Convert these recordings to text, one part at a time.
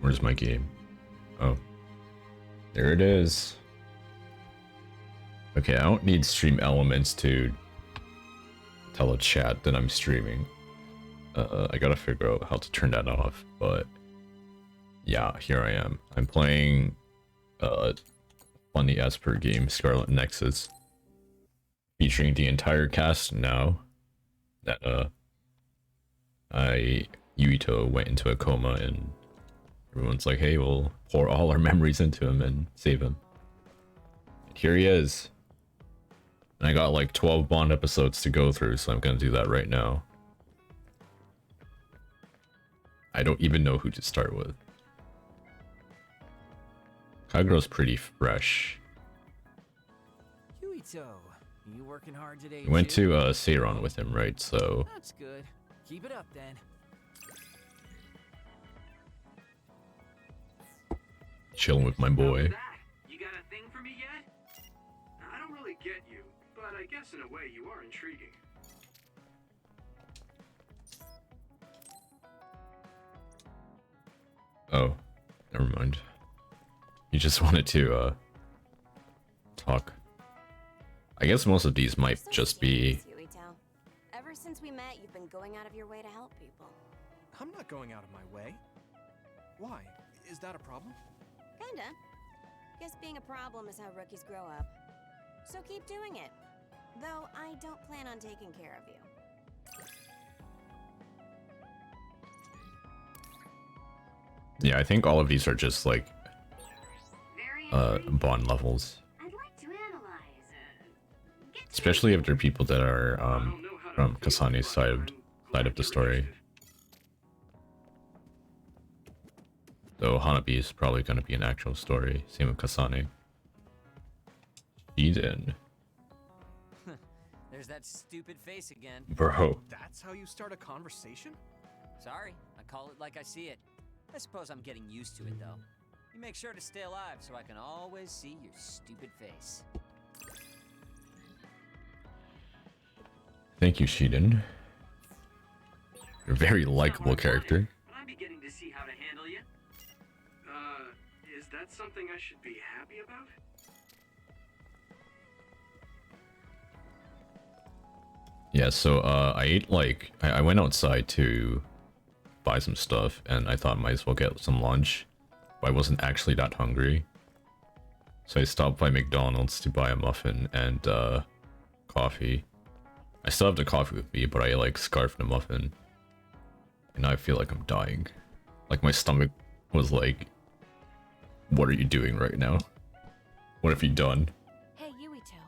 Where's my game? Oh. There it is. Okay, I don't need stream elements to tell a chat that I'm streaming. I gotta figure out how to turn that off, but yeah, here I am. I'm playing funny Esper game, Scarlet Nexus, featuring the entire cast now that Yuito went into a coma and everyone's like, hey, we'll pour all our memories into him and save him. And here he is. And I got like 12 Bond episodes to go through, so I'm gonna do that right now. I don't even know who to start with. Kagero's pretty fresh. Yuito, you working hard today? We went to Seiron with him, right? So that's good. Keep it up then. Chilling with my boy. You got a thing for me yet? I don't really get you, but I guess in a way you are intriguing. Oh, never mind. You just wanted to talk. I guess most of these might just be. Ever since we met, you've been going out of your way to help people. I'm not going out of my way. Why? Is that a problem? Kinda. Guess being a problem is how rookies grow up. So keep doing it. Though I don't plan on taking care of you. Yeah, I think all of these are just like Bond levels. I'd like to analyze, Especially if they're people that are from Kasane's side of the story. Though Hanabi is probably going to be an actual story. Same with Kasane. Eden. There's that stupid face again. Bro. That's how you start a conversation? Sorry, I call it like I see it. I suppose I'm getting used to it though. You make sure to stay alive so I can always see your stupid face. Thank you, Shiden. You're a very likable character. I'm beginning to see how to handle you. Is that something I should be happy about? Yeah, so I ate like I went outside to buy some stuff and I thought I might as well get some lunch, but I wasn't actually that hungry. So I stopped by McDonald's to buy a muffin and coffee. I still have the coffee with me, but I like scarfed the muffin. And now I feel like I'm dying. Like my stomach was like, what are you doing right now? What have you done? Hey, Yuito.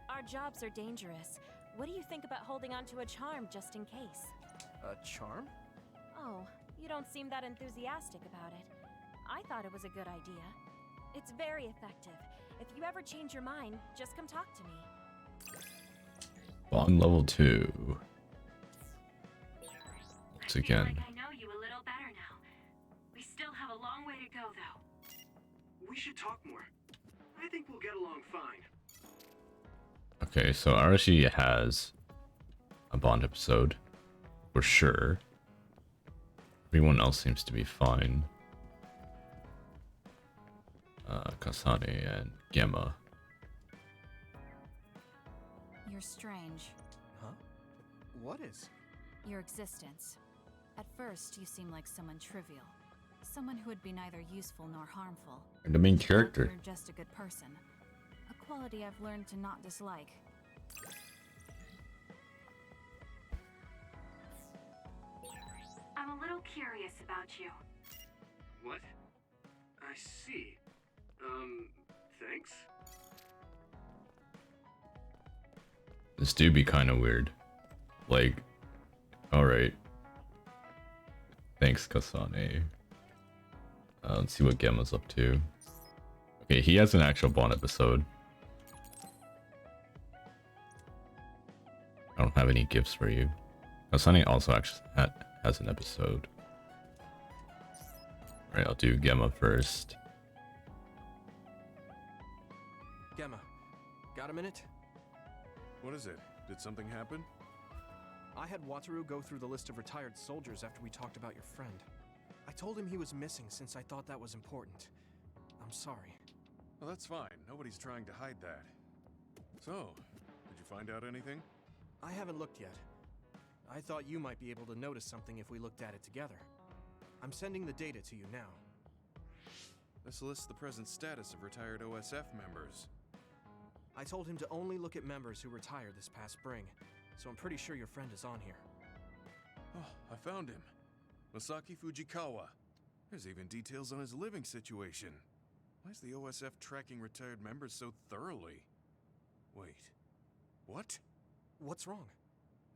Our jobs are dangerous. What do you think about holding onto a charm just in case? A charm? Oh, you don't seem that enthusiastic about it. I thought it was a good idea. It's very effective. If you ever change your mind, just come talk to me. Bond level 2. Once again. I know you a little better now. We still have a long way to go, though. We should talk more. I think we'll get along fine. Okay, so Arashi has a Bond episode, for sure. Everyone else seems to be fine. Kasane and Gemma. You're strange. Huh? What is? Your existence. At first, you seem like someone trivial. Someone who would be neither useful nor harmful. And the main character. You're just a good person. A quality I've learned to not dislike. I'm a little curious about you. What? I see. Thanks? This do be kind of weird. Like, alright. Thanks, Kasane. Let's see what Gemma's up to. Okay, he has an actual Bond episode. I don't have any gifts for you. Kasane also actually has an episode. Alright, I'll do Gemma first. Gemma, got a minute? What is it? Did something happen? I had Wataru go through the list of retired soldiers after we talked about your friend. I told him he was missing since I thought that was important. I'm sorry. Well, that's fine. Nobody's trying to hide that. So, did you find out anything? I haven't looked yet. I thought you might be able to notice something if we looked at it together. I'm sending the data to you now. This lists the present status of retired OSF members. I told him to only look at members who retired this past spring, so I'm pretty sure your friend is on here. Oh, I found him. Masaki Fujikawa. There's even details on his living situation. Why is the OSF tracking retired members so thoroughly? Wait. What? What's wrong?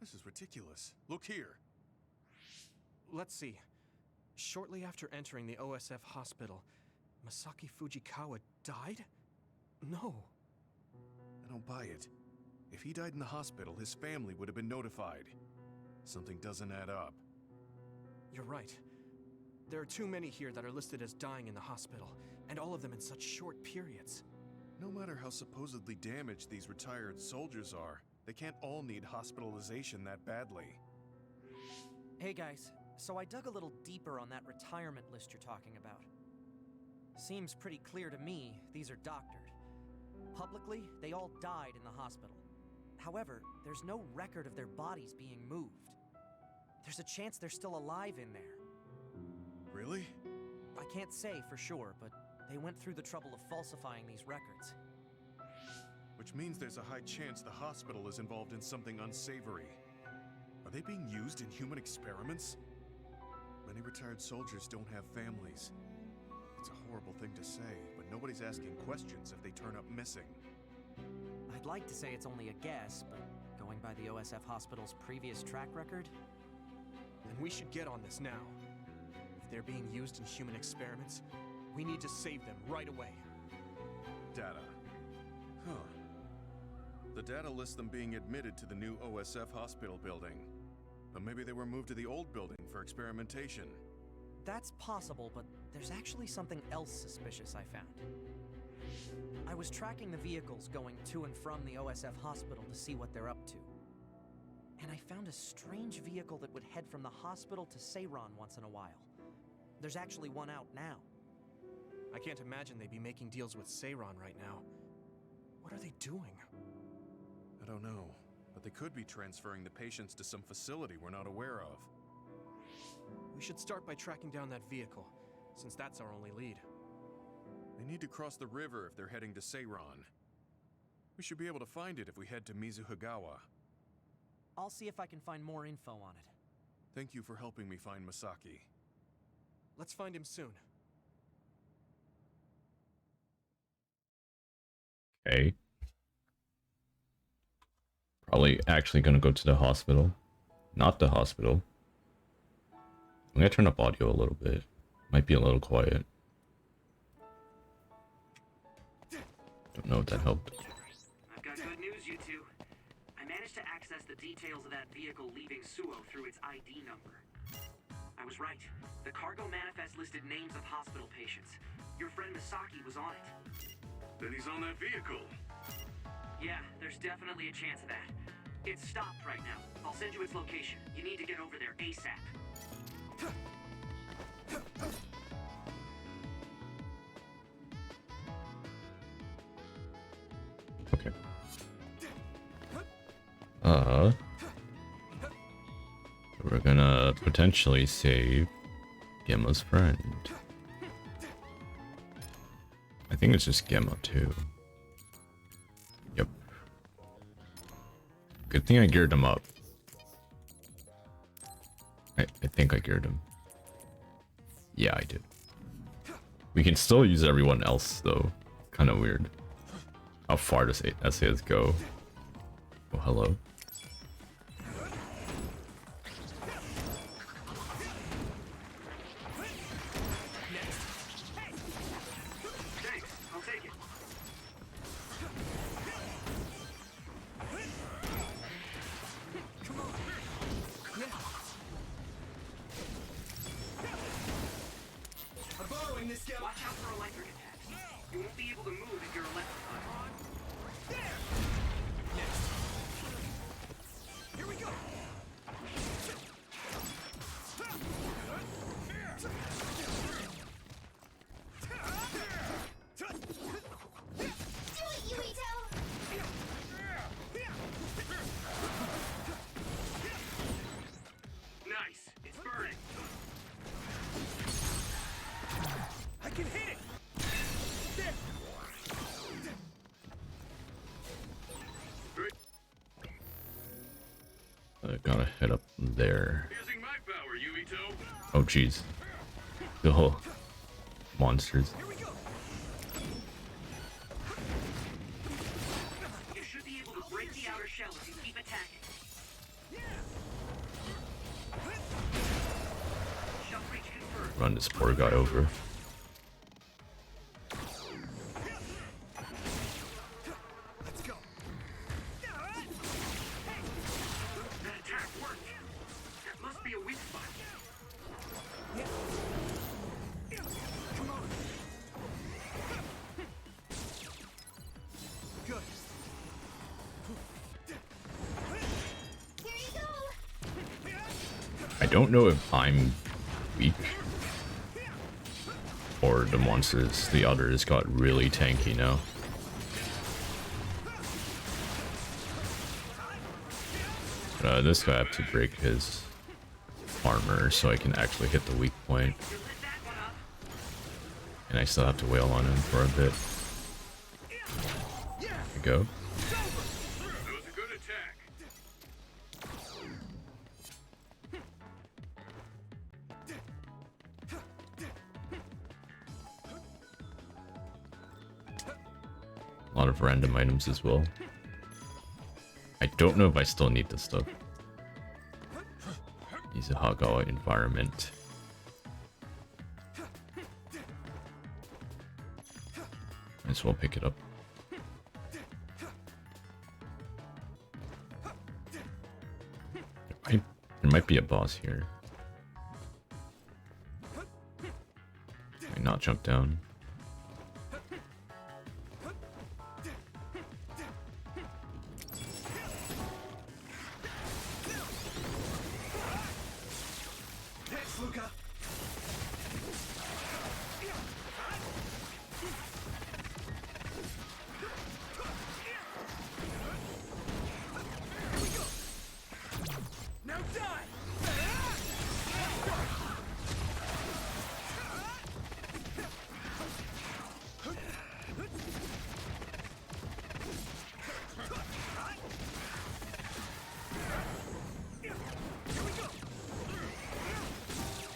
This is ridiculous. Look here. Let's see. Shortly after entering the OSF hospital, Masaki Fujikawa died? No. I don't buy it. If he died in the hospital, his family would have been notified. Something doesn't add up. You're right. There are too many here that are listed as dying in the hospital, and all of them in such short periods. No matter how supposedly damaged these retired soldiers are, they can't all need hospitalization that badly. Hey guys, so I dug a little deeper on that retirement list you're talking about. Seems pretty clear to me these are doctored. Publicly, they all died in the hospital. However, there's no record of their bodies being moved. There's a chance they're still alive in there. Really? I can't say for sure, but they went through the trouble of falsifying these records. Which means there's a high chance the hospital is involved in something unsavory. Are they being used in human experiments? Many retired soldiers don't have families. It's a horrible thing to say, but nobody's asking questions if they turn up missing. I'd like to say it's only a guess, but going by the OSF hospital's previous track record... Then we should get on this now. If they're being used in human experiments, we need to save them right away. Data. Huh. The data lists them being admitted to the new OSF hospital building. But maybe they were moved to the old building for experimentation. That's possible, but there's actually something else suspicious I found. I was tracking the vehicles going to and from the OSF hospital to see what they're up to. And I found a strange vehicle that would head from the hospital to Seiran once in a while. There's actually one out now. I can't imagine they'd be making deals with Seiran right now. What are they doing? I don't know, but they could be transferring the patients to some facility we're not aware of. We should start by tracking down that vehicle, since that's our only lead. They need to cross the river if they're heading to Seiran. We should be able to find it if we head to Mizuhigawa. I'll see if I can find more info on it. Thank you for helping me find Masaki. Let's find him soon. Okay. Probably actually gonna go to the hospital. Not the hospital. I'm gonna turn up audio a little bit. Might be a little quiet. Don't know if that helped. I've got good news, you two. I managed to access the details of that vehicle leaving Suo through its ID number. I was right. The cargo manifest listed names of hospital patients. Your friend Masaki was on it. Then he's on that vehicle. Yeah, there's definitely a chance of that. It's stopped right now. I'll send you its location. You need to get over there ASAP. Okay. We're gonna potentially save Gemma's friend. I think it's just Gemma too. Yep. Good thing I geared him up. I think I geared him. Yeah, I did. We can still use everyone else though. Kind of weird. How far does SAS go? Oh, hello. Thanks, I'll take it. Come on. Yeah. I'm borrowing this guy. Watch out for electric attacks. You won't be able to move if you're electrified. Next. Here we go. Gotta head up there. Using my power, Yuito. Oh jeez. Oh, monsters. You should be able to break the outer shell if you keep attacking. Shell breach confirmed. Run this poor guy over. Let's go. That attack worked. That must be a weak spot. Come on. Good. Here you go! I don't know if I'm weak or the monsters, the others, got really tanky now. This guy I have to break his armor so I can actually hit the weak point. And I still have to wail on him for a bit. There we go. That was a good attack. A lot of random items as well. I don't know if I still need this stuff. Use a Hagawa environment. Might as well pick it up. There might be a boss here. Might not jump down. Thanks, Luca. Now die! Here we go!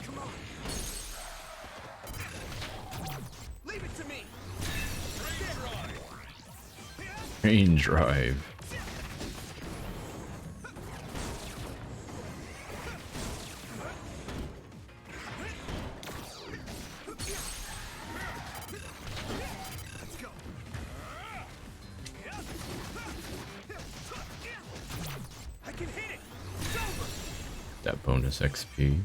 Come on! Leave it to me! Train drive. Let's go! I can hit it! It's over! That bonus XP.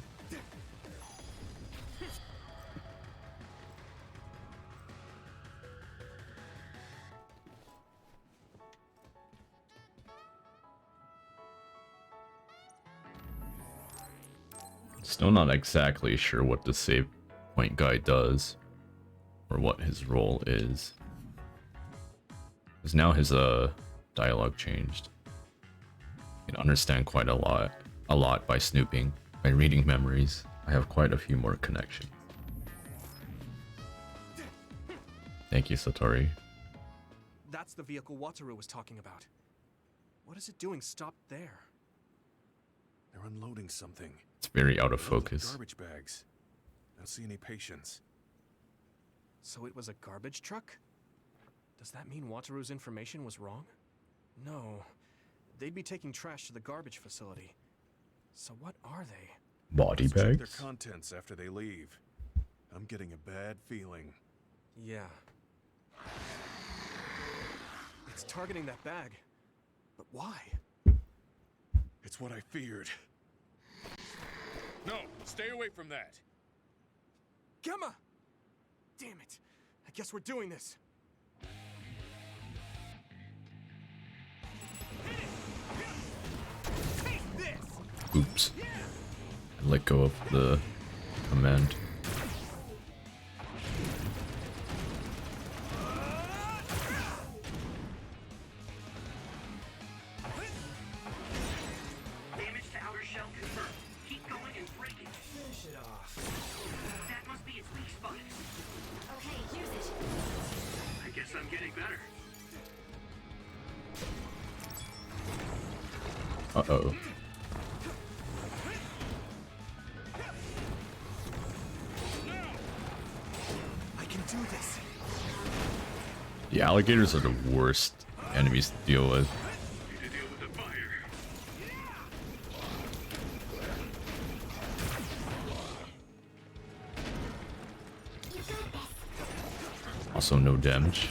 Still not exactly sure what the save point guy does or what his role is. Because now his dialogue changed. You can understand quite a lot by snooping, by reading memories. I have quite a few more connections. Thank you, Satori. That's the vehicle Wataru was talking about. What is it doing stopped there? They're unloading something. It's very out of Those are focus. Garbage bags. I don't see any patients. So it was a garbage truck? Does that mean Wataru's information was wrong? No. They'd be taking trash to the garbage facility. So what are they? Body Let's check their bags? contents after they leave. I'm getting a bad feeling. Yeah. It's targeting that bag. But why? It's what I feared. No, stay away from that. Gemma! Damn it. I guess we're doing this. Take this! Oops. I let go of the command. Damage to outer shell confirmed. Keep going and break it. Finish it off. That must be its weak spot. Okay, use it. I guess I'm getting better. Uh-oh. alligators are the worst enemies to deal with. Need to deal with the fire. Also, no damage.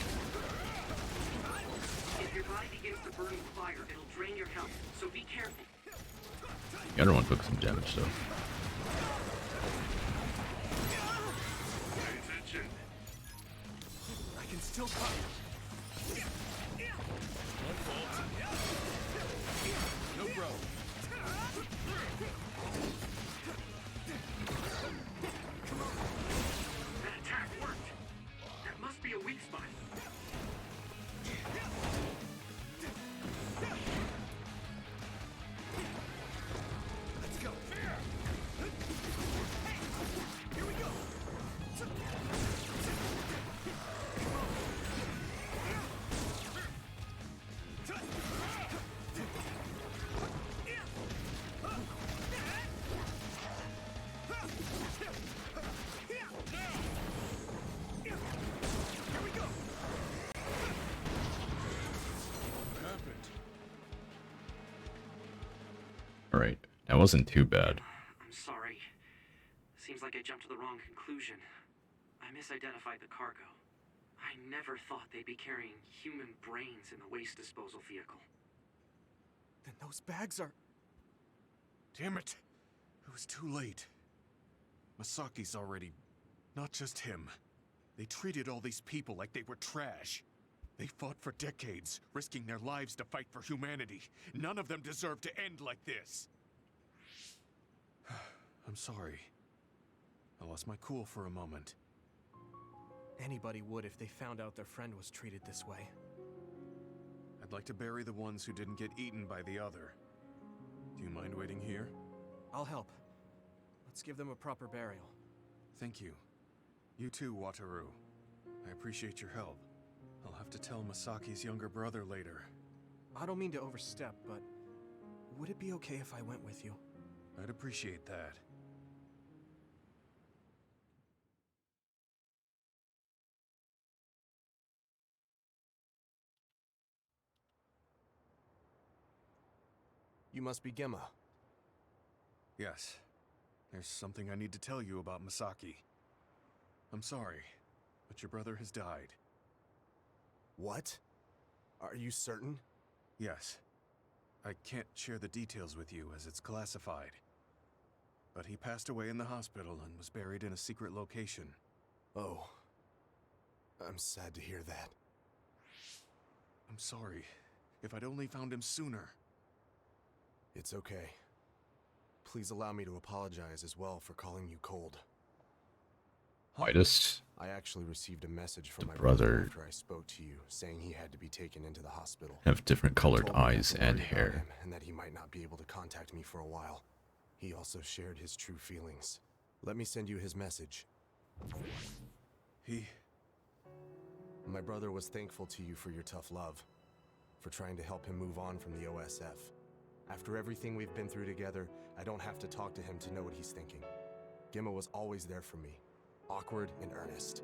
If your body begins to burn with fire, it'll drain your health, so be careful. The other one took some damage though. Pay attention. I can still cut. No problem. That attack worked. That must be a weak spot. Let's go. Here we go. Alright, that wasn't too bad. I'm sorry. Seems like I jumped to the wrong conclusion. I misidentified the cargo. I never thought they'd be carrying human brains in the waste disposal vehicle. Then those bags are... Damn it. It was too late. Masaki's already... Not just him. They treated all these people like they were trash. They fought for decades, risking their lives to fight for humanity. None of them deserve to end like this. I'm sorry. I lost my cool for a moment. Anybody would if they found out their friend was treated this way. I'd like to bury the ones who didn't get eaten by the other. Do you mind waiting here? I'll help. Let's give them a proper burial. Thank you. You too, Wataru. I appreciate your help. I'll have to tell Masaki's younger brother later. I don't mean to overstep, but would it be okay if I went with you? I'd appreciate that. You must be Gemma. Yes. There's something I need to tell you about Masaki. I'm sorry, but your brother has died. What? Are you certain? Yes. I can't share the details with you as it's classified. But he passed away in the hospital and was buried in a secret location. Oh. I'm sad to hear that. I'm sorry. If I'd only found him sooner. It's okay. Please allow me to apologize as well for calling you cold. Why does I actually received a message from the my brother brother after I spoke to you, saying he had to be taken into the hospital. have different He colored told me not eyes to and worry about hair? him, and that he might not be able to contact me for a while. He also shared his true feelings. Let me send you his message. My brother was thankful to you for your tough love, for trying to help him move on from the OSF. After everything we've been through together, I don't have to talk to him to know what he's thinking. Gemma was always there for me, awkward and earnest.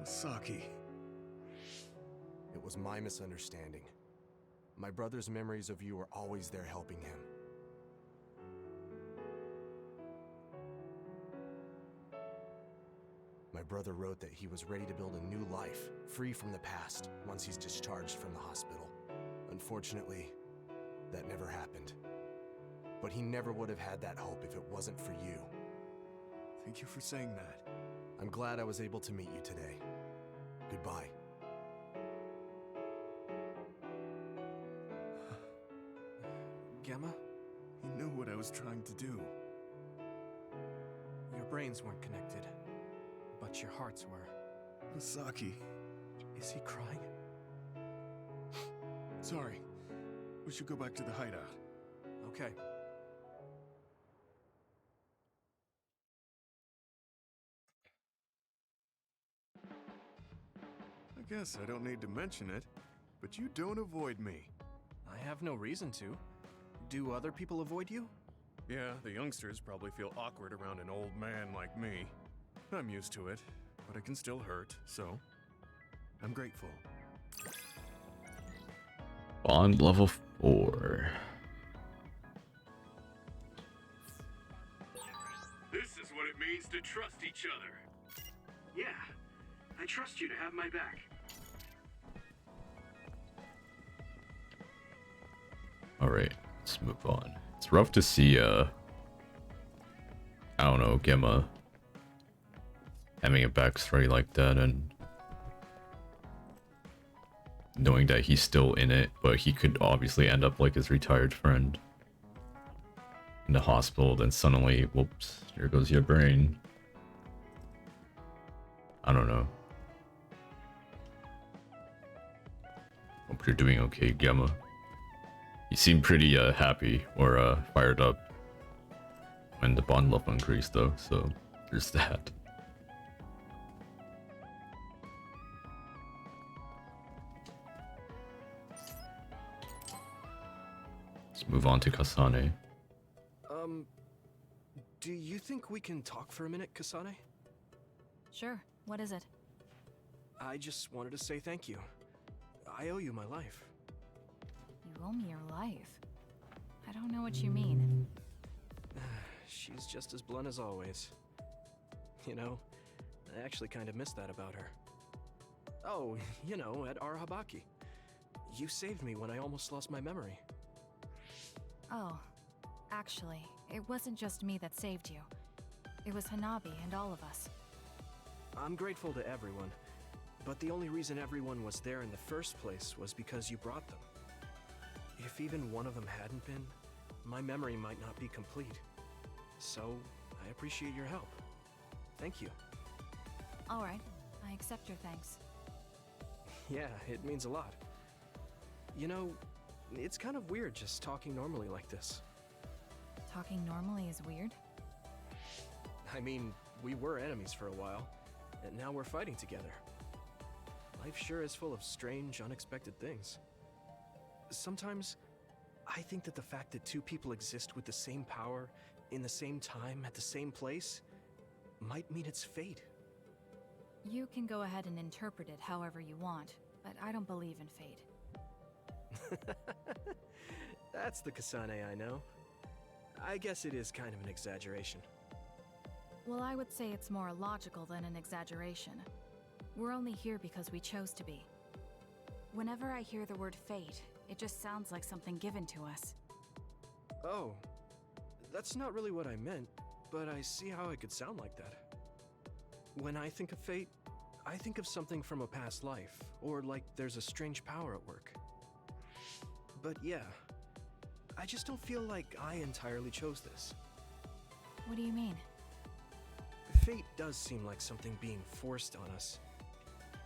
Masaki. It was my misunderstanding. My brother's memories of you were always there helping him. My brother wrote that he was ready to build a new life, free from the past, once he's discharged from the hospital. Unfortunately, that never happened. But he never would have had that hope if it wasn't for you. Thank you for saying that. I'm glad I was able to meet you today. Goodbye. Gemma? He knew what I was trying to do. Your brains weren't connected, but your hearts were. Masaki. Is he crying? Sorry. We should go back to the hideout. Okay. I guess I don't need to mention it, but you don't avoid me. I have no reason to. Do other people avoid you? Yeah, the youngsters probably feel awkward around an old man like me. I'm used to it, but it can still hurt, so... I'm grateful. Bond level 4. This is what it means to trust each other. Yeah, I trust you to have my back. Alright, let's move on. It's rough to see, I don't know, Gemma having a backstory like that and knowing that he's still in it, but he could obviously end up like his retired friend in the hospital, then suddenly, whoops, here goes your brain. I don't know. Hope you're doing okay, Gemma. You seem pretty happy or fired up when the bond level increased though, so there's that. Let's move on to Kasane. Do you think we can talk for a minute, Kasane? Sure, what is it? I just wanted to say thank you. I owe you my life. You owe me your life. I don't know what you mean. She's just as blunt as always. You know, I actually kind of miss that about her. Oh, you know, at Arahabaki. You saved me when I almost lost my memory. Oh, actually, it wasn't just me that saved you. It was Hanabi and all of us. I'm grateful to everyone, but the only reason everyone was there in the first place was because you brought them. If even one of them hadn't been, my memory might not be complete. So, I appreciate your help. Thank you. Alright, I accept your thanks. Yeah, it means a lot. You know, it's kind of weird just talking normally like this. Talking normally is weird? I mean, we were enemies for a while, and now we're fighting together. Life sure is full of strange, unexpected things. Sometimes, I think that the fact that two people exist with the same power, in the same time, at the same place, might mean it's fate. You can go ahead and interpret it however you want, but I don't believe in fate. That's the Kasane I know. I guess it is kind of an exaggeration. Well, I would say it's more logical than an exaggeration. We're only here because we chose to be. Whenever I hear the word fate, it just sounds like something given to us. Oh, that's not really what I meant, but I see how it could sound like that. When I think of fate, I think of something from a past life, or like there's a strange power at work. But yeah, I just don't feel like I entirely chose this. What do you mean? Fate does seem like something being forced on us.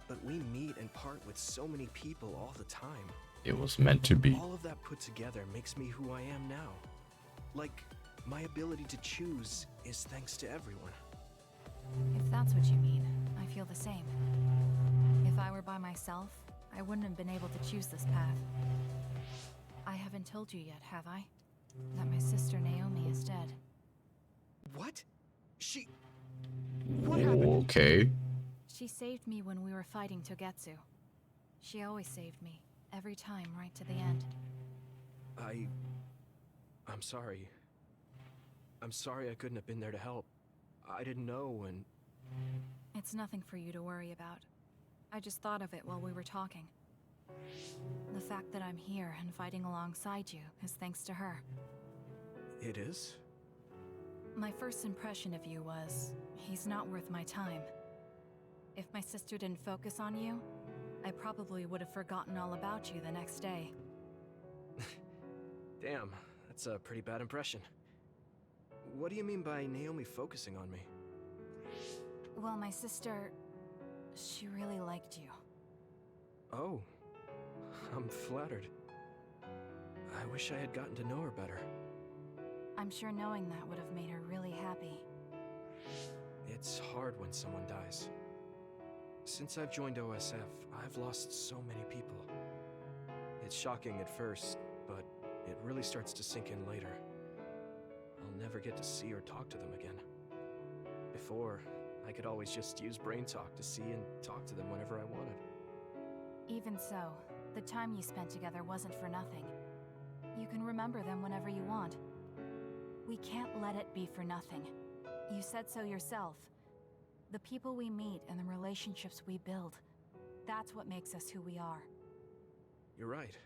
But we meet and part with so many people all the time. It was meant to be. All of that put together makes me who I am now. Like, my ability to choose is thanks to everyone. If that's what you mean, I feel the same. If I were by myself, I wouldn't have been able to choose this path. I haven't told you yet, have I? That my sister Naomi is dead. What? What happened? Okay. She saved me when we were fighting Togetsu. She always saved me, every time right to the end. I'm sorry. I'm sorry I couldn't have been there to help. I didn't know and... It's nothing for you to worry about. I just thought of it while we were talking. The fact that I'm here and fighting alongside you is thanks to her. It is? My first impression of you was, he's not worth my time. If my sister didn't focus on you, I probably would have forgotten all about you the next day. Damn, that's a pretty bad impression. What do you mean by Naomi focusing on me? Well, my sister... she really liked you. Oh, I'm flattered. I wish I had gotten to know her better. I'm sure knowing that would have made her really happy. It's hard when someone dies. Since I've joined OSF, I've lost so many people. It's shocking at first, but it really starts to sink in later. I'll never get to see or talk to them again. Before, I could always just use brain talk to see and talk to them whenever I wanted. Even so, the time you spent together wasn't for nothing. You can remember them whenever you want. We can't let it be for nothing. You said so yourself. The people we meet and the relationships we build, that's what makes us who we are. You're right.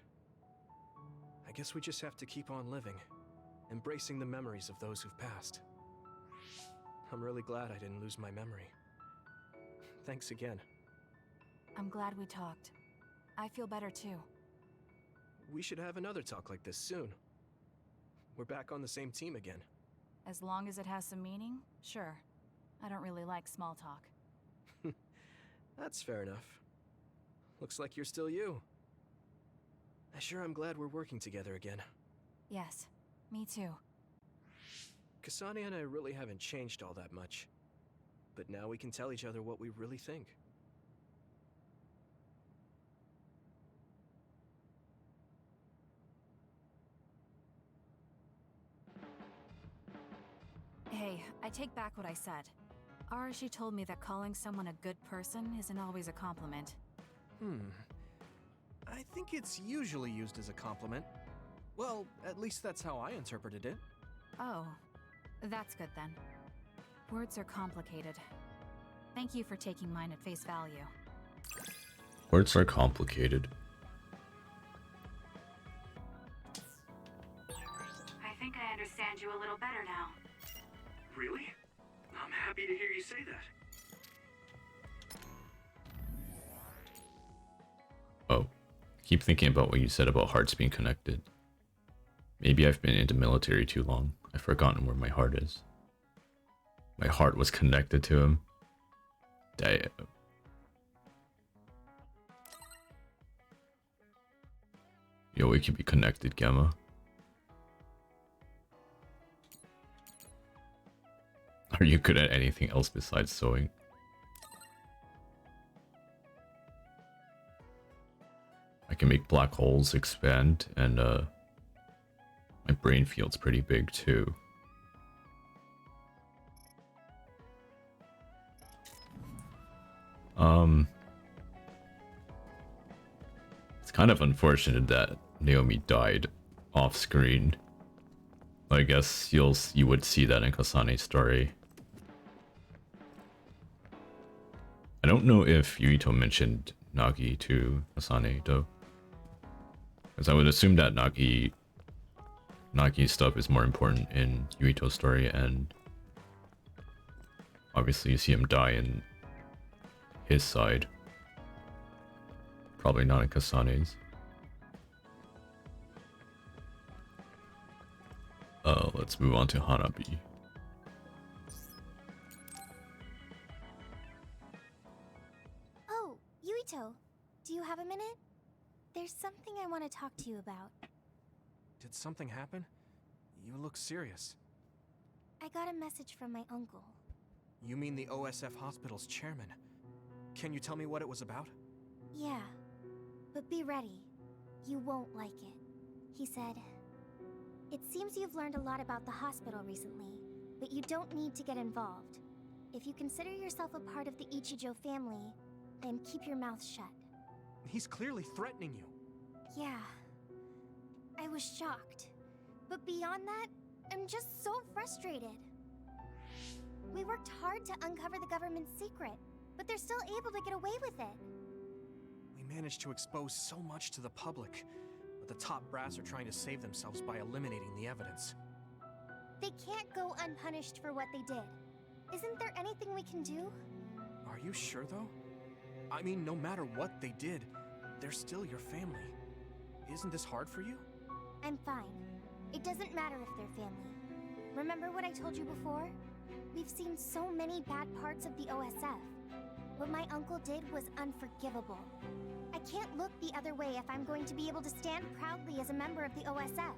I guess we just have to keep on living, embracing the memories of those who've passed. I'm really glad I didn't lose my memory. Thanks again. I'm glad we talked. I feel better too. We should have another talk like this soon. We're back on the same team again. As long as it has some meaning, sure. I don't really like small talk. That's fair enough. Looks like you're still you. I sure am glad we're working together again. Yes, me too. Kasane and I really haven't changed all that much. But now we can tell each other what we really think. Hey, I take back what I said. Arashi told me that calling someone a good person isn't always a compliment. I think it's usually used as a compliment. Well, at least that's how I interpreted it. Oh, that's good then. Words are complicated. Thank you for taking mine at face value. Words are complicated. I think I understand you a little better now. Really? I'm happy to hear you say that. Oh, keep thinking about what you said about hearts being connected. Maybe I've been in the military too long. I've forgotten where my heart is. My heart was connected to him. Damn. Yo, we can be connected, Gamma. Are you good at anything else besides sewing? I can make black holes expand, and my brain field's pretty big too. It's kind of unfortunate that Naomi died off screen. I guess you would see that in Kasane's story. I don't know if Yuito mentioned Nagi to Kasane though, because I would assume that Nagi's stuff is more important in Yuito's story, and obviously you see him die in his side. Probably not in Kasane's. Let's move on to Hanabi. Oh, Yuito, do you have a minute? There's something I want to talk to you about. Did something happen? You look serious. I got a message from my uncle. You mean the OSF hospital's chairman? Can you tell me what it was about? Yeah, but be ready. You won't like it. He said, "It seems you've learned a lot about the hospital recently, but you don't need to get involved. If you consider yourself a part of the Ichijo family, then keep your mouth shut." He's clearly threatening you. Yeah, I was shocked. But beyond that, I'm just so frustrated. We worked hard to uncover the government's secret, but they're still able to get away with it. We managed to expose so much to the public, but the top brass are trying to save themselves by eliminating the evidence. They can't go unpunished for what they did. Isn't there anything we can do? Are you sure, though? I mean, no matter what they did, they're still your family. Isn't this hard for you? I'm fine. It doesn't matter if they're family. Remember what I told you before? We've seen so many bad parts of the OSF. What my uncle did was unforgivable. I can't look the other way if I'm going to be able to stand proudly as a member of the OSF.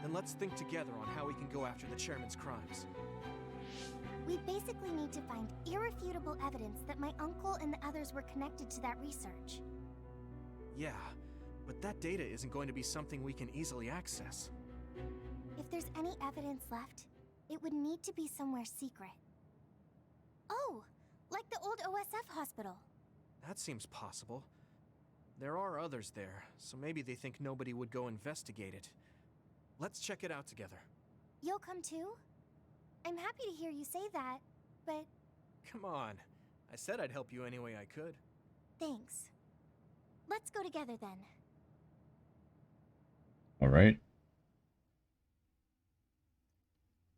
Then let's think together on how we can go after the chairman's crimes. We basically need to find irrefutable evidence that my uncle and the others were connected to that research. Yeah, but that data isn't going to be something we can easily access. If there's any evidence left, it would need to be somewhere secret. Oh, like the old OSF hospital. That seems possible. There are others there, so maybe they think nobody would go investigate it. Let's check it out together. You'll come too? I'm happy to hear you say that, but... Come on. I said I'd help you any way I could. Thanks. Let's go together then. Alright.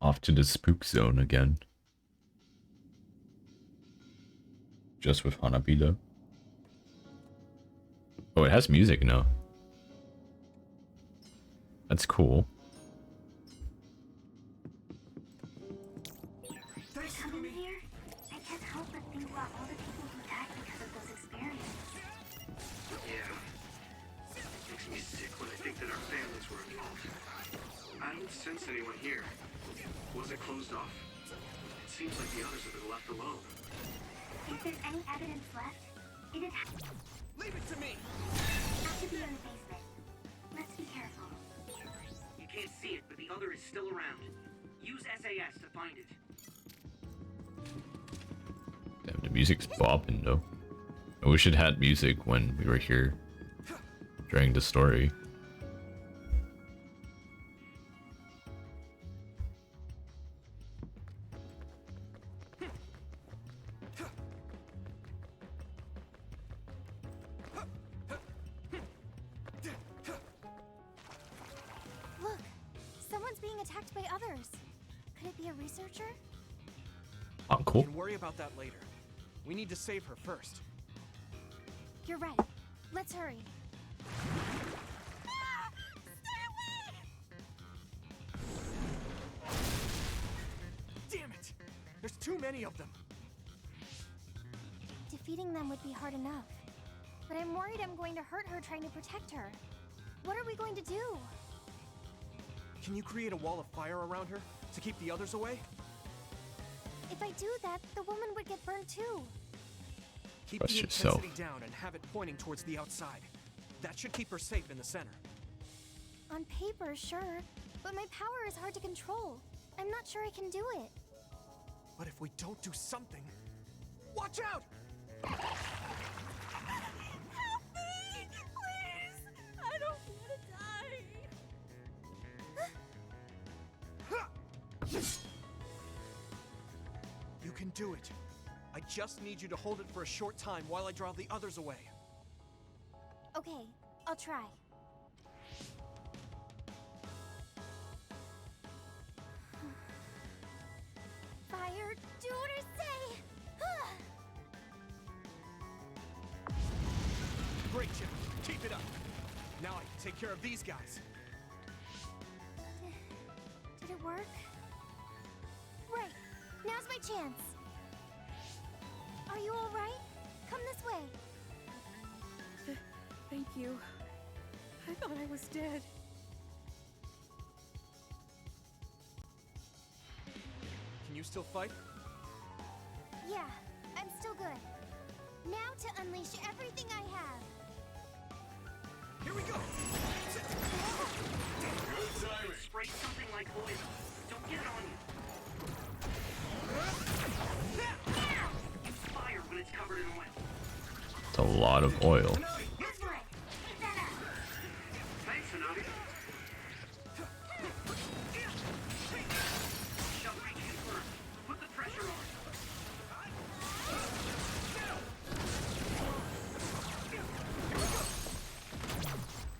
Off to the spook zone again. Just with Hanabi though. Oh, it has music now. That's cool. Coming here, I can't help but think about all the people who died because of those experiences. Yeah. It makes me sick when I think that our families were involved. I don't sense anyone here. Was it closed off? It seems like the others have been left alone. If there's any evidence left, it'd Leave it to me! have to be in the basement. Let's be careful. You can't see it, but the other is still around. Use SAS to find it. Damn, the music's bopping though. I wish it had music when we were here during the story. Look! Someone's being attacked by others. Could it be a researcher? Oh, We cool. can worry about that later. We need to save her first. You're right. Let's hurry. Damn it! There's too many of them. Defeating them would be hard enough. But I'm worried I'm going to hurt her trying to protect her. What are we going to do? Can you create a wall of fire around her to keep the others away? If I do that, the woman would get burned too. Keep Trust the yourself. intensity down and have it pointing towards the outside. That should keep her safe in the center. On paper, sure. But my power is hard to control. I'm not sure I can do it. But if we don't do something... Watch out! Help me! Please! I don't want to die! You can do it. I just need you to hold it for a short time while I draw the others away. Okay, I'll try. Fire, do what I say! Great, Jim. Keep it up. Now I can take care of these guys. Did it work? Right, now's my chance. Are you all right? Come this way. Thank you. I thought I was dead. Can you still fight? Yeah, I'm still good. Now to unleash everything I have. Here we go! Spray something like oil. Don't get it on you. Use fire when it's covered in oil. It's a lot of oil. This way. Keep that up. Thanks, Hanabi. Shall reach you first. Put the pressure on.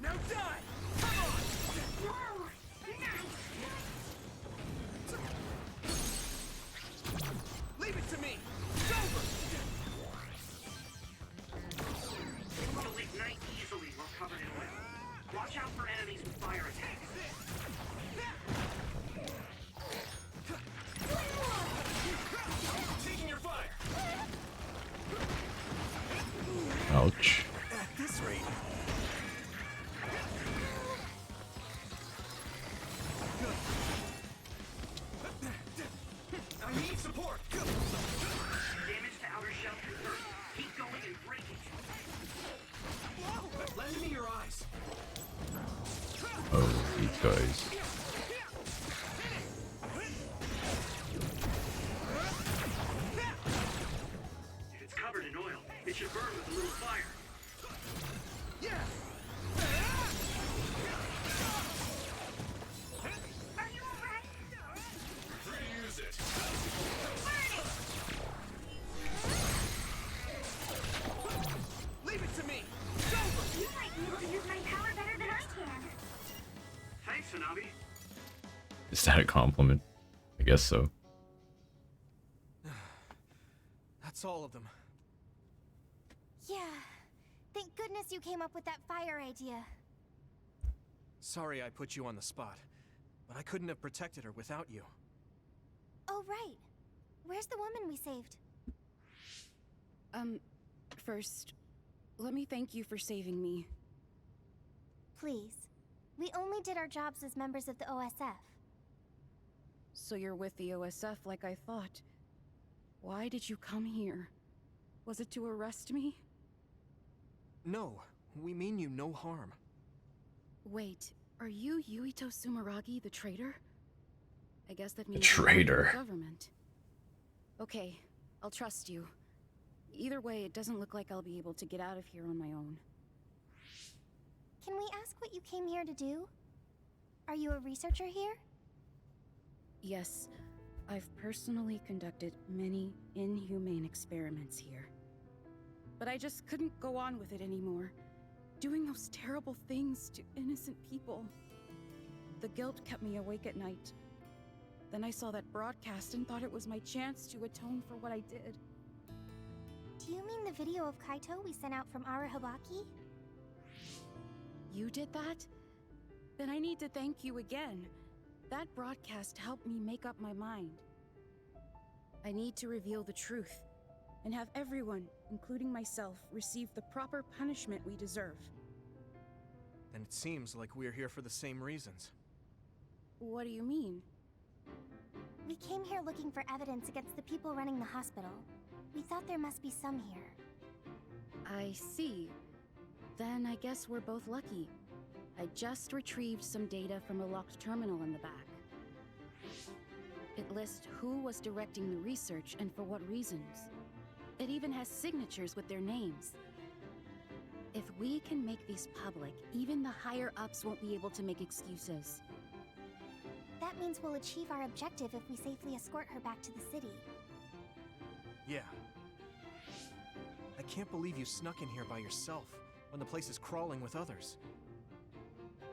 Now die! Come on! Whoa! Nice! Leave it to me! It's over! You'll ignite easily while covered in oil. Watch out for enemies with fire attacks. Taking your fire! Ouch. At this rate... I need support! Damage to outer shell confirmed. Keep going and break it. Lend me your eyes! Oh, these guys. If it's covered in oil, it should burn with a little fire. Is that a compliment? I guess so. That's all of them. Yeah. Thank goodness you came up with that fire idea. Sorry I put you on the spot, but I couldn't have protected her without you. Oh, right. Where's the woman we saved? First, let me thank you for saving me. Please. We only did our jobs as members of the OSF. So you're with the OSF like I thought. Why did you come here? Was it to arrest me? No, we mean you no harm. Wait, are you Yuito Sumeragi, the traitor? I guess that means traitor. the government. Okay, I'll trust you. Either way, it doesn't look like I'll be able to get out of here on my own. Can we ask what you came here to do? Are you a researcher here? Yes, I've personally conducted many inhumane experiments here. But I just couldn't go on with it anymore. Doing those terrible things to innocent people. The guilt kept me awake at night. Then I saw that broadcast and thought it was my chance to atone for what I did. Do you mean the video of Kaito we sent out from Arahabaki? You did that? Then I need to thank you again. That broadcast helped me make up my mind. I need to reveal the truth, and have everyone, including myself, receive the proper punishment we deserve. Then it seems like we're here for the same reasons. What do you mean? We came here looking for evidence against the people running the hospital. We thought there must be some here. I see. Then I guess we're both lucky. I just retrieved some data from a locked terminal in the back. It lists who was directing the research and for what reasons. It even has signatures with their names. If we can make these public, even the higher-ups won't be able to make excuses. That means we'll achieve our objective if we safely escort her back to the city. Yeah. I can't believe you snuck in here by yourself, when the place is crawling with others.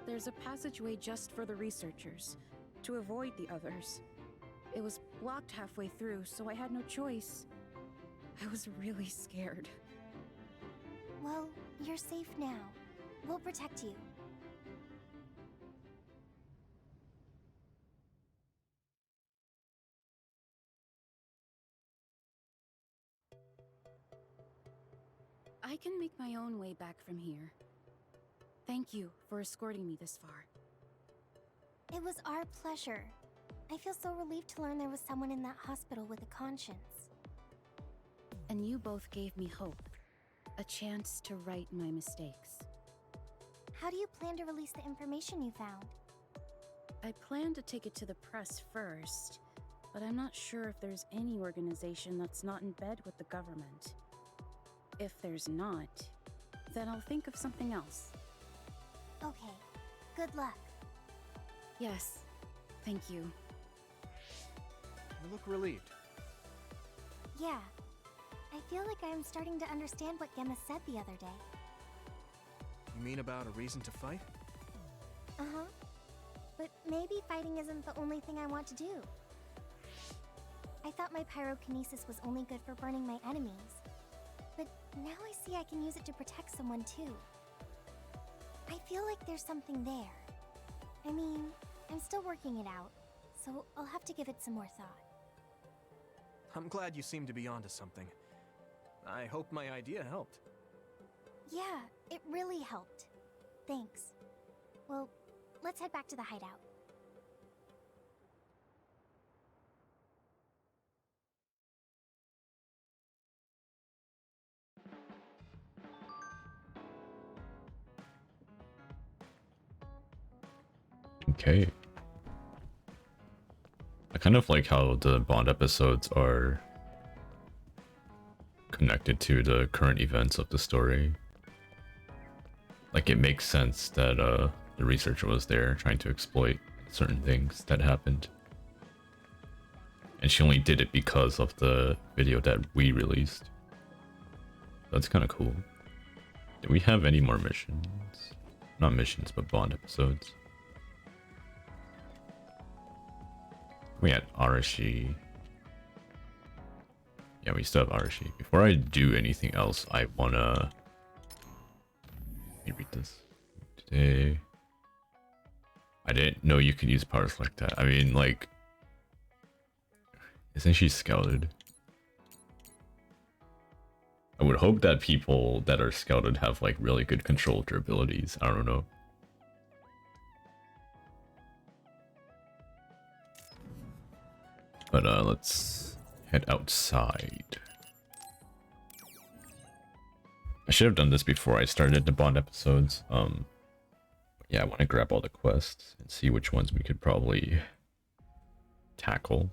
There's a passageway just for the researchers, to avoid the others. It was blocked halfway through, so I had no choice. I was really scared. Well, you're safe now. We'll protect you. I can make my own way back from here. Thank you for escorting me this far. It was our pleasure. I feel so relieved to learn there was someone in that hospital with a conscience. And you both gave me hope. A chance to right my mistakes. How do you plan to release the information you found? I plan to take it to the press first, but I'm not sure if there's any organization that's not in bed with the government. If there's not, then I'll think of something else. Okay. Good luck. Yes, thank you. You look relieved. Yeah. I feel like I'm starting to understand what Gemma said the other day. You mean about a reason to fight? Uh-huh. But maybe fighting isn't the only thing I want to do. I thought my pyrokinesis was only good for burning my enemies. But now I see I can use it to protect someone too. I feel like there's something there. I mean, I'm still working it out, so I'll have to give it some more thought. I'm glad you seem to be onto something. I hope my idea helped. Yeah, it really helped. Thanks. Well, let's head back to the hideout. Okay. I kind of like how the Bond episodes are connected to the current events of the story. Like, it makes sense that the researcher was there trying to exploit certain things that happened. And she only did it because of the video that we released. That's kind of cool. Do we have any more missions? Not missions, but Bond episodes. We had Arashi. Yeah, we still have Arashi. Before I do anything else, I wanna... Let me read this. Today... I didn't know you could use powers like that. I mean, like... Isn't she scouted? I would hope that people that are scouted have like really good control of their abilities. I don't know. But let's head outside. I should have done this before I started the Bond episodes. Yeah, I want to grab all the quests and see which ones we could probably tackle.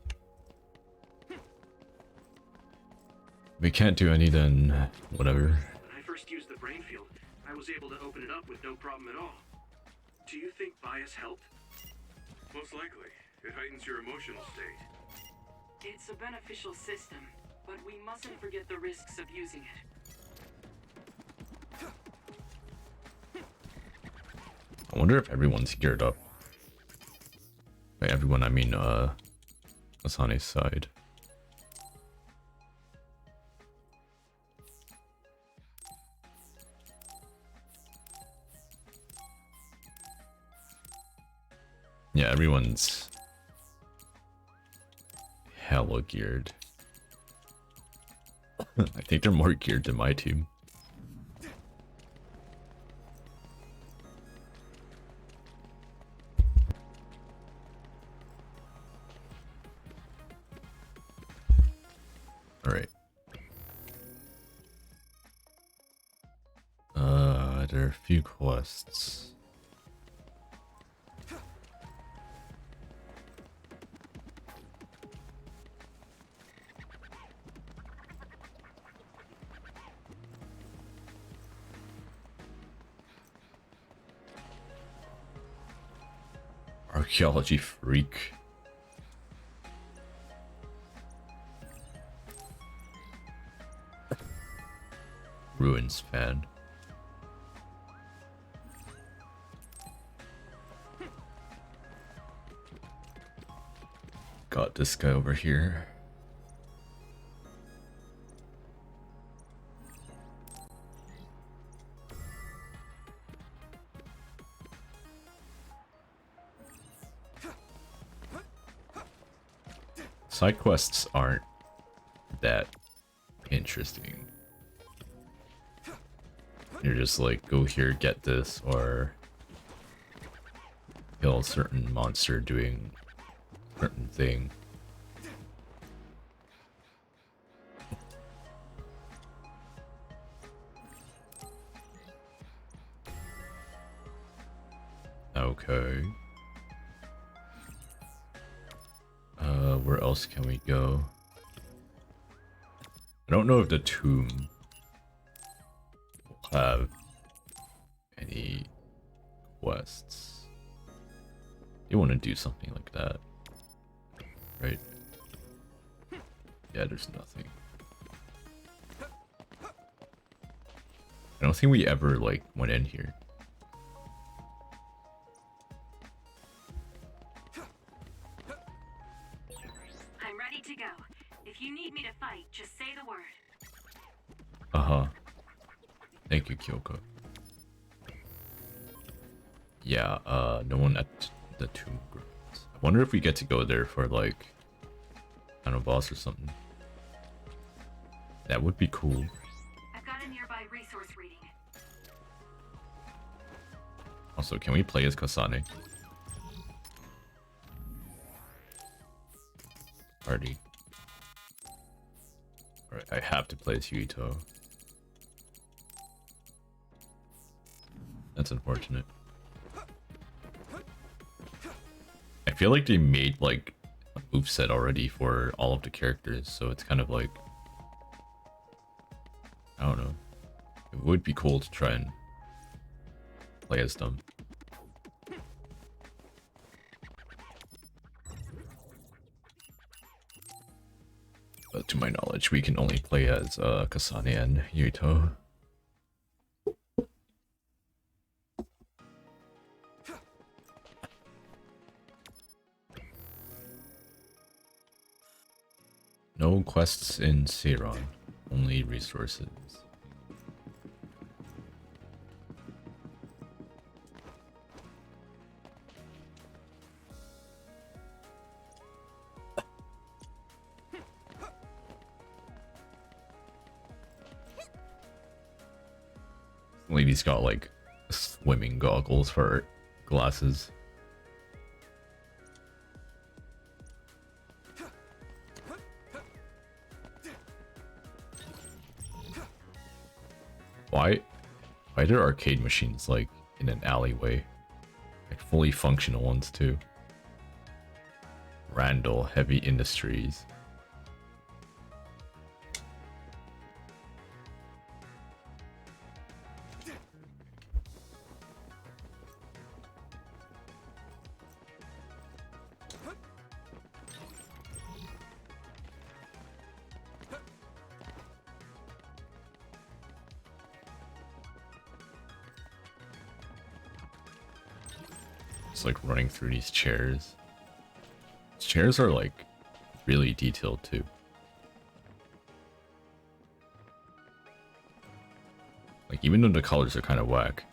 If we can't do any, then whatever. When I first used the brain field, I was able to open it up with no problem at all. Do you think bias helped? Most likely. It heightens your emotional state. It's a beneficial system, but we mustn't forget the risks of using it. I wonder if everyone's geared up. By everyone, I mean, Asane's side. Yeah, everyone's hella geared. I think they're more geared than my team. Alright. There are a few quests. Archaeology freak. Ruins fan. Got this guy over here. Side quests aren't that interesting. You're just like, go here, get this, or kill a certain monster doing a certain thing. Okay. Where else can we go? I don't know if the tomb will have any quests. You want to do something like that, right? Yeah, there's nothing. I don't think we ever like went in here. I'm ready to go. If you need me to fight, just say the word. Thank you, Kyoko. Yeah, no one at the tomb grounds. I wonder if we get to go there for like, I don't know, boss or something. That would be cool. I've got a nearby resource reading. Also, can we play as Kasane? Party. Alright, I have to play as Yuito. That's unfortunate. I feel like they made like a moveset already for all of the characters, so it's kind of like, I don't know. It would be cool to try and play as them. But to my knowledge, we can only play as Kasane and Yuito. No quests in Seiron, only resources. Lady's got like swimming goggles for glasses. Why are there arcade machines like in an alleyway? Like fully functional ones too. Randall Heavy Industries. It's like running through these chairs. These chairs are like really detailed too. Like even though the colors are kind of whack,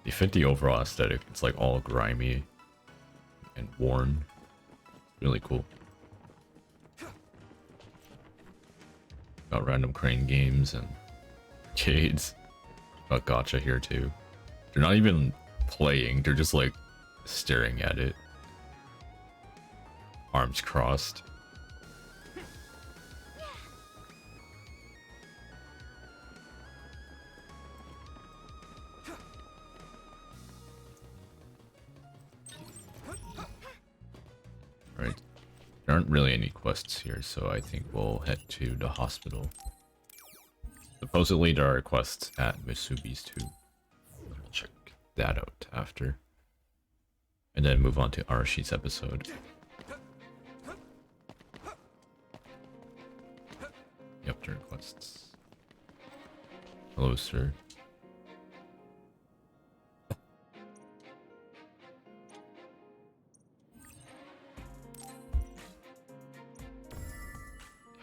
they fit the overall aesthetic. It's like all grimy and worn. Really cool. Got random crane games and arcades. Got gacha here too. They're not even playing, they're just like staring at it. Arms crossed. Right. There aren't really any quests here, so I think we'll head to the hospital. Supposedly there are quests at Misubi's too. I'll check that out after. And then move on to Arashi's episode. Yep, there are quests. Hello, sir.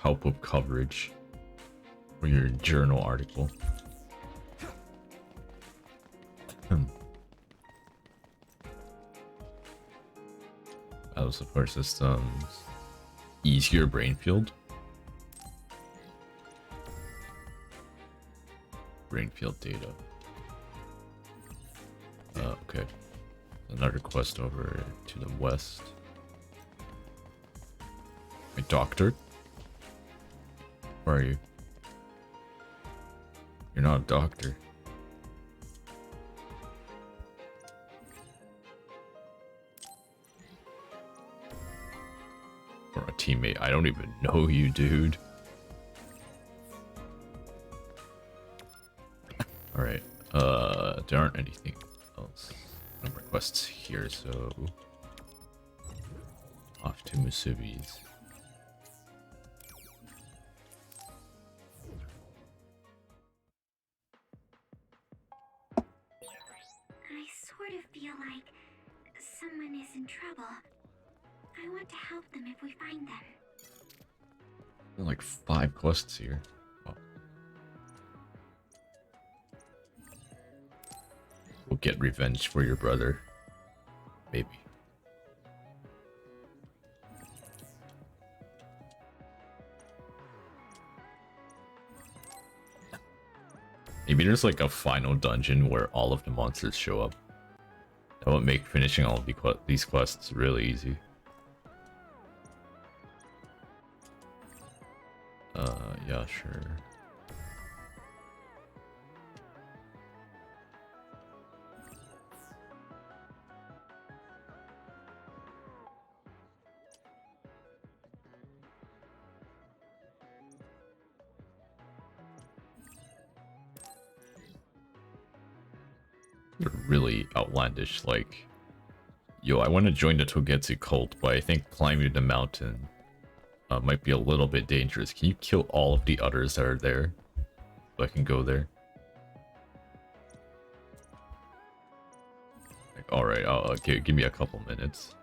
Help with coverage for your journal article. Battle support systems. Easier brain field. Brain field data. Okay. Another quest over to the west. A doctor? Where are you? You're not a doctor. Or a teammate. I don't even know you, dude. Alright. There aren't anything else. No more quests here, so off to Musubi's. I sort of feel like someone is in trouble. I want to help them if we find them. There are like 5 quests here. Oh. We'll get revenge for your brother. Maybe. Maybe there's like a final dungeon where all of the monsters show up. That would make finishing all of these quests really easy. Yeah, sure. They're really outlandish, like, yo, I want to join the Togetsu cult, but I think climbing the mountain might be a little bit dangerous. Can you kill all of the others that are there so I can go there? Like, alright, give me a couple minutes.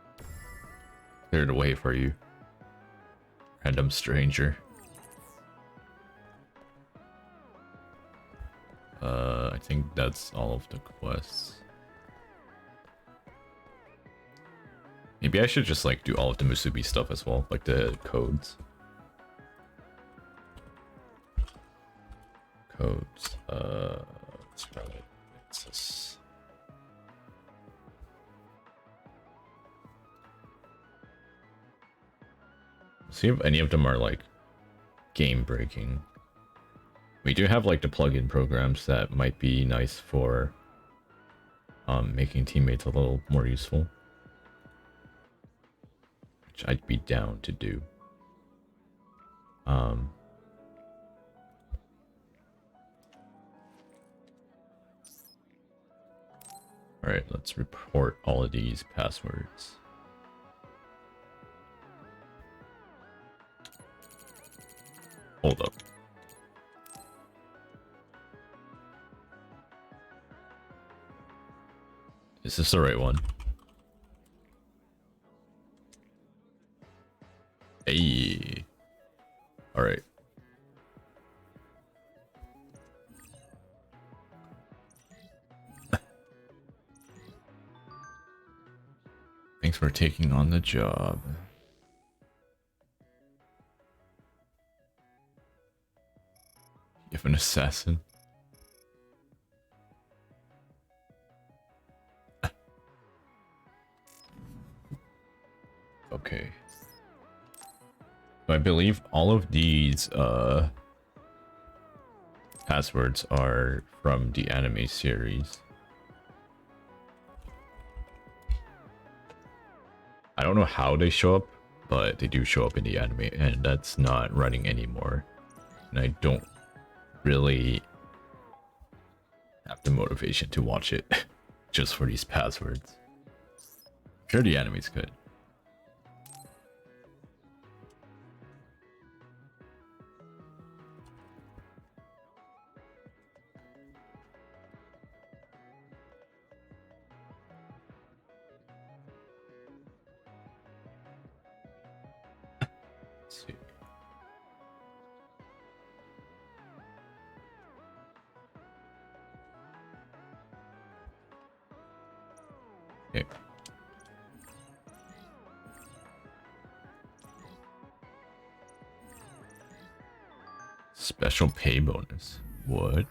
Clear the way for you. Random stranger. I think that's all of the quests. Maybe I should just like do all of the Musubi stuff as well, like the codes. Scarlet Nexus. See if any of them are like game breaking. We do have like the plugin programs that might be nice for making teammates a little more useful, which I'd be down to do. Alright, let's report all of these passwords. Hold up. Is this the right one? Hey. Alright. Thanks for taking on the job. You have an assassin? Okay. So I believe all of these passwords are from the anime series. I don't know how they show up, but they do show up in the anime, and that's not running anymore. And I don't really have the motivation to watch it just for these passwords. Sure, the anime's good. Let's see. Okay. Special pay bonus. What?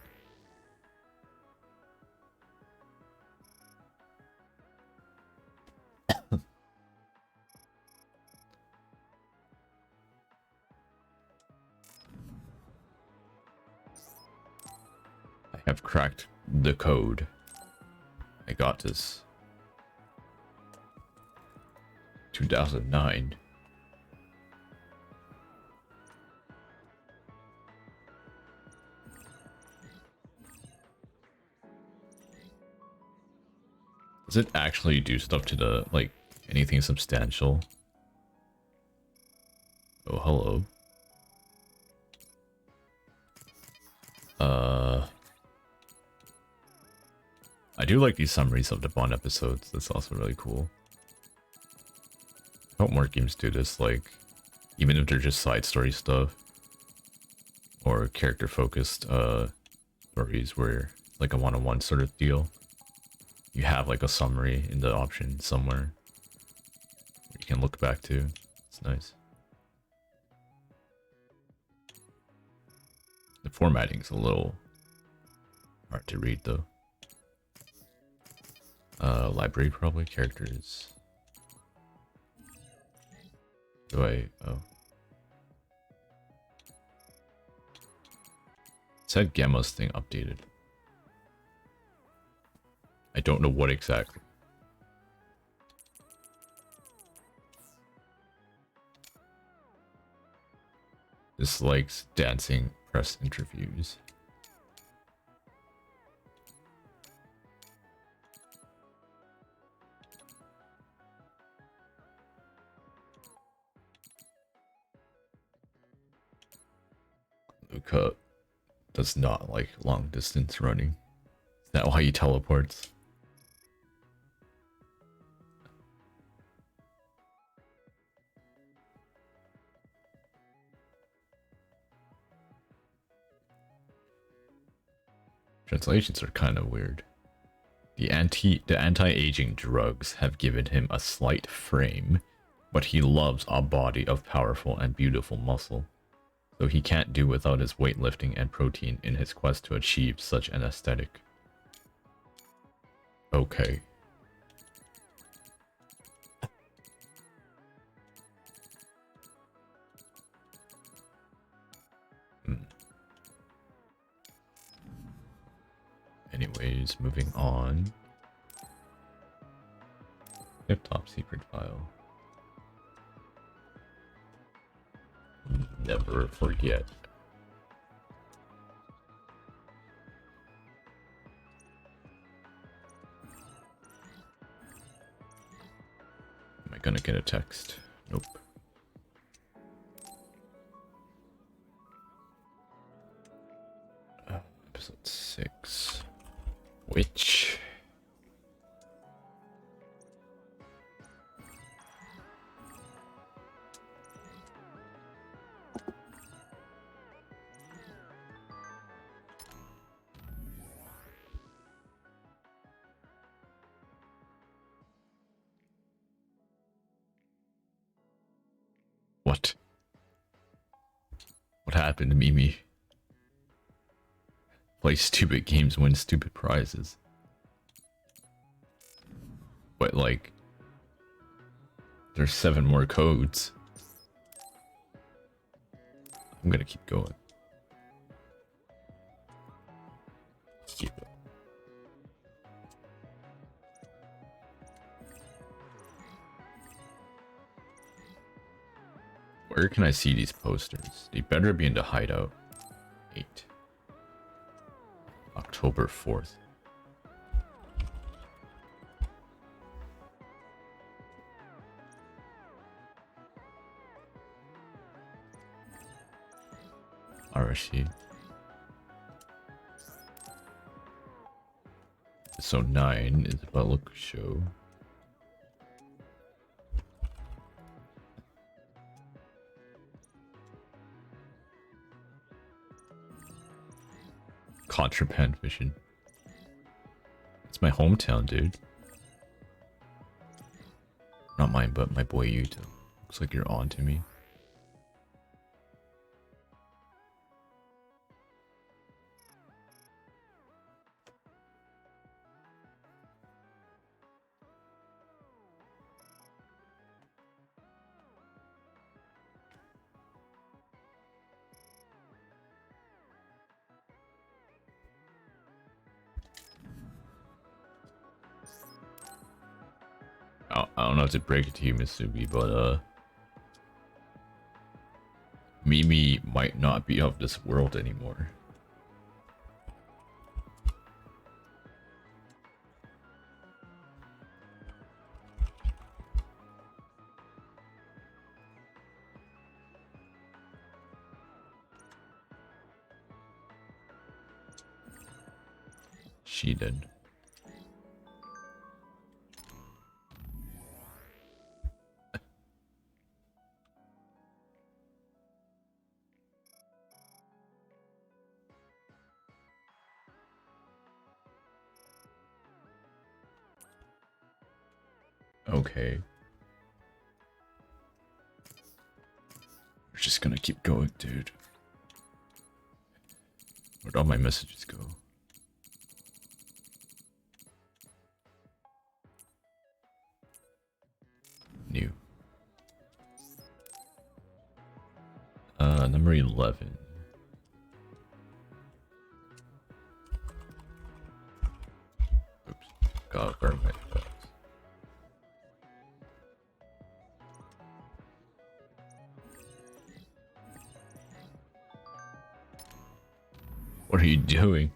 I have cracked the code. I got this. 2009. Does it actually do stuff to the, like, anything substantial? Oh, hello. I do like these summaries of the Bond episodes. That's also really cool. I hope more games do this, like, even if they're just side story stuff or character focused stories where like a one-on-one sort of deal. You have like a summary in the option somewhere you can look back to. It's nice. The formatting's a little hard to read though. Library probably, characters. Do I, oh. It said Gamma's thing updated. I don't know what exactly. Dislikes dancing press interviews. Luca does not like long distance running. Is that why he teleports? Translations are kind of weird. The anti-aging drugs have given him a slight frame, but he loves a body of powerful and beautiful muscle. So he can't do without his weightlifting and protein in his quest to achieve such an aesthetic. Okay. Anyways, moving on. Top secret file. Never forget. Am I gonna get a text? Nope. Episode 6. Which? What? What happened to Mimi? Play stupid games, win stupid prizes. But like, there's 7 more codes. I'm gonna keep going. Keep it. Where can I see these posters? They better be in the hideout. 8. October 4th. Arashi. So 9 is about look show. Contraband vision. It's my hometown, dude. Not mine, but my boy Yuta. Looks like you're on to me. I don't know how to break it to you, Misugi, but Mimi might not be of this world anymore. She did. Okay. We're just gonna keep going, dude. Where'd all my messages go? New. Number 11. Oops. Got burn my files. What are you doing?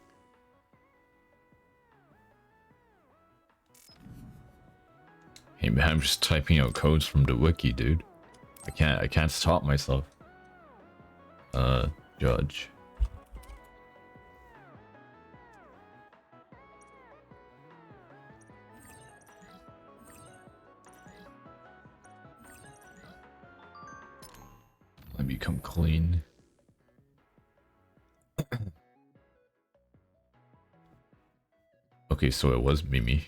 Hey man, I'm just typing out codes from the wiki, dude. I can't stop myself. Judge. Let me come clean. Okay, so it was Mimi.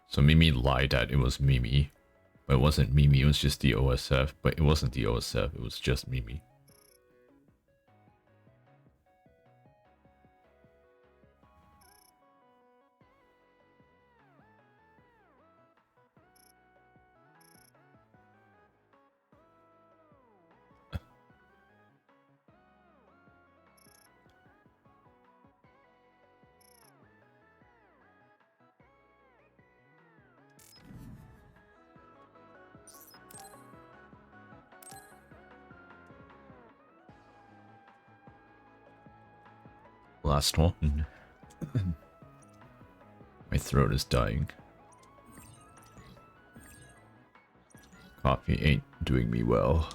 So Mimi lied that it was Mimi. But it wasn't Mimi, it was just the OSF. But it wasn't the OSF, it was just Mimi. Last one. My throat is dying. Coffee ain't doing me well.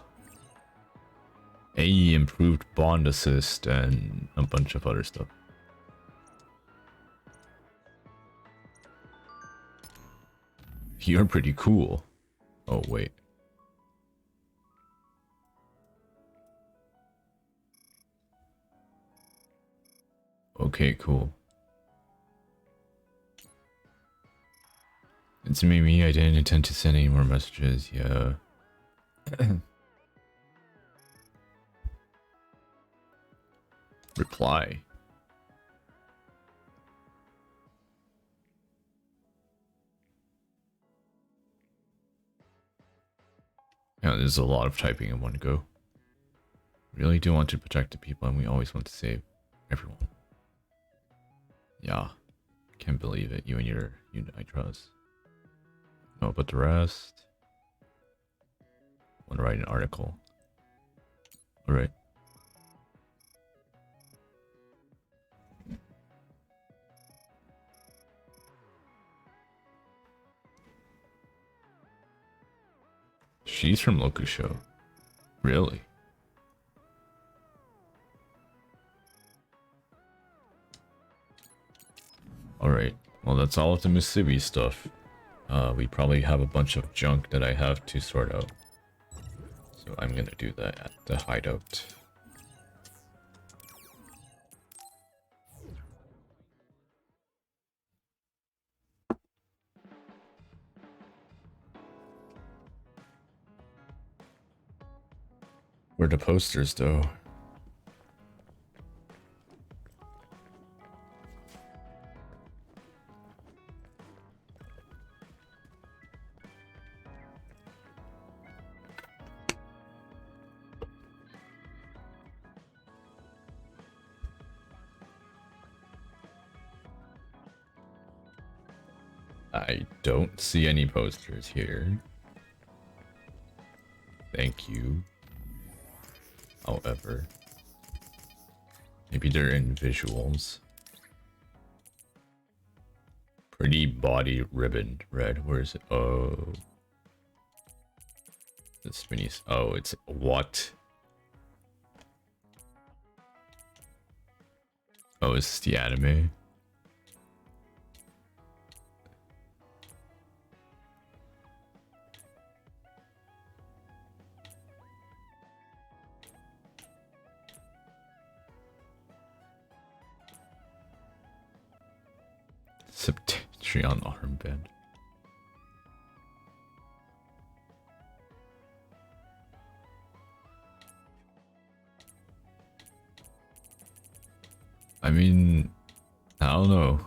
AE improved bond assist and a bunch of other stuff. You're pretty cool. Oh, wait. Okay, cool. It's Mimi. I didn't intend to send any more messages. Yeah. Reply. Yeah, there's a lot of typing in one go. Really do want to protect the people, and we always want to save everyone. Yeah. Can't believe it. You and your unit I trust. No, but the rest. Want to write an article. Alright. She's from Lokusho. Really? Alright. Well, that's all of the Musubi stuff. We probably have a bunch of junk that I have to sort out. So I'm gonna do that at the hideout. Where are the posters, though? I don't see any posters here. Thank you. However, maybe they're in visuals. Pretty body ribbon red. Where is it? Oh, this mini. Oh, it's what? Oh, is this the anime? Septentrion armband. I mean, I don't know.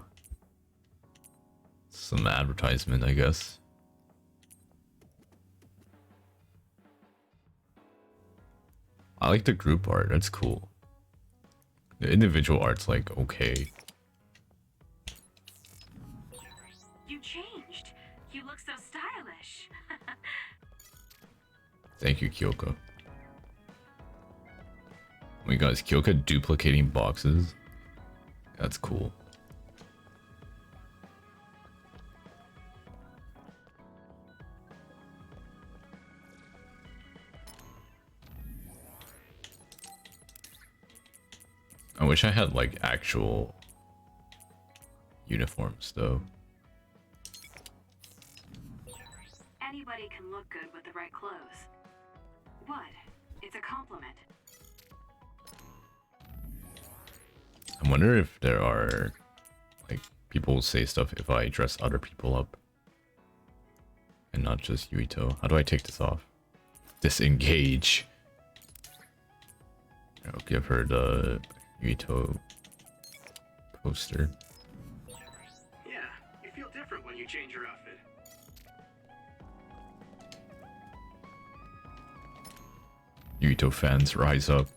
Some advertisement, I guess. I like the group art, that's cool. The individual art's like, okay. You changed. You look so stylish. Thank you, Kyoko. Oh my god, is Kyoko duplicating boxes? That's cool. I wish I had like actual uniforms though. Anybody can look good with the right clothes. What? It's a compliment. I wonder if there are, like, people say stuff if I dress other people up. And not just Yuito. How do I take this off? Disengage. I'll give her the Yuito poster. Yeah, you feel different when you change your outfit. Yuito fans, rise up.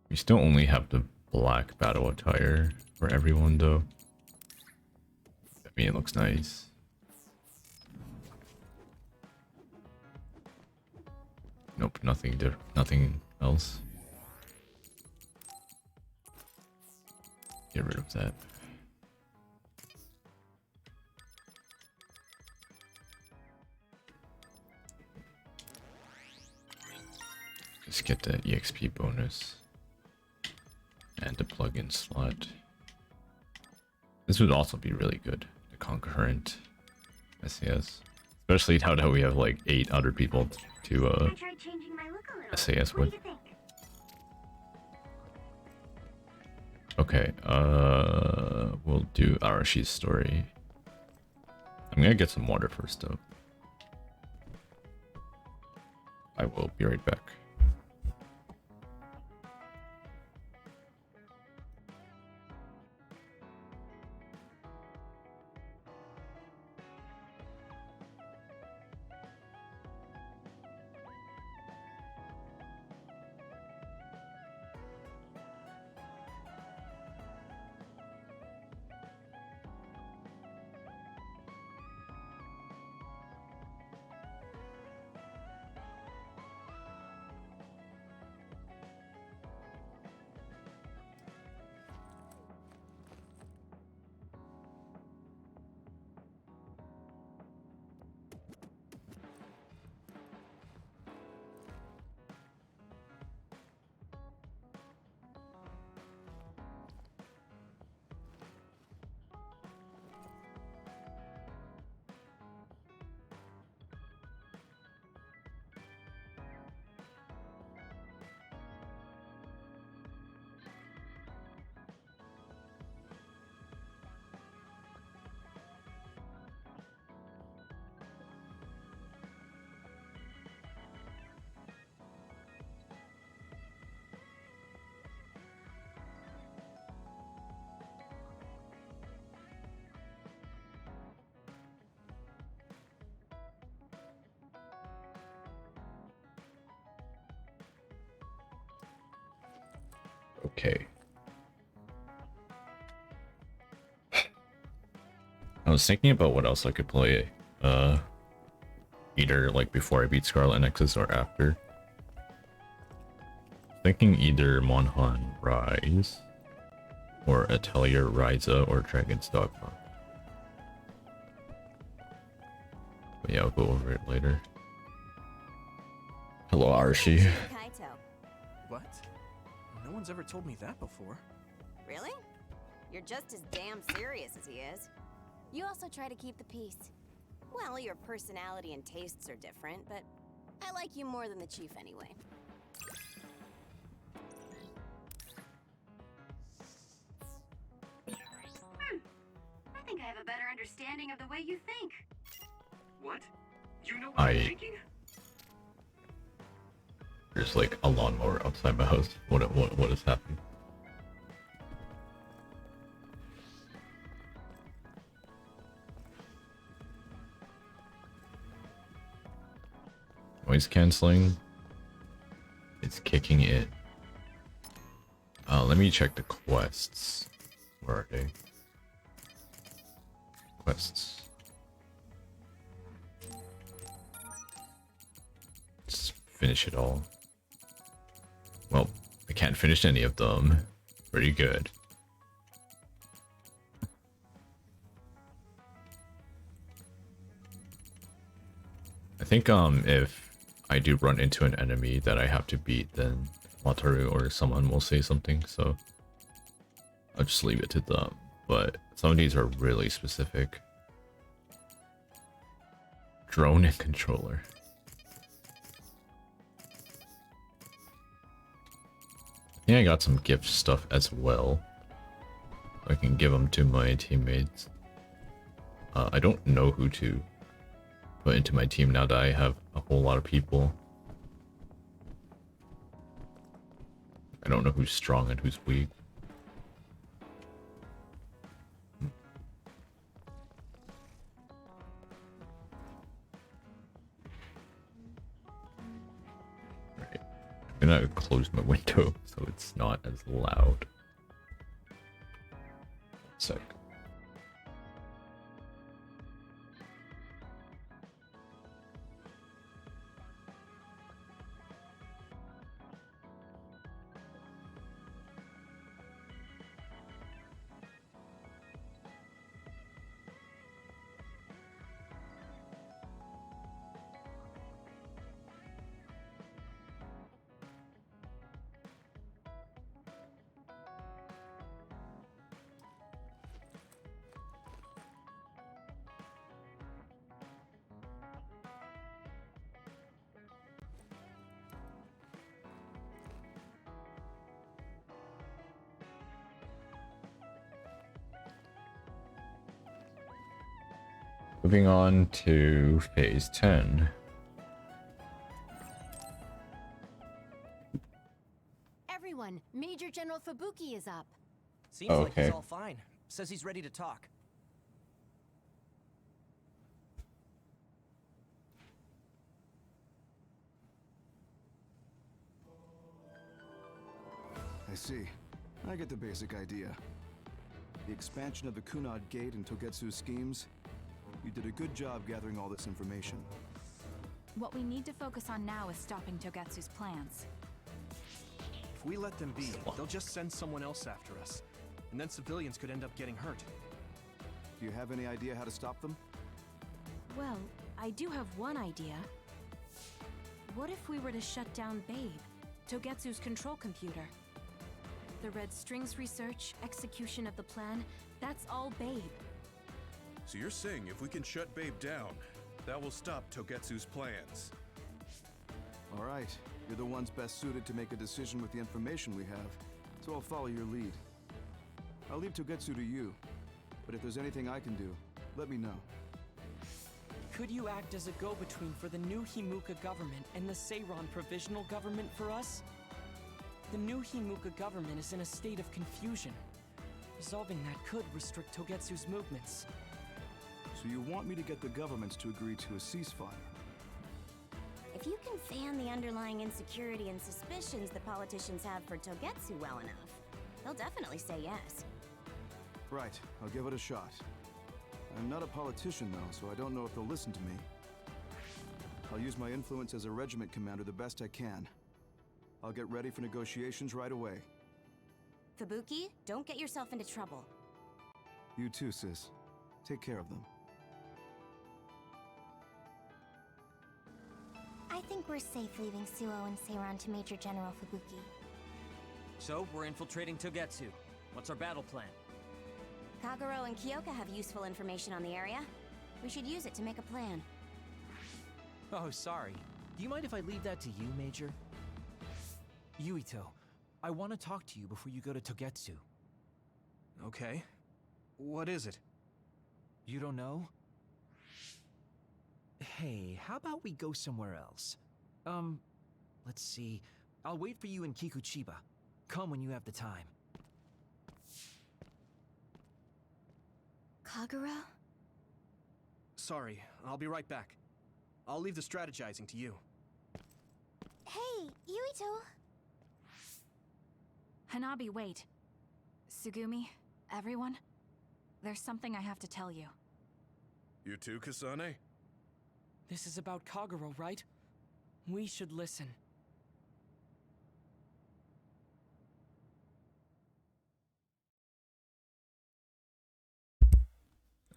We still only have the black battle attire for everyone though. I mean, it looks nice. Nope, nothing else. Get rid of that. Just get the EXP bonus. And the plugin slot. This would also be really good. The concurrent SAS. Especially now that we have like 8 other people to I tried changing my look a little. SAS What with. do you think? Okay, we'll do Arashi's story. I'm gonna get some water first though. I will be right back. Okay. I was thinking about what else I could play. Either like before I beat Scarlet Nexus or after. Thinking either Monhan Rise or Atelier Ryza or Dragon's Dogma. But yeah, I'll go over it later. Hello, Arshi. Kaito. What? No one's ever told me that before. Really? You're just as damn serious as he is. You also try to keep the peace. Well, your personality and tastes are different, but I like you more than the chief anyway. I think I have a better understanding of the way you think. What? You know what I'm I- thinking? There's like a lawnmower outside my house. What is happening? Noise canceling. It's kicking it. Let me check the quests. Where are they? Quests. Let's finish it all. Well, I can't finish any of them. Pretty good. I think if I do run into an enemy that I have to beat, then Wataru or someone will say something, so I'll just leave it to them. But some of these are really specific. Drone and controller. think I got some gift stuff as well. I can give them to my teammates. I don't know who to put into my team now that I have a whole lot of people. I don't know who's strong and who's weak. Right. I'm gonna close my window so it's not as loud. 1 sec. Moving on to phase 10. Everyone, Major General Fubuki is up. Seems like he's all fine. Says he's ready to talk. I see. I get the basic idea. The expansion of the Kunad Gate and Togetsu's schemes. You did a good job gathering all this information. What we need to focus on now is stopping Togetsu's plans. If we let them be, they'll just send someone else after us. And then civilians could end up getting hurt. Do you have any idea how to stop them? Well, I do have one idea. What if we were to shut down Babe, Togetsu's control computer? The Red Strings research, execution of the plan, that's all Babe. So you're saying if we can shut Babe down, that will stop Togetsu's plans? All right. You're the ones best suited to make a decision with the information we have, so I'll follow your lead. I'll leave Togetsu to you, but if there's anything I can do, let me know. Could you act as a go-between for the new Himuka government and the Seiran provisional government for us? The new Himuka government is in a state of confusion. Resolving that could restrict Togetsu's movements. So you want me to get the governments to agree to a ceasefire? If you can fan the underlying insecurity and suspicions the politicians have for Togetsu well enough, they'll definitely say yes. Right, I'll give it a shot. I'm not a politician though, so I don't know if they'll listen to me. I'll use my influence as a regiment commander the best I can. I'll get ready for negotiations right away. Fubuki, don't get yourself into trouble. You too, sis. Take care of them. I think we're safe leaving Suo and Seiran to Major General Fubuki. So, we're infiltrating Togetsu. What's our battle plan? Kagero and Kyoka have useful information on the area. We should use it to make a plan. Oh, sorry. Do you mind if I leave that to you, Major? Yuito, I want to talk to you before you go to Togetsu. Okay. What is it? You don't know? Hey, how about we go somewhere else? Let's see. I'll wait for you in Kikuchiba. Come when you have the time. Kagero? Sorry, I'll be right back. I'll leave the strategizing to you. Hey, Yuito! Hanabi, wait. Sugumi, everyone, there's something I have to tell you. You too, Kasane? This is about Kagero, right? We should listen.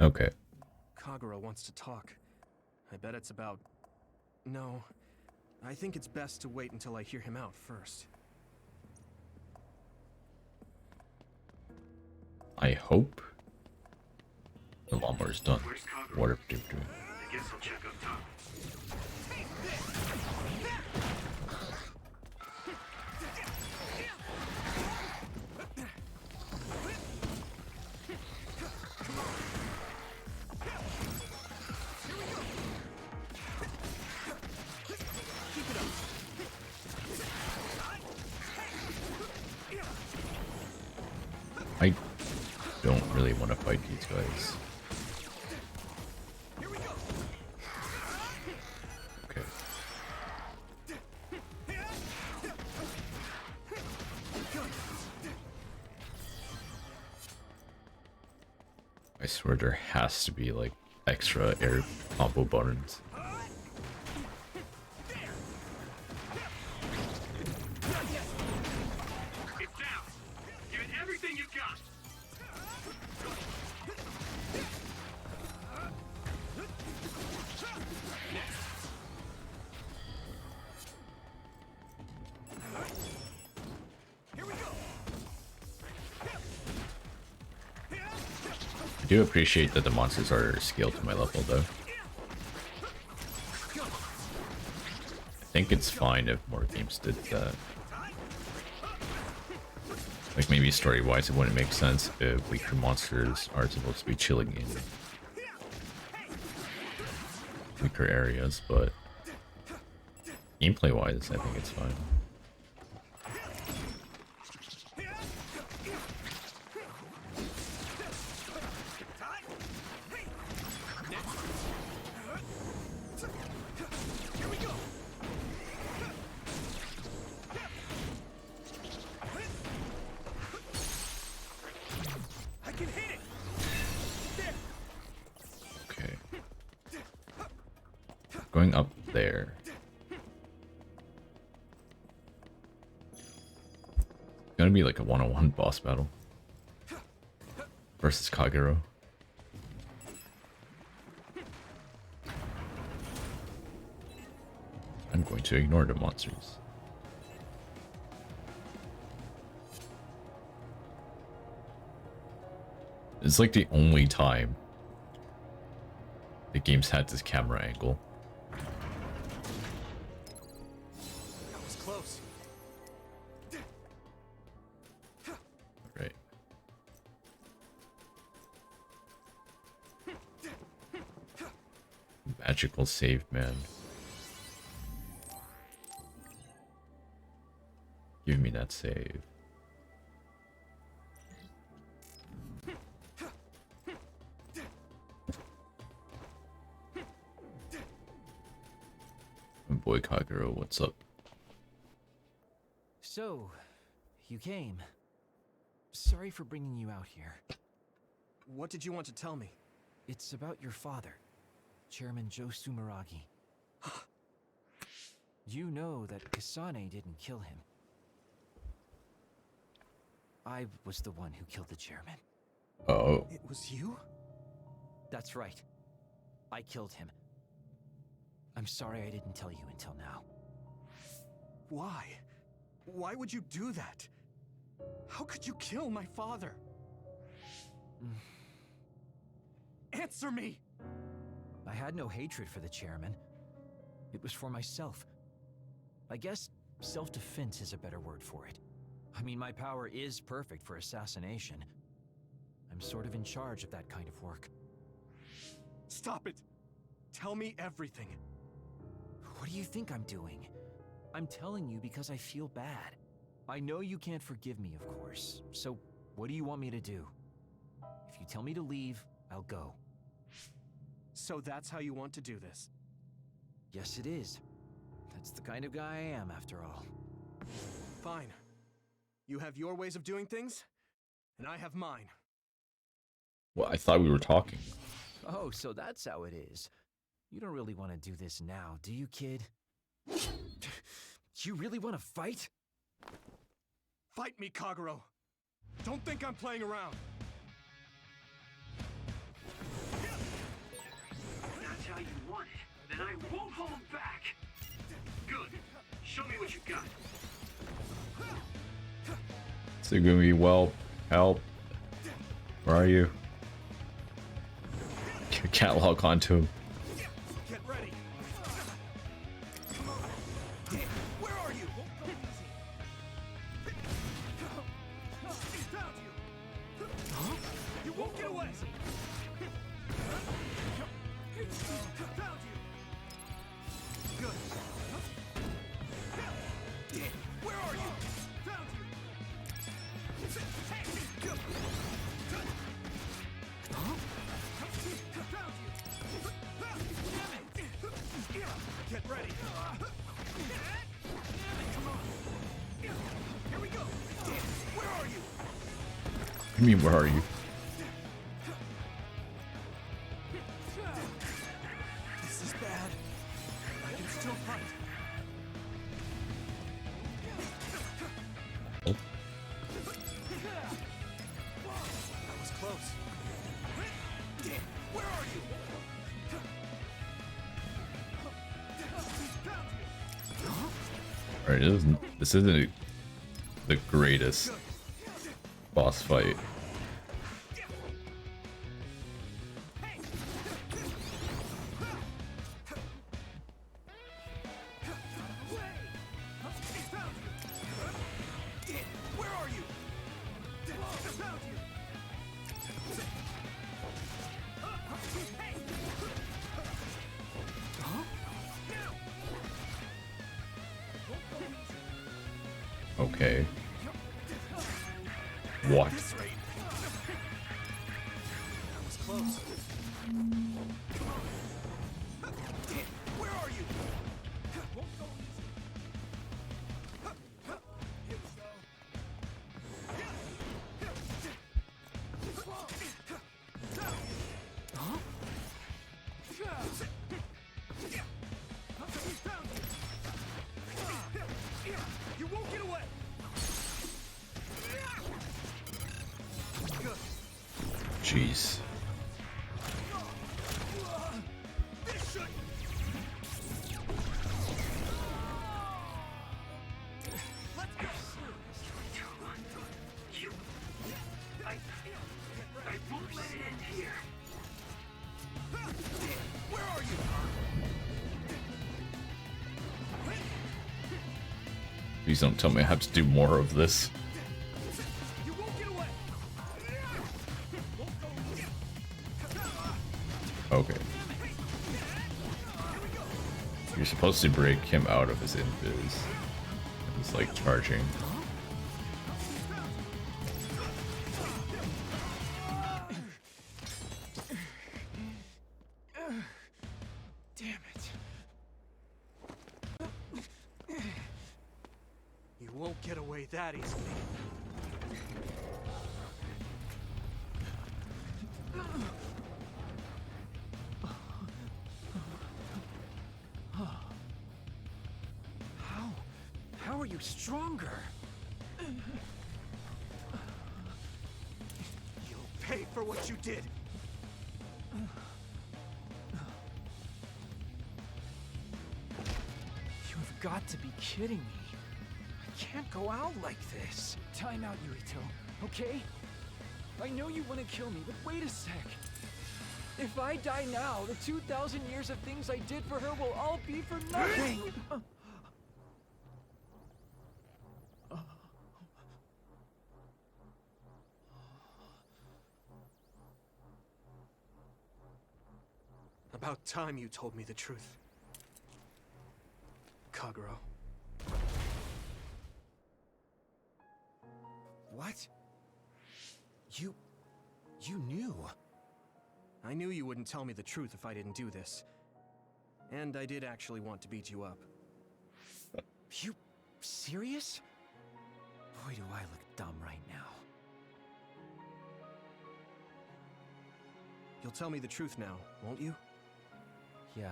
Okay. Kagero wants to talk. I bet it's about... No. I think it's best to wait until I hear him out first. I hope the lawnmower's done. Water do. I guess I'll check up top. I don't really want to fight these guys. Okay. I swear there has to be like extra air combo buttons. It's down. Give it everything you've got. I do appreciate that the monsters are scaled to my level though. I think it's fine if more games did that. Like maybe story-wise it wouldn't make sense if weaker monsters are supposed to be chilling in weaker areas, but gameplay-wise I think it's fine. Okay. Going up there. It's gonna be like a one-on-one boss battle versus Kagero. I'm going to ignore the monsters. It's like the only time the game's had this camera angle. That was close. Right. Magical save, man. Give me that save. Boy Kagero, what's up? So, you came. Sorry for bringing you out here. What did you want to tell me? It's about your father, Chairman Joe Sumeragi. You know that Kasane didn't kill him. I was the one who killed the chairman. Oh. It was you? That's right. I killed him. I'm sorry I didn't tell you until now. Why? Why would you do that? How could you kill my father? Answer me! I had no hatred for the chairman. It was for myself. I guess self-defense is a better word for it. I mean, my power is perfect for assassination. I'm sort of in charge of that kind of work. Stop it! Tell me everything. What do you think I'm doing? I'm telling you because I feel bad. I know you can't forgive me, of course. So, what do you want me to do? If you tell me to leave, I'll go. So that's how you want to do this? Yes, it is. That's the kind of guy I am, after all. Fine. You have your ways of doing things, and I have mine. Well, I thought we were talking. Oh, so that's how it is. You don't really want to do this now, do you, kid? You really want to fight? Fight me, Kagero! Don't think I'm playing around! That's how you want it. Then I won't hold back. Good. Show me what you got. It's gonna be well. Help. Where are you? Can't log onto him. Get ready! Where are you? Found you! Huh? You won't get away! Found you! Good. Where are you? Found you! I mean, where are you? This is bad. I can still fight. Oh. That was close. Where are you? Alright, this isn't the greatest boss fight. Where are you? Okay. What? That was close. Where are you? You won't get away. Jeez. I won't let it end here. Where are you? Please don't tell me I have to do more of this. You won't get away. Okay. You're supposed to break him out of his invis. He's like charging. Damn it. You won't get away that easily. How are you stronger? You'll pay for what you did. You've got to be kidding me. I can't go out like this. Time out, Yuito, okay? I know you want to kill me, but wait a sec. If I die now, the 2,000 years of things I did for her will all be for nothing! About time you told me the truth, Kagero. What? You knew? I knew you wouldn't tell me the truth if I didn't do this. And I did actually want to beat you up. You serious? Boy, do I look dumb right now. You'll tell me the truth now, won't you? Yeah.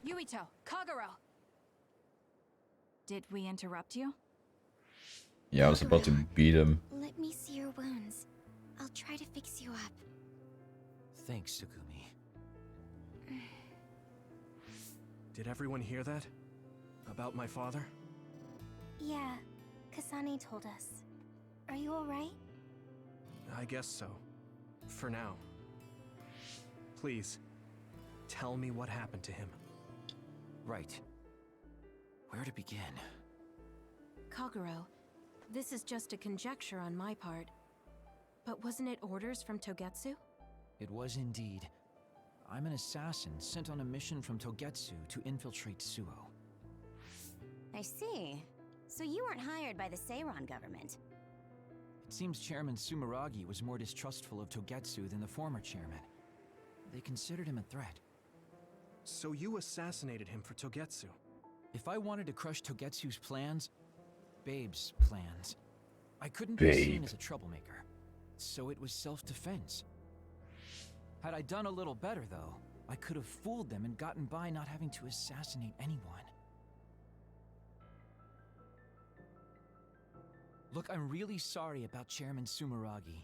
Yuito, Kagero! Did we interrupt you? Yeah, I was about to beat him. Let me see your wounds. I'll try to fix you up. Thanks, Sugumi. Did everyone hear that? About my father? Yeah, Kasane told us. Are you alright? I guess so. For now. Please, tell me what happened to him. Right. Where to begin? Kagero, this is just a conjecture on my part. But wasn't it orders from Togetsu? It was indeed. I'm an assassin sent on a mission from Togetsu to infiltrate Suo. I see. So you weren't hired by the Seiran government. It seems Chairman Sumeragi was more distrustful of Togetsu than the former chairman. They considered him a threat. So you assassinated him for Togetsu? If I wanted to crush Togetsu's plans, Babe's plans, I couldn't be seen as a troublemaker, so it was self-defense. Had I done a little better, though, I could have fooled them and gotten by not having to assassinate anyone. Look, I'm really sorry about Chairman Sumeragi.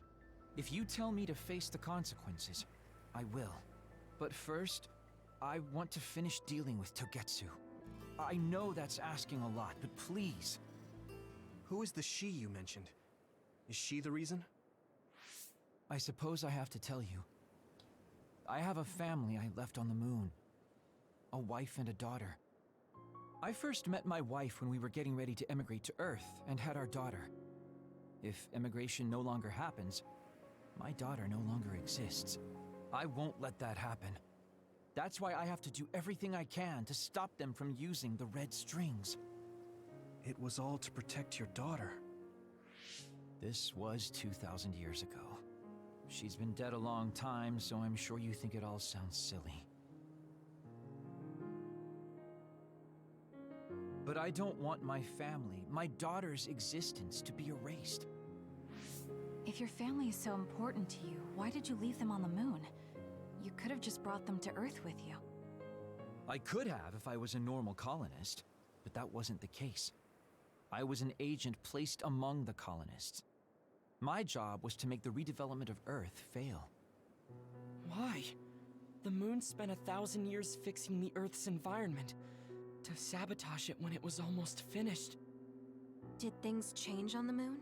If you tell me to face the consequences, I will. But first, I want to finish dealing with Togetsu. I know that's asking a lot, but please. Who is the she you mentioned? Is she the reason? I suppose I have to tell you. I have a family I left on the moon. A wife and a daughter. I first met my wife when we were getting ready to emigrate to Earth and had our daughter. If emigration no longer happens, my daughter no longer exists. I won't let that happen. That's why I have to do everything I can to stop them from using the red strings. It was all to protect your daughter. This was 2,000 years ago. She's been dead a long time, so I'm sure you think it all sounds silly. But I don't want my family, my daughter's existence, to be erased. If your family is so important to you, why did you leave them on the moon? You could have just brought them to Earth with you. I could have if I was a normal colonist, but that wasn't the case. I was an agent placed among the colonists. My job was to make the redevelopment of Earth fail. Why? The moon spent 1,000 years fixing the Earth's environment. To sabotage it when it was almost finished. Did things change on the moon?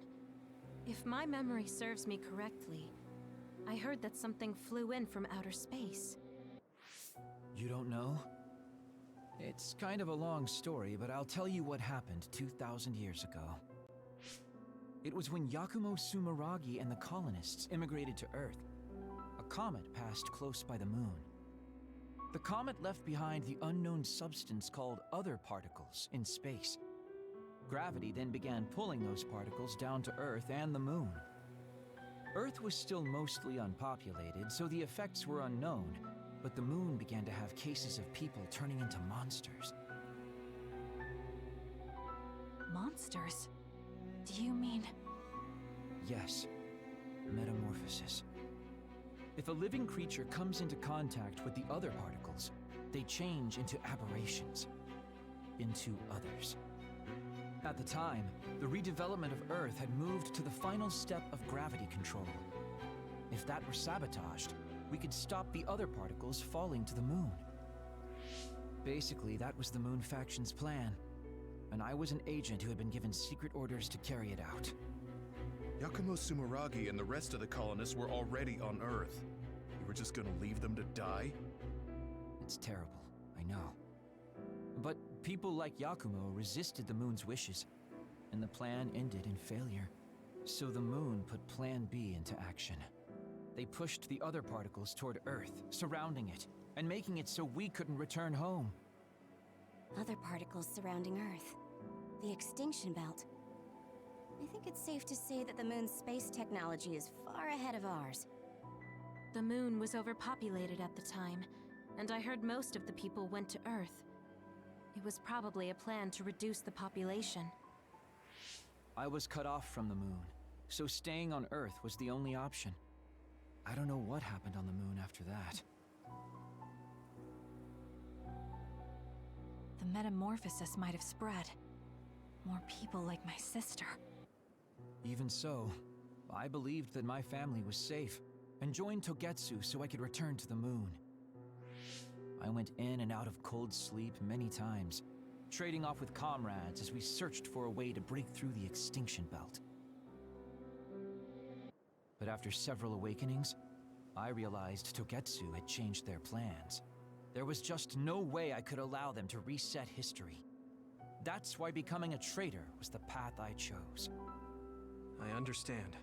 If my memory serves me correctly, I heard that something flew in from outer space. You don't know? It's kind of a long story, but I'll tell you what happened 2,000 years ago. It was when Yakumo Sumeragi and the colonists immigrated to Earth. A comet passed close by the moon. The comet left behind the unknown substance called other particles in space. Gravity then began pulling those particles down to Earth and the moon. Earth was still mostly unpopulated, so the effects were unknown, but the moon began to have cases of people turning into monsters. Monsters? Do you mean... Yes, metamorphosis. If a living creature comes into contact with the other particles, they change into aberrations, into others. At the time, the redevelopment of Earth had moved to the final step of gravity control. If that were sabotaged, we could stop the other particles falling to the moon. Basically, that was the Moon Faction's plan, and I was an agent who had been given secret orders to carry it out. Yakumo Sumeragi and the rest of the colonists were already on Earth. You were just gonna leave them to die? It's terrible, I know. But people like Yakumo resisted the moon's wishes, and the plan ended in failure. So the moon put Plan B into action. They pushed the other particles toward Earth, surrounding it, and making it so we couldn't return home. Other particles surrounding Earth. The extinction belt. I think it's safe to say that the moon's space technology is far ahead of ours. The moon was overpopulated at the time, and I heard most of the people went to Earth. It was probably a plan to reduce the population. I was cut off from the moon, so staying on Earth was the only option. I don't know what happened on the moon after that. The metamorphosis might have spread. More people like my sister. Even so, I believed that my family was safe, and joined Togetsu so I could return to the moon. I went in and out of cold sleep many times, trading off with comrades as we searched for a way to break through the extinction belt. But after several awakenings, I realized Togetsu had changed their plans. There was just no way I could allow them to reset history. That's why becoming a traitor was the path I chose. I understand.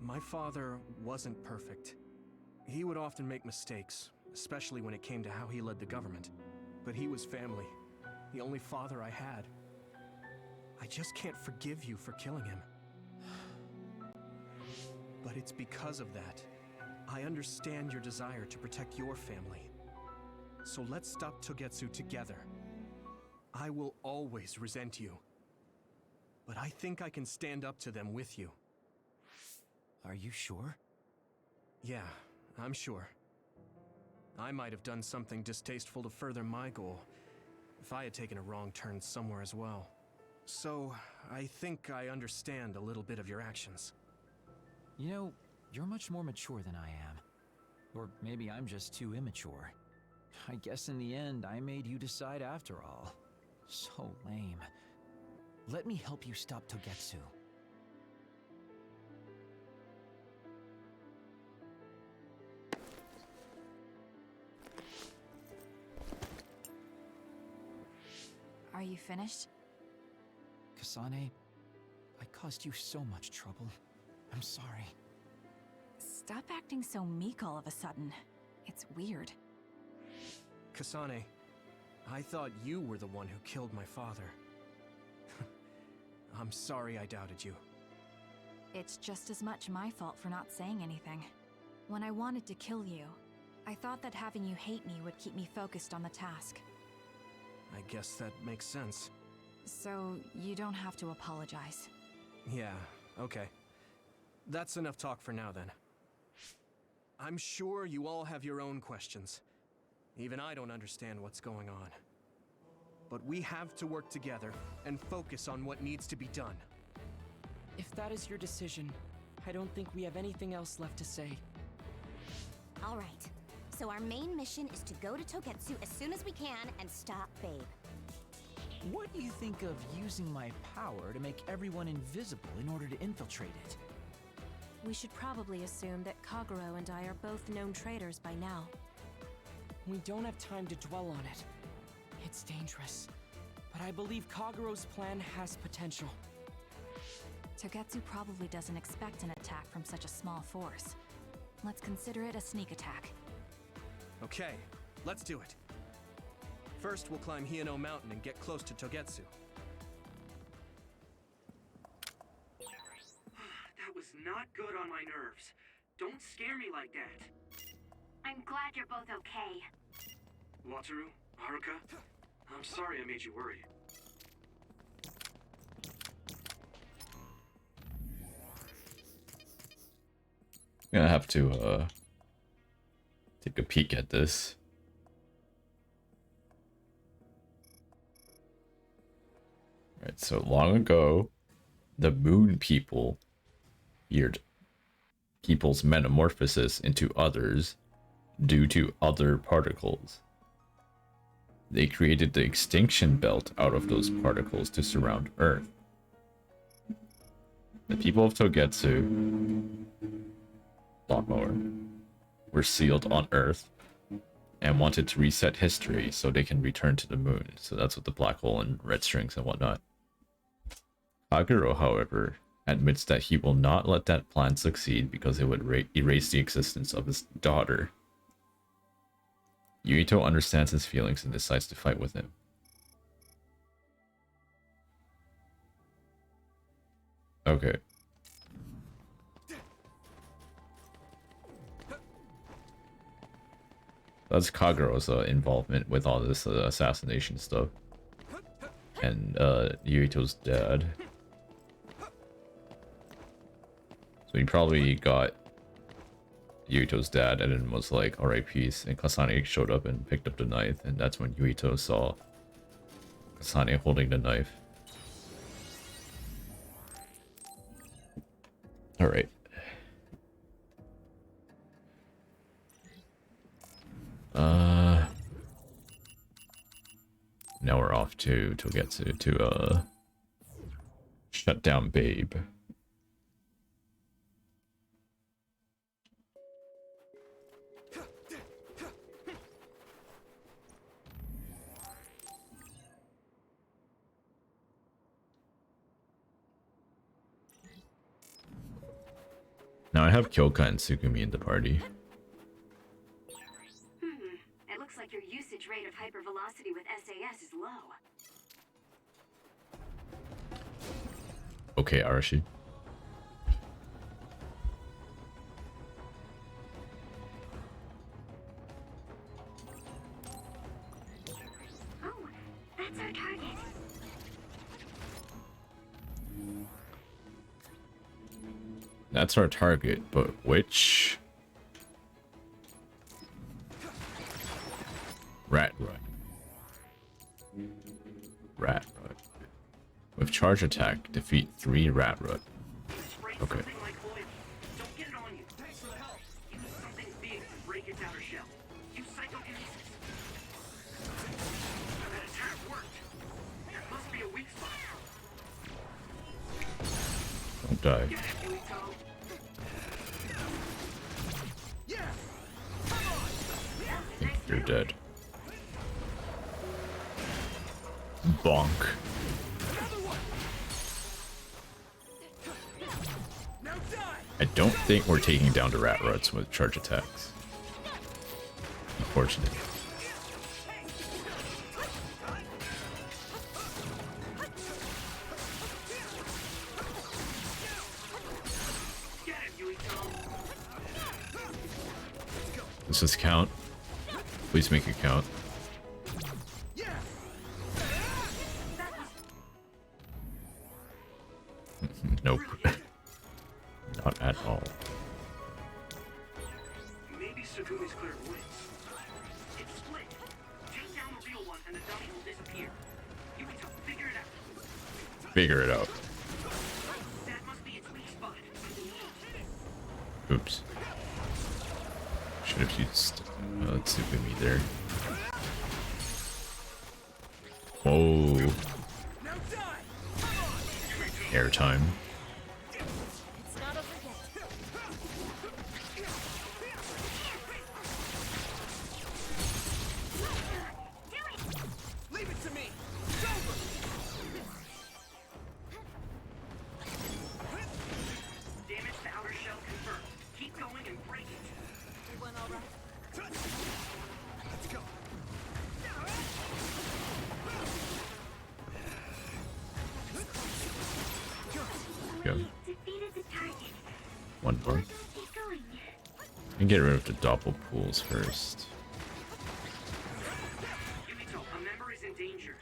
My father wasn't perfect. He would often make mistakes, especially when it came to how he led the government. But he was family, the only father I had. I just can't forgive you for killing him. But it's because of that. I understand your desire to protect your family. So let's stop Togetsu together. I will always resent you. but I think I can stand up to them with you. Are you sure? Yeah, I'm sure. I might have done something distasteful to further my goal, if I had taken a wrong turn somewhere as well. So, I think I understand a little bit of your actions. You know, you're much more mature than I am. Or maybe I'm just too immature. I guess in the end, I made you decide after all. So lame. Let me help you stop Togetsu. Are you finished? Kasane, I caused you so much trouble. I'm sorry. Stop acting so meek all of a sudden. It's weird. Kasane, I thought you were the one who killed my father. I'm sorry I doubted you. It's just as much my fault for not saying anything. When I wanted to kill you, I thought that having you hate me would keep me focused on the task. I guess that makes sense. So, you don't have to apologize. Yeah, okay. That's enough talk for now then. I'm sure you all have your own questions. Even I don't understand what's going on. But we have to work together and focus on what needs to be done. If that is your decision, I don't think we have anything else left to say. All right. So our main mission is to go to Togetsu as soon as we can and stop Babe. What do you think of using my power to make everyone invisible in order to infiltrate it? We should probably assume that Kagero and I are both known traitors by now. We don't have time to dwell on it. It's dangerous, but I believe Kagero's plan has potential. Togetsu probably doesn't expect an attack from such a small force. Let's consider it a sneak attack. Okay, let's do it. First, we'll climb Hino Mountain and get close to Togetsu. That was not good on my nerves. Don't scare me like that. I'm glad you're both okay. Wataru, Haruka, I'm sorry I made you worry. I'm gonna have to take a peek at this. Right, so long ago, the moon people feared people's metamorphosis into others due to other particles. They created the extinction belt out of those particles to surround Earth. The people of Togetsu, Lawnmower, were sealed on Earth and wanted to reset history so they can return to the moon. So that's what the black hole and red strings and whatnot. Kagero, however, admits that he will not let that plan succeed because it would erase the existence of his daughter. Yuito understands his feelings and decides to fight with him. Okay. That's Kagero's involvement with all this assassination stuff. And Yuito's dad. So he probably got Yuito's dad and then was like, alright, peace. And Kasane showed up and picked up the knife. And that's when Yuito saw Kasane holding the knife. Alright. Now we're off to Togetsu to shut down Babe. Now I have Kyoka and Tsugumi in the party. It looks like your usage rate of hypervelocity with SAS is low. Okay, Arashi. Oh, that's our target. That's our target, but which? Rat Rut. Rat Rut. With charge attack, defeat 3 Rat Rut. Okay. Don't get it on you. Thanks for the help. Use something big to break its outer shell. Use psychokinesis. That attack worked. There must be a weak spot. Don't die. Get it, Yuito. Yeah. I think you're dead. Bonk. I don't think we're taking down the Rat Ruts with charge attacks. Unfortunately. Does this count? Please make it count. Nope. Not at all. Maybe Sugumi's clairvoyance. It's split. Take down the real one and the dummy will disappear. Yuito, figure it out. Figure it out. That must be its weak spot. Oops. Should have used Tsugumi there. Whoa. Airtime. Leave it to me. Damage to outer shell confirmed. Keep going and break it. Everyone all right? Let's go. Go. Defeated the target. One more. Keep going. And get rid of the doppel pools first. Yuito, a member is in danger.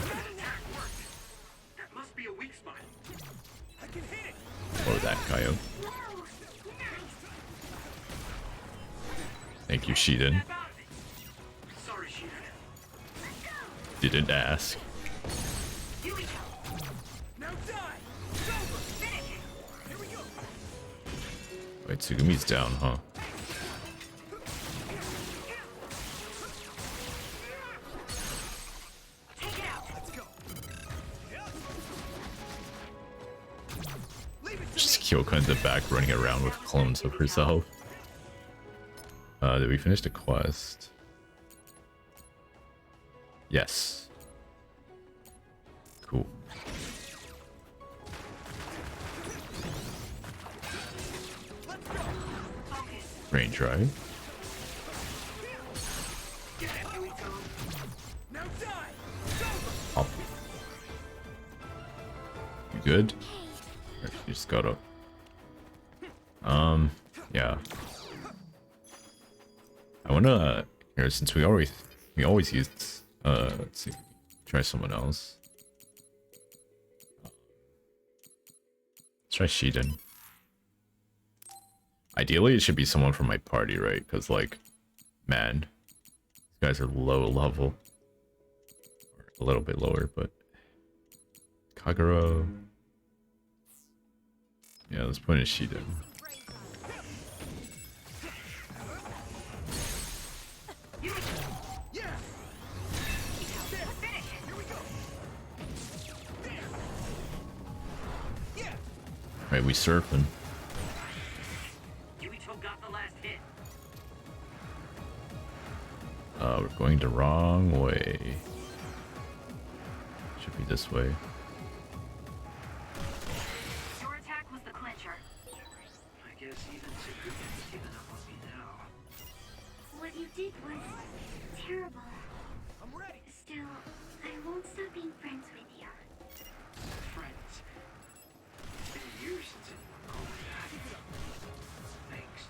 That attack worked. That must be a weak spot. I can hit it. Or that Kaio. Thank you, Shiden. Sorry, Shiden. Didn't ask. Now die. It's over. Finish it. Here we go. Wait, Tsugumi's down, huh? Take it out. Let's go. Just Kyoko in the back running around with clones of herself. Did we finish the quest? Yes. Cool. Rain drive. Now die. Up. You good? Or you just got up. Yeah. I wanna here since we always used let's see. Try someone else. Let's try Shiden. Ideally it should be someone from my party, right? Because like man, these guys are low level. Or a little bit lower, but Kagero. Yeah, let's put in Shiden. Right, we surfing. Yuito got the last hit. We're going the wrong way. Should be this way. Your attack was the clincher. I guess even Sugumi's given up on me now. What you did was terrible. I'm ready. Still, I won't stop being friends with you. Friends. It's been years since anyone called me that. Thanks.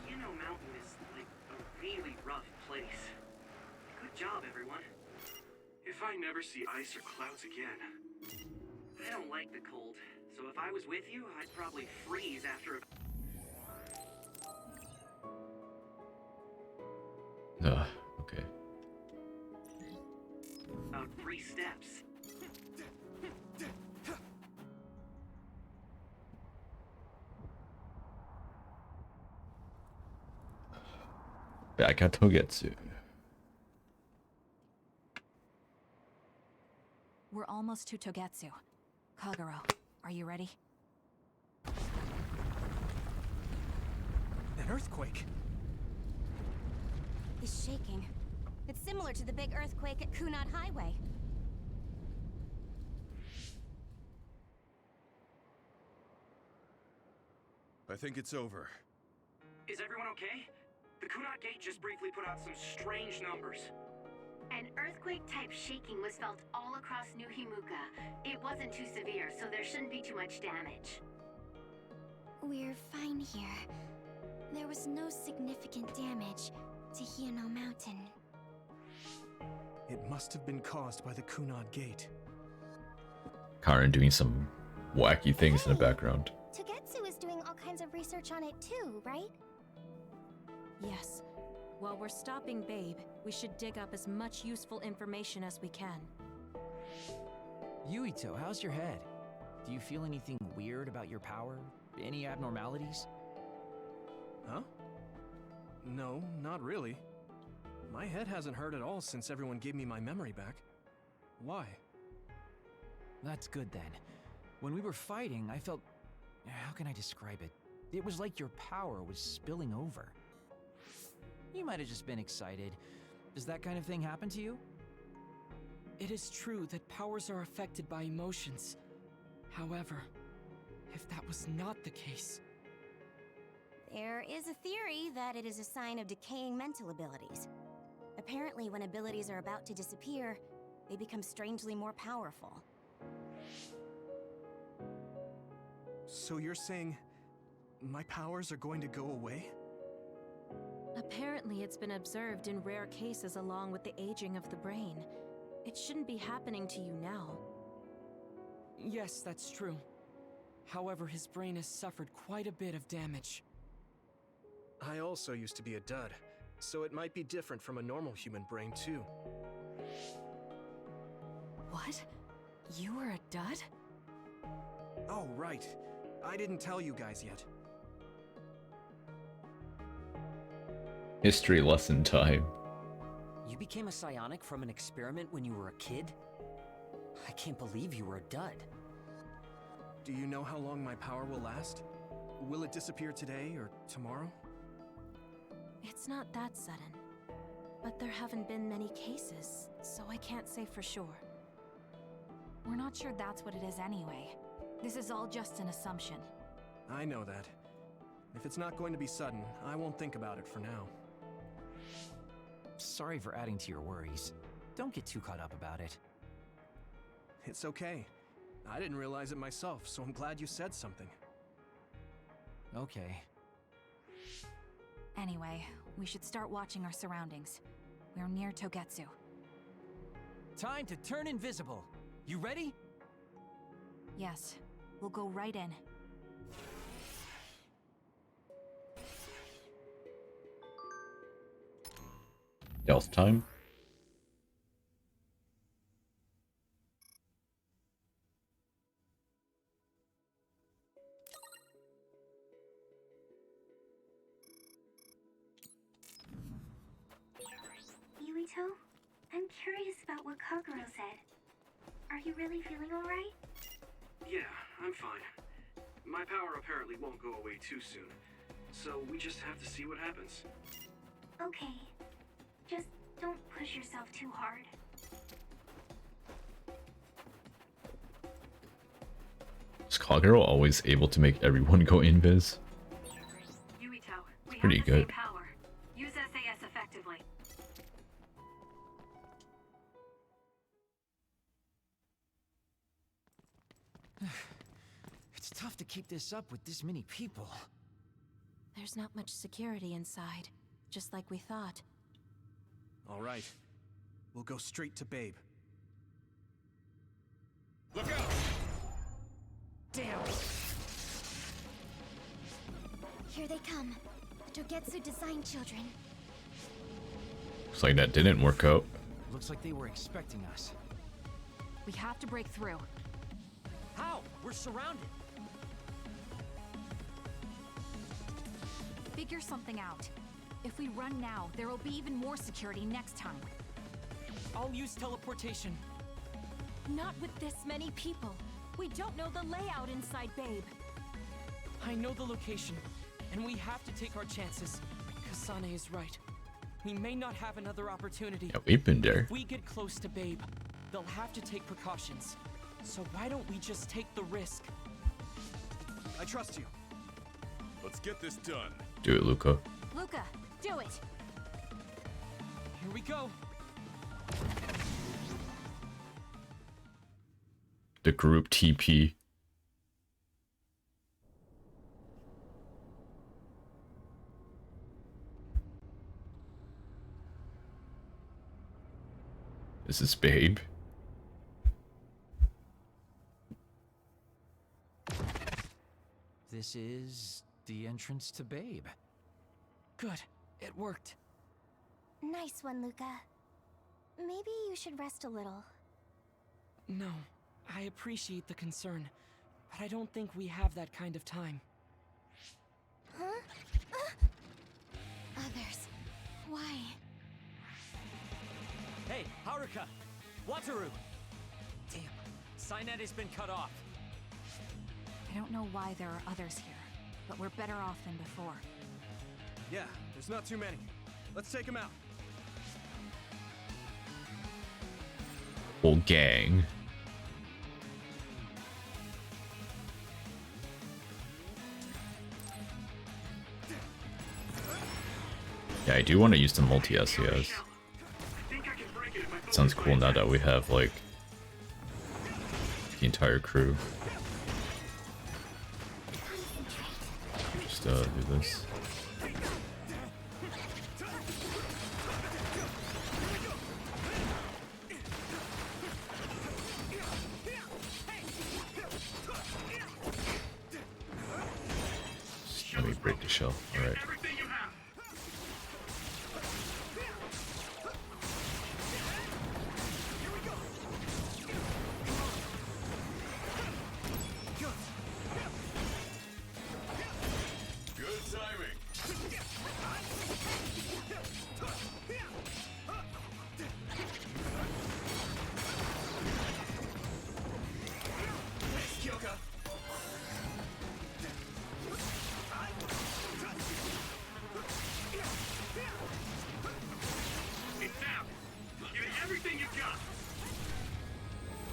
You know, Mountain is like a really rough place. if I never see ice or clouds again? I don't like the cold, so if I was with you, I'd probably freeze after Okay. about 3 steps. Back at Togetsu. We're almost to Togetsu. Kagero, are you ready? An earthquake? It's shaking. It's similar to the big earthquake at Kunad Highway. I think it's over. Is everyone okay? The Kunad Gate just briefly put out some strange numbers. An earthquake-type shaking was felt all across New Himuka. It wasn't too severe, so there shouldn't be too much damage. We're fine here. There was no significant damage to Hiono Mountain. It must have been caused by the Kunad Gate. Karen doing some wacky things in the background. Togetsu is doing all kinds of research on it too, right? Yes. While we're stopping Babe, we should dig up as much useful information as we can. Yuito, how's your head? Do you feel anything weird about your power? Any abnormalities? Huh? No, not really. My head hasn't hurt at all since everyone gave me my memory back. Why? That's good then. When we were fighting, I felt... How can I describe it? It was like your power was spilling over. You might have just been excited. Does that kind of thing happen to you? It is true that powers are affected by emotions. However, if that was not the case... There is a theory that it is a sign of decaying mental abilities. Apparently, when abilities are about to disappear, they become strangely more powerful. So you're saying my powers are going to go away? Apparently, it's been observed in rare cases along with the aging of the brain. It shouldn't be happening to you now. Yes, that's true. However, his brain has suffered quite a bit of damage. I also used to be a dud, so it might be different from a normal human brain too. What? You were a dud? Oh, right. I didn't tell you guys yet. History lesson time. You became a psionic from an experiment when you were a kid? I can't believe you were a dud. Do you know how long my power will last? Will it disappear today or tomorrow? It's not that sudden. But there haven't been many cases, so I can't say for sure. We're not sure that's what it is anyway. This is all just an assumption. I know that. If it's not going to be sudden, I won't think about it for now. Sorry for adding to your worries. Don't get too caught up about it. It's okay. I didn't realize it myself, so I'm glad you said something. Okay. Anyway, we should start watching our surroundings. We're near Togetsu. Time to turn invisible. You ready? Yes, we'll go right in. Stealth time. Yuito, I'm curious about what Kagero said. Are you really feeling alright? Yeah, I'm fine. My power apparently won't go away too soon, so we just have to see what happens. Okay. Just don't push yourself too hard. Is Kagero always able to make everyone go invis? Yuito, we pretty have the good. same power. Use SAS effectively. It's tough to keep this up with this many people. There's not much security inside, just like we thought. All right. We'll go straight to Babe. Look out! Damn. Here they come. The Togetsu design children. Looks like that didn't work out. Looks like they were expecting us. We have to break through. How? We're surrounded. Figure something out. If we run now, there will be even more security next time. I'll use teleportation. Not with this many people. We don't know the layout inside Babe. I know the location, and we have to take our chances. Kasane is right. We may not have another opportunity. Yeah, we've been there. If we get close to Babe, they'll have to take precautions. So why don't we just take the risk? I trust you. Let's get this done. Do it, Luca. Luca, do it! Here we go. The group TP. This is Babe. This is the entrance to Babe. Good. It worked. Nice one, Luca. Maybe you should rest a little. No, I appreciate the concern, but I don't think we have that kind of time. Huh? Others. Why? Hey, Haruka! Wataru! Damn, Cynet has been cut off. I don't know why there are others here, but we're better off than before. Yeah, there's not too many. Let's take them out. Whole gang. Yeah, I do want to use the multi-SES. Sounds cool now that we have, like, the entire crew. Just, do this. Let me break the shell. Alright.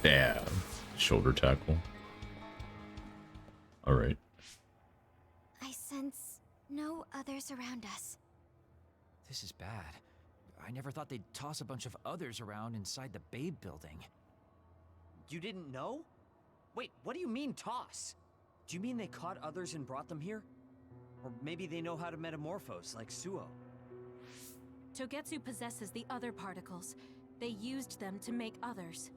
Damn. Shoulder tackle. Alright. I sense no others around us. This is bad. I never thought they'd toss a bunch of others around inside the Babe building. You didn't know? Wait, what do you mean toss? Do you mean they caught others and brought them here? Or maybe they know how to metamorphose, like Suo. Togetsu possesses the other particles. They used them to make others.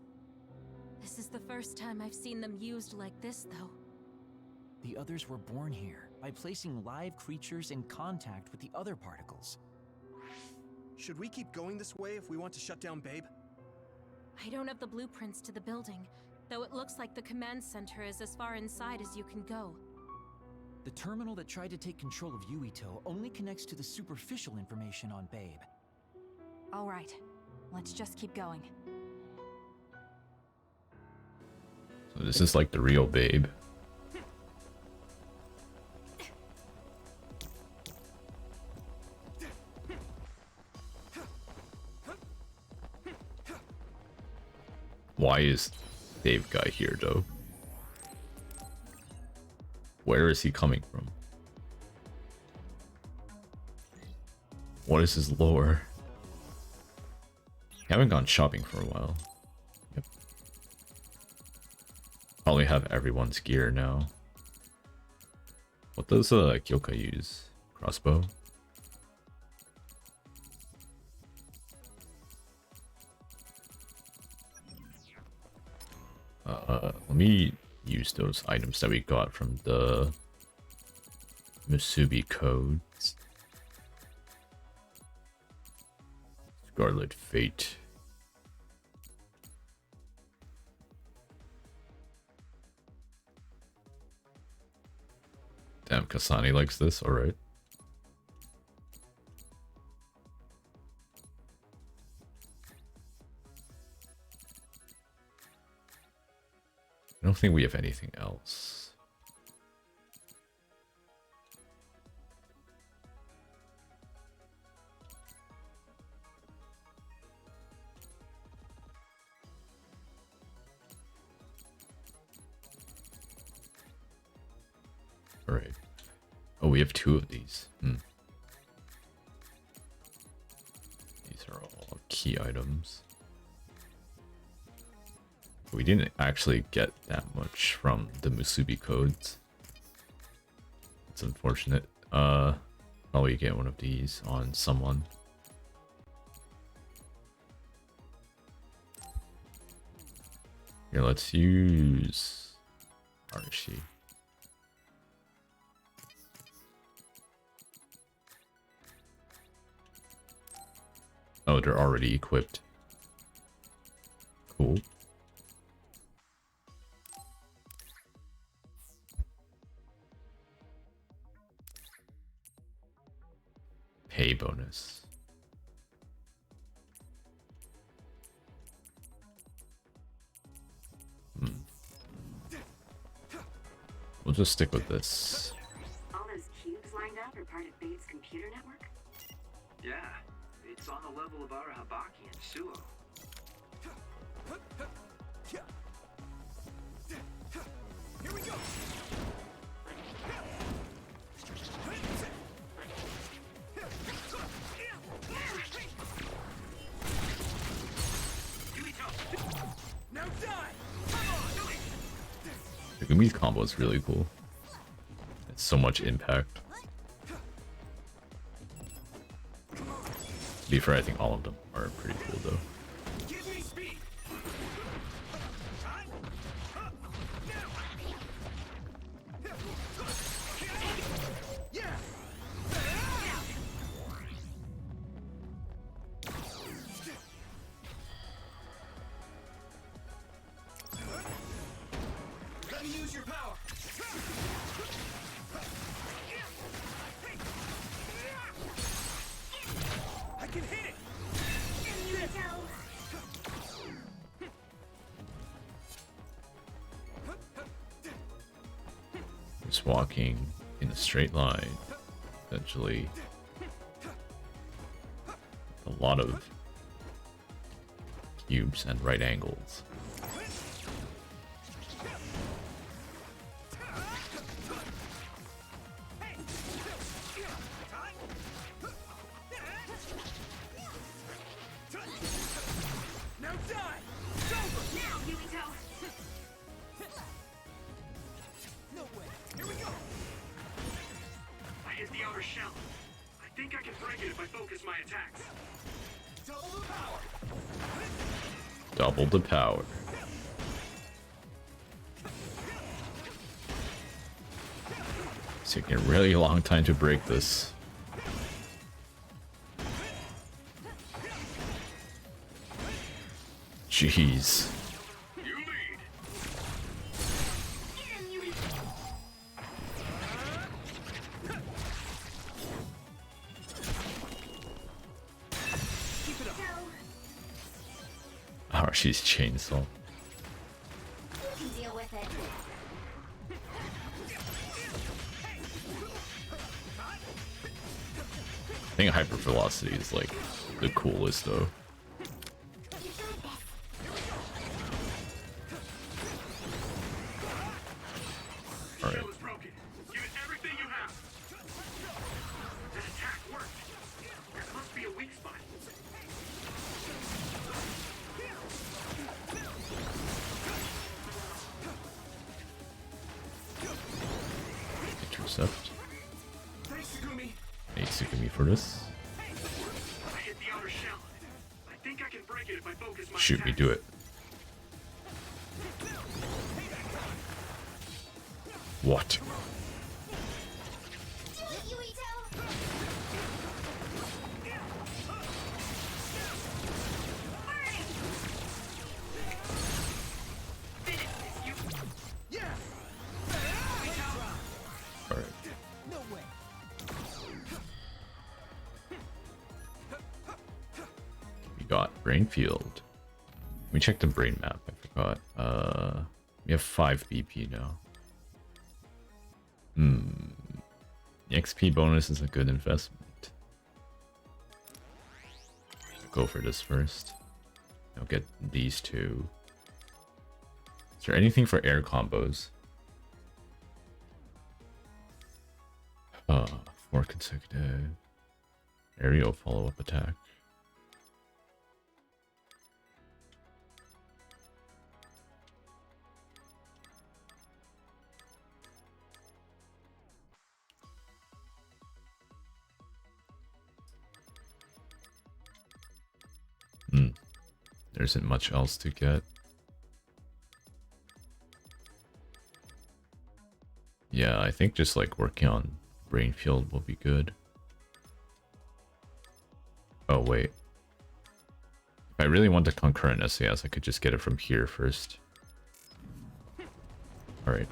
This is the first time I've seen them used like this, though. The others were born here by placing live creatures in contact with the other particles. Should we keep going this way if we want to shut down Babe? I don't have the blueprints to the building, though it looks like the command center is as far inside as you can go. The terminal that tried to take control of Yuito only connects to the superficial information on Babe. All right, let's just keep going. So this is like the real Babe. Why is Dave guy here though? Where is he coming from? What is his lore? Haven't gone shopping for a while. Yep. Probably have everyone's gear now. What does Kyoka use? Crossbow? Let me use those items that we got from the Musubi codes. Scarlet Fate. Damn, Kasani likes this, alright. I don't think we have anything else. Alright. Oh, we have 2 of these. These are all key items. We didn't actually get that much from the Musubi codes. It's unfortunate. Probably get one of these on someone. Here, let's use Arashi. Oh, they're already equipped. Cool. Pay bonus. We'll just stick with this. All those cubes lined up are part of Babe's computer network? Yeah, it's on the level of Arahabaki and Suo. Here we go! Now die! The Gumi's combo is really cool. It's so much impact. To be fair, I think all of them are pretty cool though. Give me speed! Let me use your power! I can hit it! Just walking in a straight line, essentially. A lot of cubes and right angles. Now die! It's over! Now, Yukito! No way! Here we go! I hit the outer shell. I think I can break it if I focus my attacks. Double the power! Double the power. It's taking a really long time to break this. Jeez. Oh, she's chainsaw. You can deal with it. I think hypervelocity is like the coolest though. Alright. Give it everything you have. That attack worked. There must be a weak spot. Intercept. Thanks, Sugumi. Thanks Sugumi for this. I hit the outer shell. I think I can break it if I focus my Shoot me, do it. What? Alright. We got Brainfield. Let me check the brain map, I forgot. We have 5 BP now. The XP bonus is a good investment. Go for this first. I'll get these two. Is there anything for air combos? 4 consecutive. Aerial follow-up attack. There isn't much else to get. Yeah, I think just like working on Brainfield will be good. Oh wait. If I really want the concurrent SAS, I could just get it from here first. Alright.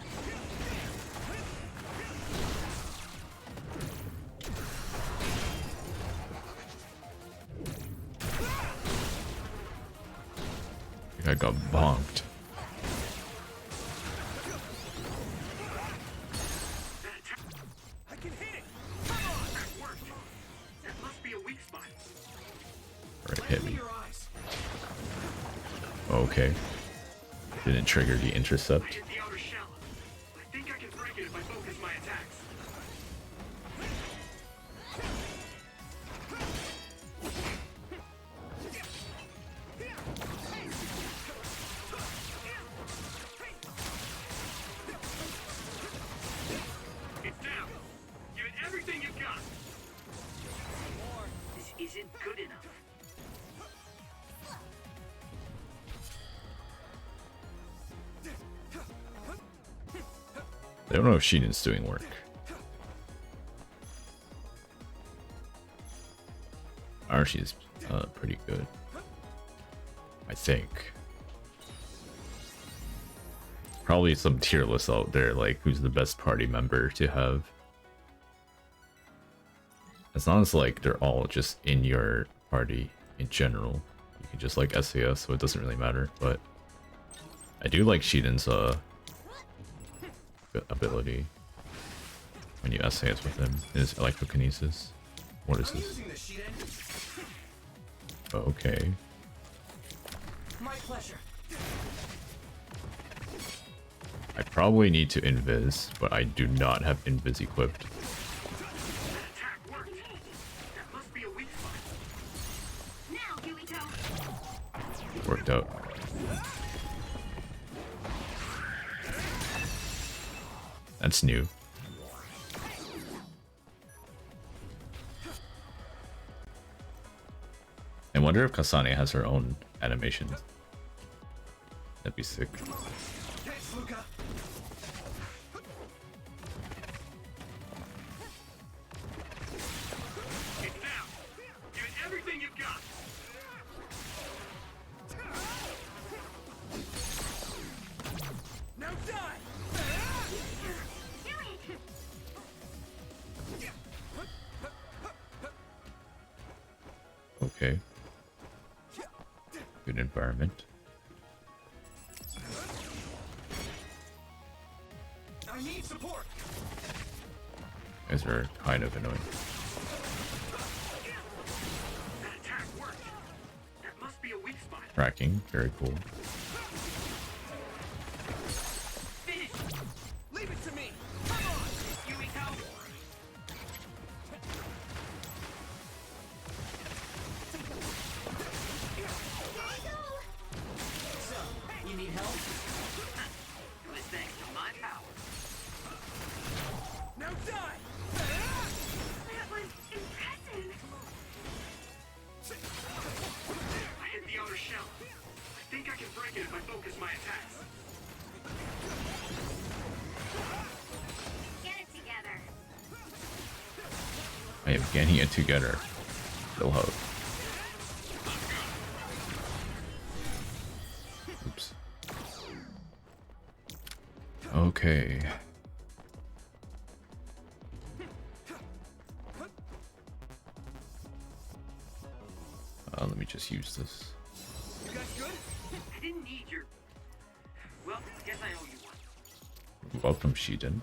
I got bonked. I can hit it. Come on, that worked. That must be a weak spot. Alright, hit me. Okay. Didn't trigger the intercept. I hit the outer shell. I think I can break it if I focus my attacks. It's down. Give it everything you've got. This isn't good enough. I don't know if Shiden's doing work. Arshi's pretty good. I think. Probably some tier list out there, like who's the best party member to have. It's not as like they're all just in your party in general. You can just like SAS, so it doesn't really matter. But I do like Shiden's ability when you SAS with him. His electrokinesis. What is this? Oh, okay. My pleasure. I probably need to invis, but I do not have invis equipped. Worked out. That's new. I wonder if Kasane has her own animation. That'd be sick. Okay. Good environment. I need support. You guys are kind of annoying. That attack worked. That must be a weak spot. Tracking, very cool. Finish. Leave it to me. Come on, Yumiko. So, you need help? It was thanks to my power. Now die! That was impressive. I hit the outer shell. I think I can break am getting it together. Still hope. Oops. Okay. Let me just use this. You guys good? I didn't need your... Well, guess I owe you one. Welcome, Shiden.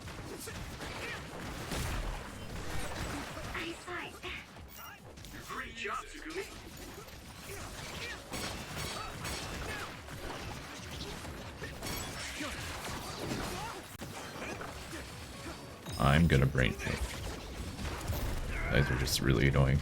Great job, Tsugumi. I'm gonna brain pick. Guys are just really annoying.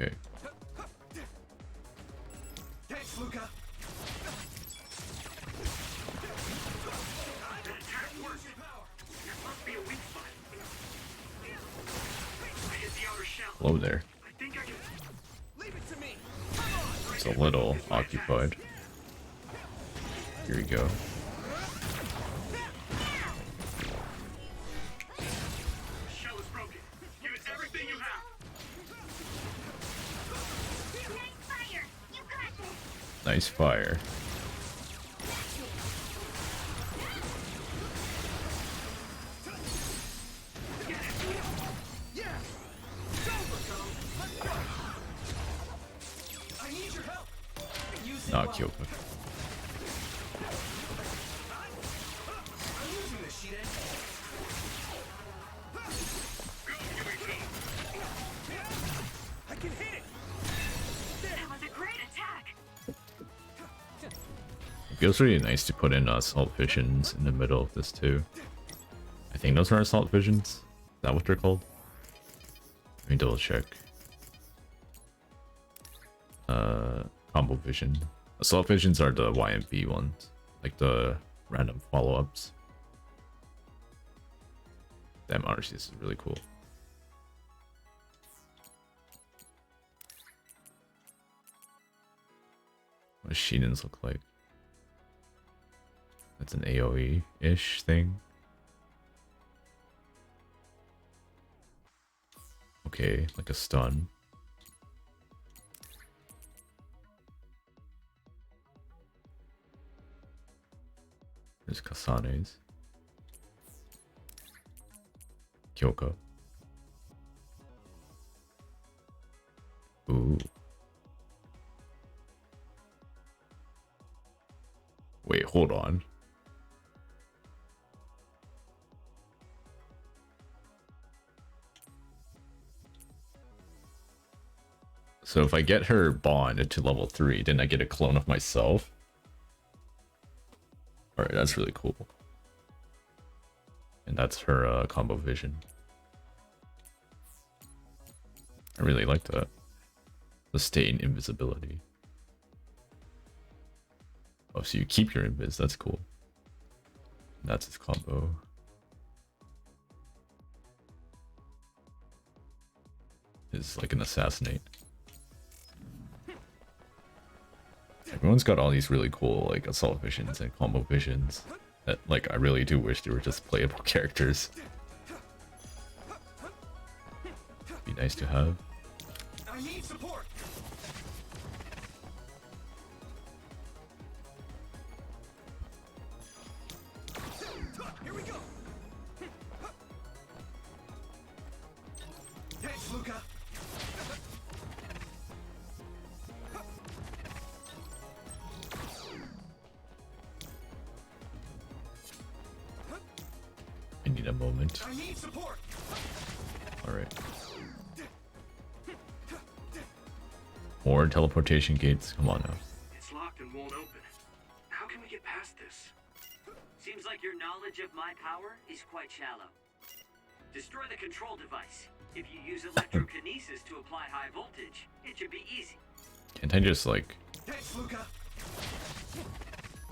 Okay. Thanks, Luca. That attack worked. There must be a weak spot. I hit the outer shell. Hello there. I think I can... Leave it to me. It's a little occupied. Here we go. Shell is broken. Give it everything you have. Nice fire. Not Kyoko. I can hit it. That was a great attack. It feels really nice to put in assault visions in the middle of this too. I think those are assault visions. Is that what they're called? Let me double check. Combo vision. Assault visions are the YMP ones, like the random follow-ups. Damn, honestly, this is really cool. What does Shinen's look like? That's an AoE-ish thing. Okay, like a stun. There's Kasane's. Kyoko. Ooh. Wait, hold on. So if I get her bond to level 3, then I get a clone of myself. Alright, that's really cool. And that's her combo vision. I really like that. Sustain invisibility. Oh, so you keep your invis, that's cool. That's his combo. Is like an assassinate. Everyone's got all these really cool like assault visions and combo visions that like I really do wish they were just playable characters. Be nice to have. I need support. Here we go. Thanks, Luca. I need a moment. I need support. Alright. More teleportation gates. Come on now. It's locked and won't open. How can we get past this? Seems like your knowledge of my power is quite shallow. Destroy the control device. If you use electrokinesis to apply high voltage, it should be easy. Can't I just like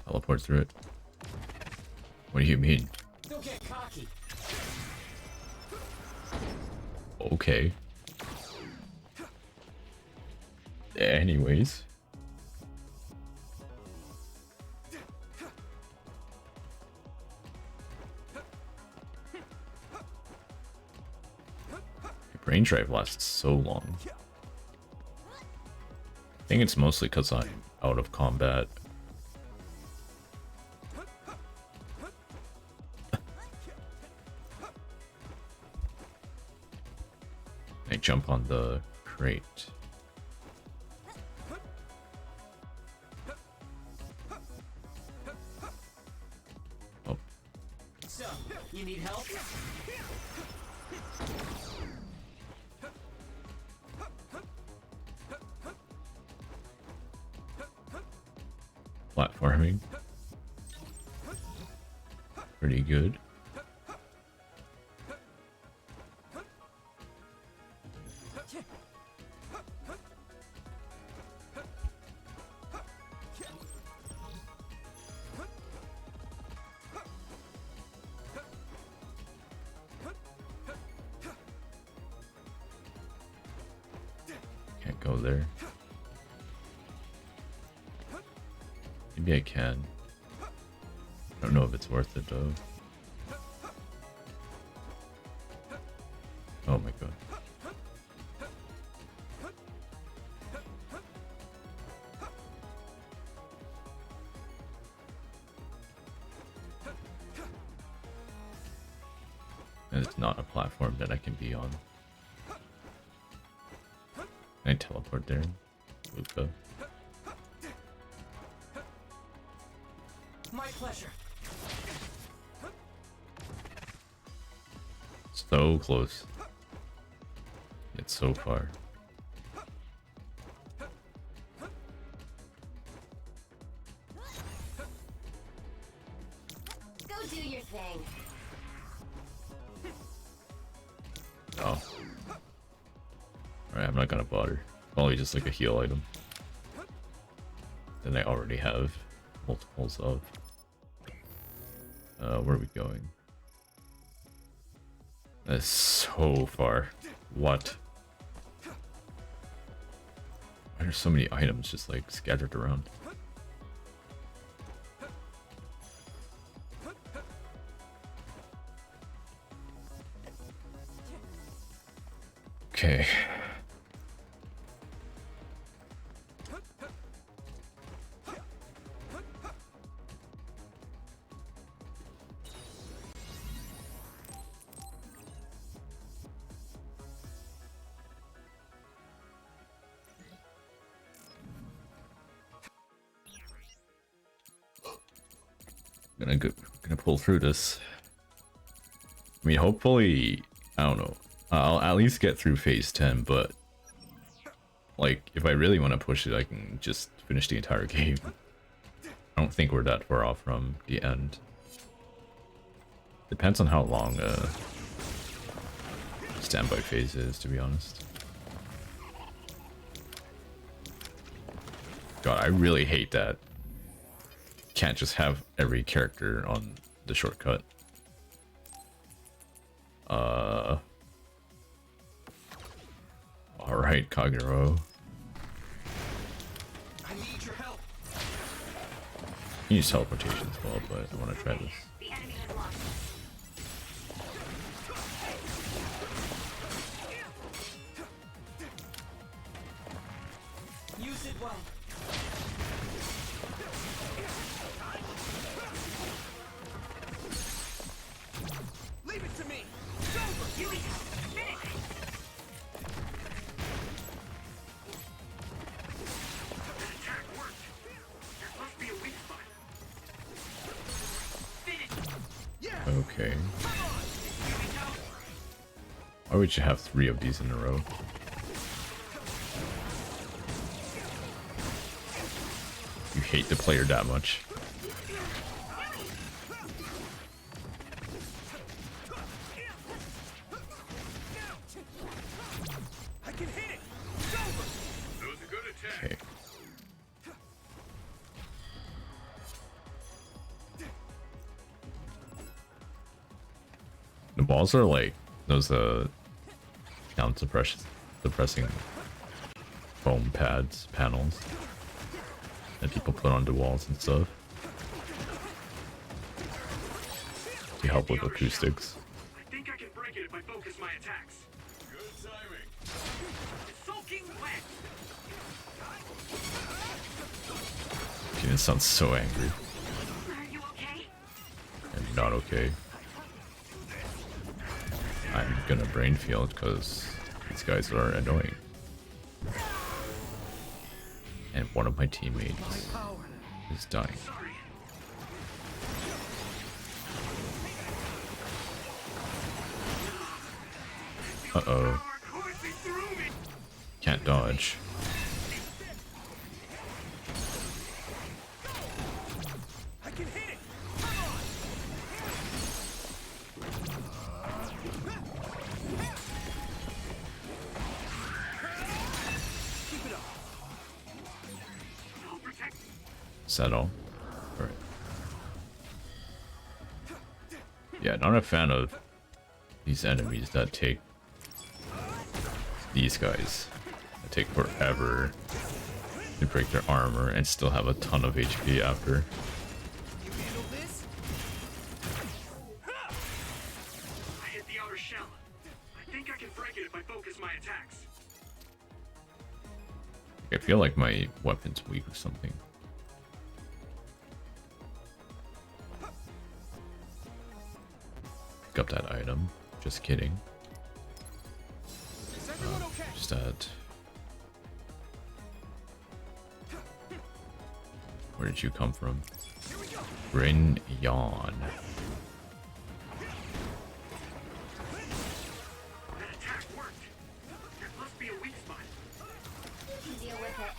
teleport through it? What do you mean? Don't get cocky. Okay. Anyways. Brain drive lasts so long. I think it's mostly because I'm out of combat. I jump on the crate. Oh. So, you need help? Platforming. Pretty good. Can't go there. Maybe I can. I don't know if it's worth it though. Oh my god. And it's not a platform that I can be on. Can I teleport there? Luca. My pleasure. So close. It's so far. Go do your thing. Oh. Alright, I'm not gonna bother. Probably just like a heal item. Then I already have multiples of. Where are we going? That's so far. What? Why are so many items just like scattered around? Okay. Gonna pull through this. I mean, hopefully, I don't know. I'll at least get through phase 10, but like, if I really want to push it, I can just finish the entire game. I don't think we're that far off from the end. Depends on how long standby phase is, to be honest. God, I really hate that. Can't just have every character on the shortcut. Alright, Kagero. I need your help. You use teleportation as well, but I want to try this. The enemy has lost. Use it well. Leave it to me. Here we go. Finish. That attack worked. There must be a weak spot. Finish. Okay. Why would you have 3 of these in a row? You hate the player that much. The walls are like those down depressing foam panels that people put onto walls and stuff to help with acoustics. I think I can break it if I focus my attacks. Good timing. Soaking wet. It sounds so angry. Are you okay? I'm not okay. I'm gonna brain field because these guys are annoying. And one of my teammates is dying. Uh-oh. Can't dodge. I can hit it. Keep it up. I'll protect. Is that all? Alright. Yeah, not a fan of these enemies that take these guys. That take forever to break their armor and still have a ton of HP after. You handle this? I hit the outer shell. I think I can break it if I focus my attacks. I feel like my weapon's weak or something. Pick up that item. Just kidding. Just that. Where did you come from? Bryn Yawn. That attack worked. That must be a weak spot. You can deal with it.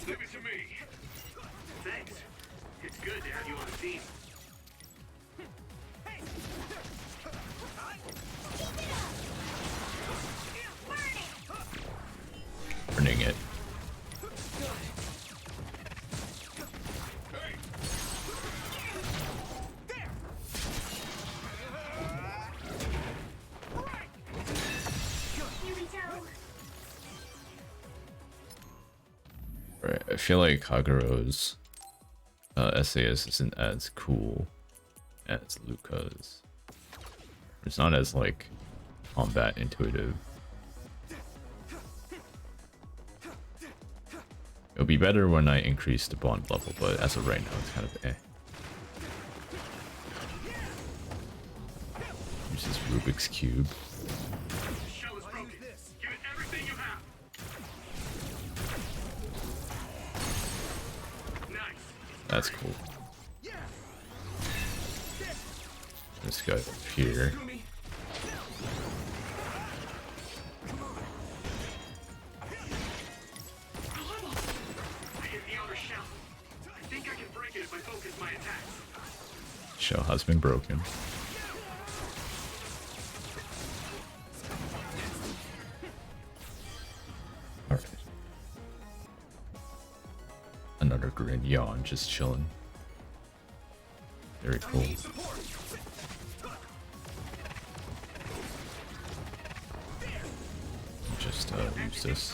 Leave it to me. Thanks. It's good to have you on the team. Burning it. Right, I feel like Kagero's SAS isn't as cool as Luca's. It's not as like combat intuitive. It'll be better when I increase the bond level, but as of right now it's kind of eh. Use this Rubik's Cube. Shell is broken. Give it everything you have. Nice. That's cool. This guy up here. I hit the outer shell. I think I can break it if I focus my attacks. Shell has been broken. Alright. Another Grin Yawn just chilling. Very cool. Just use this.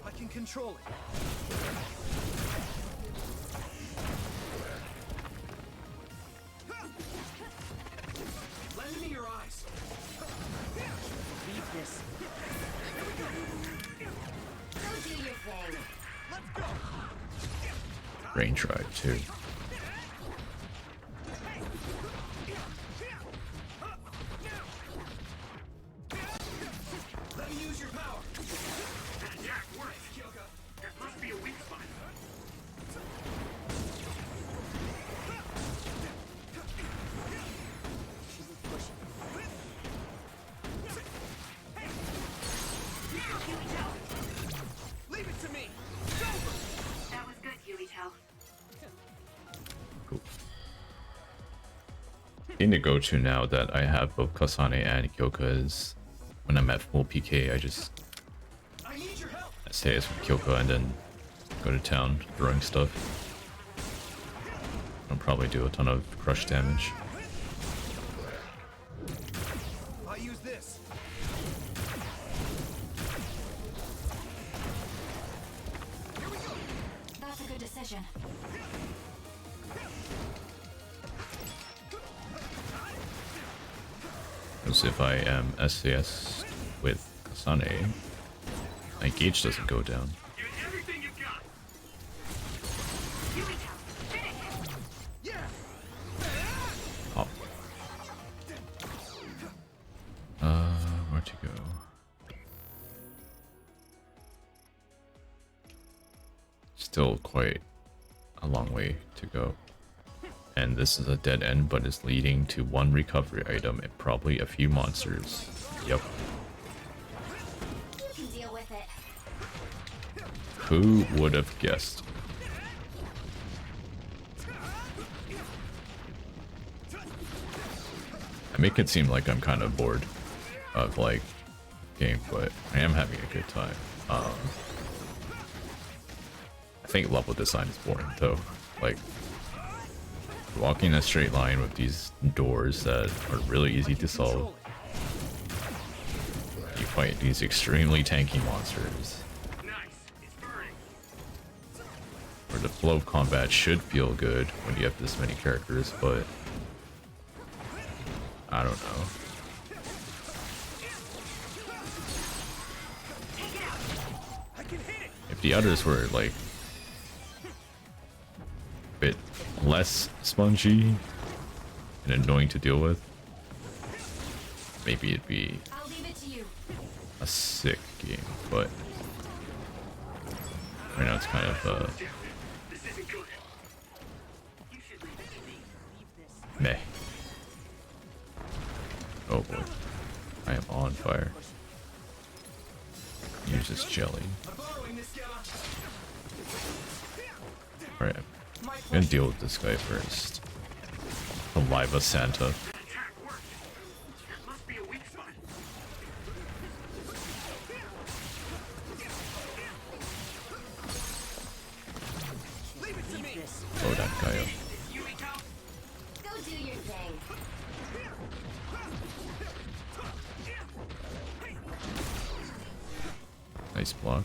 I can control it. Lend me your eyes. Beat this. Go do your thing. Let's go. Rain Tribe too. Let me use your power. That attack worked. That must be a weak spot. Leave it to me. That was good, Yumito. Cool. thing to go to now that I have both Kasane and Kyoka is when I'm at full PK, I just stay as with Kyoka and then go to town throwing stuff. I'll probably do a ton of crush damage. I use this. That's a good decision. Because if I am SAS with Kasane, my gauge doesn't go down. Pop. Where to go? Still quite a long way to go. And this is a dead end, but it's leading to one recovery item and probably a few monsters. Yep. You can deal with it. Who would have guessed? I make it seem like I'm kind of bored of like game, but I am having a good time. I think level design is boring though. Like walking a straight line with these doors that are really easy to solve. You fight these extremely tanky monsters. Where the flow of combat should feel good when you have this many characters, but I don't know. If the others were like a bit less spongy and annoying to deal with, maybe it'd be a sick game, but right now it's kind of meh. Oh boy, I am on fire. Use this jelly. Alright, I'm gonna deal with this guy first. The Liva Santa. Blow that guy up. Go do your thing. Nice block.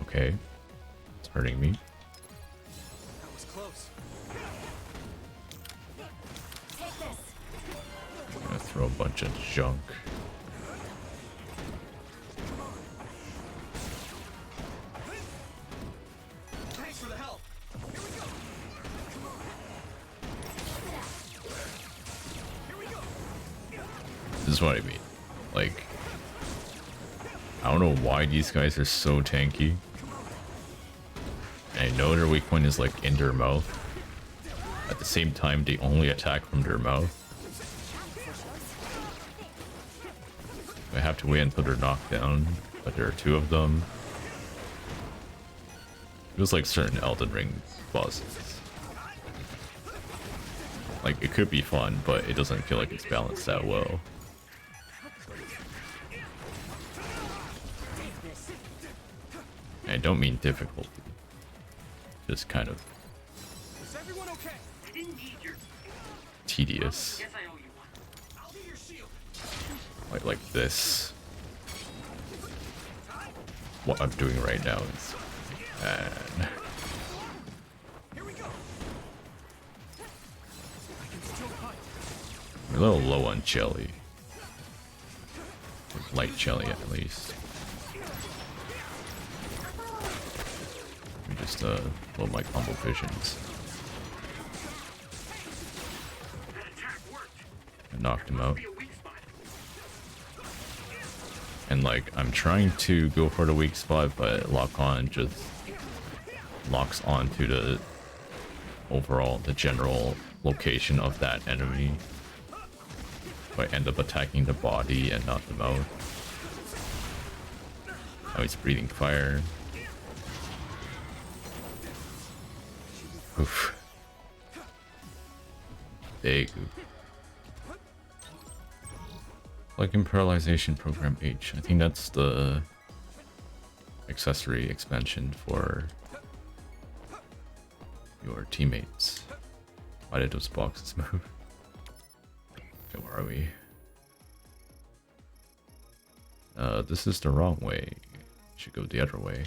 Okay. It's hurting me. That was close. Take this. I'm gonna throw a bunch of junk. Thanks for the help. Here we go. This is what I mean. Like, I don't know why these guys are so tanky. And I know their weak point is like in their mouth. At the same time, they only attack from their mouth. I have to wait until they're knocked down, but there are two of them. It was like certain Elden Ring bosses. Like, it could be fun, but it doesn't feel like it's balanced that well. I don't mean difficulty. Just kind of Is everyone okay? I didn't need your tedious. Guess I owe you one. I'll be your shield. Like this. What I'm doing right now is bad. Here we go. I can still fight. I'm a little low on jelly. Light jelly at least. Let me just blow my combo visions. I knocked him out. And like, I'm trying to go for the weak spot, but lock on just locks onto the overall, the general location of that enemy. So I end up attacking the body and not the mouth. Oh, he's breathing fire. Oof. big. Like in Paralyzation Program H. I think that's the accessory expansion for your teammates. Why did those boxes move? Okay, where are we? This is the wrong way. Should go the other way.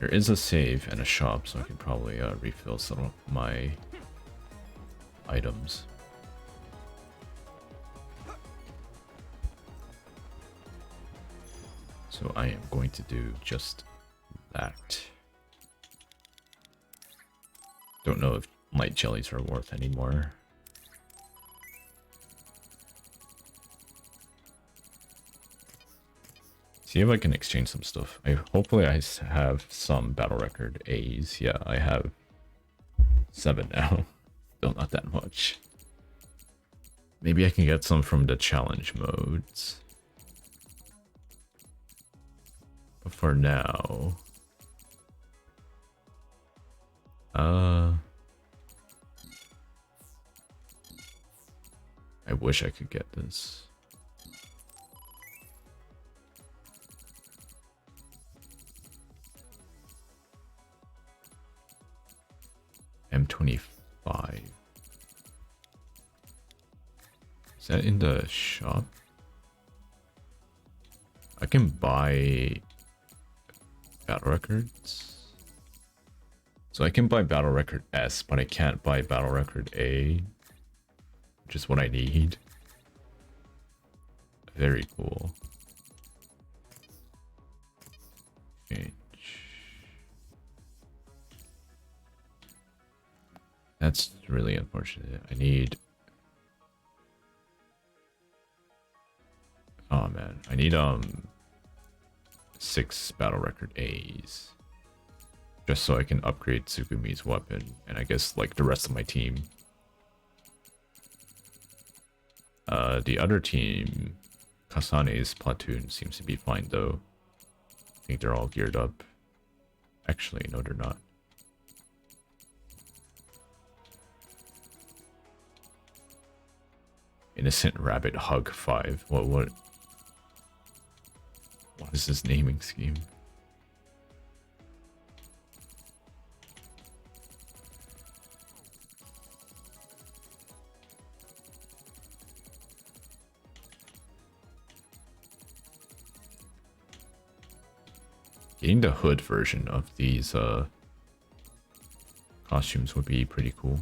There is a save and a shop, so I can probably refill some of my items. So I am going to do just that. Don't know if light jellies are worth anymore. See if I can exchange some stuff. Hopefully I have some battle record A's. Yeah, I have 7 now. Still not that much. Maybe I can get some from the challenge modes. But for now... I wish I could get this. M25. Is that in the shop? I can buy battle records. So I can buy battle record S, but I can't buy battle record A, which is what I need. Very cool. Change. That's really unfortunate. I need... Oh man, I need 6 battle record A's. Just so I can upgrade Tsukumi's weapon, and I guess like the rest of my team. The other team, Kasane's platoon, seems to be fine though. I think they're all geared up. Actually, no they're not. Innocent Rabbit Hug 5. What is this naming scheme? Getting the hood version of these costumes would be pretty cool.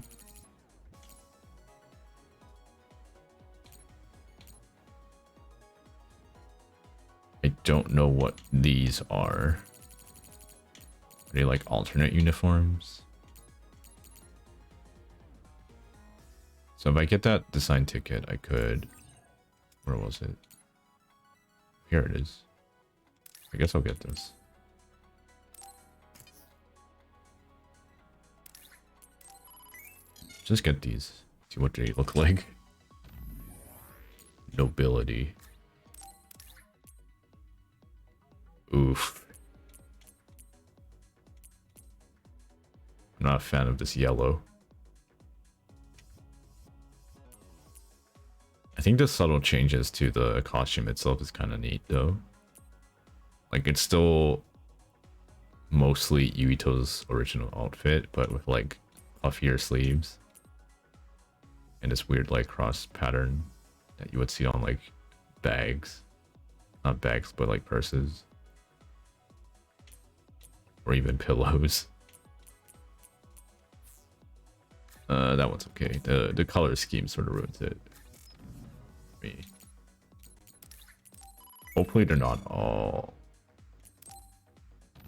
I don't know what these are. Are they like alternate uniforms? So if I get that design ticket, I could... Where was it? Here it is. I guess I'll get this. Just get these. See what they look like. Nobility. Oof. I'm not a fan of this yellow. I think the subtle changes to the costume itself is kind of neat though. Like it's still mostly Yuito's original outfit, but with like puffier sleeves. And this weird like cross pattern that you would see on like bags. Not bags, but like purses. Or even pillows. That one's okay. The color scheme sort of ruins it. Me. Hopefully they're not all...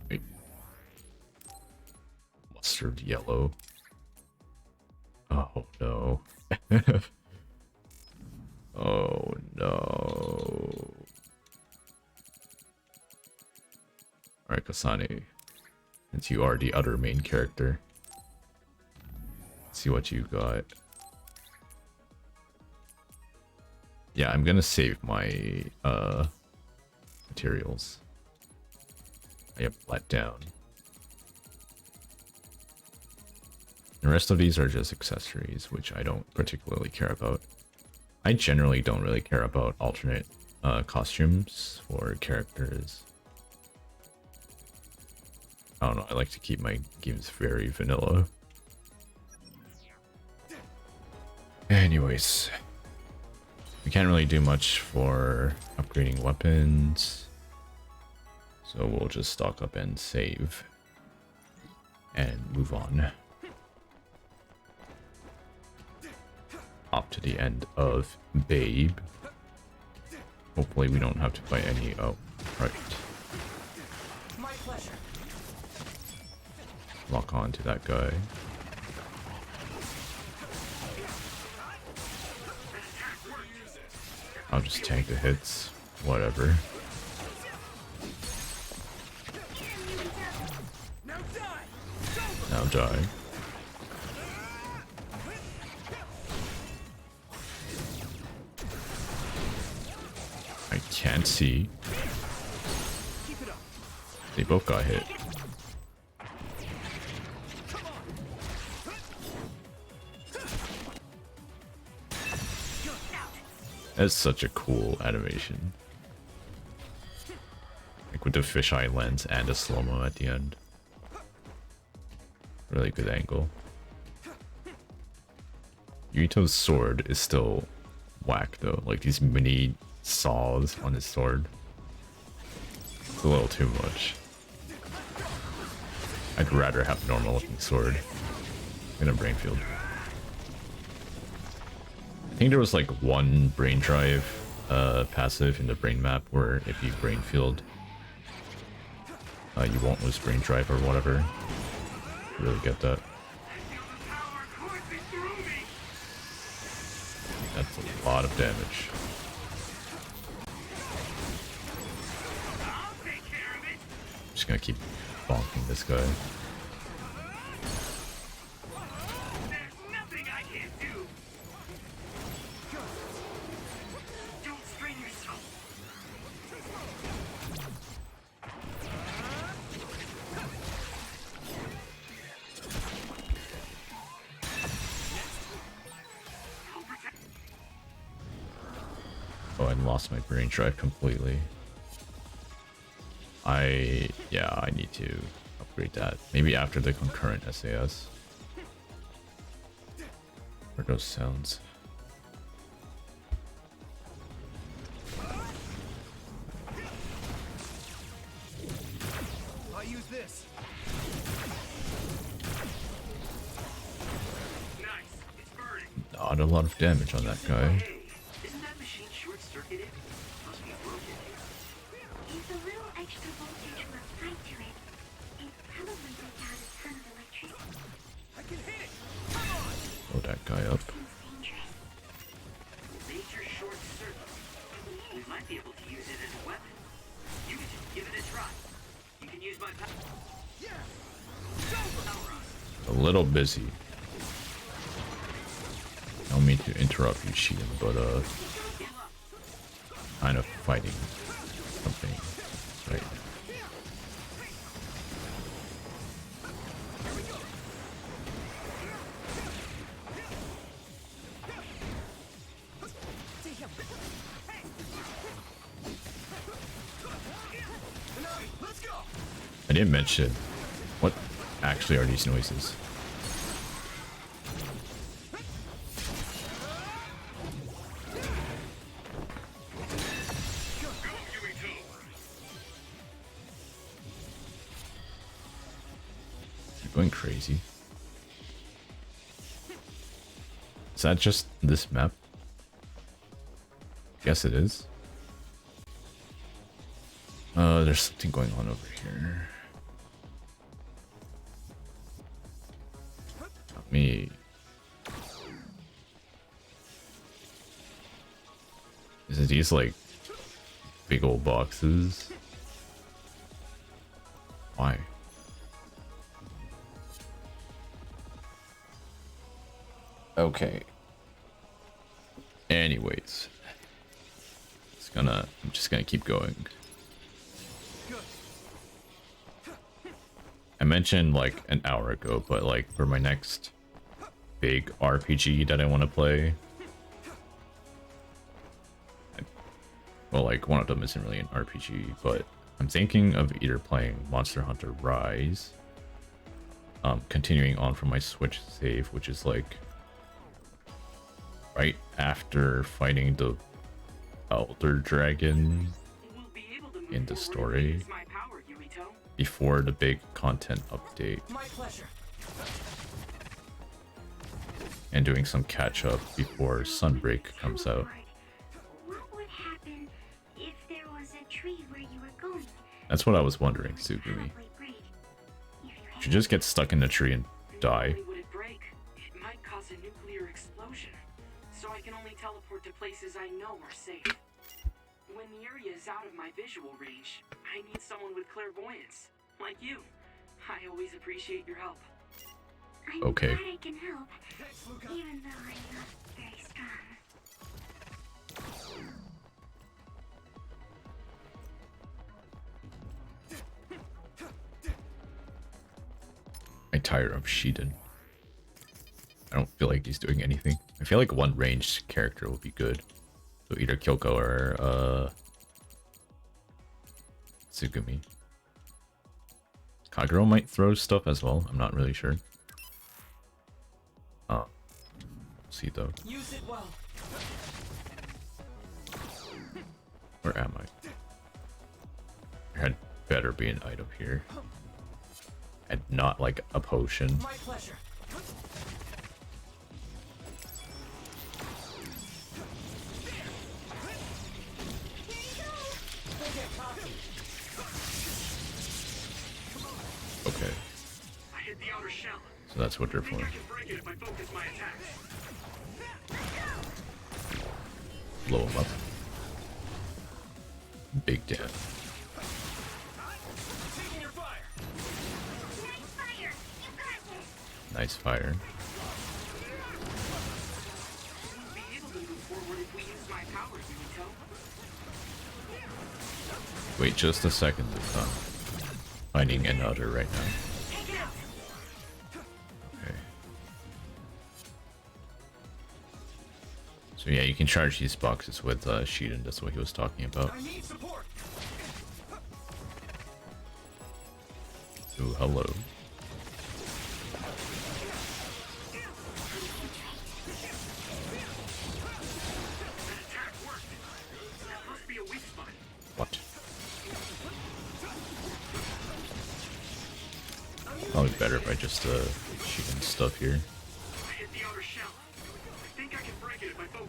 Wait. Mustard yellow. Oh no. Oh no. Alright, Kasane. Since you are the other main character. Let's see what you got. Yeah, I'm gonna save my materials. I have let down. The rest of these are just accessories, which I don't particularly care about. I generally don't really care about alternate costumes for characters. I don't know, I like to keep my games very vanilla. Anyways, we can't really do much for upgrading weapons, so we'll just stock up and save and move on. Up to the end of Babe. Hopefully we don't have to fight any. Oh, right. My pleasure. Lock on to that guy. I'll just tank the hits. Whatever. Now die. I can't see. They both got hit. That's such a cool animation. Like with the fisheye lens and a slow-mo at the end. Really good angle. Yuito's sword is still whack though. Like these mini saws on his sword. It's a little too much. I'd rather have a normal looking sword in a brain field. I think there was like one brain drive passive in the brain map where if you brain field, you won't lose brain drive or whatever. Really get that. That's a lot of damage. Just gonna keep bonking this guy. Oh, I lost my brain drive completely. I need to upgrade that. Maybe after the concurrent SAS. What are those sounds? I'll use this. Nice. It's burning. Not a lot of damage on that guy. Isn't that machine short-circuited? Must be broken. If a little extra voltage were applied to it, it probably would out a ton of electricity. I can hit it. Blow that guy up. Major short circuit. We might be able to use it as a weapon. You can just give it a try. You can use my power. A little busy. I don't mean to interrupt you, Shion, but kind of fighting something right now. I didn't mention what actually are these noises. You're going crazy. Is that just this map? Guess it is. There's something going on over here. Not me. Is it these like big old boxes? Why? Okay. Anyways. I'm just gonna keep going. I mentioned like an hour ago, but like for my next big RPG that I want to play. Well, like, one of them isn't really an RPG, but I'm thinking of either playing Monster Hunter Rise, continuing on from my Switch save, which is like right after fighting the Elder Dragon in the story, before the big content update, and doing some catch up before Sunbreak comes out. That's what I was wondering, Tsugumi. Should just get stuck in the tree and die. Would it break? It might cause a nuclear explosion. So I can only teleport to places I know are safe. When the area is out of my visual range, I need someone with clairvoyance, like you. I always appreciate your help. Okay. I'm glad I can help, even though I'm not very strong. I'm tired of Shiden. I don't feel like he's doing anything. I feel like one ranged character would be good. So either Kyoko or Tsugumi. Kagero might throw stuff as well. I'm not really sure. Oh. See though. Use it well. Where am I? There had better be an item here. And not like a potion. My pleasure. Okay. I hit the outer shell. So that's what they're for. I can break it if I focus my attacks. Blow him up. Big damage. Nice fire. Wait just a second, finding another right now. Okay. So yeah, you can charge these boxes with Shiden, that's what he was talking about. Ooh, hello. What? Probably better if I just shoot stuff here.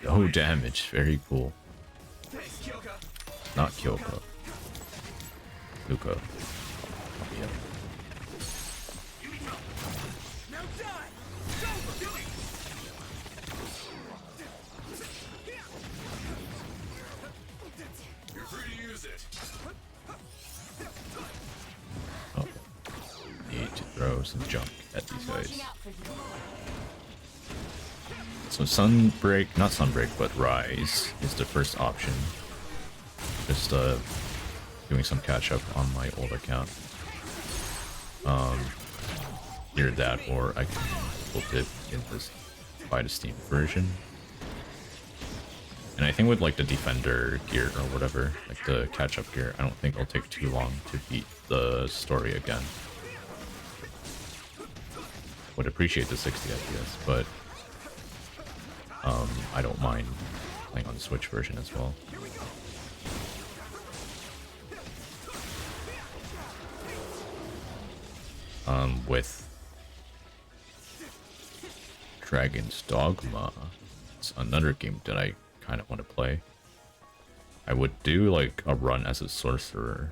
Oh, damage. Very cool. Not Kyoko. Yuko. Yeah. Oh. Need to throw some junk at these guys. So Sunbreak, not Sunbreak, but Rise is the first option. Just doing some catch up on my old account. Either that or I can full dip in this, buy the Steam version. And I think with like the Defender gear or whatever, like the catch up gear, I don't think it'll take too long to beat the story again. Would appreciate the 60 FPS, but I don't mind playing on the Switch version as well. With Dragon's Dogma, it's another game that I kind of want to play. I would do like a run as a sorcerer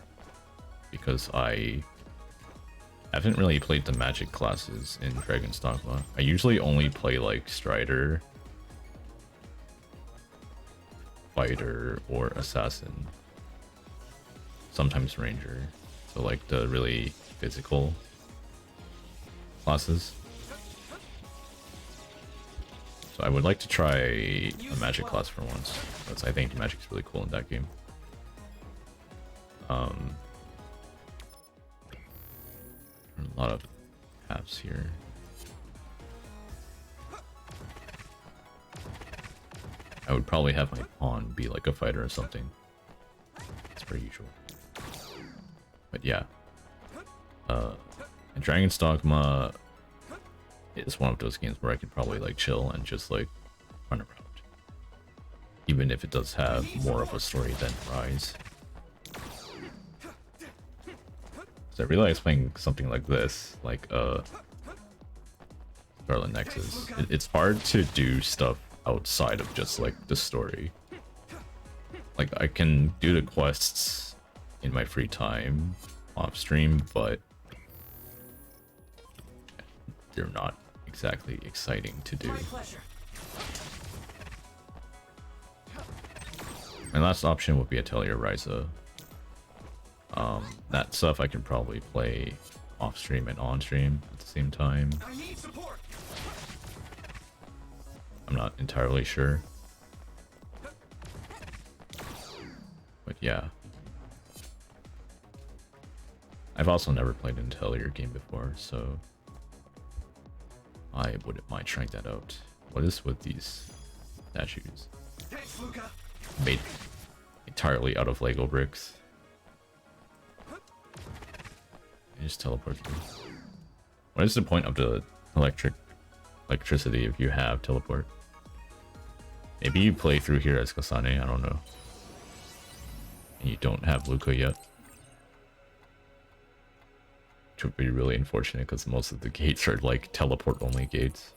because I haven't really played the magic classes in Dragon's Dogma. I usually only play like Strider, Fighter, or Assassin. Sometimes Ranger. So like the really physical classes. So I would like to try a magic class for once, because I think magic's really cool in that game. A lot of paths here. I would probably have my pawn be like a fighter or something. It's pretty usual. But yeah. And Dragon's Dogma is one of those games where I could probably like chill and just like run around. Even if it does have more of a story than Rise. So I really like playing something like this, like Scarlet Nexus. It's hard to do stuff outside of just like the story. Like I can do the quests in my free time off stream, but they're not exactly exciting to do. My last option would be Atelier Ryza. That stuff I can probably play off stream and on stream at the same time. I'm not entirely sure. But yeah. I've also never played an Atelier game before, so I wouldn't mind trying that out. What is with these statues? Made entirely out of Lego bricks. You just teleport through. What is the point of the electricity if you have teleport? Maybe you play through here as Kasane, I don't know. And you don't have Luca yet. Which would be really unfortunate because most of the gates are like teleport only gates.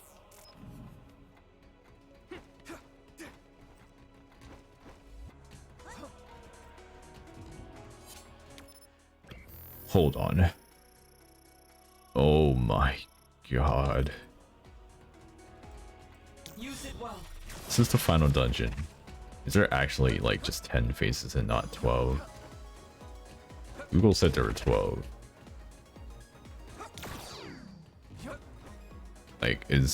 Hold on. Oh my god. This is the final dungeon. Is there actually like just 10 faces and not 12? Google said there were 12. Like, can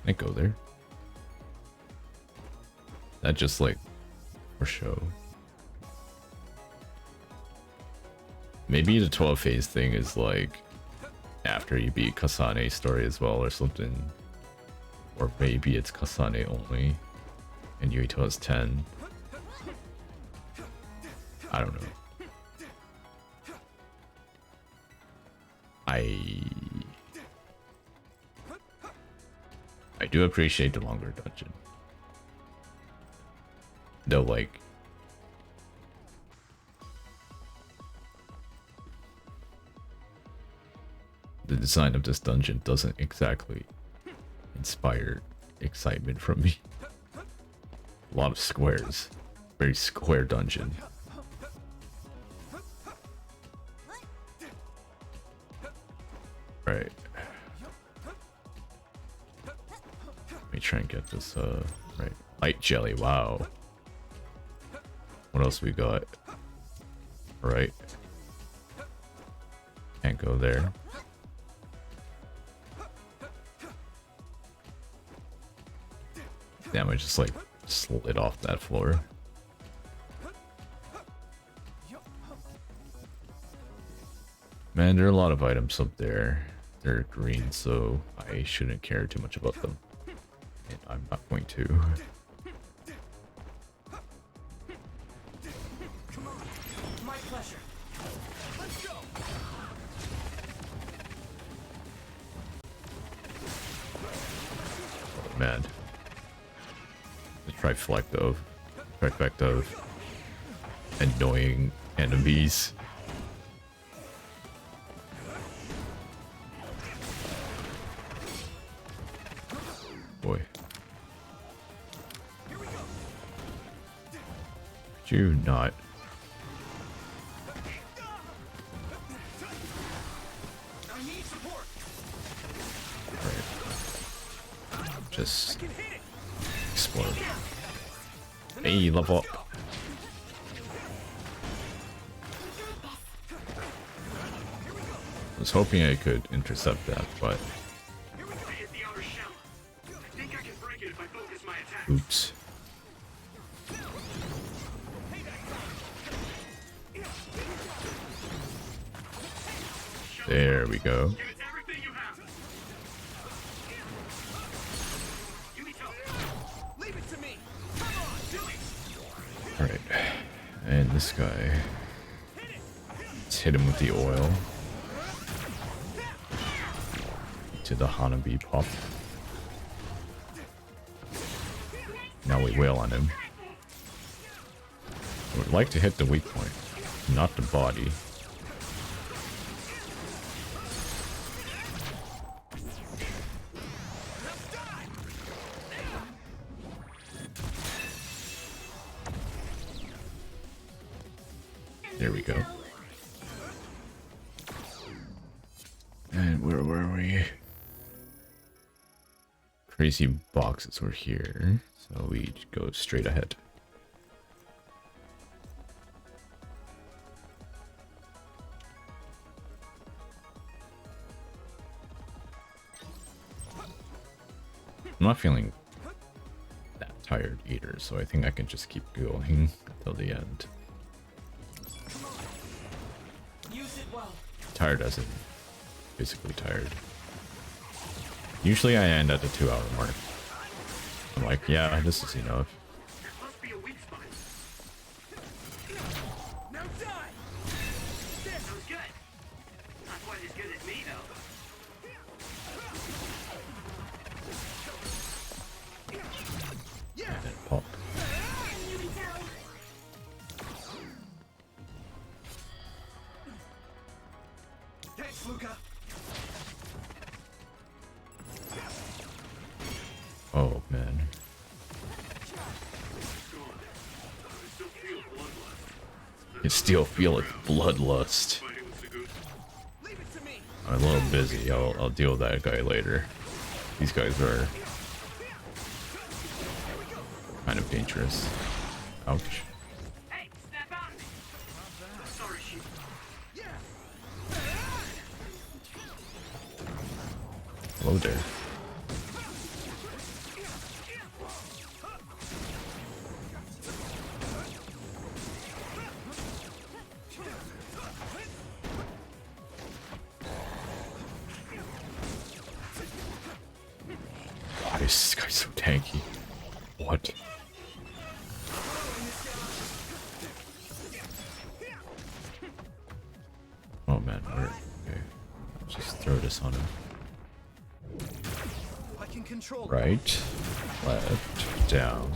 I go there? That just like for show. Maybe the 12 phase thing is like after you beat Kasane's story as well or something. Or maybe it's Kasane only and Yuito has 10. I don't know. I do appreciate the longer dungeon. Though like the design of this dungeon doesn't exactly inspire excitement from me. A lot of squares. Very square dungeon. Right. Let me try and get this, right. Light jelly, wow. What else we got? Right. Can't go there. Damn, I just like slid off that floor. Man, there are a lot of items up there. They're green, so I shouldn't care too much about them. And I'm not going to. My pleasure. Let's go. Oh, man. The trifecta of annoying enemies. Boy. Could you not? Right. Just explode. Hey, level up. I was hoping I could intercept that, but oops. There we go. Leave it to me. this guy. Let's hit him with the oil. To the Hanabi pop. Now we wail on him. I would like to hit the weak point, not the body. There we go. And where were we? Crazy boxes were here, so we go straight ahead. I'm not feeling that tired either, so I think I can just keep going till the end. Tired as in physically tired. Usually I end at the 2-hour mark. I'm like, yeah, this is enough. And then pop. Thanks, Luca. Oh man. You still feel it, bloodlust. I'm a little busy. I'll deal with that guy later. These guys are kind of dangerous. Ouch. Hello there. God, this guy's so tanky. What? Oh man, where? Okay. Just throw this on him. Right, left, down.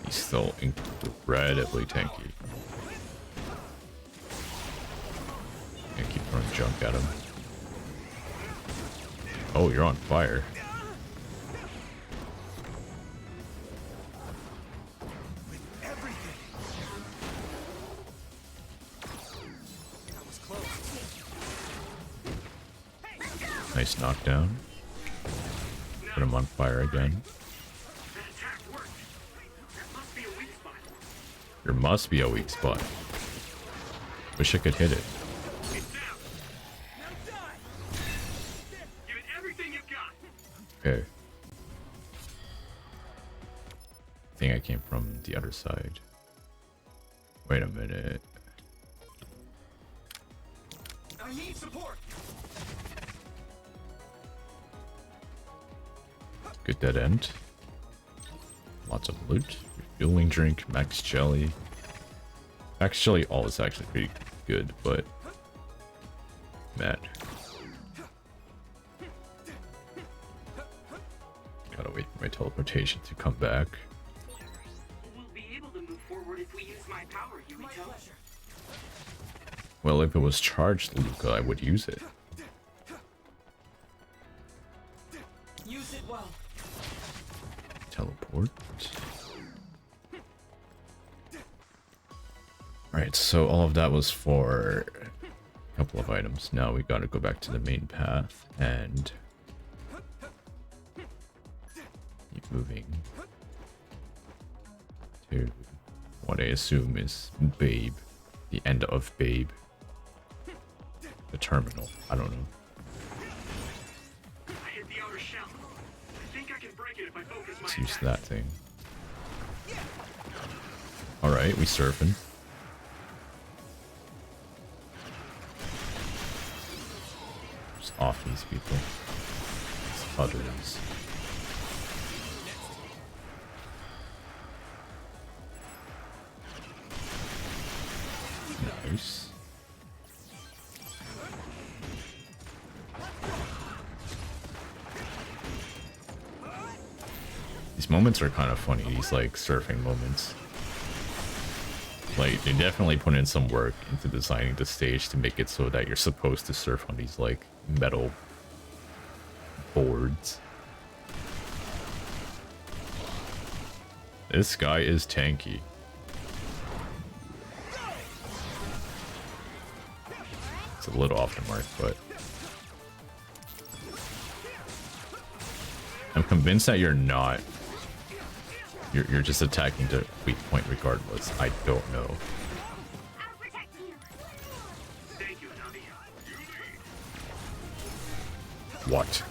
He's still incredibly tanky. Gonna keep throwing junk at him. Oh, you're on fire. Nice knockdown. Put him on fire again. There must be a weak spot. Wish I could hit it. Okay. I think I came from the other side. Wait a minute. I need support. Good dead end. Lots of loot. Refueling drink, max jelly. Max jelly all is actually pretty good, but man. Gotta wait for my teleportation to come back. We'll be able to move forward if we use my power, Yurito. Well, if it was charged, Luca, I would use it. Use it well. Teleport. Alright, so all of that was for a couple of items. Now we gotta go back to the main path and keep moving to what I assume is Babe. The end of Babe. The terminal. I don't know. Let's use that thing. Alright, we surfing. Just off these people. These others. Nice. These moments are kind of funny, these like surfing moments. Like, they definitely put in some work into designing the stage to make it so that you're supposed to surf on these like metal boards. This guy is tanky. It's a little off the mark, but I'm convinced that you're not. You're just attacking the weak point regardless. I don't know. What?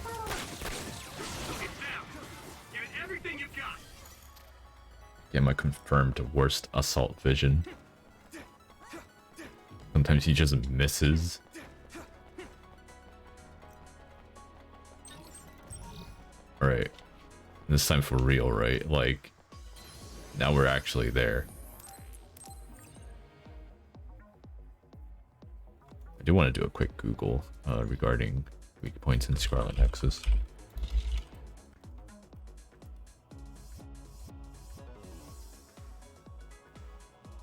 Gamma confirmed the worst assault vision. Sometimes he just misses. Alright. This time for real, right? Like, now we're actually there. I do want to do a quick Google regarding weak points in Scarlet Nexus.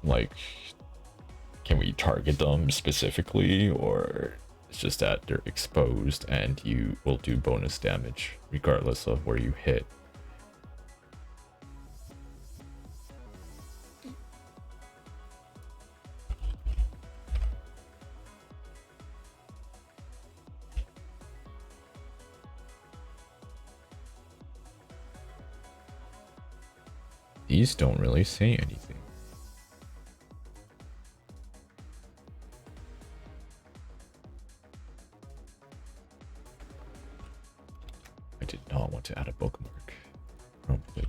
Like, can we target them specifically, or it's just that they're exposed and you will do bonus damage regardless of where you hit? These don't really say anything. I did not want to add a bookmark. Oh, please.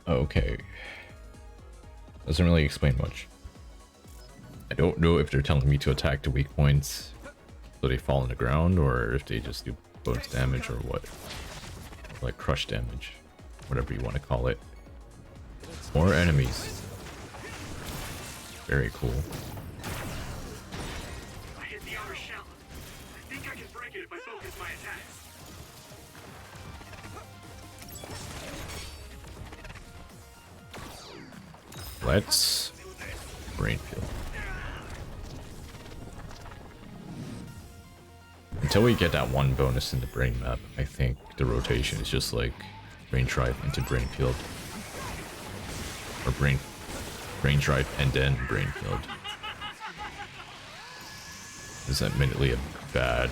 Okay. Doesn't really explain much. I don't know if they're telling me to attack the weak points so they fall on the ground, or if they just do bonus damage, or what. Like crush damage. Whatever you want to call it. More enemies. Very cool. I hit the outer shell. I think I can break it if I focus my attacks. Let's Brainfield. Until we get that one bonus in the brain map, I think the rotation is just like brain drive into Brainfield. Or brain drive and then Brainfield. This is admittedly a bad.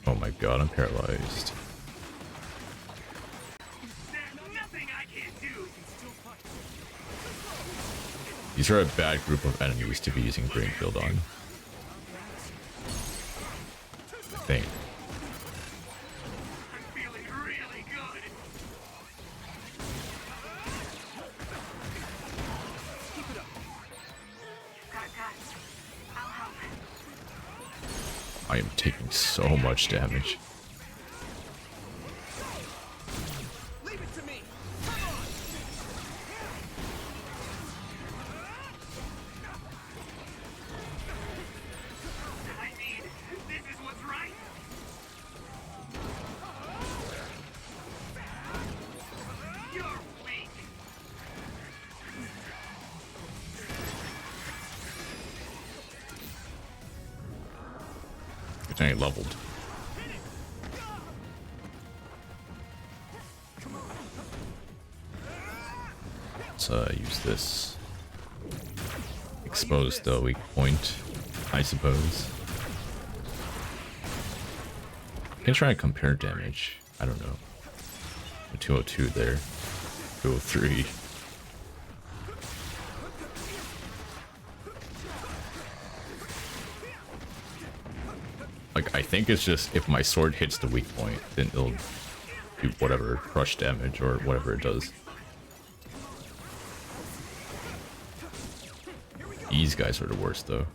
Oh my god, I'm paralyzed. These are a bad group of enemies to be using Brainfield on. I think. I'm feeling really good. Keep it up. I'll help. I am taking so much damage. Leave it to me. I mean, this is what's right. You're weak. It's only leveled. Let's use this. Expose the weak point, I suppose. I can try and compare damage. I don't know. 202 there. 203. Like, I think it's just if my sword hits the weak point, then it'll do whatever crush damage or whatever it does. These guys are the worst, though.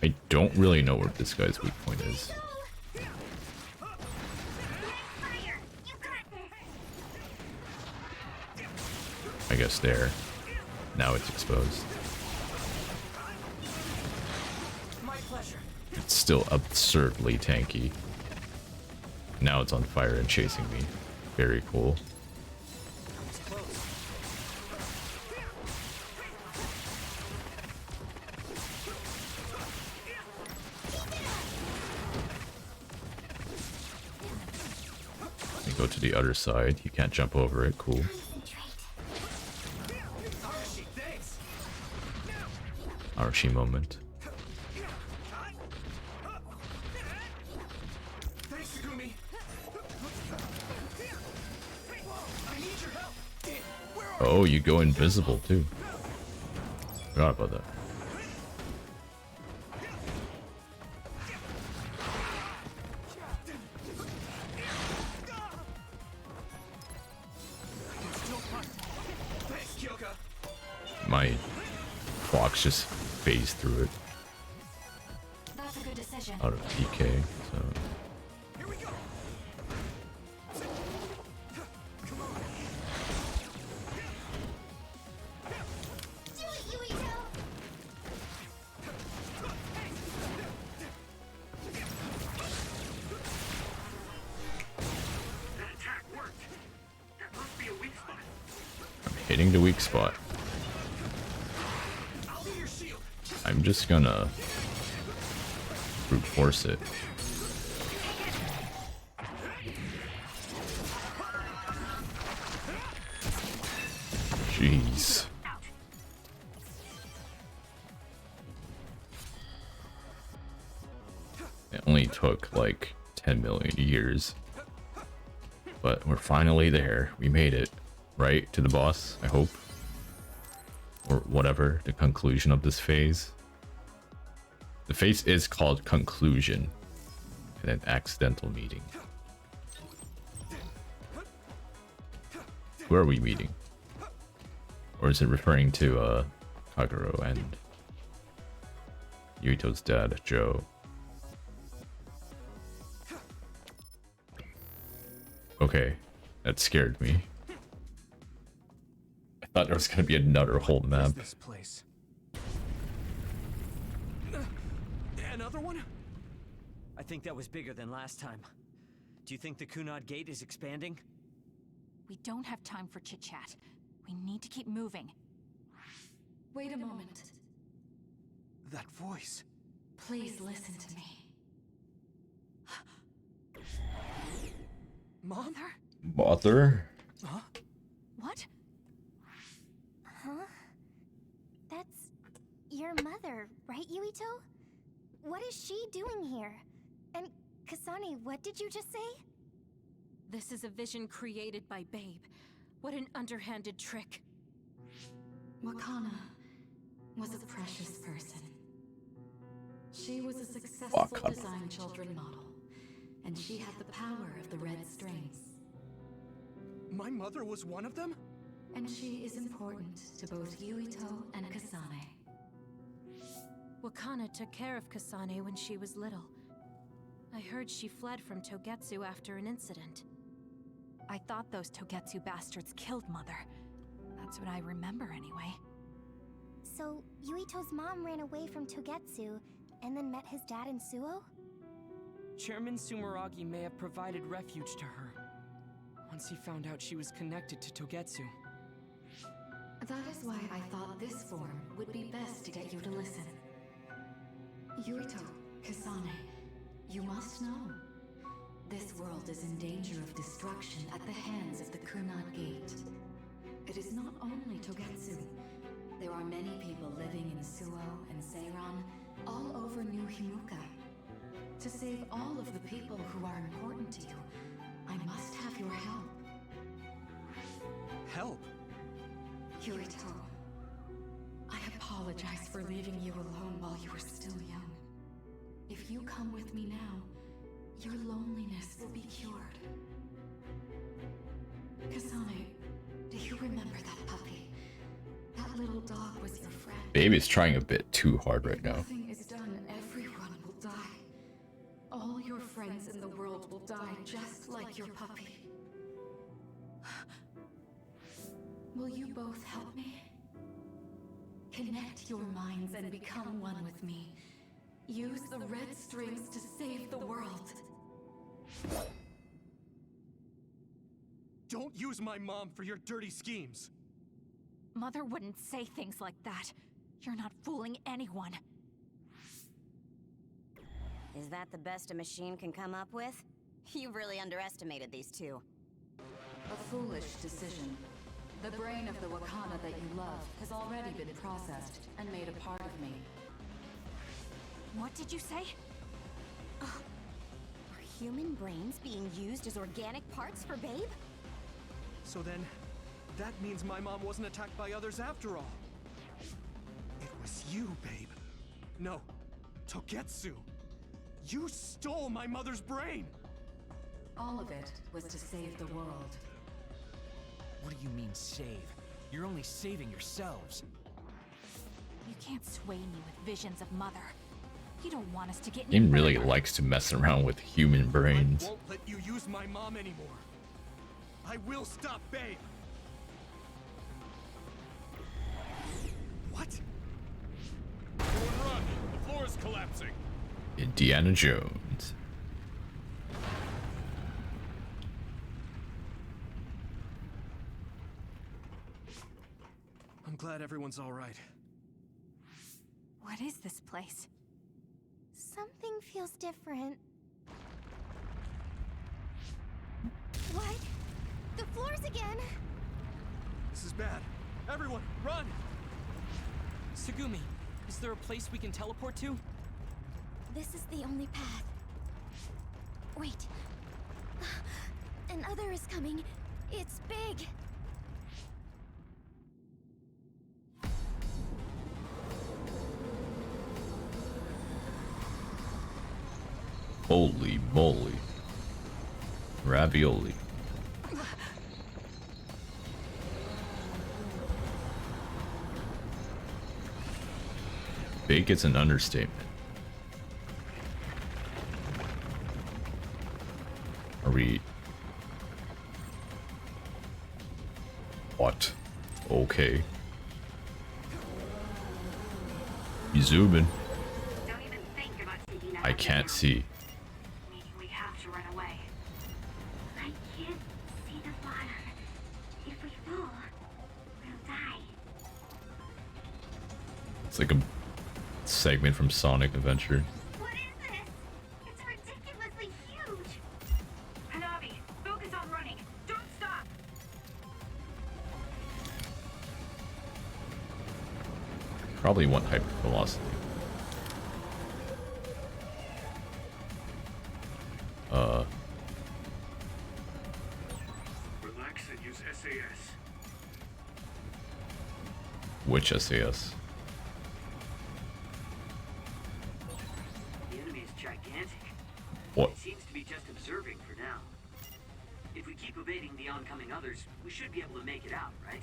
I don't really know where this guy's weak point is. I guess there. Now it's exposed. It's still absurdly tanky. Now it's on fire and chasing me. Very cool. Let me go to the other side. You can't jump over it. Cool. Archie moment. Oh, you go invisible too. Forgot about that. My clocks just phase through it. That's a good decision. Out of PK, so. Hitting the weak spot. I'm just gonna brute force it. Jeez. It only took like 10 million years. But we're finally there. We made it. Right? To the boss, I hope. Or whatever, the conclusion of this phase. The phase is called Conclusion. And an accidental meeting. Who are we meeting? Or is it referring to Kagero and Yuito's dad, Joe? Okay, that scared me. I thought there was gonna be another whole map. This place. Another one? I think that was bigger than last time. Do you think the Kunad Gate is expanding? We don't have time for chit-chat. We need to keep moving. Wait a moment. That voice. Please listen to me. Mom? Mother? Huh? What? Huh? That's your mother, right, Yuito? What is she doing here? And Kasane, what did you just say? This is a vision created by Babe. What an underhanded trick. Wakana was a precious person. She was a successful design children model, and she had the power of the red strings. My mother was one of them? And she is important to both Yuito and Kasane. Wakana took care of Kasane when she was little. I heard she fled from Togetsu after an incident. I thought those Togetsu bastards killed Mother. That's what I remember anyway. So, Yuito's mom ran away from Togetsu, and then met his dad in Suo? Chairman Sumeragi may have provided refuge to her, once he found out she was connected to Togetsu. That is why I thought this form would be best to get you to listen. Yuito, Kasane, you must know. This world is in danger of destruction at the hands of the Kunad Gate. It is not only Togetsu. There are many people living in Suo and Seiran, all over New Himuka. To save all of the people who are important to you, I must have your help. Help? Yuito, I have apologize for leaving you alone while you were still young. If you come with me now, your loneliness will be cured. Kasane, do you remember that puppy? That little dog was your friend. Baby's trying a bit too hard right now. Nothing is done, everyone will die. All your friends in the world will die just like your puppy. Will you both help me? Connect your minds and become one with me. Use the red strings to save the world. Don't use my mom for your dirty schemes. Mother wouldn't say things like that. You're not fooling anyone. Is that the best a machine can come up with? You really underestimated these two. A foolish decision. The brain of the Wakanda that you love has already been processed and made a part of me. What did you say? Are human brains being used as organic parts for Babe? So then, that means my mom wasn't attacked by others after all. It was you, Babe. No, Togetsu. You stole my mother's brain! All of it was to save the world. What do you mean, save? You're only saving yourselves. You can't sway me with visions of Mother. You don't want us to get He really likes to mess around with human brains. I won't let you use my mom anymore. I will stop Babe. What? Everyone run! The floor is collapsing. Indiana Jones. I'm glad everyone's all right. What is this place? Something feels different. What? The floors again! This is bad. Everyone, run! Tsugumi, is there a place we can teleport to? This is the only path. Wait. Another is coming. It's big. Holy moly. Ravioli. Big is an understatement. Are we... What? Okay. You zooming. Don't even think about taking that I up can't now. see. Meaning we have to run away. I can't see the bottom. If we fall, we'll die. It's like a segment from Sonic Adventure. What is this? It's ridiculously huge. Hanabi, focus on running. Don't stop. Probably want hyper velocity. Relax and use SAS. Which SAS? The enemy is gigantic. What? It seems to be just observing for now. If we keep evading the oncoming others, we should be able to make it out, right?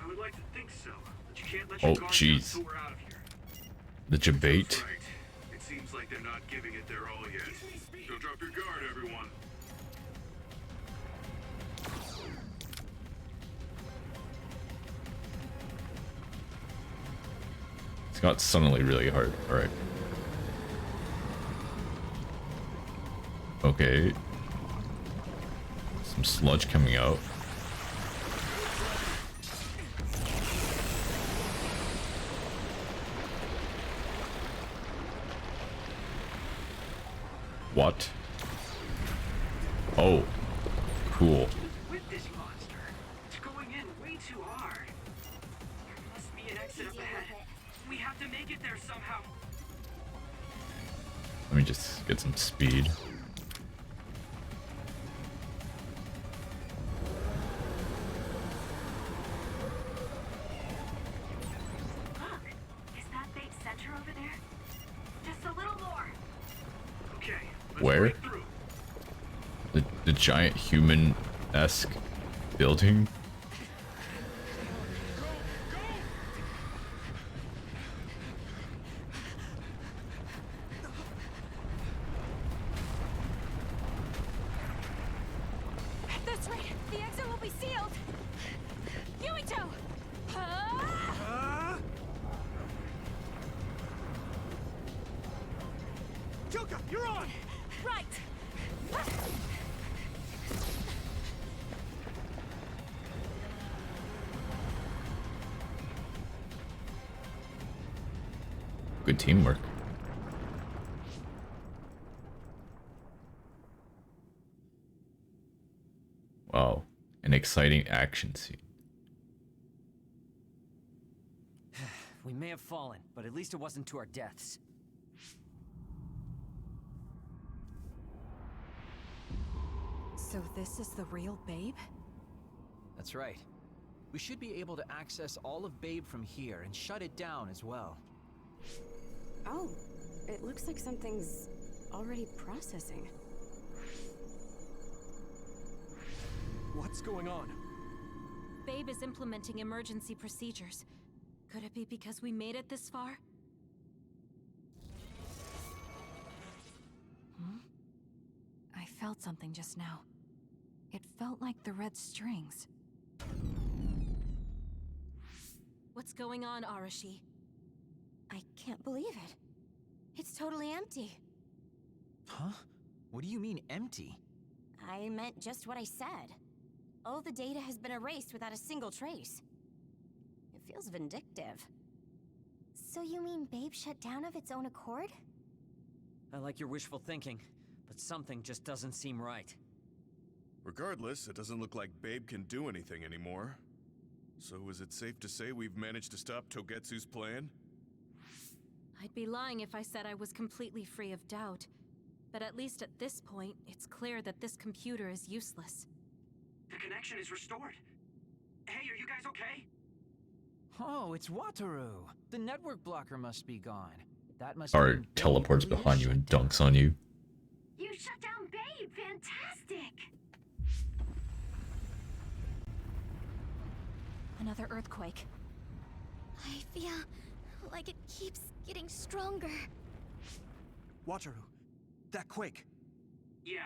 I would like to think so, but you can't let your Oh, guard down jeez. until we're out of here. The debate. That's right. It seems like they're not giving it their all yet. Don't drop your guard, everyone. It's got suddenly really hard. Alright. Okay. Some sludge coming out. What? Oh. Cool. With this monster, it's going in way too hard. There must be an exit up ahead. We have to make it there somehow. Let me just get some speed. Where? The giant human-esque building? That's right. The exit will be sealed. Yuito! Kyuka, you're on! Right! Good teamwork. Wow, an exciting action scene. We may have fallen, but at least it wasn't to our deaths. So this is the real Babe? That's right. We should be able to access all of Babe from here and shut it down as well. Oh, it looks like something's already processing. What's going on? Babe is implementing emergency procedures. Could it be because we made it this far? I felt something just now. It felt like the red strings. What's going on, Arashi? I can't believe it. It's totally empty. Huh? What do you mean empty? I meant just what I said. All the data has been erased without a single trace. It feels vindictive. So you mean Babe shut down of its own accord? I like your wishful thinking, but something just doesn't seem right. Regardless, it doesn't look like Babe can do anything anymore. So is it safe to say we've managed to stop Togetsu's plan? I'd be lying if I said I was completely free of doubt. But at least at this point, it's clear that this computer is useless. The connection is restored. Hey, are you guys okay? Oh, it's Wataru. The network blocker must be gone. That must Or mean teleports Babe behind you is and shut down. dunks on you. You shut down Babe! Fantastic! Another earthquake. I feel like it keeps getting stronger. Wataru, that quake. Yeah,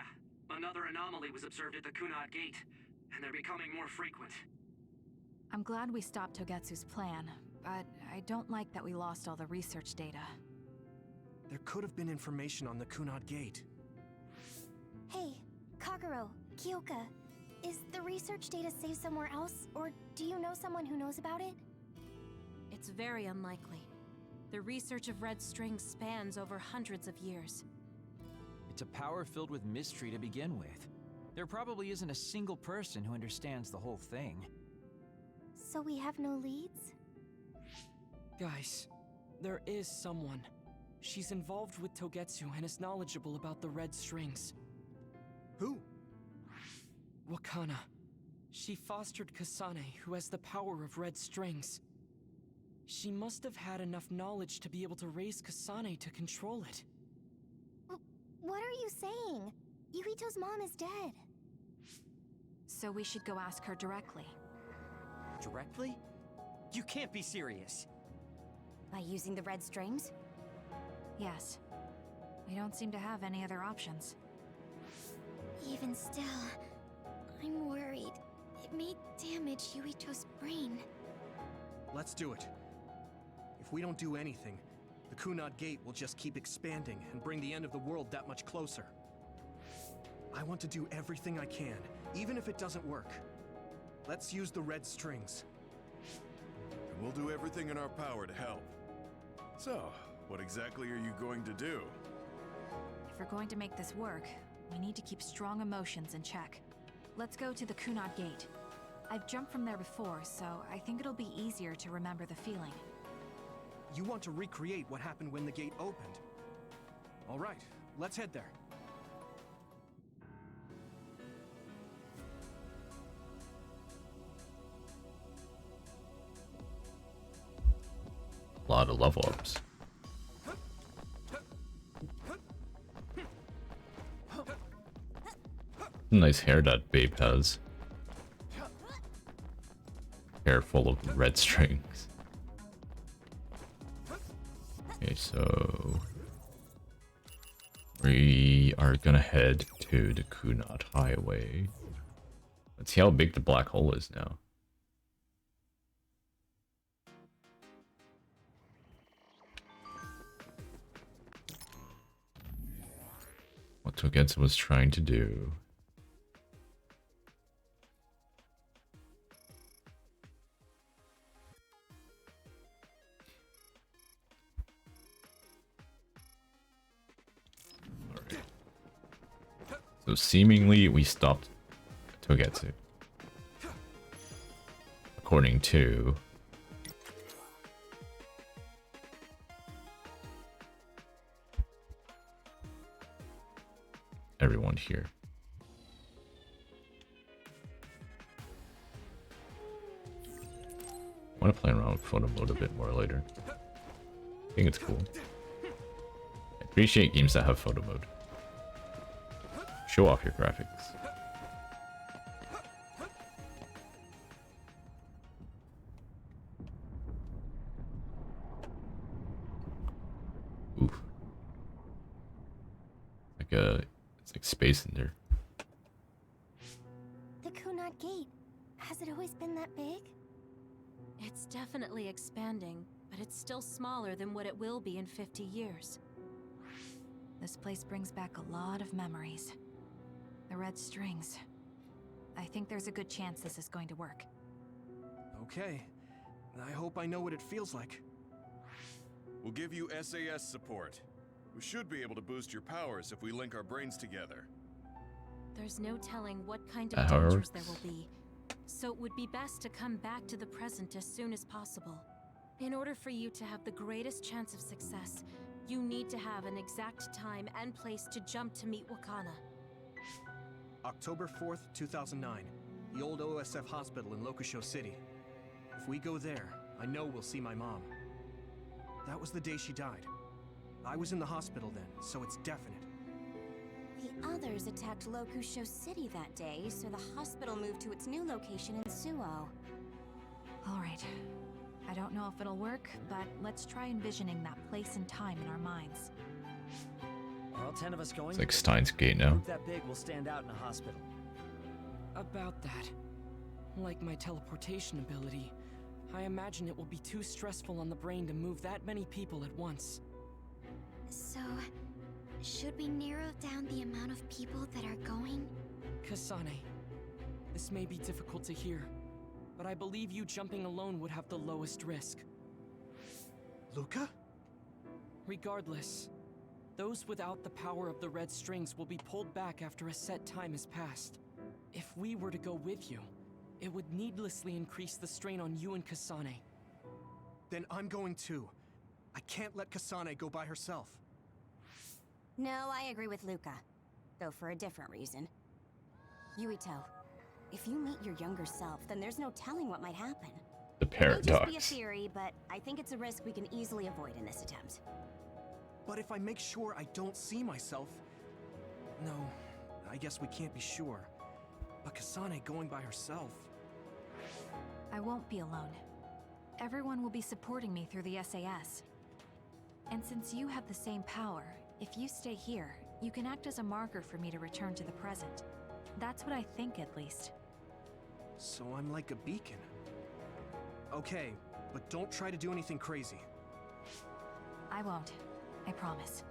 another anomaly was observed at the Kunad Gate, and they're becoming more frequent. I'm glad we stopped Togetsu's plan, but I don't like that we lost all the research data. There could have been information on the Kunad Gate. Hey, Kagero, Kyoka, is the research data saved somewhere else, or do you know someone who knows about it? It's very unlikely. The research of red strings spans over hundreds of years. It's a power filled with mystery to begin with. There probably isn't a single person who understands the whole thing. So we have no leads? Guys, there is someone. She's involved with Togetsu and is knowledgeable about the red strings. Who? Wakana. She fostered Kasane, who has the power of red strings. She must have had enough knowledge to be able to raise Kasane to control it. What are you saying? Yuito's mom is dead. So we should go ask her directly. Directly? You can't be serious. By using the red strings? Yes. We don't seem to have any other options. Even still, I'm worried. It may damage Yuito's brain. Let's do it. If we don't do anything, the Kunad Gate will just keep expanding and bring the end of the world that much closer. I want to do everything I can, even if it doesn't work. Let's use the red strings. And we'll do everything in our power to help. So, what exactly are you going to do? If we're going to make this work, we need to keep strong emotions in check. Let's go to the Kunad Gate. I've jumped from there before, so I think it'll be easier to remember the feeling. You want to recreate what happened when the gate opened? All right, let's head there. A lot of level ups. Nice hair that Babe has. Hair full of red strings. Okay, so we are gonna head to the Kunat Highway. Let's see how big the black hole is now. What Togetsu was trying to do. Alright. So seemingly we stopped Togetsu. According to everyone here. I want to play around with photo mode a bit more later. I think it's cool. I appreciate games that have photo mode. Show off your graphics. Oof. It's like space in there. The Kunat Gate. Has it always been that big? It's definitely expanding, but it's still smaller than what it will be in 50 years. This place brings back a lot of memories. The red strings. I think there's a good chance this is going to work. Okay. I hope I know what it feels like. We'll give you SAS support. We should be able to boost your powers if we link our brains together. There's no telling what kind That of how it dangers there works? will be. So it would be best to come back to the present as soon as possible. In order for you to have the greatest chance of success, you need to have an exact time and place to jump to meet Wakana. October 4th, 2009. The old OSF hospital in Lokusho City. If we go there, I know we'll see my mom. That was the day she died. I was in the hospital then, so it's definite. The others attacked Lokusho City that day, so the hospital moved to its new location in Suo. Alright. I don't know if it'll work, but let's try envisioning that place and time in our minds. Are all 10 of us going? It's like Steins Gate now. Group that big will stand out in a hospital. About that. Like my teleportation ability, I imagine it will be too stressful on the brain to move that many people at once. So, should we narrow down the amount of people that are going? Kasane, this may be difficult to hear, but I believe you jumping alone would have the lowest risk. Luca? Regardless, those without the power of the red strings will be pulled back after a set time has passed. If we were to go with you, it would needlessly increase the strain on you and Kasane. Then I'm going too. I can't let Kasane go by herself. No, I agree with Luca. Though for a different reason. Yuito, if you meet your younger self, then there's no telling what might happen. The It may just be a paradox. theory, but I think it's a risk we can easily avoid in this attempt. But if I make sure I don't see myself... No, I guess we can't be sure. But Kasane going by herself... I won't be alone. Everyone will be supporting me through the SAS. And since you have the same power, if you stay here, you can act as a marker for me to return to the present. That's what I think, at least. So I'm like a beacon. Okay, but don't try to do anything crazy. I won't. I promise.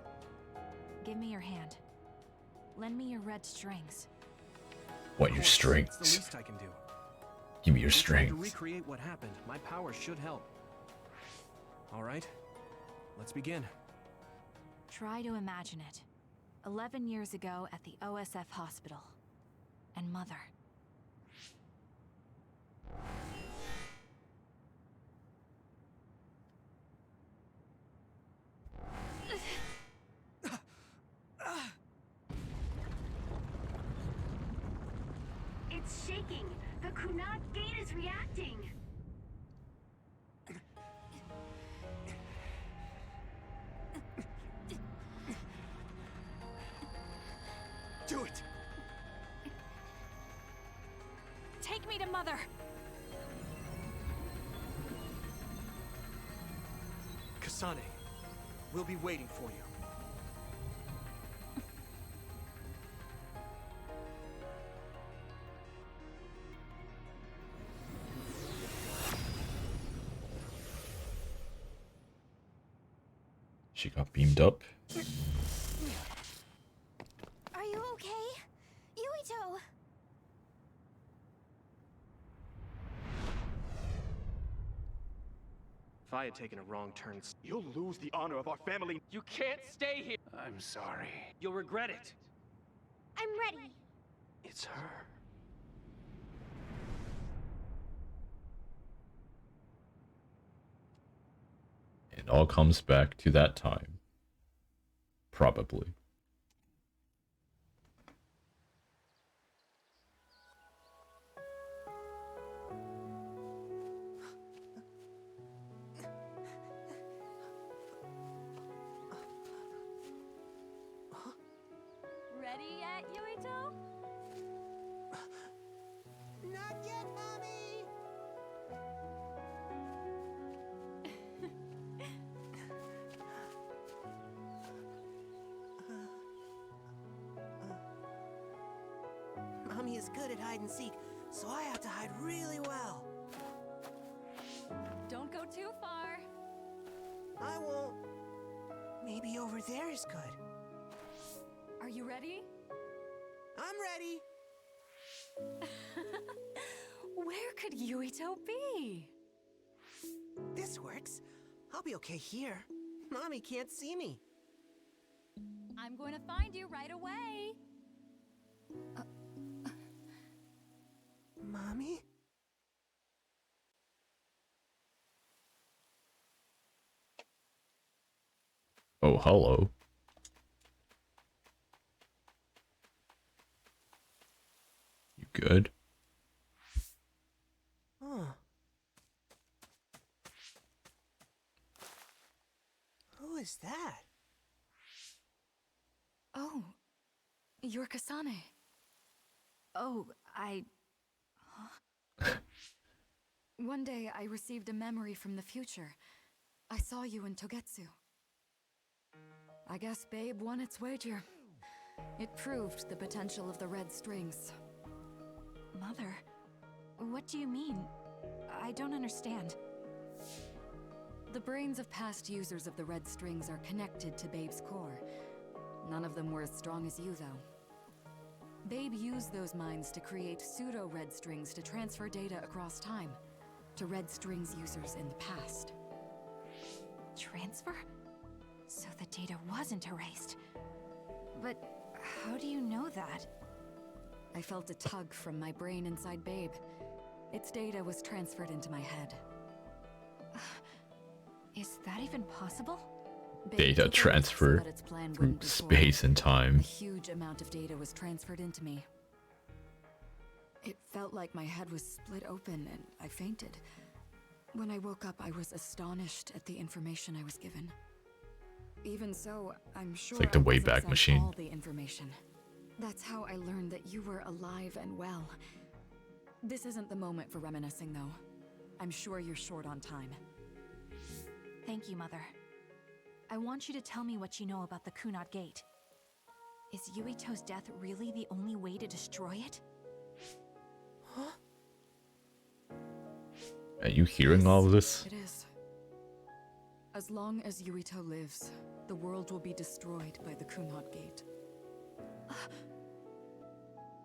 Give me your hand. Lend me your red strings. What, your It's the strengths? least I can do. Give me your If I'm trying to strengths. recreate what happened, my power should help. All right, let's begin. Try to imagine it. 11 years ago at the OSF hospital. And Mother. It's shaking. The Kunat Gate is reacting. Do it! Take me to Mother! Kasane, we'll be waiting for you. She got beamed up. Are you okay? Yuito! If I had taken a wrong turn, you'll lose the honor of our family. You can't stay here! I'm sorry. You'll regret it. I'm ready. It's her. It all comes back to that time. Probably. Ready yet, Yuito? Not yet, Mommy! Mommy is good at hide and seek, so I have to hide really well. Don't go too far. I won't. Maybe over there is good. Are you ready? I'm ready. Where could Yuito be? This works. I'll be okay here. Mommy can't see me. I'm going to find you right away. Mommy? Oh, hello. You good? Huh. Who is that? Oh, you're Kasane. Oh, One day I received a memory from the future. I saw you in Togetsu. I guess Babe won its wager. It proved the potential of the red strings. Mother, what do you mean? I don't understand. The brains of past users of the red strings are connected to Babe's core. None of them were as strong as you, though. Babe used those minds to create pseudo-red strings to transfer data across time to red strings users in the past. Transfer? So the data wasn't erased. But how do you know that? I felt a tug from my brain inside Babe. Its data was transferred into my head. Is that even possible? Data transfer through space and time. A huge amount of data was transferred into me. It felt like my head was split open and I fainted. When I woke up, I was astonished at the information I was given. Even so, I'm sure It's like the I wasn't Wayback sent Machine. all the information. That's how I learned that you were alive and well. This isn't the moment for reminiscing, though. I'm sure you're short on time. Thank you, Mother. I want you to tell me what you know about the Kunad Gate. Is Yuito's death really the only way to destroy it? Huh? Are you hearing all of this? It is. As long as Yuito lives, the world will be destroyed by the Kunad Gate.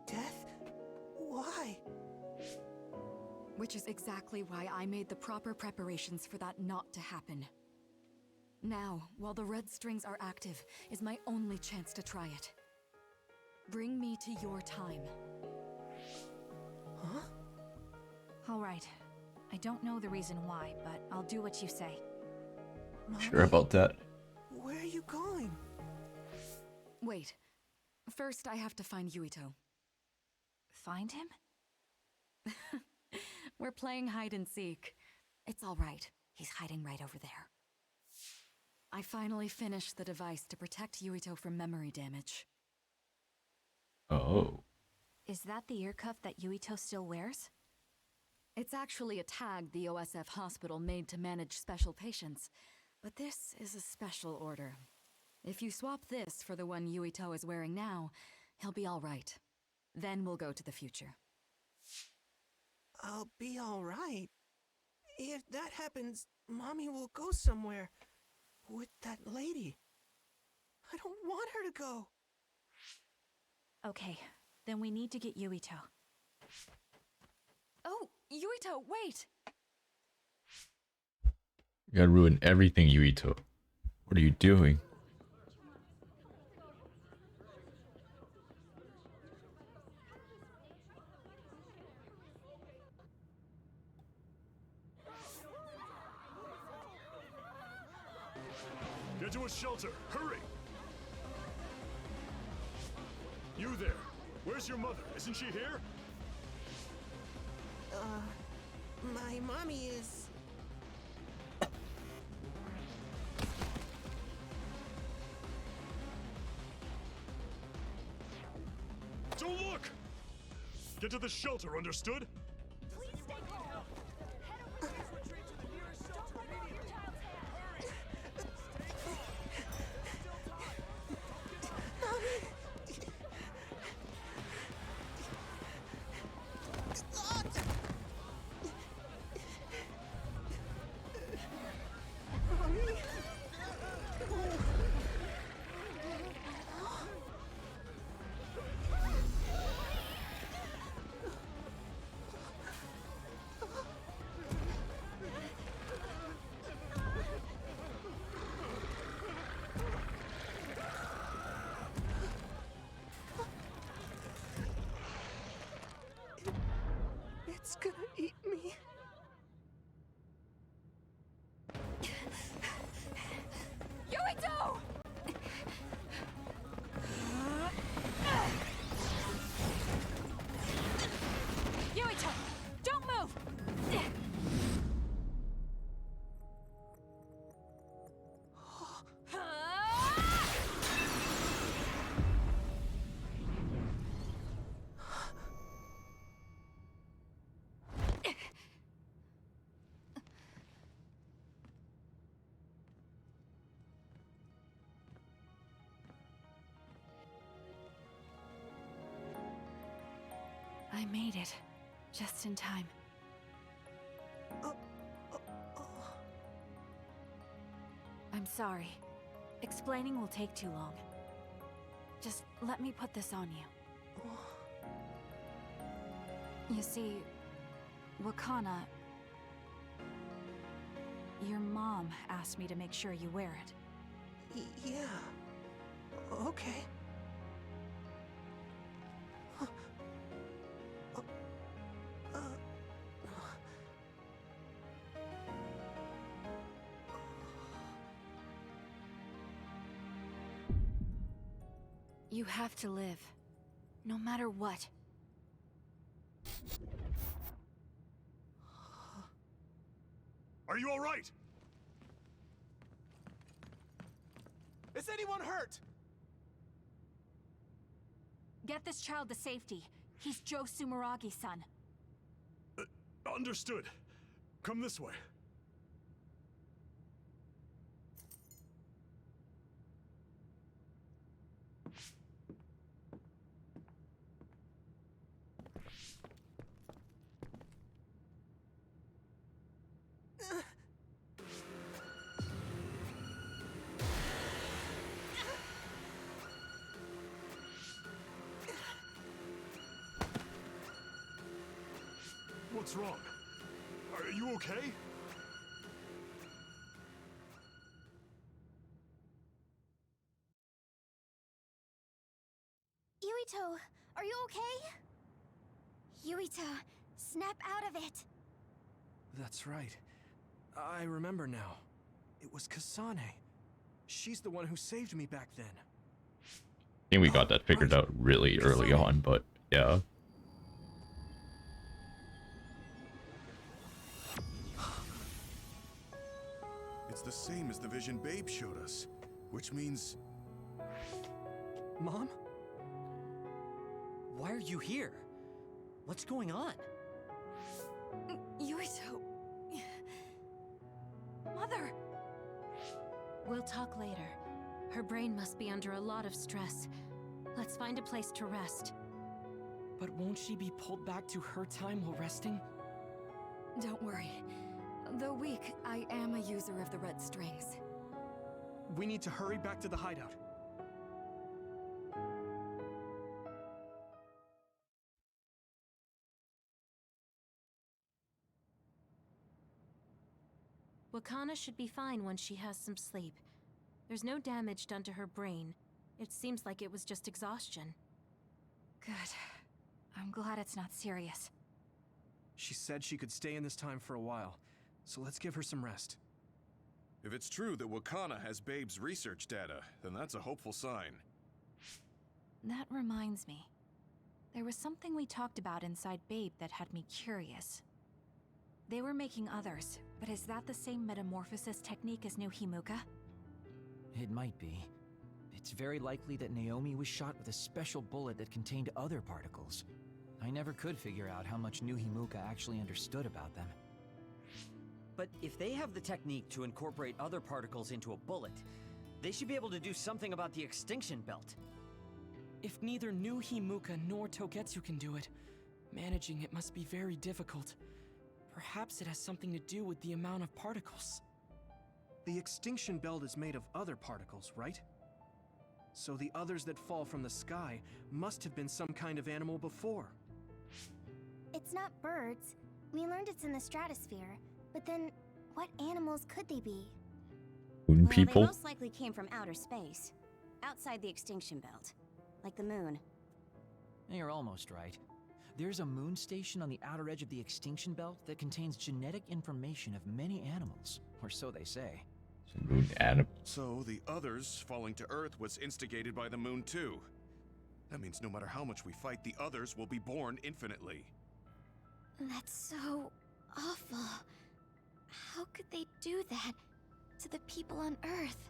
Death? Why? Which is exactly why I made the proper preparations for that not to happen. Now, while the red strings are active, is my only chance to try it. Bring me to your time. Huh? All right. I don't know the reason why, but I'll do what you say. Sure about that? Where are you going? Wait. First, I have to find Yuito. Find him? We're playing hide and seek. It's all right. He's hiding right over there. I finally finished the device to protect Yuito from memory damage. Oh. Is that the ear cuff that Yuito still wears? It's actually a tag the OSF hospital made to manage special patients. But this is a special order. If you swap this for the one Yuito is wearing now, he'll be all right. Then we'll go to the future. I'll be all right. If that happens, Mommy will go somewhere with that lady. I don't want her to go. Okay, then we need to get Yuito. Oh, Yuito, wait! You gotta ruin everything, Yuito. What are you doing? Get to a shelter! Hurry! You there! Where's your mother? Isn't she here? My mommy is... Don't look! Get to the shelter, understood? Please stay calm. Head over here. Retreat to the nearest shelter. Don't let go of your child's hand. Hurry! Stay calm. Still time. Don't get up. It's gonna eat me. Yuito! Yuito, don't move! I made it. Just in time. I'm sorry. Explaining will take too long. Just let me put this on you. You see, Wakana... Your mom asked me to make sure you wear it. Yeah. Okay. You have to live. No matter what. Are you alright? Is anyone hurt? Get this child to safety. He's Joe Sumeragi's son. Understood. Come this way. What's wrong? Are you okay? Yuito, are you okay? Yuito, snap out of it. That's right. I remember now. It was Kasane. She's the one who saved me back then. I think we got that figured out really early on, but yeah. It's the same as the vision Babe showed us, which means... Mom? Why are you here? What's going on? Yuito... Mother! We'll talk later. Her brain must be under a lot of stress. Let's find a place to rest. But won't she be pulled back to her time while resting? Don't worry. Though weak, I am a user of the red strings. We need to hurry back to the hideout. Wakana should be fine once she has some sleep. There's no damage done to her brain. It seems like it was just exhaustion. Good. I'm glad it's not serious. She said she could stay in this time for a while, so let's give her some rest. If it's true that Wakana has Babe's research data, then that's a hopeful sign. That reminds me. There was something we talked about inside Babe that had me curious. They were making others, but is that the same metamorphosis technique as New Himuka? It might be. It's very likely that Naomi was shot with a special bullet that contained other particles. I never could figure out how much New Himuka actually understood about them. But if they have the technique to incorporate other particles into a bullet, they should be able to do something about the extinction belt. If neither New Himuka nor Togetsu can do it, managing it must be very difficult. Perhaps it has something to do with the amount of particles. The extinction belt is made of other particles, right? So the others that fall from the sky must have been some kind of animal before. It's not birds. We learned it's in the stratosphere. But then, what animals could they be? Moon Well, people? they most likely came from outer space. Outside the extinction belt. Like the moon. You're almost right. There's a moon station on the outer edge of the extinction belt that contains genetic information of many animals, or so they say. Moon animal. So the others falling to Earth was instigated by the moon too. That means no matter how much we fight, the others will be born infinitely. That's so awful. How could they do that to the people on Earth?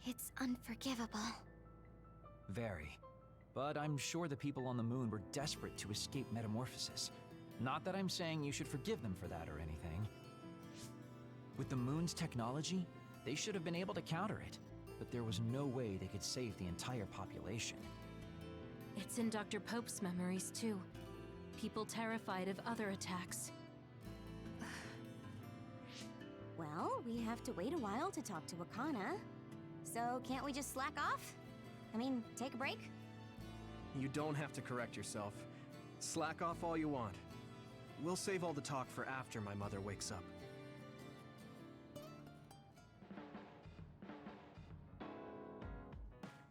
It's unforgivable. Very. But I'm sure the people on the moon were desperate to escape metamorphosis. Not that I'm saying you should forgive them for that or anything. With the moon's technology, they should have been able to counter it. But there was no way they could save the entire population. It's in Dr. Pope's memories, too. People terrified of other attacks. Well, we have to wait a while to talk to Wakana. So can't we just slack off? I mean, take a break? You don't have to correct yourself. Slack off all you want. We'll save all the talk for after my mother wakes up.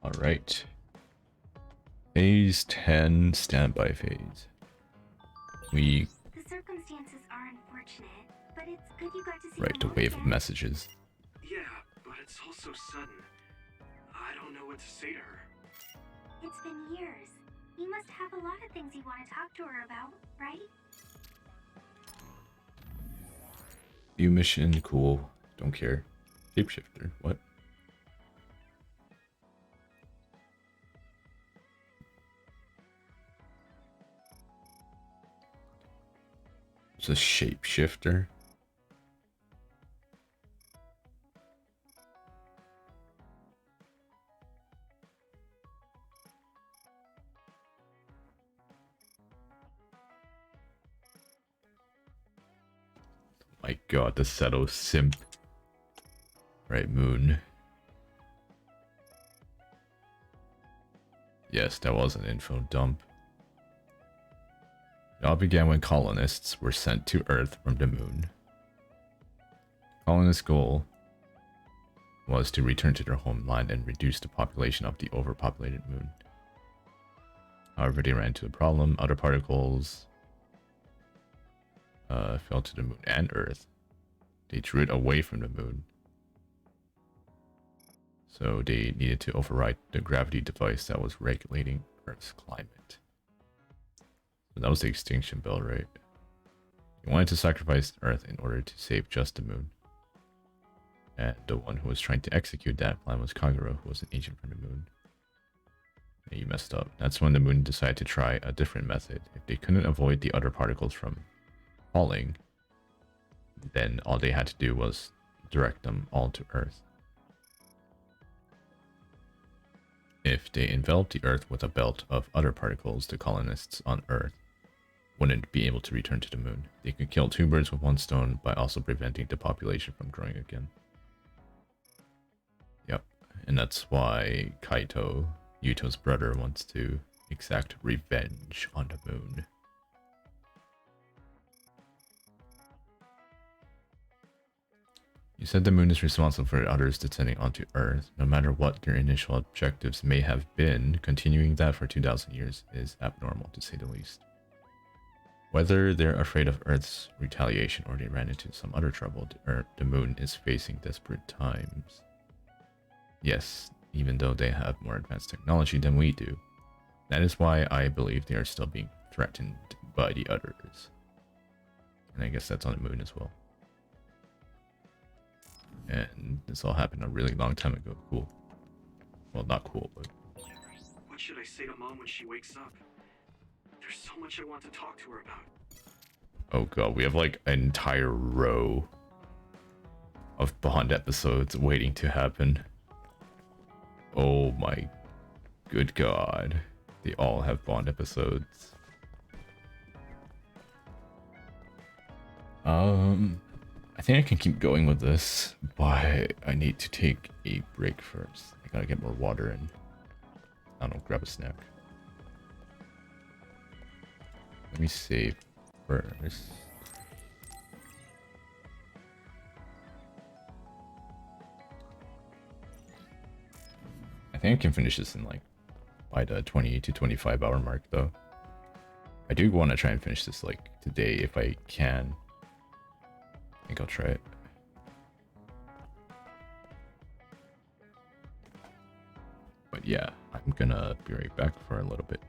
Alright. Phase 10, standby phase. The circumstances are unfortunate, but it's good you got to see Right, them a all wave of again. messages. Yeah, but it's all so sudden. I don't know what to say to her. It's been years. You must have a lot of things you want to talk to her about, right? New mission, cool. Don't care. Shapeshifter, what? It's a shapeshifter. My god, the Seto simp. Right, moon. Yes, that was an info dump. It all began when colonists were sent to Earth from the moon. Colonists' goal was to return to their homeland and reduce the population of the overpopulated moon. However, they ran into a problem. Other particles fell to the moon and Earth. They drew it away from the moon. So they needed to override the gravity device that was regulating Earth's climate. So that was the extinction belt, right? He wanted to sacrifice Earth in order to save just the moon. And the one who was trying to execute that plan was Kagura, who was an agent from the moon. And you messed up. That's when the moon decided to try a different method. If they couldn't avoid the other particles from crawling, then all they had to do was direct them all to Earth. If they enveloped the Earth with a belt of other particles, the colonists on Earth wouldn't be able to return to the moon. They could kill two birds with one stone by also preventing the population from growing again. Yep, and that's why Kaito, Yuto's brother, wants to exact revenge on the moon. You said the moon is responsible for others descending onto Earth. No matter what their initial objectives may have been, continuing that for 2,000 years is abnormal, to say the least. Whether they're afraid of Earth's retaliation or they ran into some other trouble, the moon is facing desperate times. Yes, even though they have more advanced technology than we do. That is why I believe they are still being threatened by the others. And I guess that's on the moon as well. And this all happened a really long time ago. Cool. Well, not cool, but... What should I say to Mom when she wakes up? There's so much I want to talk to her about. Oh god, we have like an entire row of Bond episodes waiting to happen. Oh my good god. They all have Bond episodes. I think I can keep going with this, but I need to take a break first. I gotta get more water and I don't know, grab a snack. Let me save first. I think I can finish this in like by the 20 to 25 hour mark though. I do want to try and finish this like today if I can. I think I'll try it. But yeah, I'm gonna be right back for a little bit.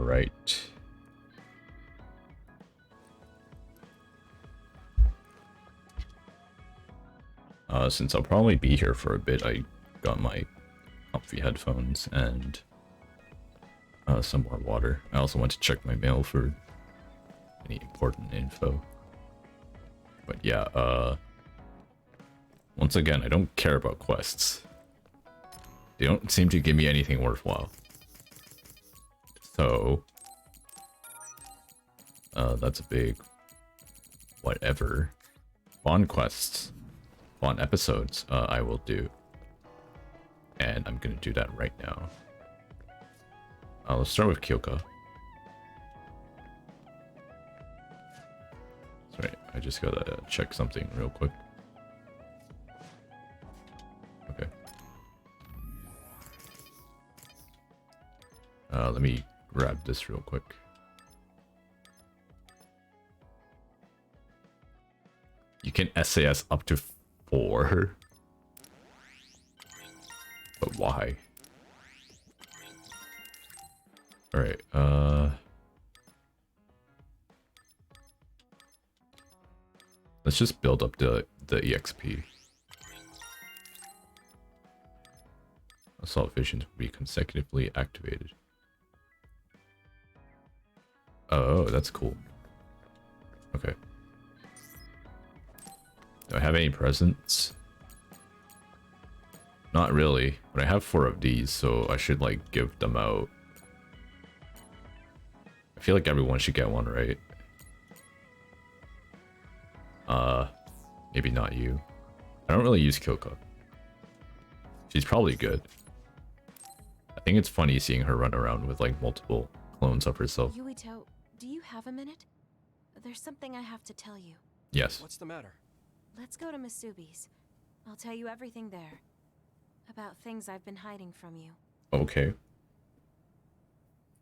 Alright. Since I'll probably be here for a bit, I got my comfy headphones and some more water. I also want to check my mail for any important info. But yeah, once again, I don't care about quests. They don't seem to give me anything worthwhile. So, that's a big whatever. Bond quests, Bond episodes, I will do. And I'm gonna do that right now. Let's start with Kyoka. Sorry, I just gotta check something real quick. Okay. Let me grab this real quick. You can SAS up to 4. But why? Alright, let's just build up the EXP. Assault visions will be consecutively activated. Oh, that's cool. Okay. Do I have any presents? Not really, but I have 4 of these, so I should like give them out. I feel like everyone should get one, right? Maybe not you. I don't really use Kyoka. She's probably good. I think it's funny seeing her run around with like multiple clones of herself. Yuito, do you have a minute? There's something I have to tell you. Yes. What's the matter? Let's go to Masubi's. I'll tell you everything there. About things I've been hiding from you. Okay.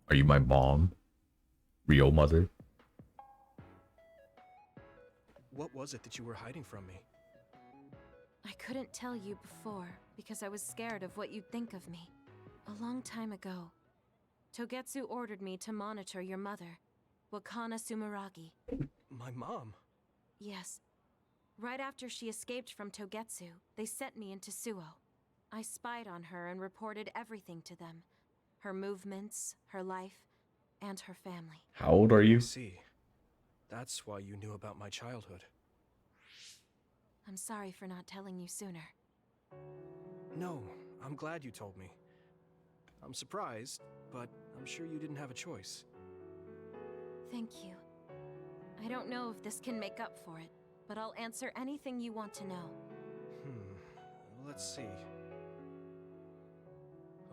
Are you my mom? Real mother? What was it that you were hiding from me? I couldn't tell you before because I was scared of what you'd think of me. A long time ago, Togetsu ordered me to monitor your mother, Wakana Sumeragi. My mom? Yes. Right after she escaped from Togetsu, they sent me into Suo. I spied on her and reported everything to them. Her movements, her life, and her family. How old are you? I see. That's why you knew about my childhood. I'm sorry for not telling you sooner. No, I'm glad you told me. I'm surprised, but I'm sure you didn't have a choice. Thank you. I don't know if this can make up for it, but I'll answer anything you want to know. Let's see.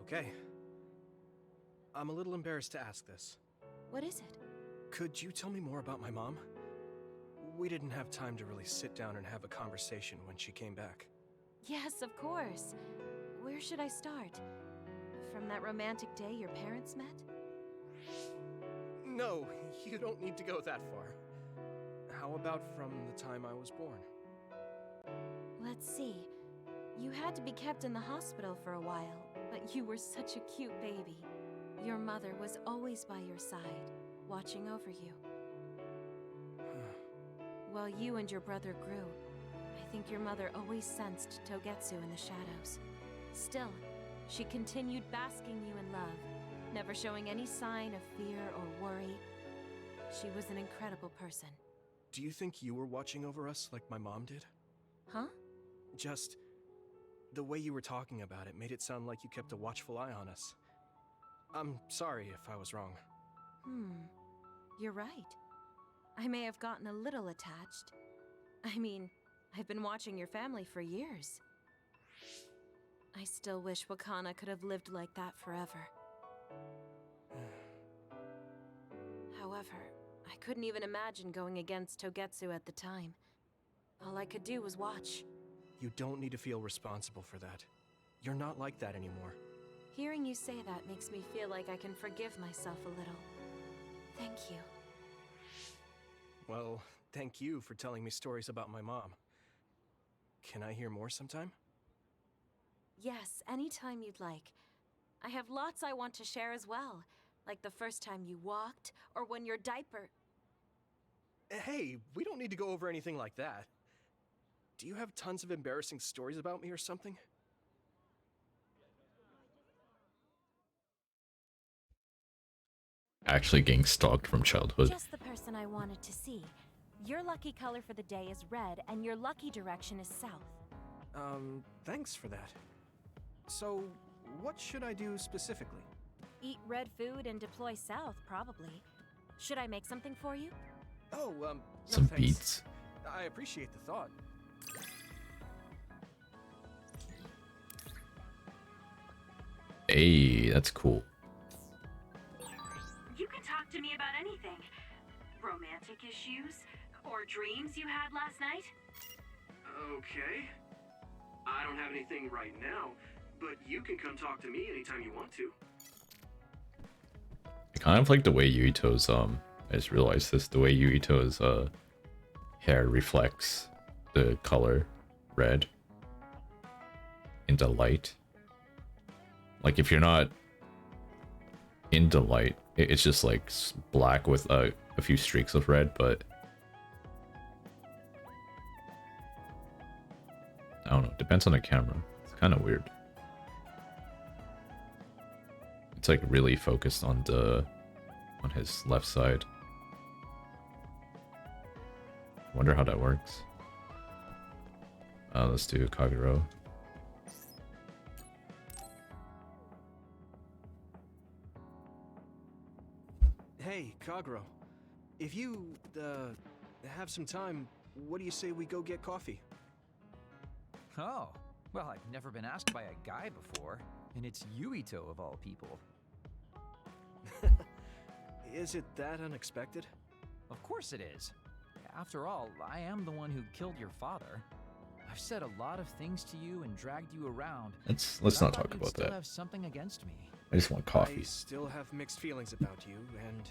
Okay. I'm a little embarrassed to ask this. What is it? Could you tell me more about my mom? We didn't have time to really sit down and have a conversation when she came back. Yes, of course. Where should I start? From that romantic day your parents met? No, you don't need to go that far. How about from the time I was born? Let's see. You had to be kept in the hospital for a while, but you were such a cute baby. Your mother was always by your side, watching over you. While you and your brother grew, I think your mother always sensed Togetsu in the shadows. Still, she continued basking you in love, never showing any sign of fear or worry. She was an incredible person. Do you think you were watching over us like my mom did? Huh? Just the way you were talking about it made it sound like you kept a watchful eye on us. I'm sorry if I was wrong. You're right. I may have gotten a little attached. I mean, I've been watching your family for years. I still wish Wakana could have lived like that forever. However, I couldn't even imagine going against Togetsu at the time. All I could do was watch. You don't need to feel responsible for that. You're not like that anymore. Hearing you say that makes me feel like I can forgive myself a little. Thank you. Well, thank you for telling me stories about my mom. Can I hear more sometime? Yes, anytime you'd like. I have lots I want to share as well. Like the first time you walked, or when your diaper... Hey, we don't need to go over anything like that. Do you have tons of embarrassing stories about me or something? Actually getting stalked from childhood. Just the person I wanted to see. Your lucky color for the day is red, and your lucky direction is south. Thanks for that. So, what should I do specifically? Eat red food and deploy south, probably. Should I make something for you? Oh, no Some thanks. beats. I appreciate the thought. Hey, that's cool. You can talk to me about anything. Romantic issues, or dreams you had last night. Okay. I don't have anything right now, but you can come talk to me anytime you want to. I kind of like the way Yuito's, I just realized this, the way Yuito's, hair reflects the color red into light. Like, if you're not into light, it's just like black with a few streaks of red, but I don't know, depends on the camera. It's kind of weird. It's like really focused on his left side. Wonder how that works. Let's do Kagero. Hey, Kagero. If you, have some time, what do you say we go get coffee? Oh, well, I've never been asked by a guy before, and it's Yuito of all people. Is it that unexpected? Of course it is. After all, I am the one who killed your father. I've said a lot of things to you and dragged you around. Let's but not I thought talk you'd about still that. have something against me. I just want coffee. I still have mixed feelings about you, and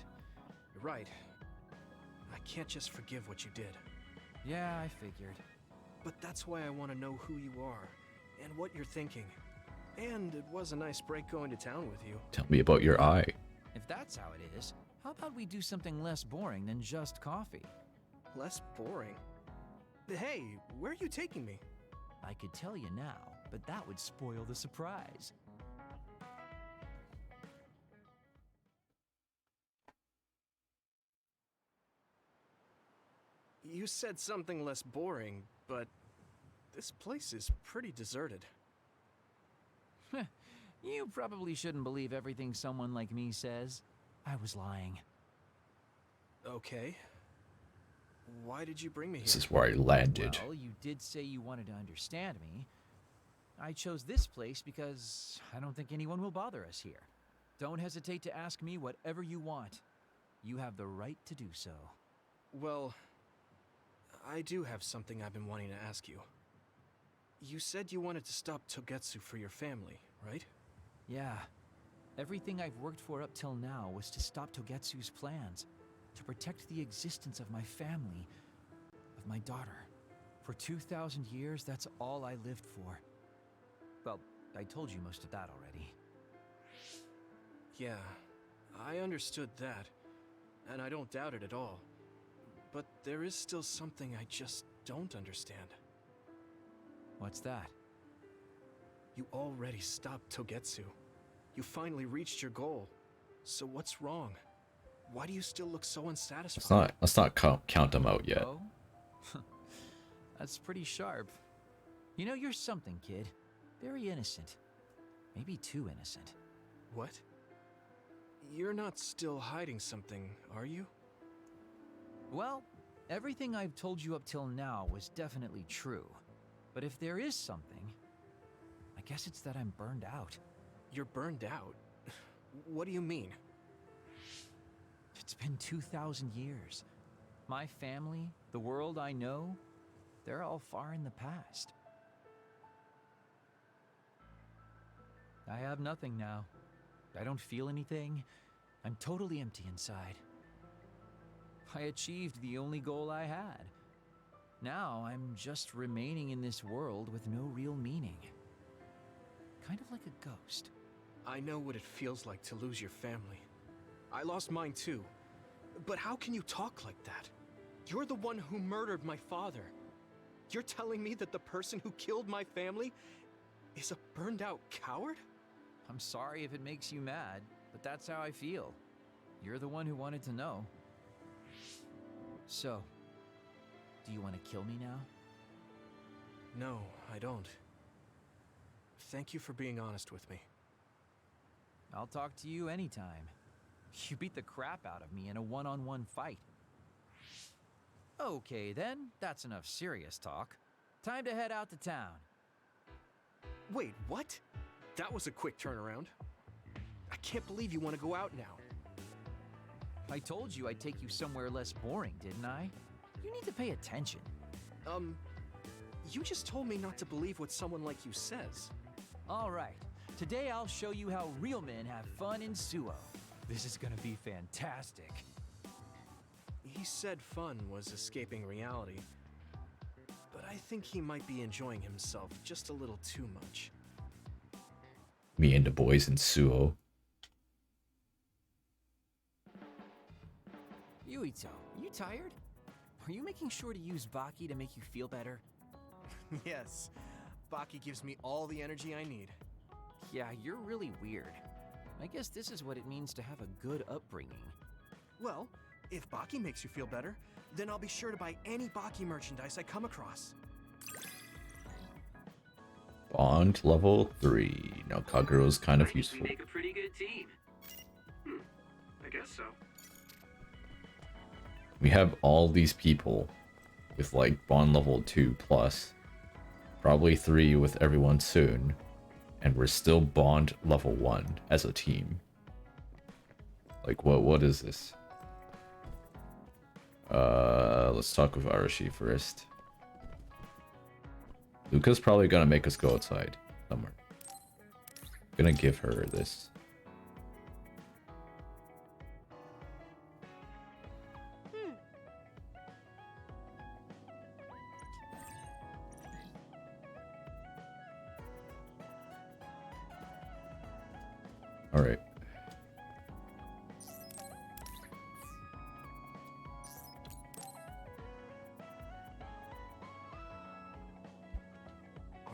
you're right. I can't just forgive what you did. Yeah, I figured. But that's why I want to know who you are, and what you're thinking. And it was a nice break going to town with you. Tell me about your eye. If that's how it is, how about we do something less boring than just coffee? Less boring? Hey, where are you taking me? I could tell you now, but that would spoil the surprise. You said something less boring, but this place is pretty deserted. You probably shouldn't believe everything someone like me says. I was lying. Okay. Why did you bring me here? This is where I landed. Well, you did say you wanted to understand me. I chose this place because I don't think anyone will bother us here. Don't hesitate to ask me whatever you want. You have the right to do so. Well, I do have something I've been wanting to ask you. You said you wanted to stop Togetsu for your family, right? Yeah. Everything I've worked for up till now was to stop Togetsu's plans, to protect the existence of my family, of my daughter. For 2,000 years, that's all I lived for. Well, I told you most of that already. Yeah, I understood that, and I don't doubt it at all. But there is still something I just don't understand. What's that? You already stopped Togetsu. You finally reached your goal. So what's wrong? Why do you still look so unsatisfied? Let's not count them out yet. Oh? That's pretty sharp. You know, you're something, kid. Very innocent. Maybe too innocent. What? You're not still hiding something, are you? Well, everything I've told you up till now was definitely true. But if there is something, I guess it's that I'm burned out. You're burned out? What do you mean? It's been 2,000 years. My family, the world I know, they're all far in the past. I have nothing now. I don't feel anything. I'm totally empty inside. I achieved the only goal I had. Now I'm just remaining in this world with no real meaning. Kind of like a ghost. I know what it feels like to lose your family. I lost mine too. But how can you talk like that? You're the one who murdered my father. You're telling me that the person who killed my family is a burned-out coward? I'm sorry if it makes you mad, but that's how I feel. You're the one who wanted to know. So, do you want to kill me now? No, I don't. Thank you for being honest with me. I'll talk to you anytime. You beat the crap out of me in a one-on-one fight. Okay then, that's enough serious talk. Time to head out to town. Wait, what? That was a quick turnaround. I can't believe you want to go out now. I told you I'd take you somewhere less boring, didn't I? You need to pay attention. You just told me not to believe what someone like you says. Alright, today I'll show you how real men have fun in Suo. This is gonna be fantastic. He said fun was escaping reality, but I think he might be enjoying himself just a little too much. Me and the boys in Suo. Yuito, you tired? Are you making sure to use Baki to make you feel better? Yes, Baki gives me all the energy I need. Yeah, you're really weird. I guess this is what it means to have a good upbringing. Well, if Baki makes you feel better, then I'll be sure to buy any Baki merchandise I come across. Bond level 3. Now Kagero's kind of useful. We make a pretty good team. I guess so. We have all these people with like Bond level 2 plus. Probably 3 with everyone soon. And we're still Bond level 1 as a team. Like what is this? Let's talk with Arashi first. Luca's probably gonna make us go outside somewhere. Gonna give her this. All right.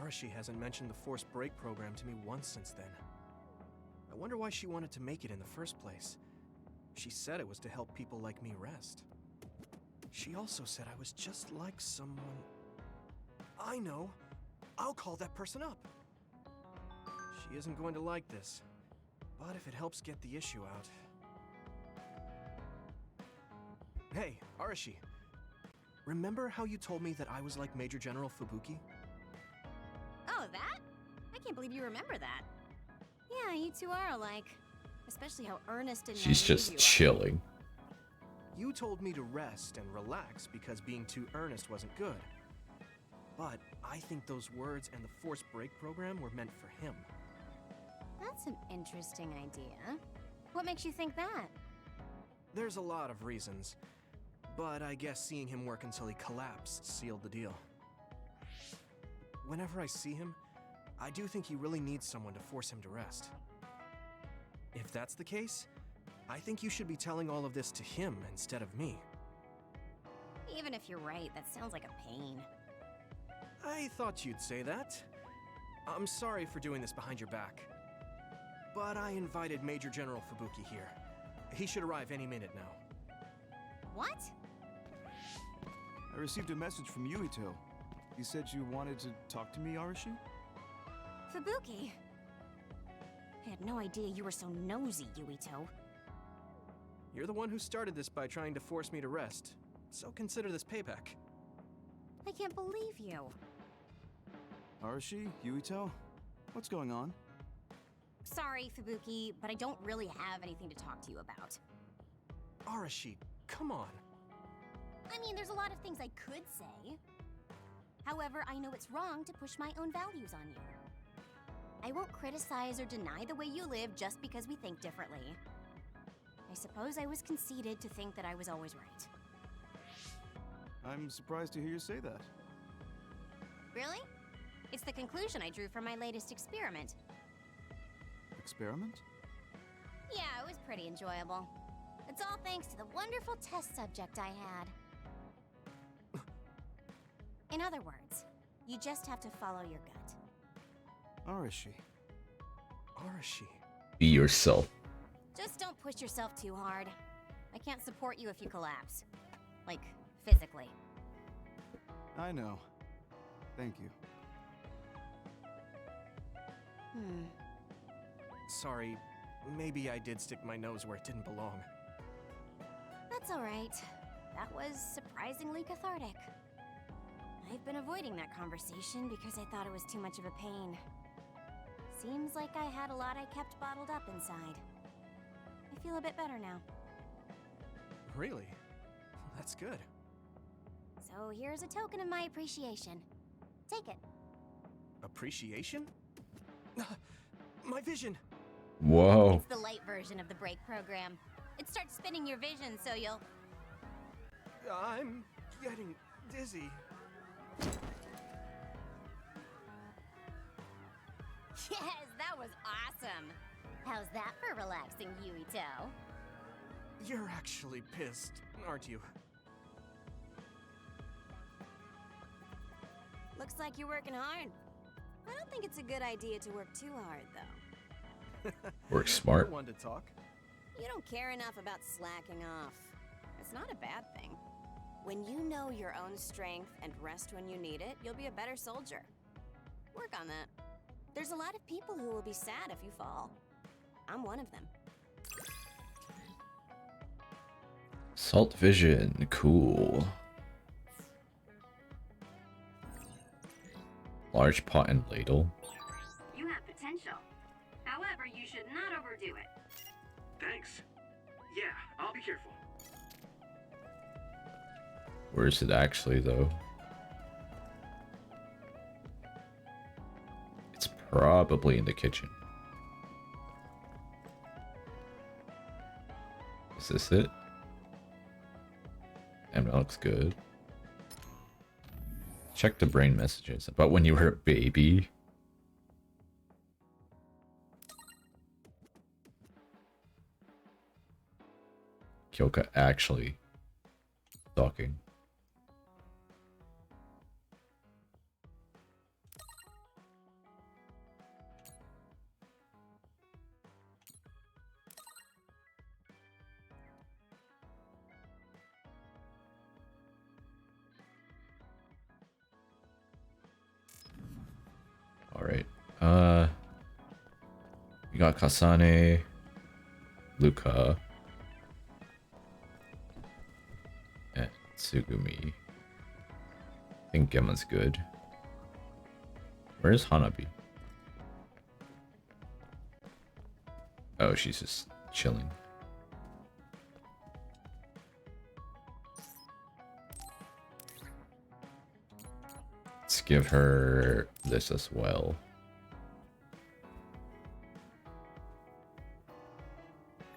Arashi hasn't mentioned the forced break program to me once since then. I wonder why she wanted to make it in the first place. She said it was to help people like me rest. She also said I was just like someone... I know! I'll call that person up! She isn't going to like this. But if it helps get the issue out... Hey, Arashi. Remember how you told me that I was like Major General Fubuki? Oh, that? I can't believe you remember that. Yeah, you two are alike. Especially how earnest and She's just chilling. You told me to rest and relax because being too earnest wasn't good. But I think those words and the forced break program were meant for him. That's an interesting idea. What makes you think that? There's a lot of reasons. But I guess seeing him work until he collapsed sealed the deal. Whenever I see him, I do think he really needs someone to force him to rest. If that's the case, I think you should be telling all of this to him instead of me. Even if you're right, that sounds like a pain. I thought you'd say that. I'm sorry for doing this behind your back. But I invited Major General Fubuki here. He should arrive any minute now. What? I received a message from Yuito. He said you wanted to talk to me, Arashi? Fubuki? I had no idea you were so nosy, Yuito. You're the one who started this by trying to force me to rest, so consider this payback. I can't believe you. Arashi, Yuito, what's going on? Sorry, Fubuki, but I don't really have anything to talk to you about. Arashi, come on. I mean, there's a lot of things I could say. However, I know it's wrong to push my own values on you. I won't criticize or deny the way you live just because we think differently. I suppose I was conceited to think that I was always right. I'm surprised to hear you say that. Really? It's the conclusion I drew from my latest experiment. Experiment? Yeah, it was pretty enjoyable. It's all thanks to the wonderful test subject I had. In other words, you just have to follow your gut. Arashi. Arashi. Be yourself. Just don't push yourself too hard. I can't support you if you collapse. Like, physically. I know. Thank you. Sorry, maybe I did stick my nose where it didn't belong. That's alright. That was surprisingly cathartic. I've been avoiding that conversation because I thought it was too much of a pain. Seems like I had a lot I kept bottled up inside. I feel a bit better now. Really? That's good. So here's a token of my appreciation. Take it. Appreciation? My vision! Whoa. It's the light version of the break program. It starts spinning your vision so you'll... I'm getting dizzy. Yes, that was awesome! How's that for relaxing, Yuito? You're actually pissed, aren't you? Looks like you're working hard. I don't think it's a good idea to work too hard, though. Work smart. You're one to talk. You don't care enough about slacking off. It's not a bad thing. When you know your own strength and rest when you need it, you'll be a better soldier. Work on that. There's a lot of people who will be sad if you fall. I'm one of them. Salt vision, cool. Large pot and ladle. You have potential. However, you should not overdo it. Thanks. Yeah, I'll be careful. Where is it actually, though? It's probably in the kitchen. Is this it? And that looks good. Check the brain messages about when you were a baby. Kyoka actually talking. Alright. We got Kasane, Luca, and Tsugumi. I think Gemma's good. Where's Hanabi? Oh, she's just chilling. Let's give her this as well.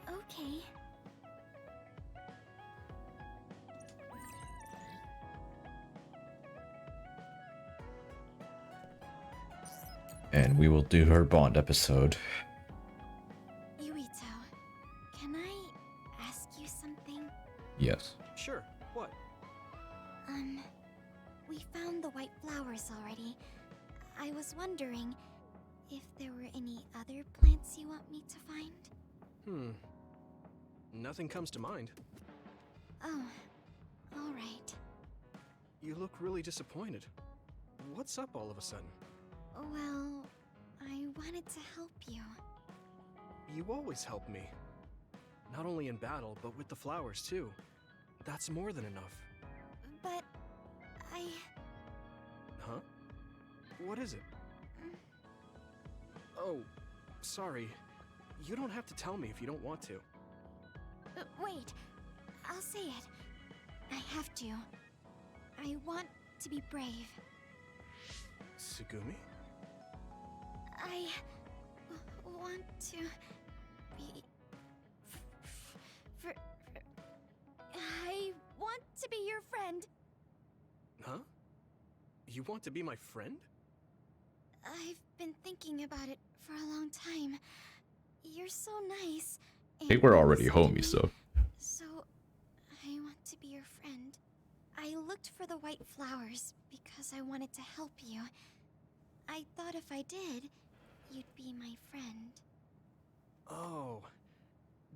Okay. And we will do her Bond episode. Yuito, can I ask you something? Yes. Sure. What? We found the white flowers already. I was wondering if there were any other plants you want me to find? Nothing comes to mind. Oh, alright. You look really disappointed. What's up all of a sudden? Well, I wanted to help you. You always help me. Not only in battle, but with the flowers too. That's more than enough. But Huh? What is it? Oh, sorry. You don't have to tell me if you don't want to. Wait, I'll say it. I have to. I want to be brave. Tsugumi? I want to be... I want to be your friend. Huh? You want to be my friend? I've been thinking about it for a long time. You're so nice. I think we're already homies, so. to be your friend. I looked for the white flowers because I wanted to help you. I thought if I did, you'd be my friend. Oh,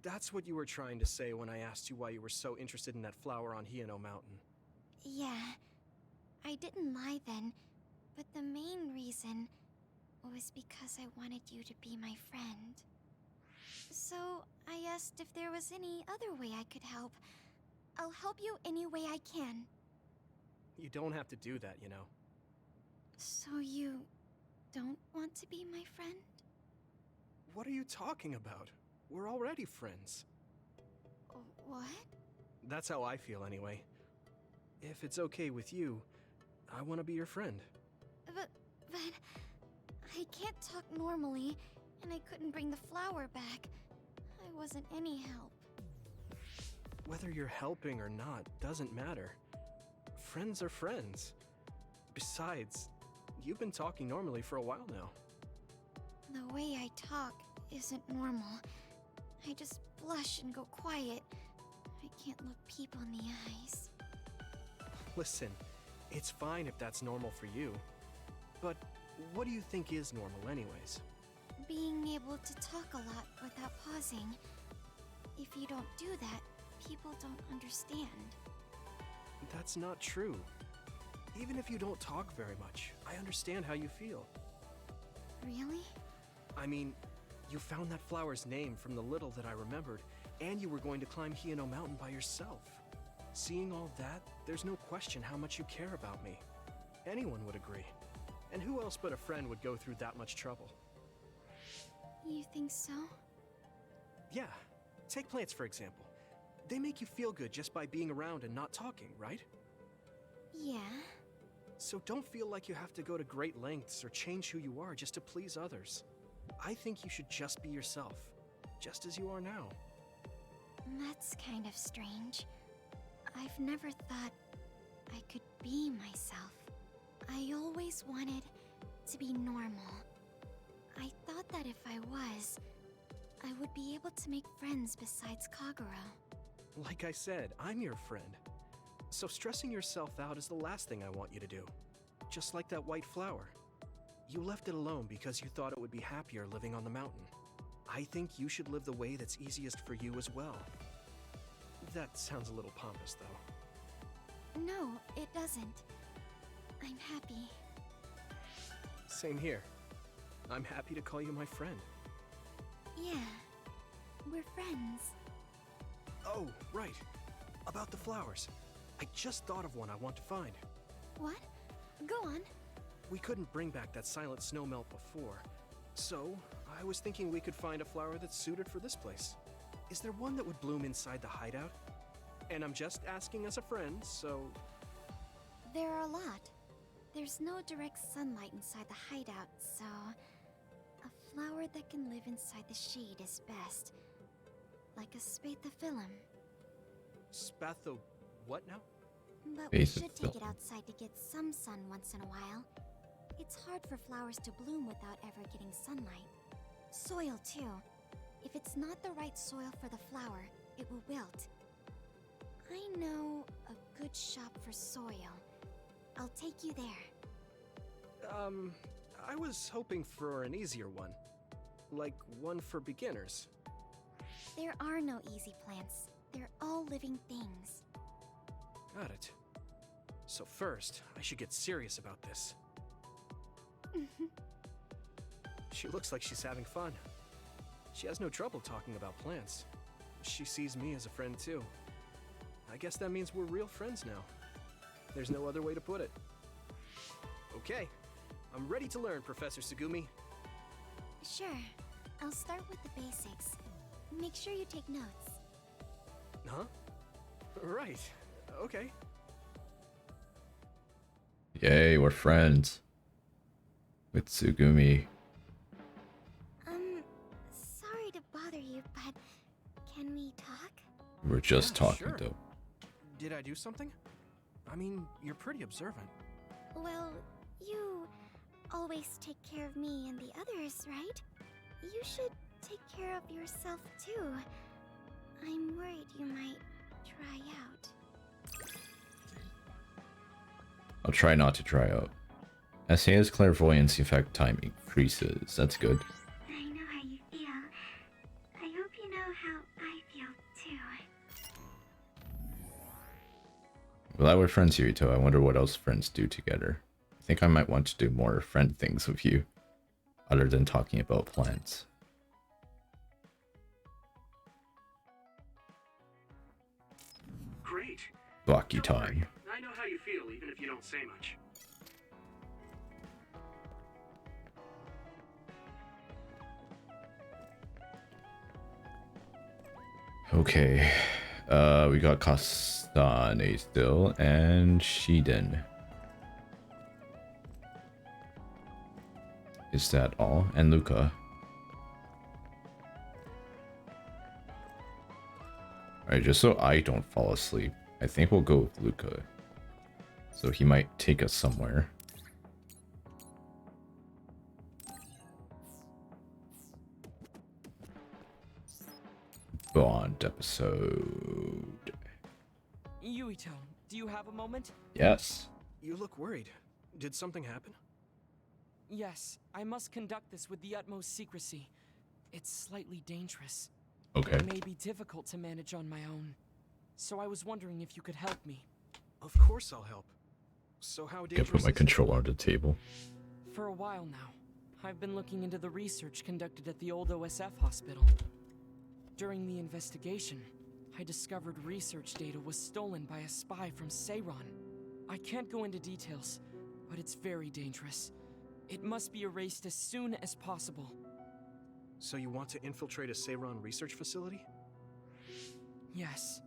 that's what you were trying to say when I asked you why you were so interested in that flower on Hieno Mountain. Yeah, I didn't lie then, but the main reason was because I wanted you to be my friend. So I asked if there was any other way I could help. I'll help you any way I can. You don't have to do that, you know. So you don't want to be my friend? What are you talking about? We're already friends. What? That's how I feel anyway. If it's okay with you, I want to be your friend. But I can't talk normally, and I couldn't bring the flower back. I wasn't any help. Whether you're helping or not doesn't matter. Friends are friends. Besides, you've been talking normally for a while now. The way I talk isn't normal. I just blush and go quiet. I can't look people in the eyes. Listen, it's fine if that's normal for you. But what do you think is normal anyways? Being able to talk a lot without pausing. If you don't do that, people don't understand. That's not true. Even if you don't talk very much, I understand how you feel. Really? I mean, you found that flower's name from the little that I remembered, and you were going to climb Hieno Mountain by yourself. Seeing all that, there's no question how much you care about me. Anyone would agree. And who else but a friend would go through that much trouble? You think so? Yeah. Take plants, for example. They make you feel good just by being around and not talking, right? Yeah. So don't feel like you have to go to great lengths or change who you are just to please others. I think you should just be yourself, just as you are now. That's kind of strange. I've never thought I could be myself. I always wanted to be normal. I thought that if I was, I would be able to make friends besides Kagero. Like I said, I'm your friend. So stressing yourself out is the last thing I want you to do. Just like that white flower. You left it alone because you thought it would be happier living on the mountain. I think you should live the way that's easiest for you as well. That sounds a little pompous, though. No, it doesn't. I'm happy. Same here. I'm happy to call you my friend. Yeah, we're friends. Oh, right. About the flowers. I just thought of one I want to find. What? Go on. We couldn't bring back that silent snowmelt before, so I was thinking we could find a flower that's suited for this place. Is there one that would bloom inside the hideout? And I'm just asking as a friend, so... There are a lot. There's no direct sunlight inside the hideout, so... A flower that can live inside the shade is best. Like a spathophyllum. Spatho... what now? But we should take it outside to get some sun once in a while. It's hard for flowers to bloom without ever getting sunlight. Soil, too. If it's not the right soil for the flower, it will wilt. I know a good shop for soil. I'll take you there. I was hoping for an easier one. Like one for beginners. There are no easy plants. They're all living things. Got it. So first, I should get serious about this. She looks like she's having fun. She has no trouble talking about plants. She sees me as a friend too. I guess that means we're real friends now. There's no other way to put it. Okay, I'm ready to learn, Professor Tsugumi. Sure. I'll start with the basics. Make sure you take notes. Huh? Right. Okay. Yay, we're friends. With Tsugumi. Sorry to bother you, but can we talk? We're just talking sure. though. Did I do something? I mean, you're pretty observant. Well, you always take care of me and the others, right? You should take care of yourself too. I'm worried you might try out. I'll try not to dry up. As his clairvoyance effect time increases. That's good. I know how you feel. I hope you know how I feel too. Glad we're friends, Yurito. I wonder what else friends do together. I think I might want to do more friend things with you, other than talking about plants. Great. Blocky time. I know how you feel, even if you don't say much. Okay. We got Kastane still, and Shiden. Is that all? And Luca. Alright, just so I don't fall asleep, I think we'll go with Luca. So he might take us somewhere. Bond episode. Yuito, do you have a moment? Yes. You look worried. Did something happen? Yes, I must conduct this with the utmost secrecy. It's slightly dangerous. Okay. It may be difficult to manage on my own. So I was wondering if you could help me. Of course I'll help. So how dangerous Can put my is it? controller on the table. For a while now, I've been looking into the research conducted at the old OSF hospital. During the investigation, I discovered research data was stolen by a spy from Seiran. I can't go into details, but it's very dangerous. It must be erased as soon as possible. So you want to infiltrate a Seiran research facility? Yes.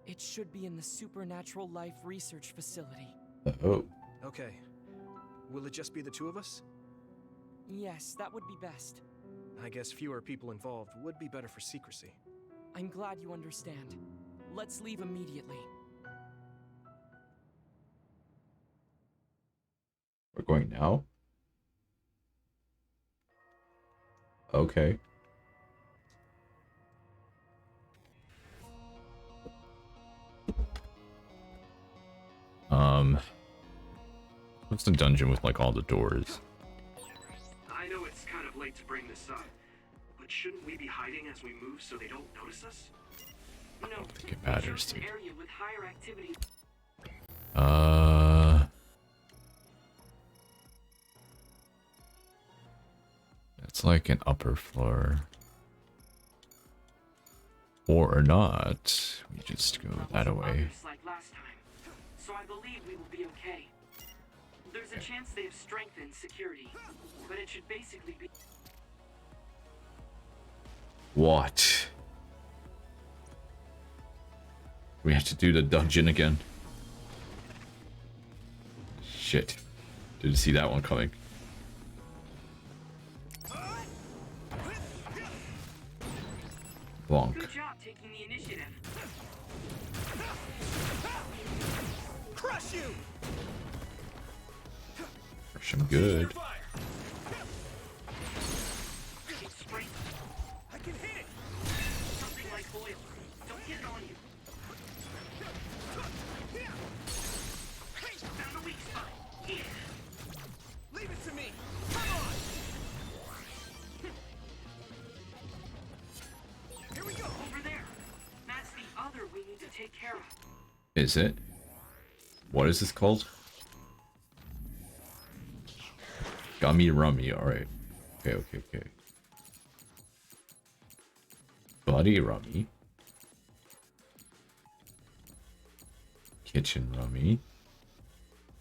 It should be in the Supernatural Life Research Facility. Oh. Okay. Will it just be the two of us? Yes, that would be best. I guess fewer people involved would be better for secrecy. I'm glad you understand. Let's leave immediately. We're going now? Okay. What's the dungeon with like all the doors? I know it's kind of late to bring this up, but shouldn't we be hiding as we move so they don't notice us? No, think it matters, chose an dude. area with higher activity. It's like an upper floor. Or not. We just go that away. Just like last time, so I believe we will be okay. There's a chance they have strengthened security, but it should basically be. What? We have to do the dungeon again. Shit. Didn't see that one coming. Bonk. Good job taking the initiative. Crush you! Crush him good. It's spraying. I can hit it! Something like oil. Don't get it on you. Found a weak spot. Yeah. Leave it to me! Come on! Here we go! Over there. That's the other we need to take care of. Is it? What is this called? Gummy Rummy, alright. Okay. Buddy Rummy. Kitchen Rummy.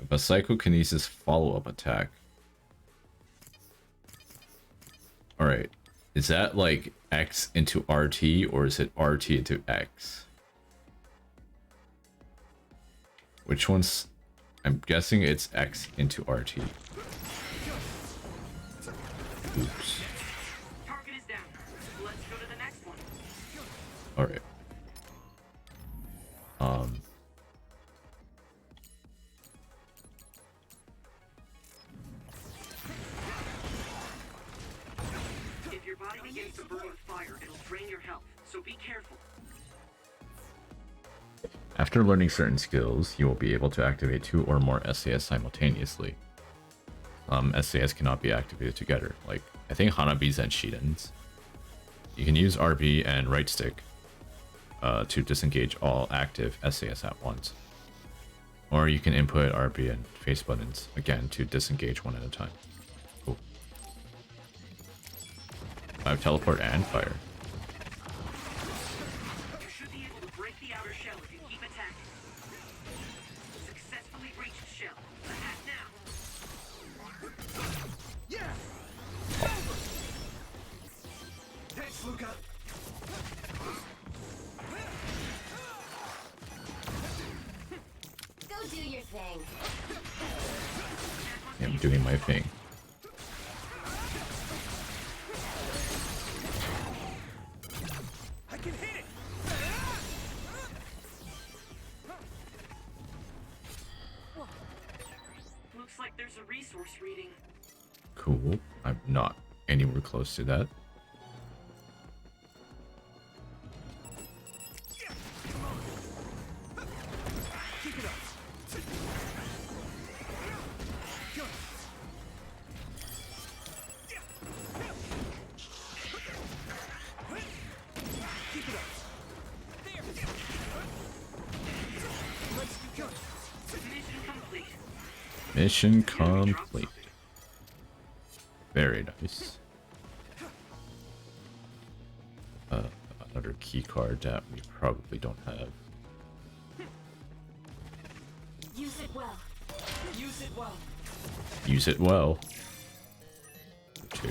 A psychokinesis follow-up attack. Alright. Is that like X into RT or is it RT into X? Which one's... I'm guessing it's X into RT. Oops. Target is down. Let's go to the next one. Alright. If your body begins to burn with fire, it'll drain your health, so be careful. After learning certain skills, you will be able to activate 2 or more SAS simultaneously. SAS cannot be activated together, like I think Hanabi's and Shiden's. You can use RB and right stick to disengage all active SAS at once. Or you can input RB and face buttons again to disengage one at a time. Cool. I have teleport and fire. You should be able to break the outer shell if you keep attacking. Successfully breached shell. Attack now. Yeah. Thanks, Luca. Go do your thing. I'm doing my thing. I can hit it. Looks like there's a resource reading. Cool. I'm not anywhere close to that. Keep it up. Keep it up. There. Let's go. Mission complete. Mission complete. Very nice. Another key card that we probably don't have. Use it well. Use it well. Use it well. 2.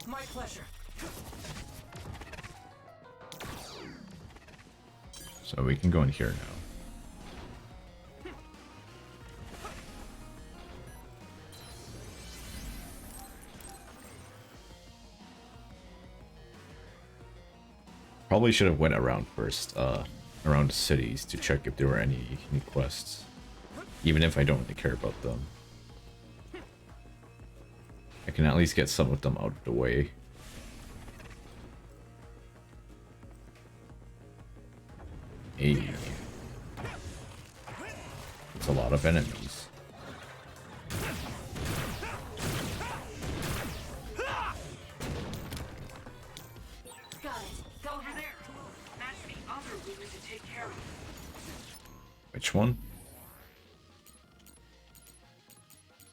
My pleasure. So we can go in here now. Probably should have went around first, around the cities to check if there were any new quests. Even if I don't really care about them. I can at least get some of them out of the way. Hey. It's a lot of enemies. Got it. Go over there. That's the other we need to take care of. Which one?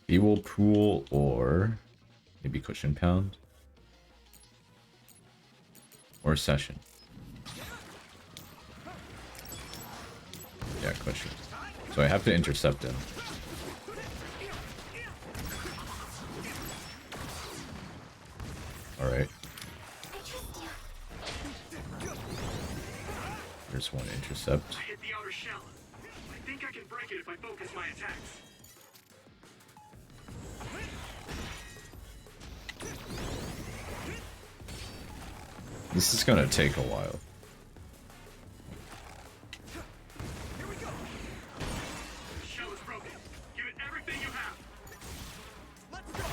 Fuel pool or maybe cushion pound? Or session? Yeah, cushion. So I have to intercept him. Alright. There's one intercept. I hit the outer shell. I think I can break it if I focus my attacks. This is gonna take a while. The shell is broken. Give it everything you have. Let's go.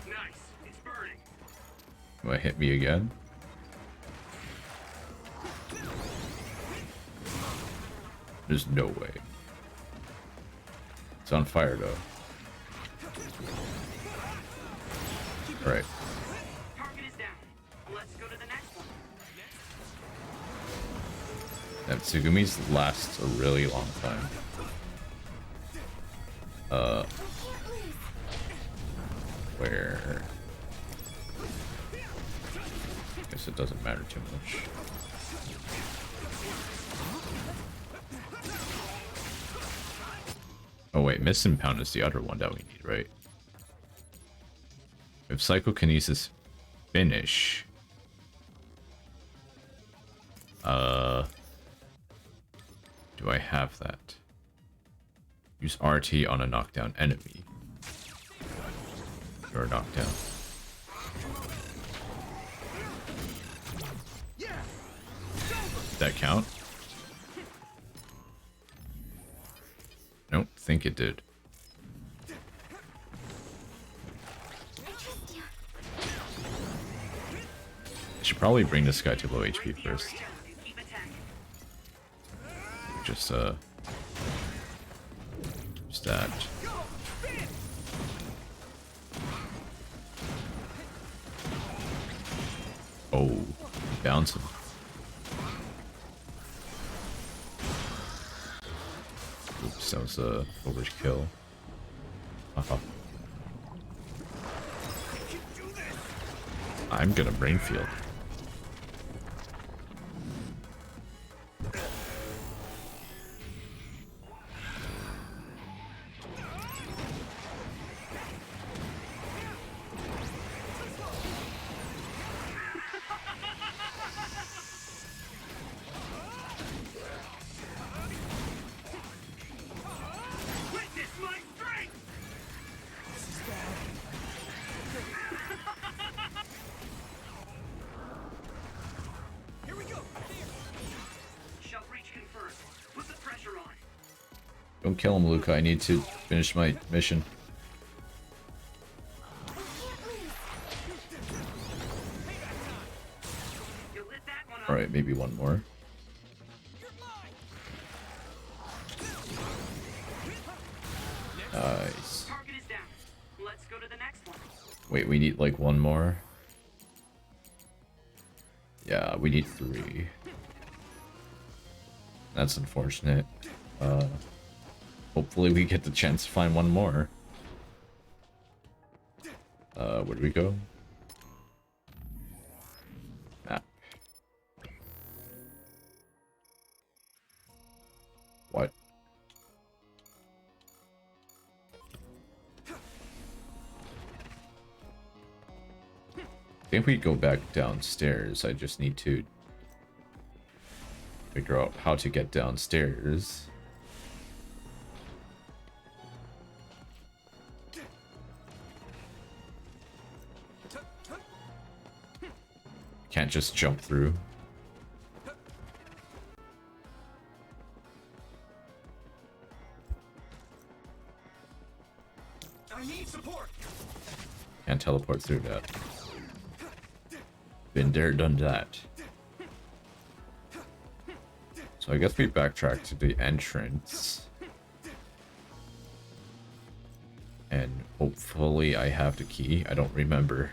Nice. It's burning. Do I hit me again? There's no way. It's on fire though. Right. Target is down. Let's go to the next one. That Tsugumi's lasts a really long time. Where? Guess it doesn't matter too much. Oh wait, Mist and Pound is the other one that we need, right? If Psychokinesis finish. Do I have that? Use RT on a knockdown enemy. Or knockdown. Did that count? I don't think it did. probably bring this guy to low HP first. Just that. Oh, bouncing. Oops, that was a overkill. Uh-huh. I'm gonna brain field. Don't kill him, Luca. I need to finish my mission. Alright, maybe one more. Nice. Wait, we need like one more? Yeah, we need 3. That's unfortunate. Hopefully we get the chance to find one more. Where do we go? Map. What? I think we go back downstairs. I just need to figure out how to get downstairs. Can't just jump through. I need support. Can't teleport through that. Been there, done that. So I guess we backtrack to the entrance. And hopefully I have the key. I don't remember.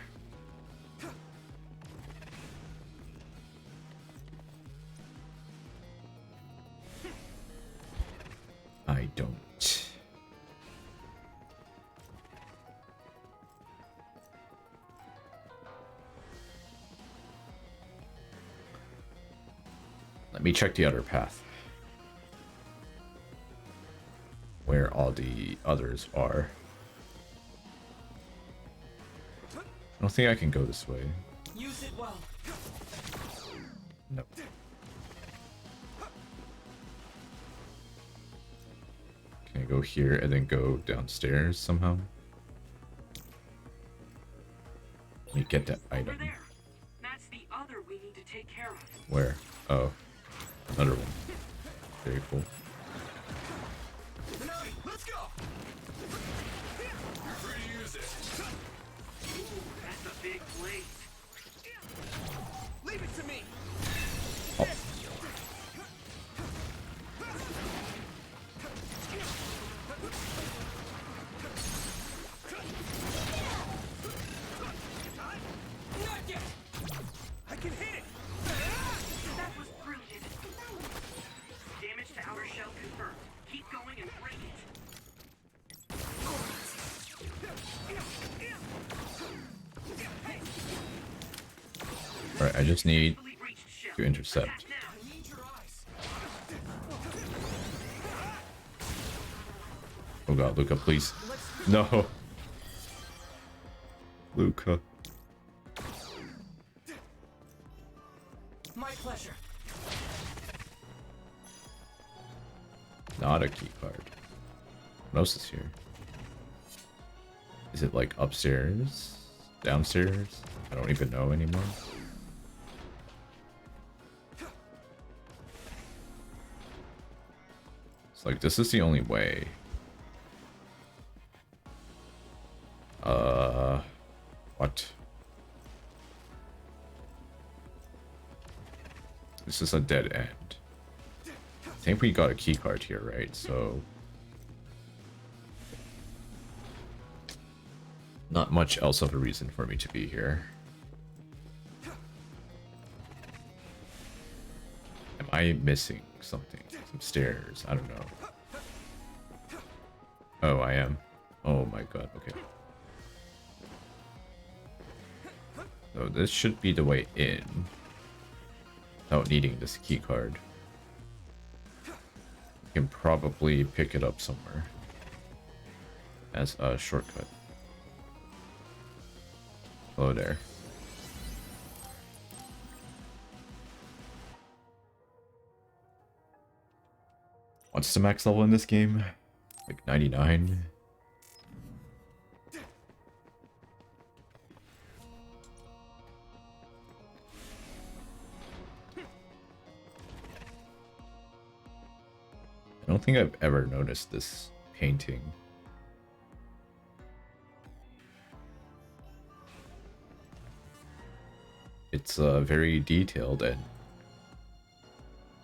I don't. Let me check the other path. Where all the others are. I don't think I can go this way. Use it well. Nope. Can I go here and then go downstairs somehow? Let me get that item. That's the other we need to take care of. Where? Oh, another one. Very cool. Let's go. You're free to use it. Ooh, that's a big blade. Leave it to me. Oh. I can hit it. That was brilliant. Damage to outer shell confirmed. Keep going and break it. Alright, I just need to intercept. Oh god, Luca, please. No. Luca. My pleasure. Not a key card. What else is here? Is it like upstairs? Downstairs? I don't even know anymore. It's like, this is the only way. What? This is a dead end. I think we got a key card here, right? So not much else of a reason for me to be here. Am I missing something? Some stairs? I don't know. Oh, I am. Oh my god, okay. So this should be the way in. Without needing this key card. You can probably pick it up somewhere. As a shortcut. Hello there. What's the max level in this game? Like 99? I don't think I've ever noticed this painting. It's very detailed and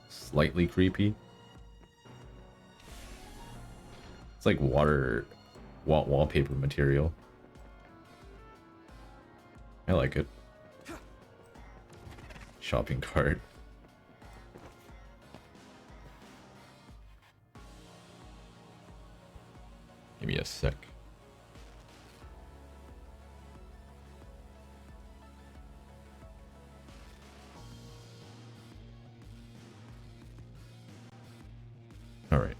slightly creepy. It's like wallpaper material. I like it. Shopping cart. Give me a sec. All right.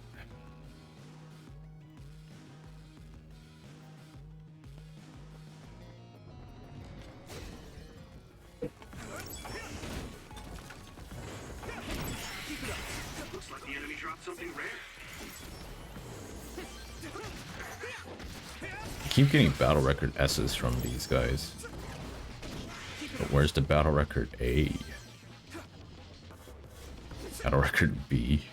Looks like the enemy dropped something rare. I keep getting battle record S's from these guys. But where's the battle record A? Battle record B?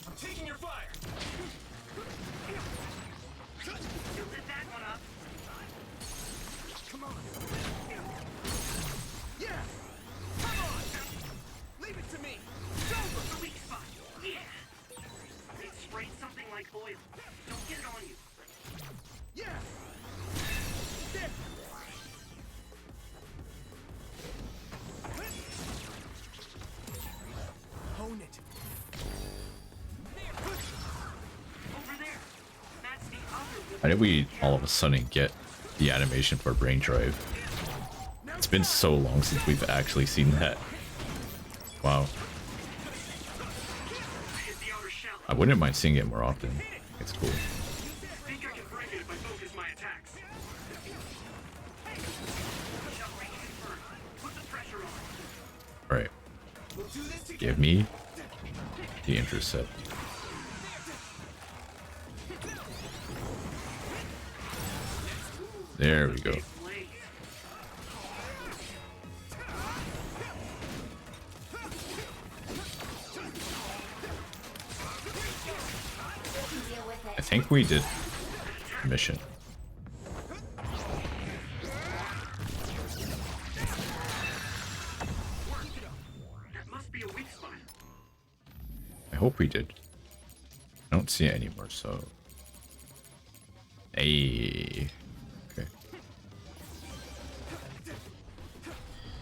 I'm taking your fire. You lit that one up. Come on. Yeah. Come on. Leave it to me. It's over. The weak spot. Yeah. It sprayed something like oil. Don't get it on you. Yeah. There. Hone it. Over there. That's the other. How did we all of a sudden get the animation for Brain Drive? It's been so long since we've actually seen that. Wow. I wouldn't mind seeing it more often. It's cool. Think I can break it if I focus my attacks. Put the pressure on. Alright. Give me the intercept. There we go. I think we did mission. That must be a weak spot. I hope we did. I don't see it anymore, so. Hey. Okay.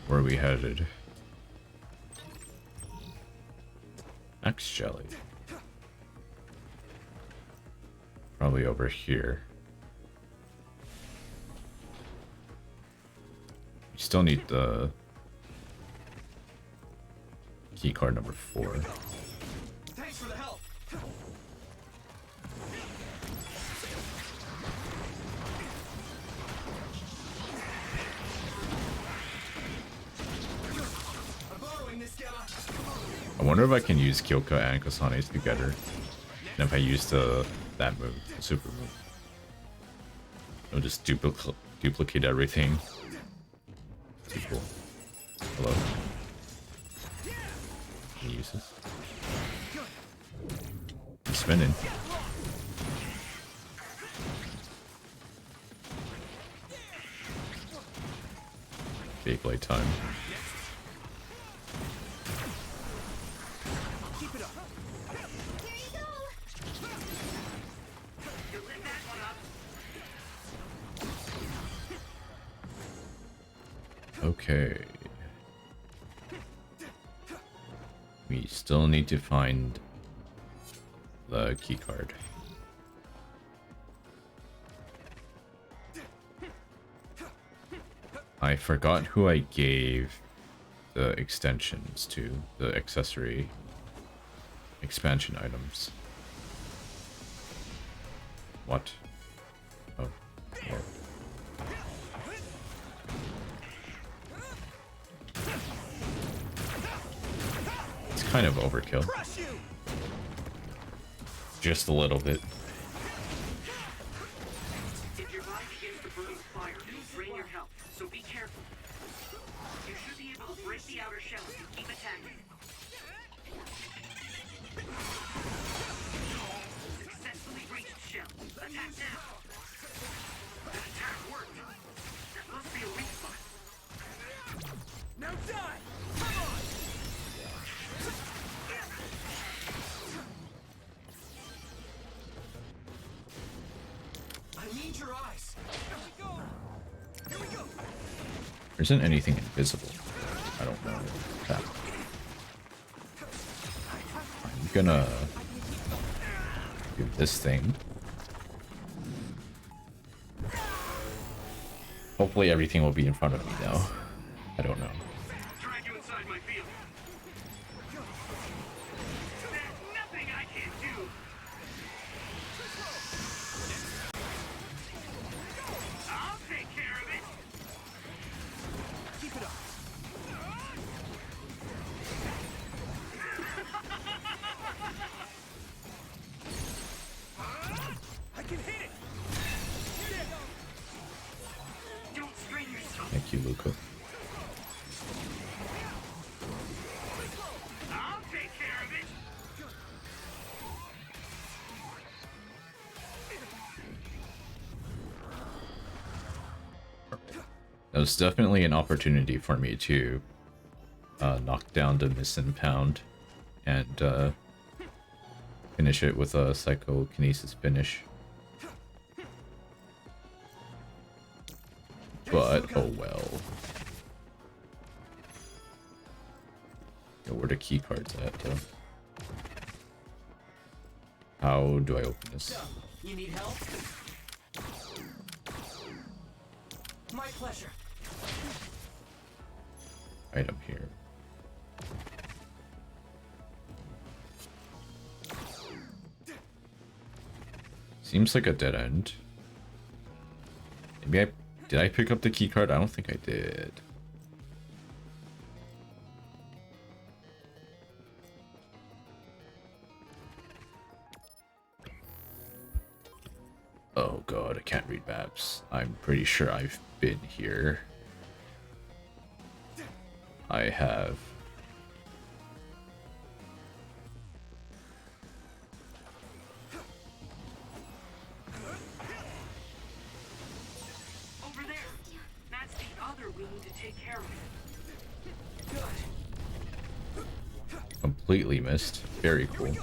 Where are we headed? Max jelly. Probably over here. We still need the key card number 4. Thanks for the help. I'm borrowing this gamma. I wonder if I can use Kyoka and Kasane together. And if I use that move, the super move. It'll just duplicate everything. Too cool. Hello. Can you use this? I'm spinning. Beyblade time. Okay. We still need to find the key card. I forgot who I gave the extensions to, the accessory expansion items. What? Oh. Lord. It's kind of overkill. Just a little bit. If your body begins to burn with fire, it'll drain your health, so be careful. You should be able to break the outer shell if you keep attacking. Successfully breached shell. Attack now. That attack worked. That must be a weak spot. Now die! Come on! I need your eyes. Here we go. Here we go. There isn't anything invisible. I don't know. That. I'm gonna do this thing. Hopefully everything will be in front of me now. I don't know. Drag you inside my field. There's nothing I can't do. I'll take care of it. Keep it up. I can hit it. Don't strain yourself. Thank you, Luca. I'll take care of it. That was definitely an opportunity for me to knock down the Miss and Pound and finish it with a psychokinesis finish. But, oh well. Where the key cards at, though? How do I open this? You need help? My pleasure. Item here. Seems like a dead end. Maybe did I pick up the key card? I don't think I did. Oh god, I can't read maps. I'm pretty sure I've been here. I have. Over there. That's the other we need to take care of. Completely missed. Very cool.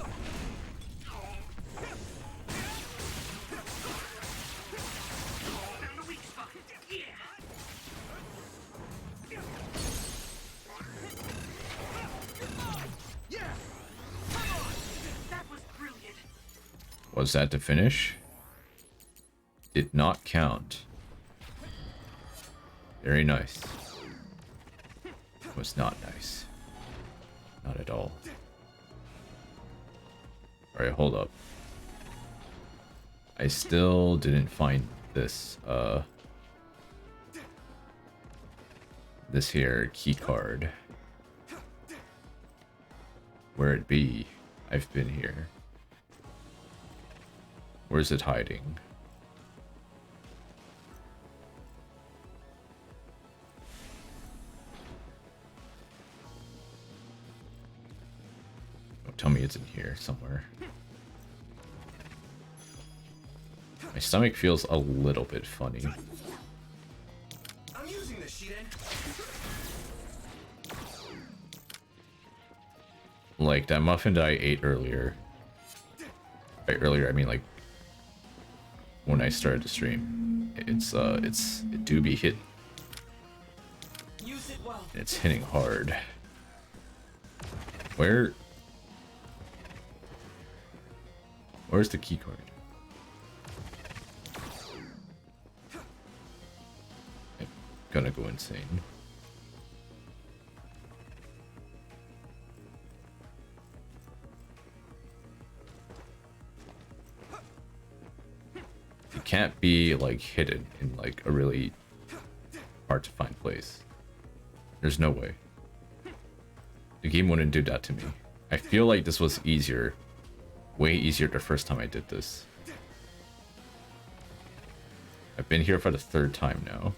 Was that the finish? Did not count. Very nice. Was not nice. Not at all. Alright, hold up. I still didn't find this, this here key card. Where it be? I've been here. Where's it hiding? Oh, tell me it's in here somewhere. My stomach feels a little bit funny. I'm using this, Shiden. Like that muffin that I ate earlier. By earlier, I mean like when I started to stream. It do be hit. Use it well. It's hitting hard. Where's the key card? I'm gonna go insane. It can't be like hidden in like a really hard to find place. There's no way. The game wouldn't do that to me. I feel like this was easier. Way easier the first time I did this. I've been here for the 3rd time now.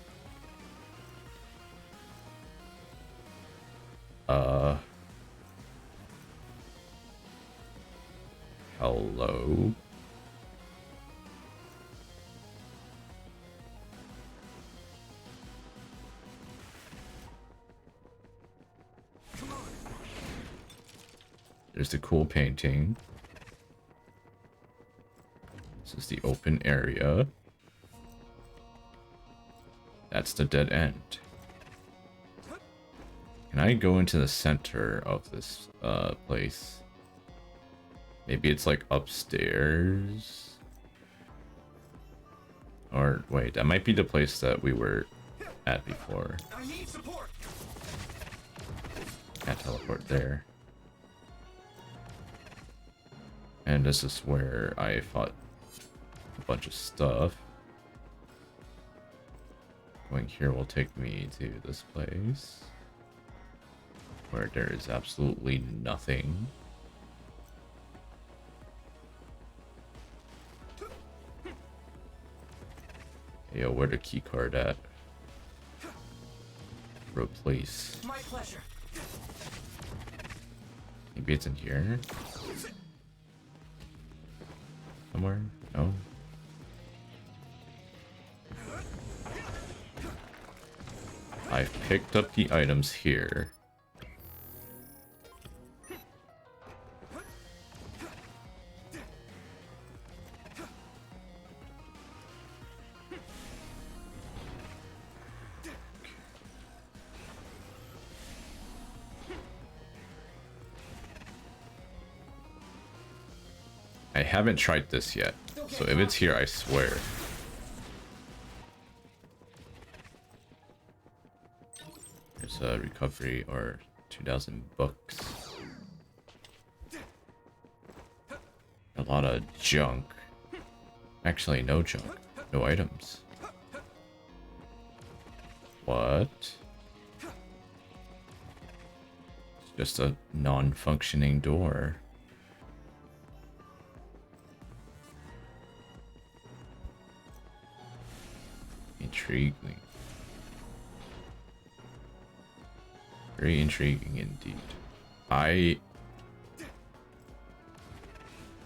Hello? There's the cool painting. This is the open area. That's the dead end. Can I go into the center of this place? Maybe it's like upstairs? Or wait, that might be the place that we were at before. I need support. Can't teleport there. And this is where I fought a bunch of stuff. Going here will take me to this place. Where there is absolutely nothing. Yo, where the key card at? Replace. My pleasure. Maybe it's in here? Somewhere? No? I've picked up the items here. I haven't tried this yet, so if it's here, I swear. There's a recovery or 2,000 bucks. A lot of junk. Actually, no junk. No items. What? It's just a non-functioning door. Intriguing. Very intriguing indeed. I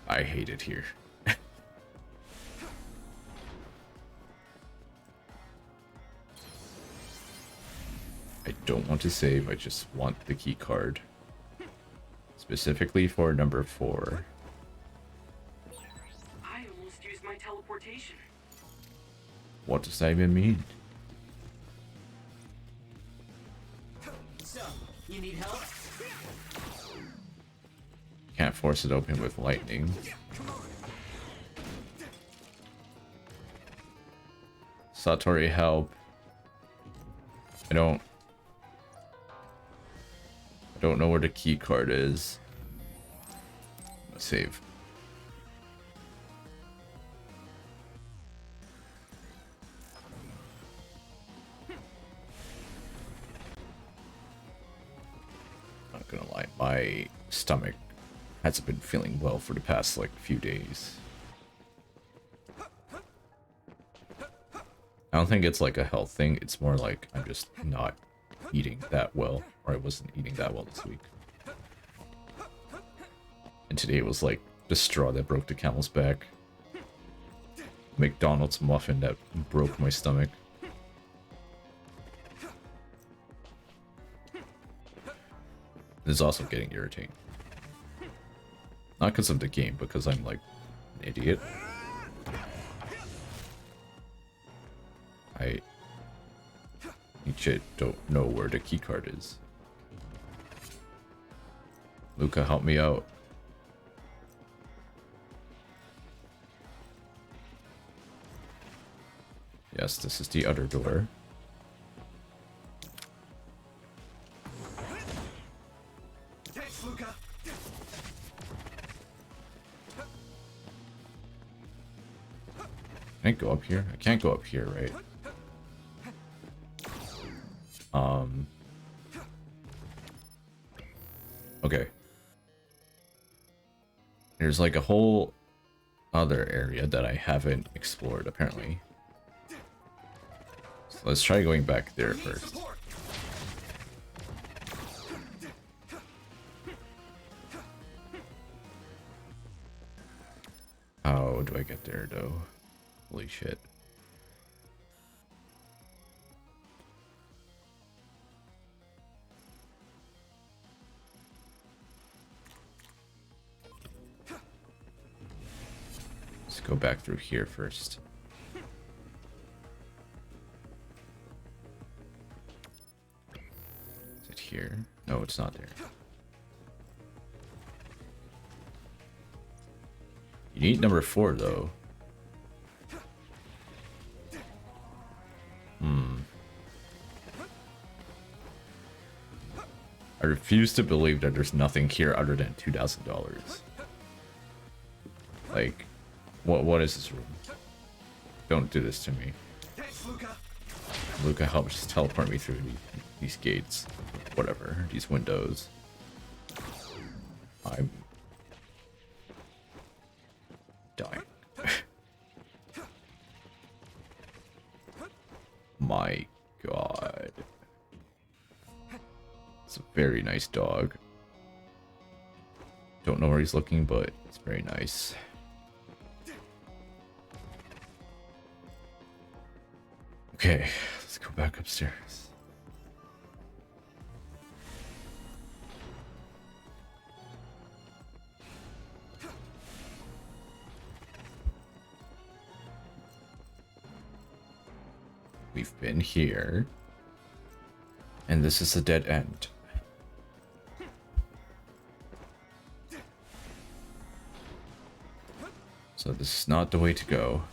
hate it here. I don't want to save, I just want the key card. Specifically for number 4. I almost used my teleportation. What does that even mean? So, you need help? Can't force it open with lightning. Satori, help. I don't know where the key card is. Let's save. Not gonna lie, my stomach hasn't been feeling well for the past like few days. I don't think it's like a health thing, it's more like I'm just not eating that well, or I wasn't eating that well this week. And today it was like the straw that broke the camel's back. McDonald's muffin that broke my stomach. It's also getting irritating. Not because of the game, because I'm like an idiot. I legit don't know where the keycard is. Luca, help me out. Yes, this is the other door. Thanks, Luca. Can I go up here? I can't go up here, right? Okay. There's like a whole other area that I haven't explored, apparently. So let's try going back there first. How do I get there, though? Holy shit. Let's go back through here first. Is it here? No, it's not there. You need number 4, though. I refuse to believe that there's nothing here other than $2,000. Like, what is this room? Don't do this to me. Luca, help just teleport me through these gates. Whatever, these windows. I'm dying. My god. It's a very nice dog. Don't know where he's looking, but it's very nice. Okay, let's go back upstairs. We've been here. And this is a dead end. So this is not the way to go.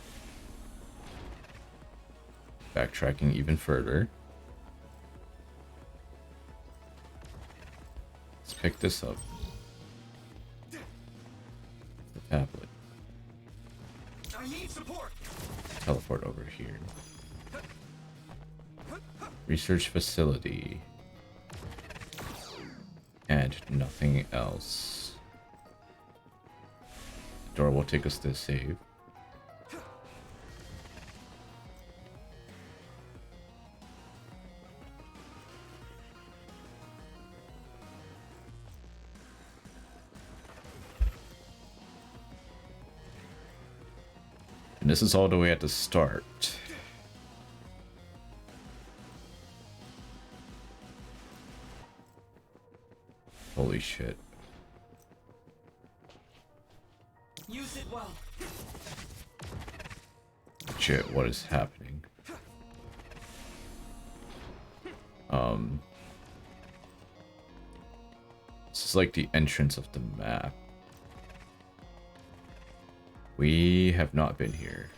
Backtracking even further. Let's pick this up. The tablet. I need support. Teleport over here. Research facility. And nothing else. The door will take us to save. And this is all the way at the start. Holy shit. Use it well. Shit, what is happening? This is like the entrance of the map. We have not been here.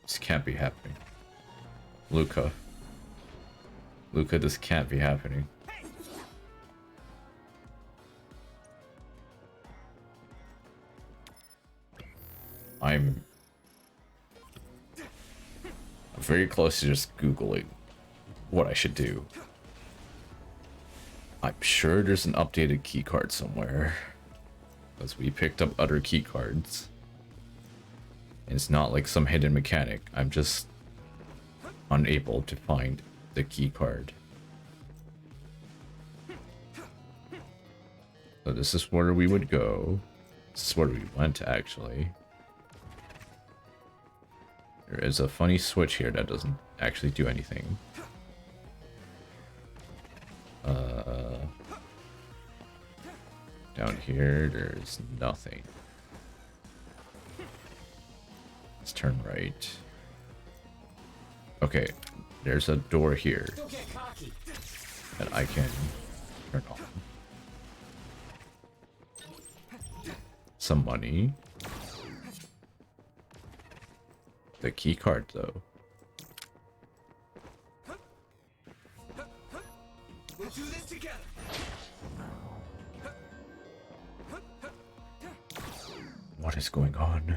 This can't be happening. Luca. Luca, this can't be happening. I'm very close to just Googling what I should do. I'm sure there's an updated keycard somewhere, because we picked up other keycards. It's not like some hidden mechanic. I'm just unable to find the keycard. So this is where we would go. This is where we went, actually. There is a funny switch here that doesn't actually do anything. Down here, there's nothing. Let's turn right. Okay, there's a door here that I can turn on. Some money. The key card, though. We'll do this together. What is going on?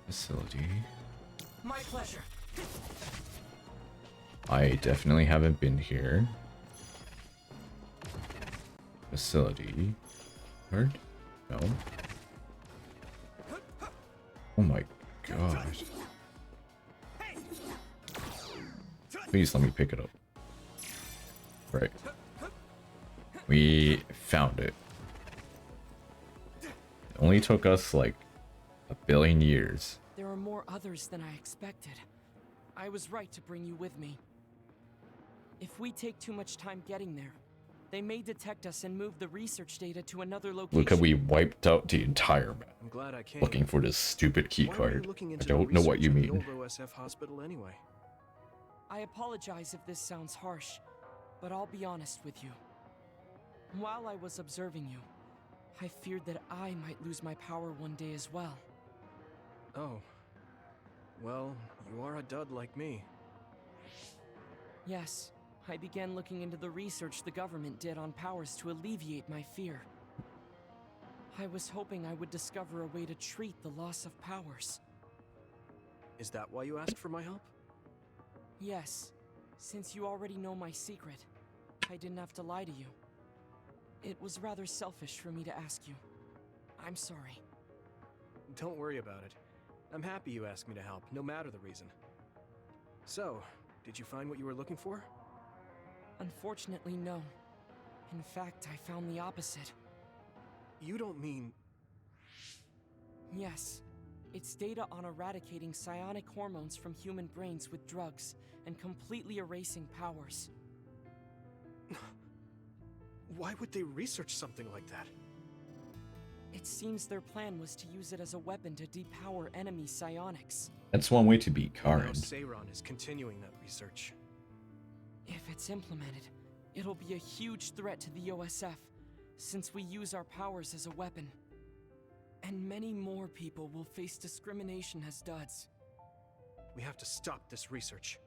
Facility. My pleasure. I definitely haven't been here. Facility. Card? No. Oh my god. Please let me pick it up. Right. We found it. It only took us like 1 billion years. There are more others than I expected. I was right to bring you with me. If we take too much time getting there, they may detect us and move the research data to another location. Look how we wiped out the entire map. I'm glad I came. Looking for this stupid key Why were you card. looking I into don't the know what research you at the mean. old OSF hospital anyway. I apologize if this sounds harsh, but I'll be honest with you. While I was observing you, I feared that I might lose my power one day as well. Oh. Well, you are a dud like me. Yes, I began looking into the research the government did on powers to alleviate my fear. I was hoping I would discover a way to treat the loss of powers. Is that why you asked for my help? Yes, since you already know my secret, I didn't have to lie to you. It was rather selfish for me to ask you. I'm sorry. Don't worry about it. I'm happy you asked me to help, no matter the reason. So, did you find what you were looking for? Unfortunately, no. In fact, I found the opposite. You don't mean... Yes. It's data on eradicating psionic hormones from human brains with drugs and completely erasing powers. Why would they research something like that? It seems their plan was to use it as a weapon to depower enemy psionics. That's one way to beat Now Karen. Seiron is continuing that research. If it's implemented, it'll be a huge threat to the OSF, since we use our powers as a weapon. And many more people will face discrimination as duds. We have to stop this research.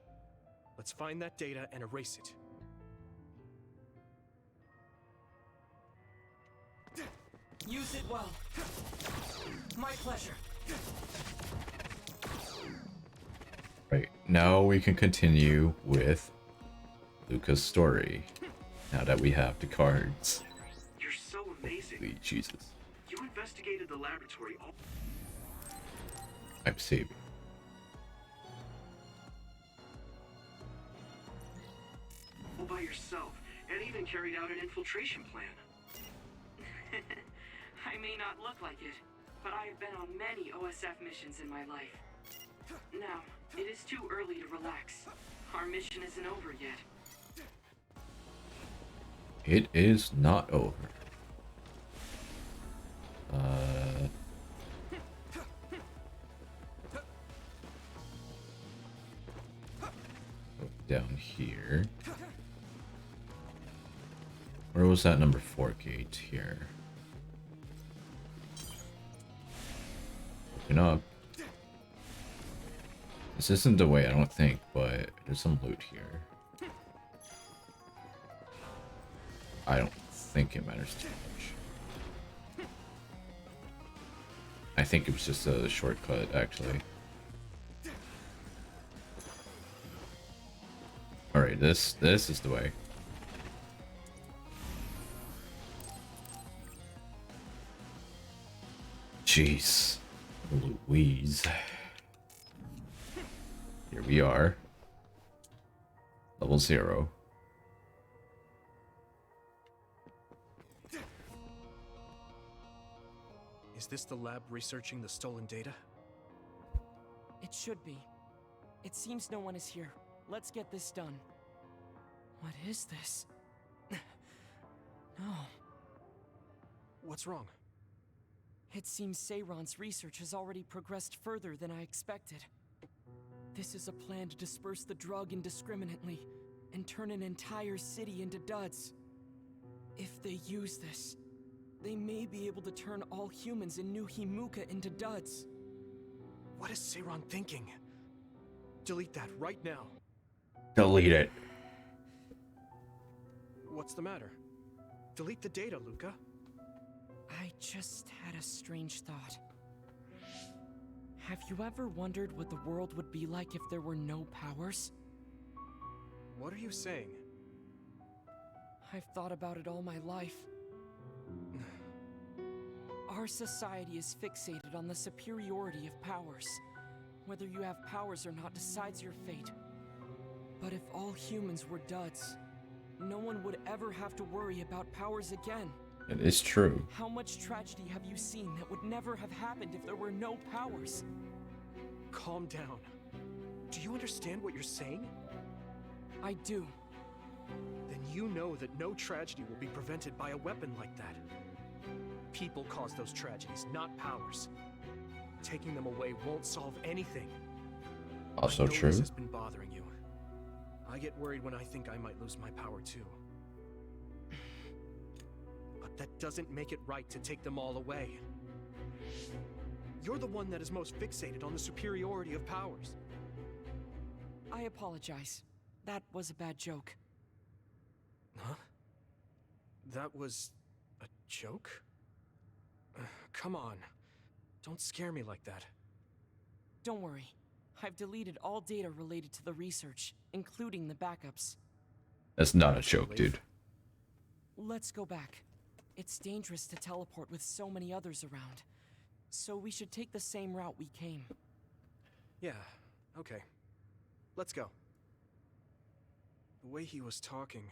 Let's find that data and erase it. Use it well. My pleasure. Right, now we can continue with Luca's story. Now that we have the cards. You're so amazing. Holy Jesus. You investigated the laboratory all I'm saving. by yourself, and even carried out an infiltration plan. I may not look like it, but I have been on many OSF missions in my life. Now, it is too early to relax. Our mission isn't over yet. It is not over. Down here. Where was that number 4 gate here? Open up. This isn't the way, I don't think, but there's some loot here. I don't think it matters too much. I think it was just a shortcut, actually. Alright, this is the way. Jeez. Louise. Here we are. Level 0. Is this the lab researching the stolen data? It should be. It seems no one is here. Let's get this done. What is this? No. What's wrong? It seems Seiron's research has already progressed further than I expected. This is a plan to disperse the drug indiscriminately and turn an entire city into duds. If they use this, they may be able to turn all humans in New Himuka into duds. What is Seiron thinking? Delete that right now. Delete it. What's the matter? Delete the data, Luca. I just had a strange thought. Have you ever wondered what the world would be like if there were no powers? What are you saying? I've thought about it all my life. Our society is fixated on the superiority of powers. Whether you have powers or not decides your fate. But if all humans were duds, no one would ever have to worry about powers again. It is true. How much tragedy have you seen that would never have happened if there were no powers? Calm down. Do you understand what you're saying? I do. Then you know that no tragedy will be prevented by a weapon like that. People cause those tragedies, not powers. Taking them away won't solve anything. Also I know true. This has been bothering you. I get worried when I think I might lose my power too. But that doesn't make it right to take them all away. You're the one that is most fixated on the superiority of powers. I apologize. That was a bad joke. Huh? That was a joke? Come on. Don't scare me like that. Don't worry. I've deleted all data related to the research, including the backups. That's not a joke, dude. Let's go back. It's dangerous to teleport with so many others around. So we should take the same route we came. Yeah, okay. Let's go. The way he was talking,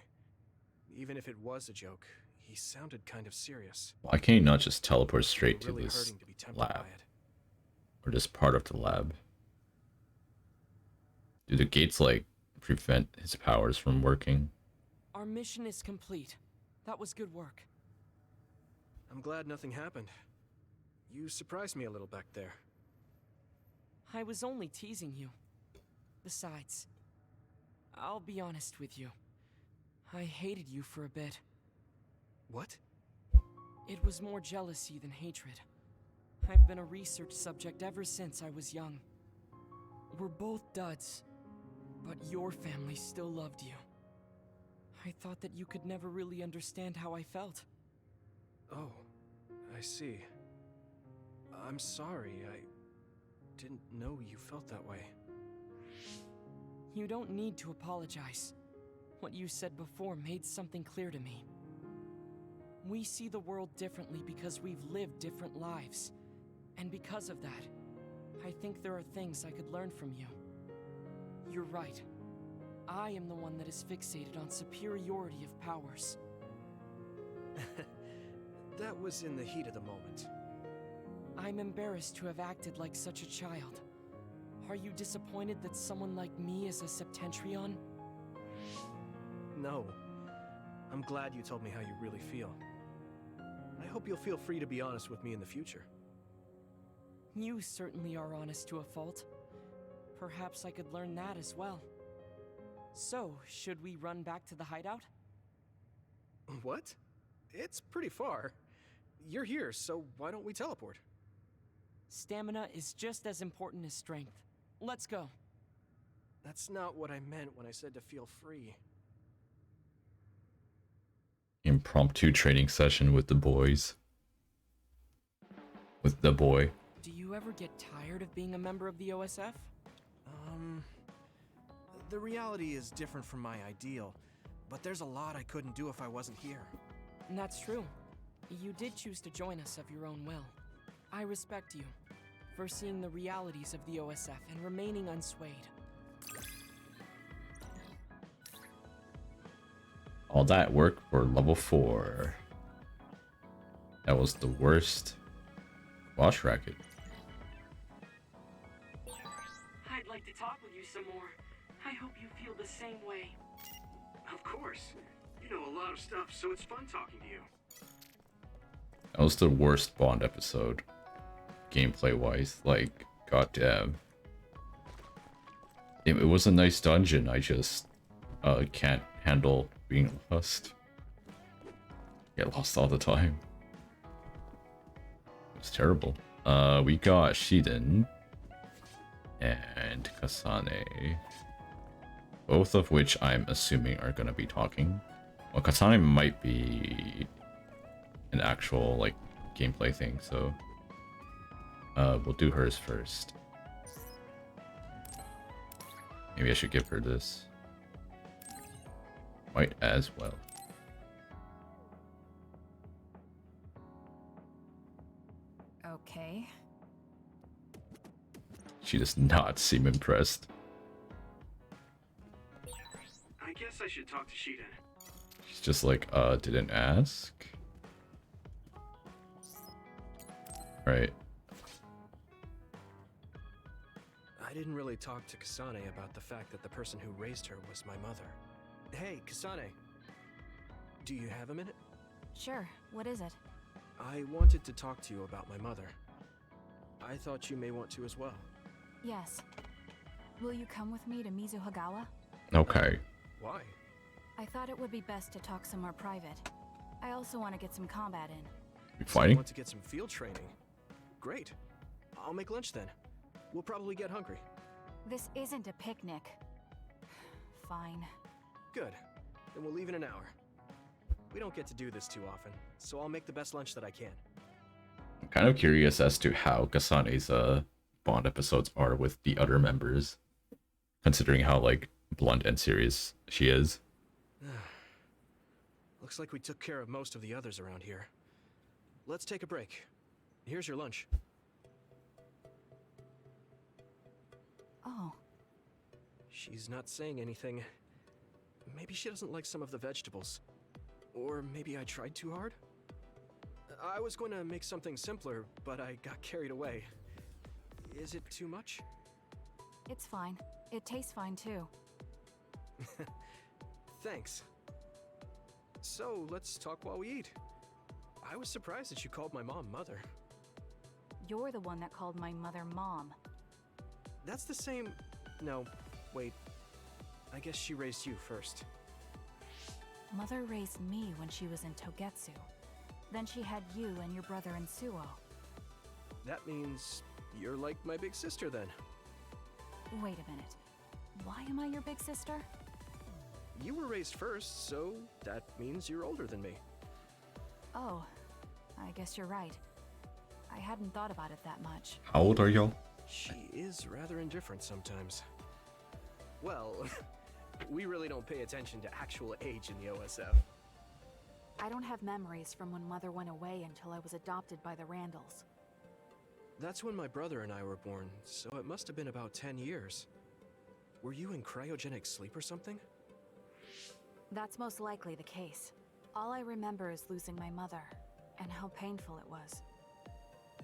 even if it was a joke, he sounded kind of serious. Why can't you not just teleport straight to Really this hurting to be tempted by lab? it. Or just part of the lab? Do the gates, like, prevent his powers from working? Our mission is complete. That was good work. I'm glad nothing happened. You surprised me a little back there. I was only teasing you. Besides, I'll be honest with you. I hated you for a bit. What? It was more jealousy than hatred. I've been a research subject ever since I was young. We're both duds, but your family still loved you. I thought that you could never really understand how I felt. Oh, I see. I'm sorry, I didn't know you felt that way. You don't need to apologize. What you said before made something clear to me. We see the world differently because we've lived different lives. And because of that, I think there are things I could learn from you. You're right. I am the one that is fixated on superiority of powers. That was in the heat of the moment. I'm embarrassed to have acted like such a child. Are you disappointed that someone like me is a Septentrion? No. I'm glad you told me how you really feel. I hope you'll feel free to be honest with me in the future. You certainly are honest to a fault. Perhaps I could learn that as well. So, should we run back to the hideout? What? It's pretty far. You're here, so why don't we teleport? Stamina is just as important as strength. Let's go. That's not what I meant when I said to feel free. Impromptu training session with the boys. With the boy. Do you ever get tired of being a member of the OSF? The reality is different from my ideal, but there's a lot I couldn't do if I wasn't here. And that's true. You did choose to join us of your own will. I respect you for seeing the realities of the OSF and remaining unswayed. All that work for level 4. That was the worst watch racket. I'd like to talk with you, some more. I hope you feel the same way. Of course. You know a lot of stuff, so it's fun talking to you. That was the worst Bond episode, gameplay-wise. Like, goddamn. It was a nice dungeon, I just can't handle being lost. Get lost all the time. It's terrible. We got Shiden and Kasane. Both of which I'm assuming are gonna be talking. Well, Kasane might be an actual, like, gameplay thing, so we'll do hers first. Maybe I should give her this. Might as well. Okay. She does not seem impressed. I guess I should talk to Shiden. She's just like, didn't ask. Right. I didn't really talk to Kasane about the fact that the person who raised her was my mother. Hey, Kasane. Do you have a minute? Sure, what is it? I wanted to talk to you about my mother. I thought you may want to as well. Yes. Will you come with me to Mizuhagawa? Okay. Why? I thought it would be best to talk somewhere private. I also want to get some combat in. You fighting? You want to get some field training? Great. I'll make lunch then. We'll probably get hungry. This isn't a picnic. Fine. Good. Then we'll leave in an hour. We don't get to do this too often, so I'll make the best lunch that I can. I'm kind of curious as to how Kasane's Bond episodes are with the other members, considering how, like, blunt and serious she is. Looks like we took care of most of the others around here. Let's take a break. Here's your lunch. Oh. She's not saying anything. Maybe she doesn't like some of the vegetables. Or maybe I tried too hard? I was going to make something simpler, but I got carried away. Is it too much? It's fine. It tastes fine too. Thanks. So, let's talk while we eat. I was surprised that you called my mom Mother. You're the one that called my mother Mom. That's the same... No, wait. I guess she raised you first. Mother raised me when she was in Togetsu. Then she had you and your brother in Suo. That means you're like my big sister then. Wait a minute. Why am I your big sister? You were raised first, so that means you're older than me. Oh, I guess you're right. I hadn't thought about it that much. How old are y'all? She is rather indifferent sometimes. Well, we really don't pay attention to actual age in the OSF. I don't have memories from when Mother went away until I was adopted by the Randalls. That's when my brother and I were born, so it must have been about 10 years. Were you in cryogenic sleep or something? That's most likely the case. All I remember is losing my mother, and how painful it was.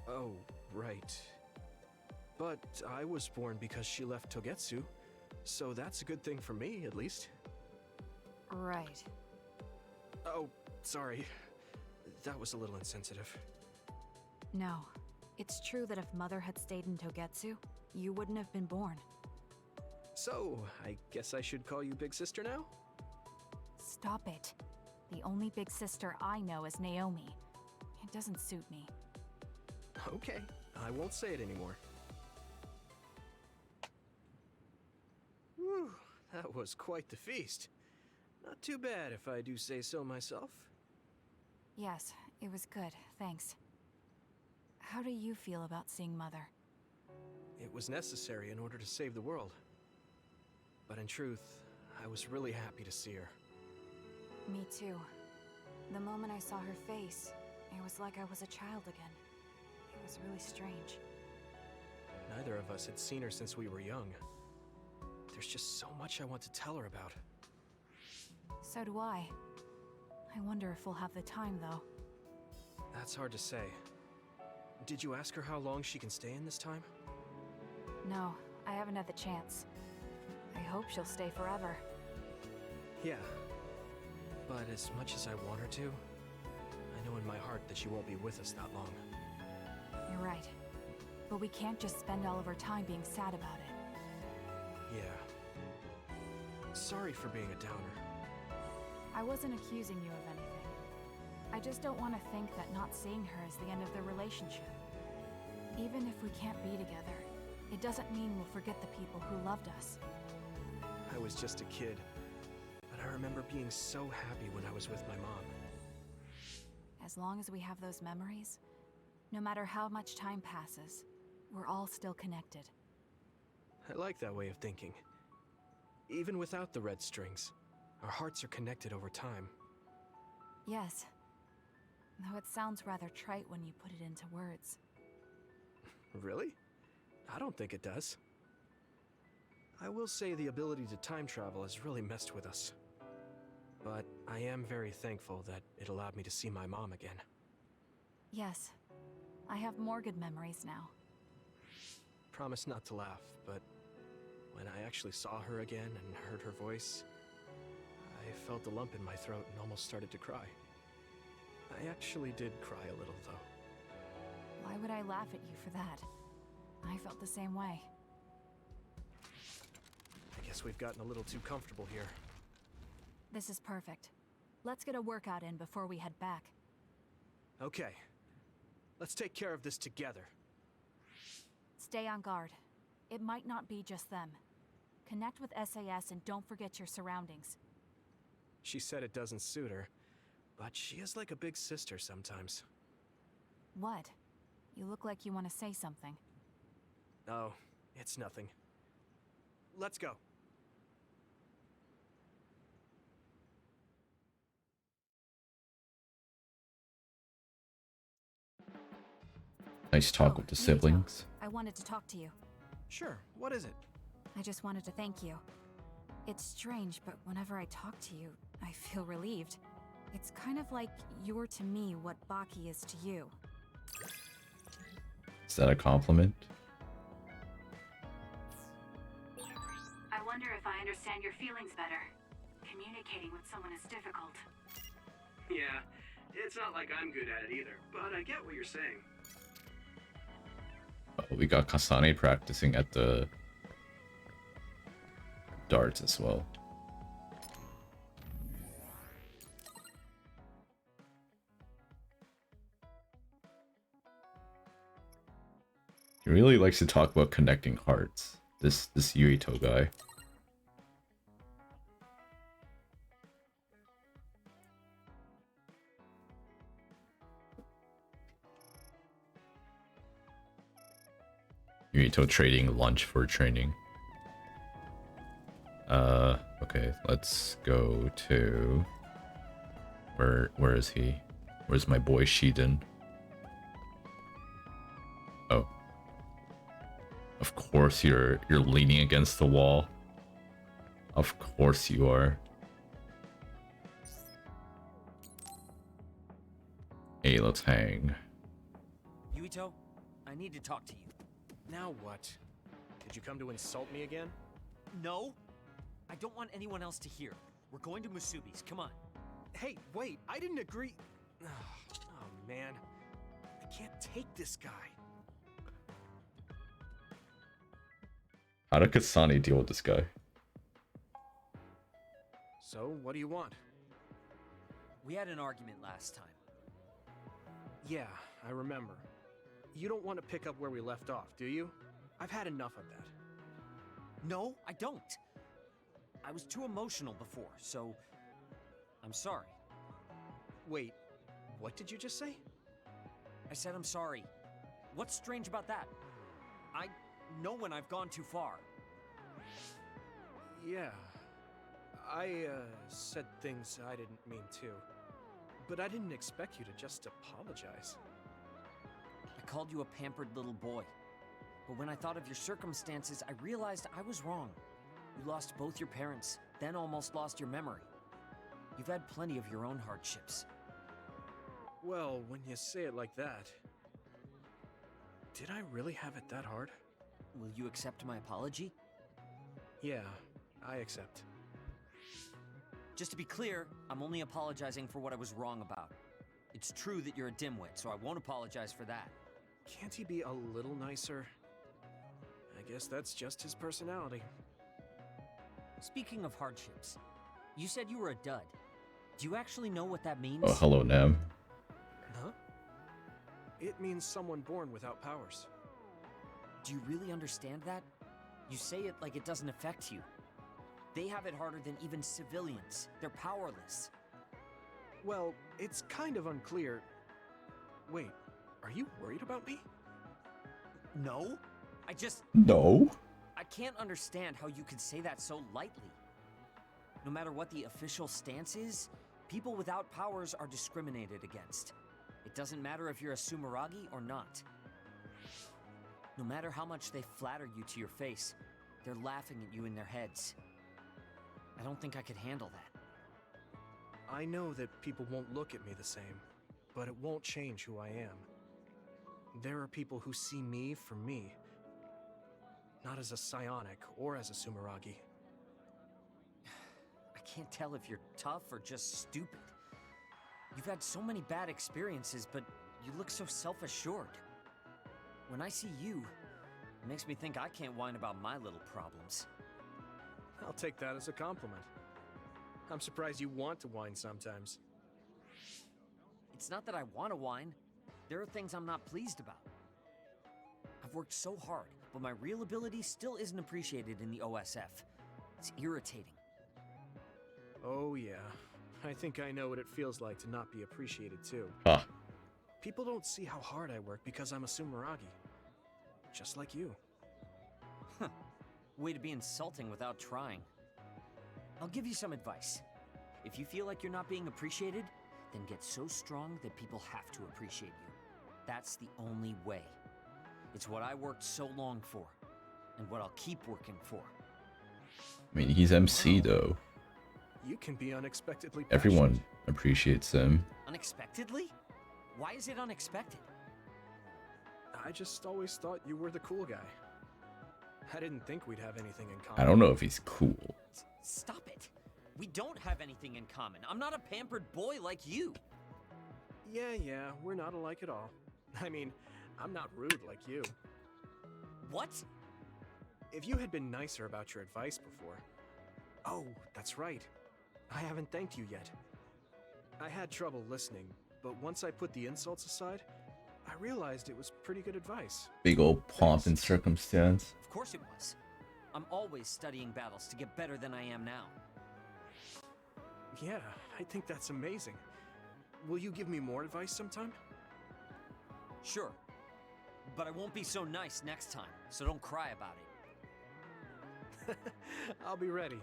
Oh, right. But I was born because she left Togetsu, so that's a good thing for me, at least. Right. Oh, sorry. That was a little insensitive. No. It's true that if Mother had stayed in Togetsu, you wouldn't have been born. So, I guess I should call you Big Sister now? Stop it. The only big sister I know is Naomi. It doesn't suit me. Okay, I won't say it anymore. Whew, that was quite the feast. Not too bad if I do say so myself. Yes, it was good, thanks. How do you feel about seeing Mother? It was necessary in order to save the world. But in truth, I was really happy to see her. Me too. The moment I saw her face, it was like I was a child again. It was really strange. Neither of us had seen her since we were young. There's just so much I want to tell her about. So do I. I wonder if we'll have the time, though. That's hard to say. Did you ask her how long she can stay in this time? No, I haven't had the chance. I hope she'll stay forever. Yeah. But as much as I want her to, I know in my heart that she won't be with us that long. You're right. But we can't just spend all of our time being sad about it. Yeah. Sorry for being a downer. I wasn't accusing you of anything. I just don't want to think that not seeing her is the end of the relationship. Even if we can't be together, it doesn't mean we'll forget the people who loved us. I was just a kid, but I remember being so happy when I was with my mom. As long as we have those memories, no matter how much time passes, we're all still connected. I like that way of thinking. Even without the red strings, our hearts are connected over time. Yes. Though it sounds rather trite when you put it into words. Really? I don't think it does. I will say the ability to time travel has really messed with us. But I am very thankful that it allowed me to see my mom again. Yes. I have more good memories now. Promise not to laugh, but when I actually saw her again and heard her voice, I felt a lump in my throat and almost started to cry. I actually did cry a little, though. Why would I laugh at you for that? I felt the same way. I guess we've gotten a little too comfortable here. This is perfect. Let's get a workout in before we head back. Okay. Let's take care of this together. Stay on guard. It might not be just them. Connect with SAS and don't forget your surroundings. She said it doesn't suit her, but she is like a big sister sometimes. What? You look like you want to say something. Oh, it's nothing. Let's go. Nice talk with the siblings. I wanted to talk to you. Sure, what is it? I just wanted to thank you. It's strange, but whenever I talk to you, I feel relieved. It's kind of like you're to me what Baki is to you. Is that a compliment? I wonder if I understand your feelings better. Communicating with someone is difficult. Yeah, it's not like I'm good at it either, but I get what you're saying. Oh, we got Kasane practicing at the darts as well. He really likes to talk about connecting hearts. This Yuito guy. Yuito trading lunch for training. Okay, let's go to... Where is he? Where's my boy Shiden? Oh. Of course you're leaning against the wall. Of course you are. Hey, let's hang. Yuito, I need to talk to you. Now what? Did you come to insult me again? No. I don't want anyone else to hear. We're going to Musubi's, come on. Hey, wait, I didn't agree. Oh, man. I can't take this guy. How did Kasane deal with this guy? So, what do you want? We had an argument last time. Yeah, I remember. You don't want to pick up where we left off, do you? I've had enough of that. No, I don't. I was too emotional before, so I'm sorry. Wait, what did you just say? I said I'm sorry. What's strange about that? I know when I've gone too far. Yeah. I said things I didn't mean to. But I didn't expect you to just apologize. I called you a pampered little boy. But when I thought of your circumstances, I realized I was wrong. You lost both your parents, then almost lost your memory. You've had plenty of your own hardships. Well, when you say it like that... Did I really have it that hard? Will you accept my apology? Yeah, I accept. Just to be clear, I'm only apologizing for what I was wrong about. It's true that you're a dimwit, so I won't apologize for that. Can't he be a little nicer? I guess that's just his personality. Speaking of hardships, you said you were a dud. Do you actually know what that means? Oh, hello, Nam. Huh? It means someone born without powers. Do you really understand that? You say it like it doesn't affect you. They have it harder than even civilians. They're powerless. Well, it's kind of unclear. Wait, are you worried about me? No. I just... No. I can't understand how you could say that so lightly. No matter what the official stance is, people without powers are discriminated against. It doesn't matter if you're a Sumeragi or not. No matter how much they flatter you to your face, they're laughing at you in their heads. I don't think I could handle that. I know that people won't look at me the same, but it won't change who I am. There are people who see me for me, not as a psionic or as a Sumeragi. I can't tell if you're tough or just stupid. You've had so many bad experiences, but you look so self-assured. When I see you, it makes me think I can't whine about my little problems. I'll take that as a compliment. I'm surprised you want to whine sometimes. It's not that I want to whine. There are things I'm not pleased about. I've worked so hard, but my real ability still isn't appreciated in the OSF. It's irritating. Oh yeah, I think I know what it feels like to not be appreciated too. Ah. People don't see how hard I work because I'm a Sumeragi. Just like you. Huh. Way to be insulting without trying. I'll give you some advice. If you feel like you're not being appreciated, then get so strong that people have to appreciate you. That's the only way. It's what I worked so long for, and what I'll keep working for. I mean, he's MC though. You can be unexpectedly passionate. Everyone appreciates him. Unexpectedly? Why is it unexpected? I just always thought you were the cool guy. I didn't think we'd have anything in common. I don't know if he's cool. Stop it. We don't have anything in common. I'm not a pampered boy like you. Yeah, we're not alike at all. I mean, I'm not rude like you. What? If you had been nicer about your advice before... Oh, that's right. I haven't thanked you yet. I had trouble listening, but once I put the insults aside, I realized it was pretty good advice. Big old pomp and circumstance. Of course it was. I'm always studying battles to get better than I am now. Yeah, I think that's amazing. Will you give me more advice sometime? Sure. But I won't be so nice next time, so don't cry about it. I'll be ready.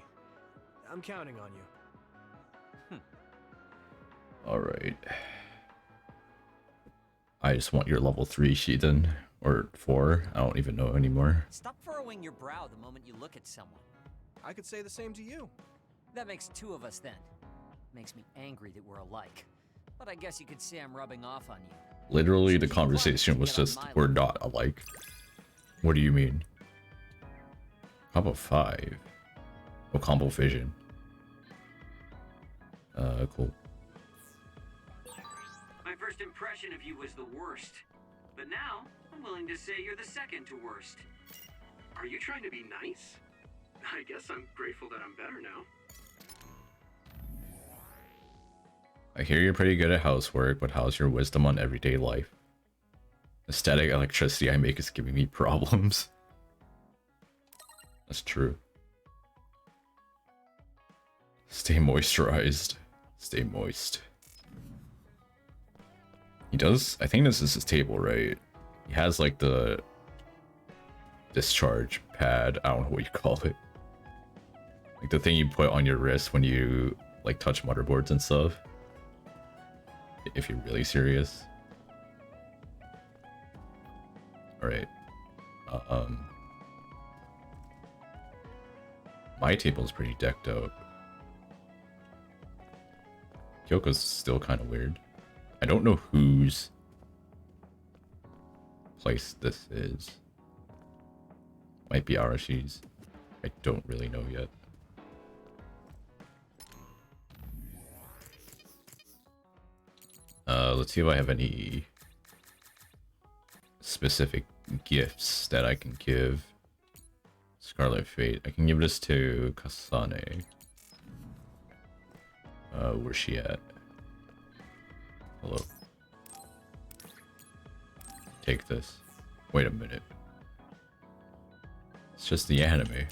I'm counting on you. Alright. I just want your level 3 Shiden. Or 4. I don't even know anymore. Stop furrowing your brow the moment you look at someone. I could say the same to you. That makes two of us then. Makes me angry that we're alike. But I guess you could say I'm rubbing off on you. Literally, the conversation was just, we're not alike. What do you mean? Combo 5. Oh, combo vision. Cool. My first impression of you was the worst. But now, I'm willing to say you're the second to worst. Are you trying to be nice? I guess I'm grateful that I'm better now. I hear you're pretty good at housework, but how's your wisdom on everyday life? The static electricity I make is giving me problems. That's true. Stay moisturized. Stay moist. He does, I think this is his table, right? He has like the discharge pad, I don't know what you call it. Like the thing you put on your wrist when you like touch motherboards and stuff. If you're really serious. Alright. My table's pretty decked out. Kyoko's still kind of weird. I don't know whose place this is. Might be Arashi's. I don't really know yet. Let's see if I have any specific gifts that I can give. Scarlet Fate. I can give this to Kasane. Where's she at? Hello. Take this. Wait a minute. It's just the anime.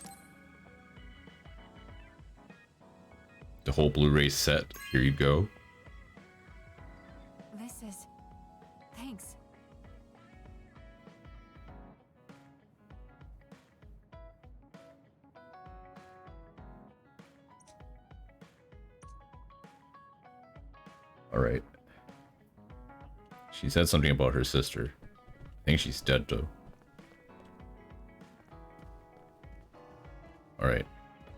The whole Blu-ray set. Here you go. This is... Thanks. Alright. She said something about her sister. I think she's dead though. Alright.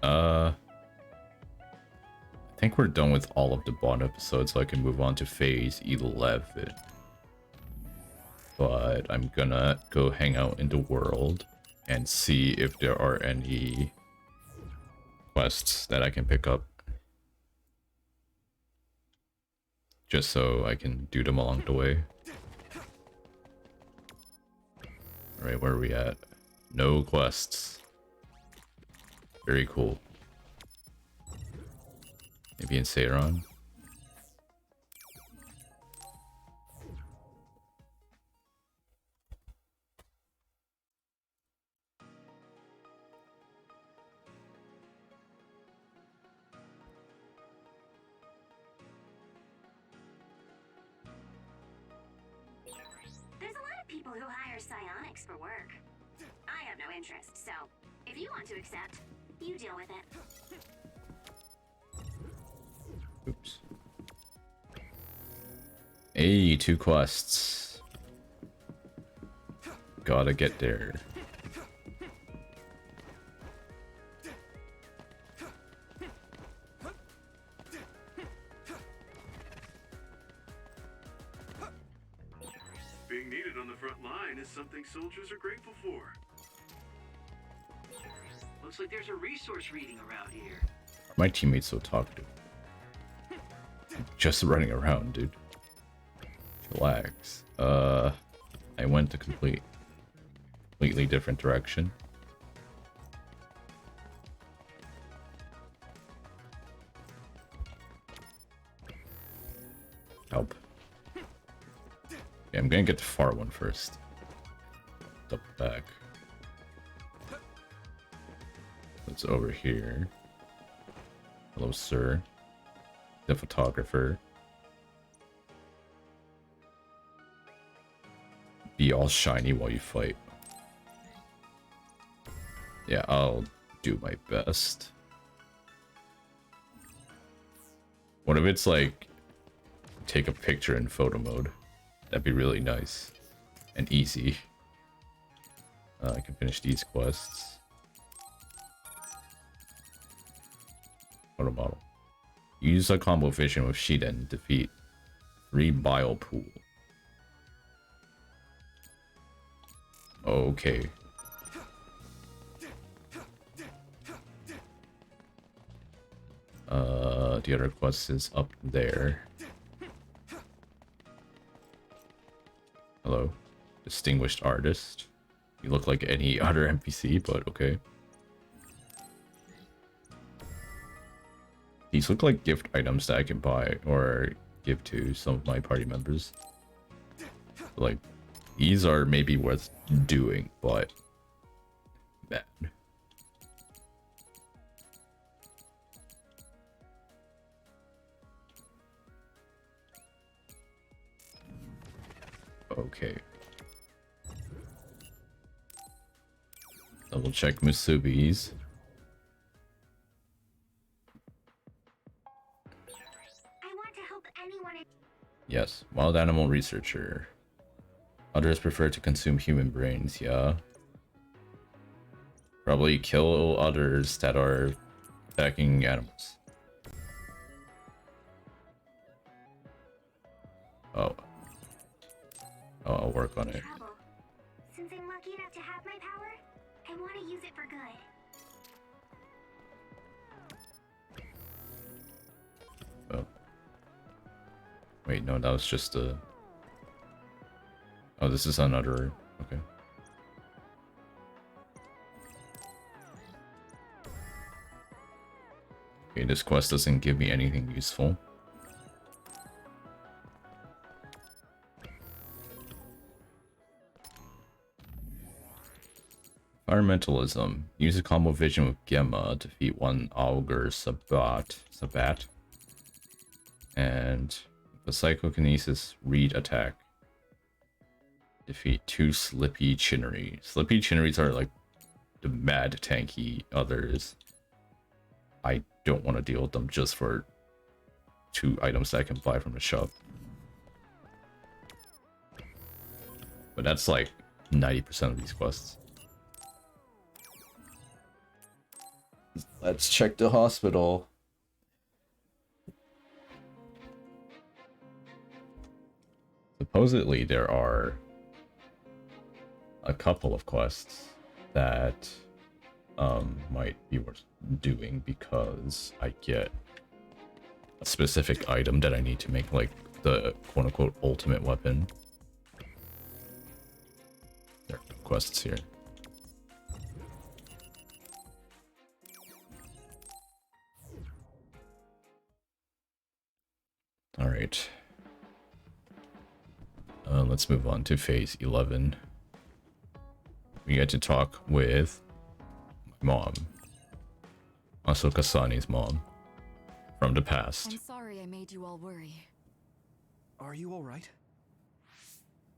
I think we're done with all of the Bond episodes, so I can move on to phase 11. But I'm gonna go hang out in the world and see if there are any quests that I can pick up. Just so I can do them along the way. Alright, where are we at? No quests. Very cool. Maybe in Seiron? There's a lot of people who hire psionics for work. I have no interest, so if you want to accept, you deal with it. Oops. Hey, 2 quests. Gotta get there. Being needed on the front line is something soldiers are grateful for. Looks like there's a resource reading around here. My teammates so talkative. Just running around, dude. Relax. I went to completely different direction. Help. Okay, I'm gonna get the far one first. Double back. It's over here. Hello, sir. The photographer. Be all shiny while you fight. Yeah, I'll do my best. What if it's like take a picture in photo mode? That'd be really nice and easy. I can finish these quests. Photo model. Use a combo vision with Shiden. Defeat 3 bile pool. Okay. The other quest is up there. Hello. Distinguished artist. You look like any other NPC, but okay. These look like gift items that I can buy or give to some of my party members. Like, these are maybe worth doing, but man. Okay. Double check Musubi's. I want to help anyone. Yes, wild animal researcher. Others prefer to consume human brains, yeah. Probably kill others that are attacking animals. Oh. Oh, I'll work on it. Trouble. Since I'm lucky enough to have my power, I want to use it for good. Oh. Wait, no, that was just a... Oh, this is another... Okay. Okay, this quest doesn't give me anything useful. Environmentalism. Use a combo vision with Gemma, defeat one Augur Sabat. And the Psychokinesis read attack. Defeat 2 Slippy Chinnery. Slippy Chinneries are like the mad tanky others. I don't want to deal with them just for 2 items that I can buy from the shop. But that's like 90% of these quests. Let's check the hospital. Supposedly there are a couple of quests that might be worth doing because I get a specific item that I need to make like the quote-unquote ultimate weapon. There are quests here. Alright. Let's move on to phase 11. We get to talk with my mom. Also Kasane's mom. From the past. I'm sorry I made you all worry. Are you alright?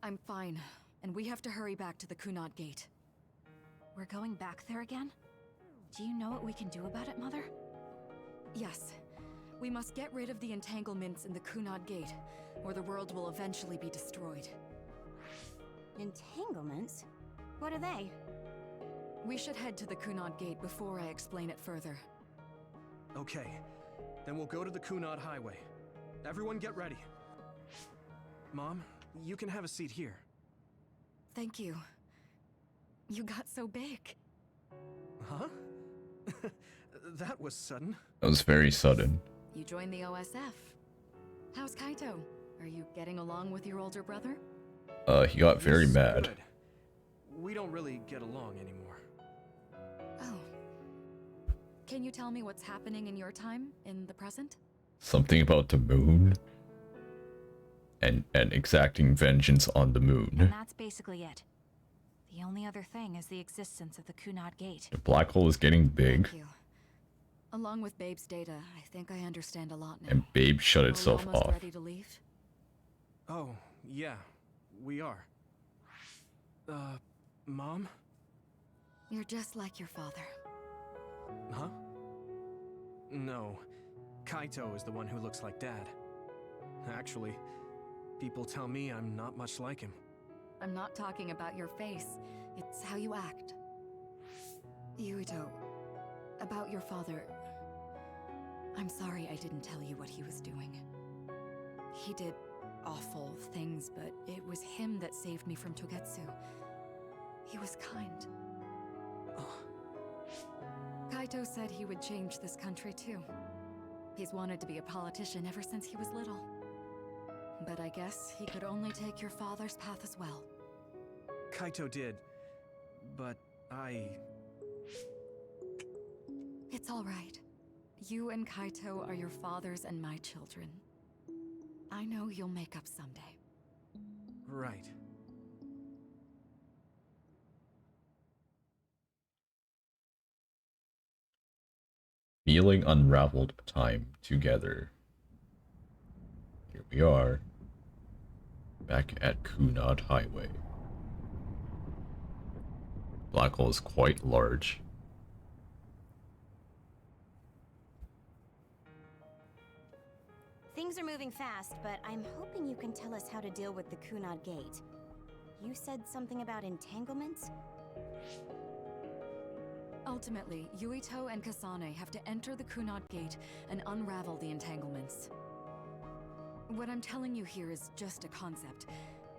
I'm fine, and we have to hurry back to the Kunad Gate. We're going back there again? Do you know what we can do about it, Mother? Yes. We must get rid of the entanglements in the Kunad Gate, or the world will eventually be destroyed. Entanglements? What are they? We should head to the Kunad Gate before I explain it further. Okay, then we'll go to the Kunad Highway. Everyone get ready. Mom, you can have a seat here. Thank you. You got so big. Huh? That was sudden. That was very sudden. You joined the OSF. How's Kaito? Are you getting along with your older brother? He got very He's mad. good. We don't really get along anymore. Oh. Can you tell me what's happening in your time, in the present? Something about the moon? And exacting vengeance on the moon. And that's basically it. The only other thing is the existence of the Kunad Gate. The black hole is getting big. Thank you. Along with Babe's data, I think I understand a lot now. And Babe shut Are we itself almost off. ready to leave? Oh, yeah, we are. Mom? You're just like your father. Huh? No, Kaito is the one who looks like Dad. Actually, people tell me I'm not much like him. I'm not talking about your face. It's how you act. Yuito, about your father... I'm sorry I didn't tell you what he was doing. He did awful things, but it was him that saved me from Togetsu. He was kind. Kaito said he would change this country too. He's wanted to be a politician ever since he was little. But I guess he could only take your father's path as well. Kaito did, but It's all right. You and Kaito are your fathers and my children. I know you'll make up someday. Right. Feeling unraveled time together. Here we are. Back at Kunad Highway. Black hole is quite large. Things are moving fast, but I'm hoping you can tell us how to deal with the Kunad Gate. You said something about entanglements? Ultimately, Yuito and Kasane have to enter the Kunad Gate and unravel the entanglements. What I'm telling you here is just a concept.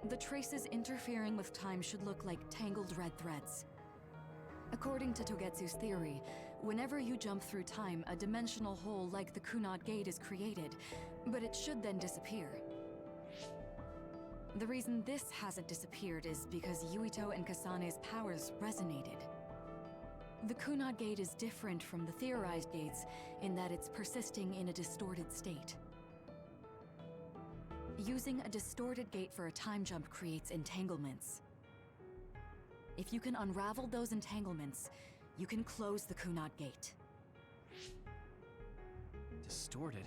The traces interfering with time should look like tangled red threads. According to Togetsu's theory, whenever you jump through time, a dimensional hole like the Kunad Gate is created, but it should then disappear. The reason this hasn't disappeared is because Yuito and Kasane's powers resonated. The Kunad Gate is different from the theorized gates in that it's persisting in a distorted state. Using a distorted gate for a time jump creates entanglements. If you can unravel those entanglements, you can close the Kunad Gate. Distorted?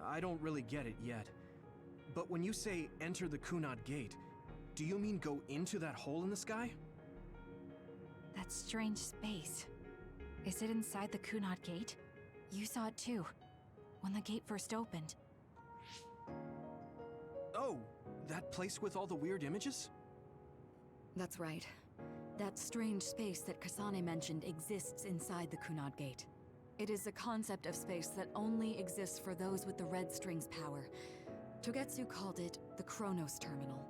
I don't really get it yet. But when you say enter the Kunad Gate, do you mean go into that hole in the sky? That strange space. Is it inside the Kunad Gate? You saw it too, when the gate first opened. Oh, that place with all the weird images? That's right. That strange space that Kasane mentioned exists inside the Kunad Gate. It is a concept of space that only exists for those with the Red String's power. Togetsu called it the Chronos Terminal.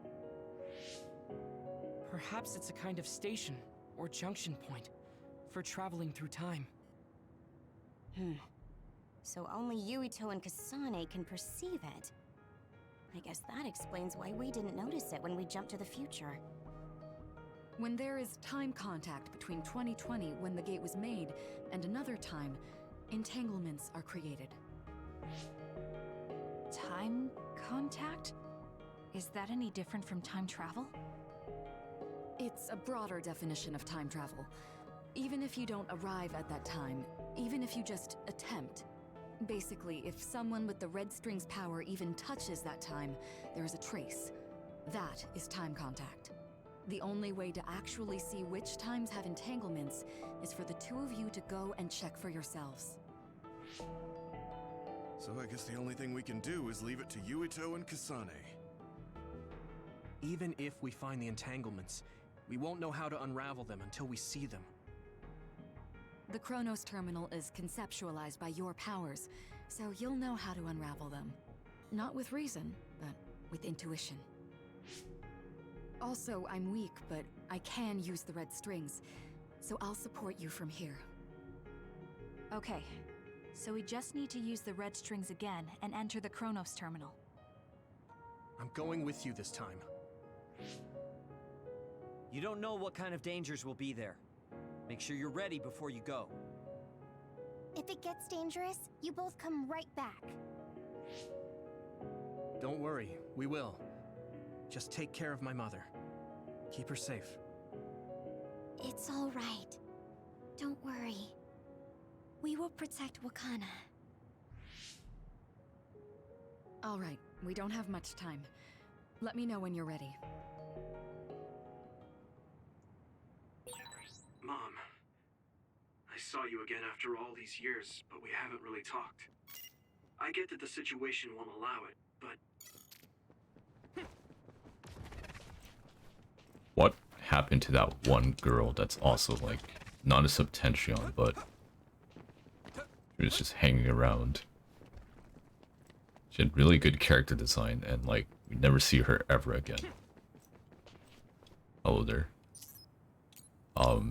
Perhaps it's a kind of station or junction point for traveling through time. So only Yuito and Kasane can perceive it. I guess that explains why we didn't notice it when we jumped to the future. When there is time contact between 2020, when the gate was made, and another time, entanglements are created. Time contact? Is that any different from time travel? It's a broader definition of time travel. Even if you don't arrive at that time, even if you just attempt. Basically, if someone with the Red String's power even touches that time, there is a trace. That is time contact. The only way to actually see which times have entanglements is for the two of you to go and check for yourselves. So I guess the only thing we can do is leave it to Yuito and Kasane. Even if we find the entanglements, we won't know how to unravel them until we see them. The Chronos Terminal is conceptualized by your powers, so you'll know how to unravel them. Not with reason, but with intuition. Also, I'm weak, but I can use the red strings, so I'll support you from here. Okay, so we just need to use the red strings again and enter the Chronos Terminal. I'm going with you this time. You don't know what kind of dangers will be there. Make sure you're ready before you go. If it gets dangerous, you both come right back. Don't worry, we will. Just take care of my mother. Keep her safe. It's all right. Don't worry. We will protect Wakana. All right, we don't have much time. Let me know when you're ready. Mom, I saw you again after all these years, but we haven't really talked. I get that the situation won't allow it, but... What happened to that one girl that's also, like, not a subtension, but she was just hanging around? She had really good character design, and, like, we never see her ever again. Hello there.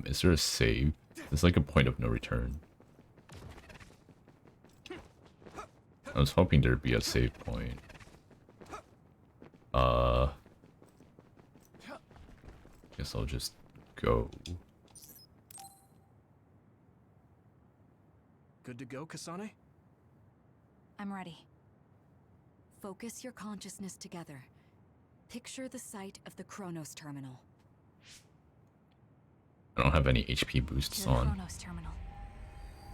Is there a save? There's like a point of no return. I was hoping there'd be a save point. Guess I'll just go. Good to go, Kasane? I'm ready. Focus your consciousness together. Picture the site of the Chronos Terminal. I don't have any HP boosts on. Chronos Terminal.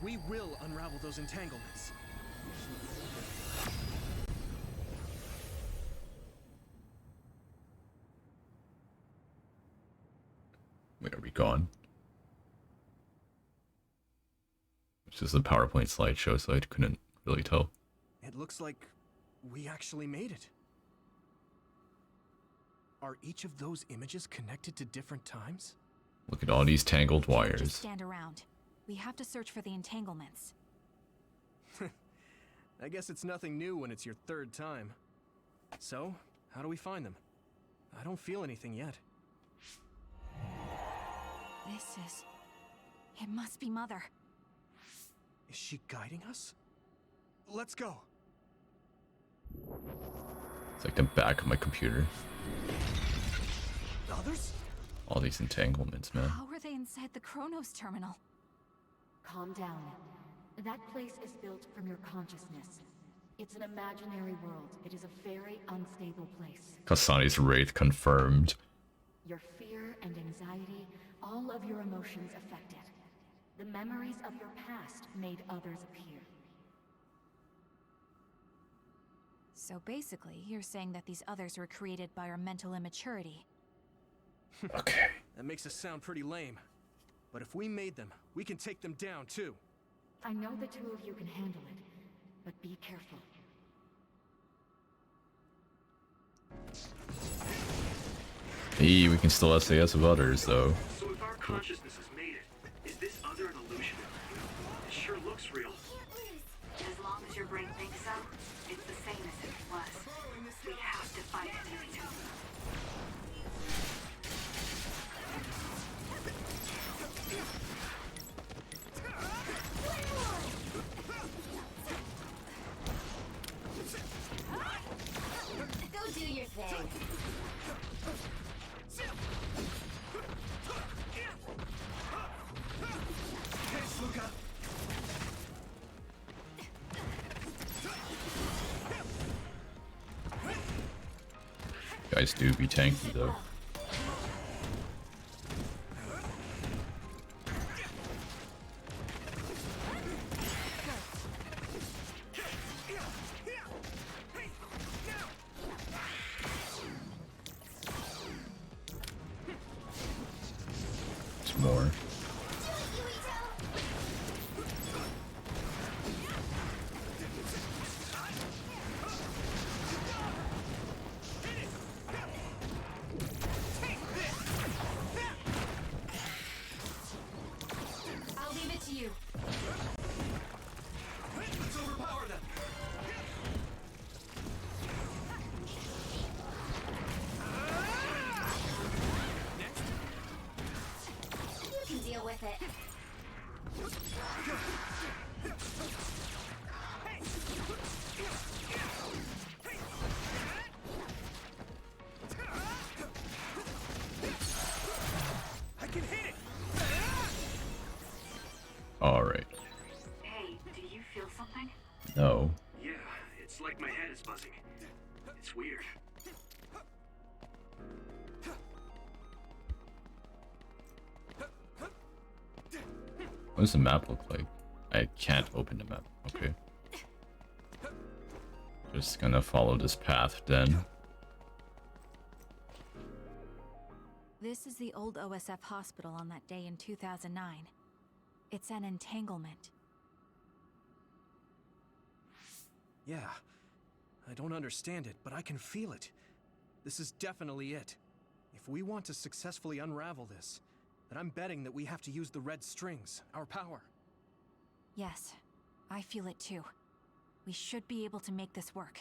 We will unravel those entanglements. Wait, are we gone? It's just a PowerPoint slideshow, so I couldn't really tell. It looks like we actually made it. Are each of those images connected to different times? Look at all these tangled Just wires. stand around. We have to search for the entanglements. I guess it's nothing new when it's your third time. So, how do we find them? I don't feel anything yet. It must be Mother. Is she guiding us? Let's go. It's like the back of my computer. Others? All these entanglements, man. How are they inside the Chronos terminal? Calm down. That place is built from your consciousness. It's an imaginary world. It is a very unstable place. Kasane's wraith confirmed. Your fear and anxiety, all of your emotions affected. The memories of your past made others appear. So basically, you're saying that these others were created by our mental immaturity. Okay. That makes us sound pretty lame. But if we made them, we can take them down too. I know the two of you can handle it, but be careful. Hey, we can still SAS of others, though. So if our consciousness has made it, is this other an illusion? It sure looks real. As long as your brain thinks so, it's the same as if it was. We have to fight it. Go do your thing. Thanks, Luca. Guys do be tanky, though. It's more. I'll leave it to you. Let's overpower them. You can deal with it. I can hit it. Alright. Hey, do you feel something? No. Yeah, it's like my head is buzzing. It's weird. What does the map look like? I can't open the map. Okay. Just gonna follow this path then. This is the old OSF hospital on that day in 2009. It's an entanglement. Yeah. I don't understand it, but I can feel it. This is definitely it. If we want to successfully unravel this, then I'm betting that we have to use the red strings, our power. Yes, I feel it too. We should be able to make this work.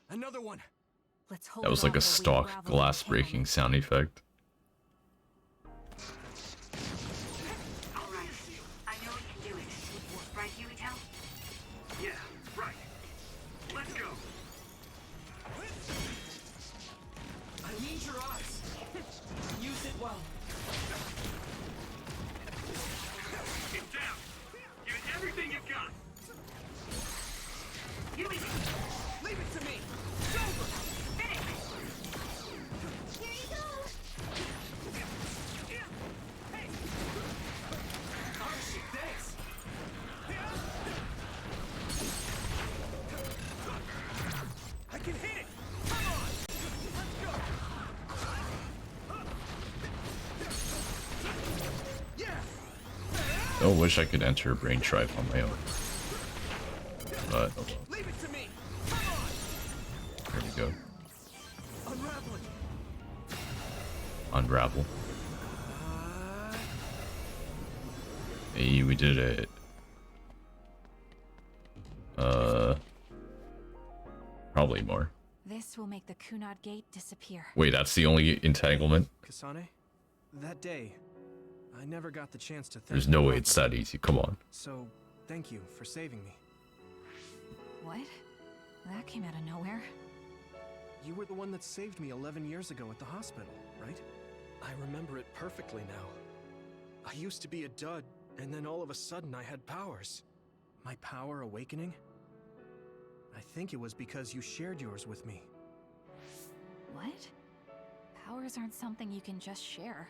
Another one! Let's hold That was like a stock glass breaking sound effect. Alright, I know we can do it. Right, Huitel? Yeah, right. Let's go. I need your eyes. Use it well. Get down. Give it everything you've got. Leave it to me! Here you go. Thanks! I can hit it! Come on! Let's go! Yeah! I wish I could enter Brain Tribe on my own. But, oh well. Leave it to me! Come on! There we go. Unraveling! Unravel. Hey, we did it. Probably more. This will make the Kunad Gate disappear. Wait, that's the only entanglement? Kasane, that day, I never got the chance to thank There's you no way properly. it's that easy. Come on. So, thank you for saving me. What? That came out of nowhere. You were the one that saved me 11 years ago at the hospital, right? I remember it perfectly now. I used to be a dud, and then all of a sudden I had powers. My power awakening? I think it was because you shared yours with me. What? Powers aren't something you can just share.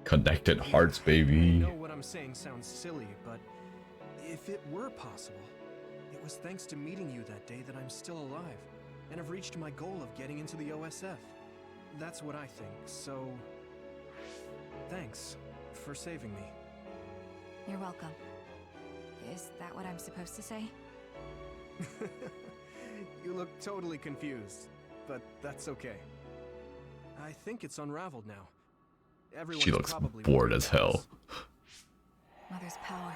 Connected hearts, baby. I know what I'm saying sounds silly, but if it were possible, it was thanks to meeting you that day that I'm still alive, and have reached my goal of getting into the OSF. That's what I think, so... thanks for saving me. You're welcome. Is that what I'm supposed to say? You look totally confused, but that's okay. I think it's unraveled now. Everyone's She looks probably bored as hell. Mother's power.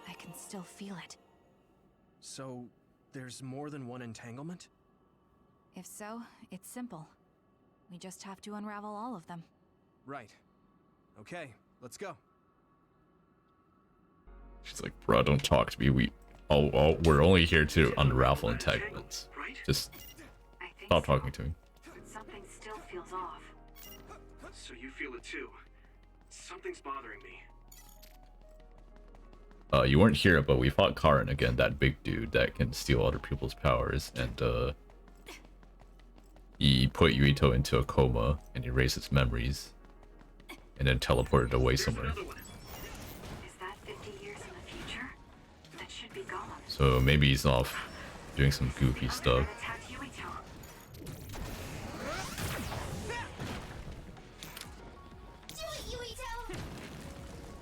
I can still feel it. So, there's more than one entanglement? If so, it's simple. We just have to unravel all of them. Right. Okay, let's go. She's like, bro, don't talk to me. We're only here to unravel entanglements. Just stop talking to me. Something still feels off. So you feel it too. Something's bothering me. You weren't here, but we fought Karin again, that big dude that can steal other people's powers, and he put Yuito into a coma and erased his memories, and then teleported away somewhere. Is that 50 years in the future? That should be gone. So maybe he's off doing some goofy stuff. Attacked Yuito. Do it, Yuito!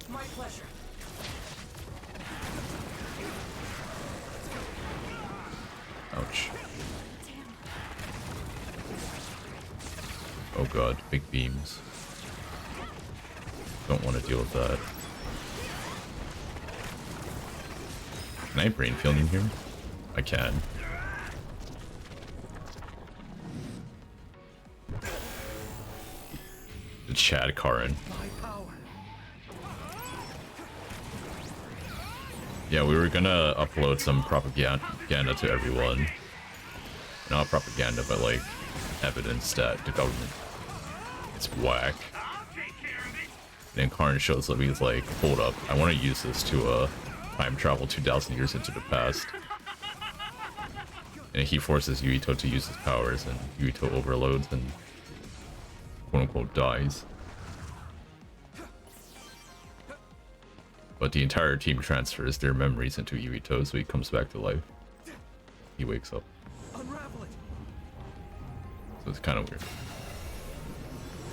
My pleasure. Ouch. Oh god, big beams. Don't want to deal with that. Can I brain field in here? I can. The Chad Karin. Yeah, we were gonna upload some propaganda to everyone. Not propaganda, but like evidence that the government is whack. Then Karin shows up, he's like, hold up, I want to use this to time travel 2,000 years into the past. And he forces Yuito to use his powers, and Yuito overloads and quote-unquote dies. But the entire team transfers their memories into Yuito, so he comes back to life. He wakes up. Unravel it. So it's kind of weird.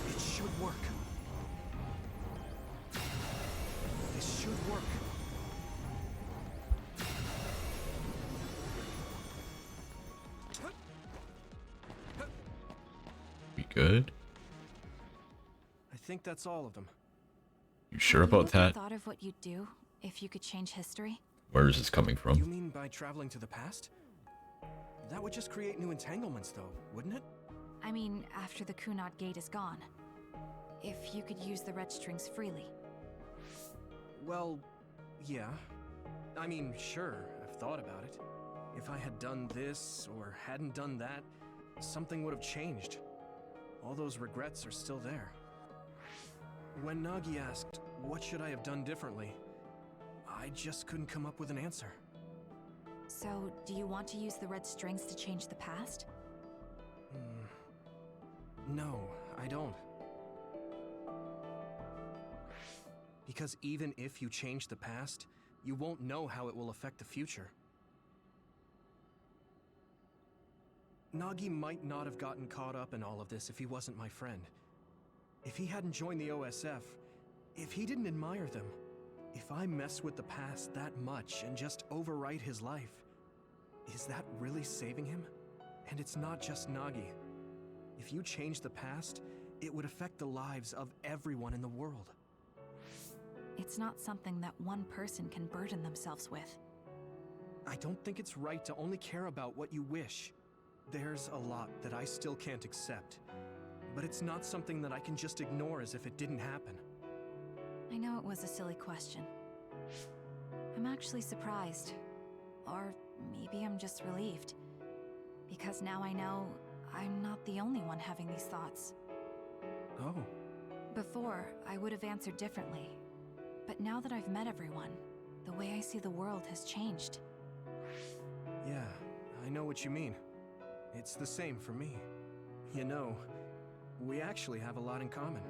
It should work. This should work. We good? I think that's all of them. You sure about that? Thought of what you'd do if you could change history? Where is this coming from? You mean by traveling to the past? That would just create new entanglements, though, wouldn't it? I mean, after the Kunad Gate is gone. If you could use the red strings freely. Well, yeah. I mean, sure, I've thought about it. If I had done this, or hadn't done that, something would have changed. All those regrets are still there. When Nagi asked, what should I have done differently, I just couldn't come up with an answer. So, do you want to use the red strings to change the past? No, I don't. Because even if you change the past, you won't know how it will affect the future. Nagi might not have gotten caught up in all of this if he wasn't my friend. If he hadn't joined the OSF, if he didn't admire them, if I mess with the past that much and just overwrite his life, is that really saving him? And it's not just Nagi. If you change the past, it would affect the lives of everyone in the world. It's not something that one person can burden themselves with. I don't think it's right to only care about what you wish. There's a lot that I still can't accept, but it's not something that I can just ignore as if it didn't happen. I know it was a silly question. I'm actually surprised. Or maybe I'm just relieved. Because now I know I'm not the only one having these thoughts. Oh. Before, I would have answered differently. But now that I've met everyone, the way I see the world has changed. Yeah, I know what you mean. It's the same for me. You know, we actually have a lot in common.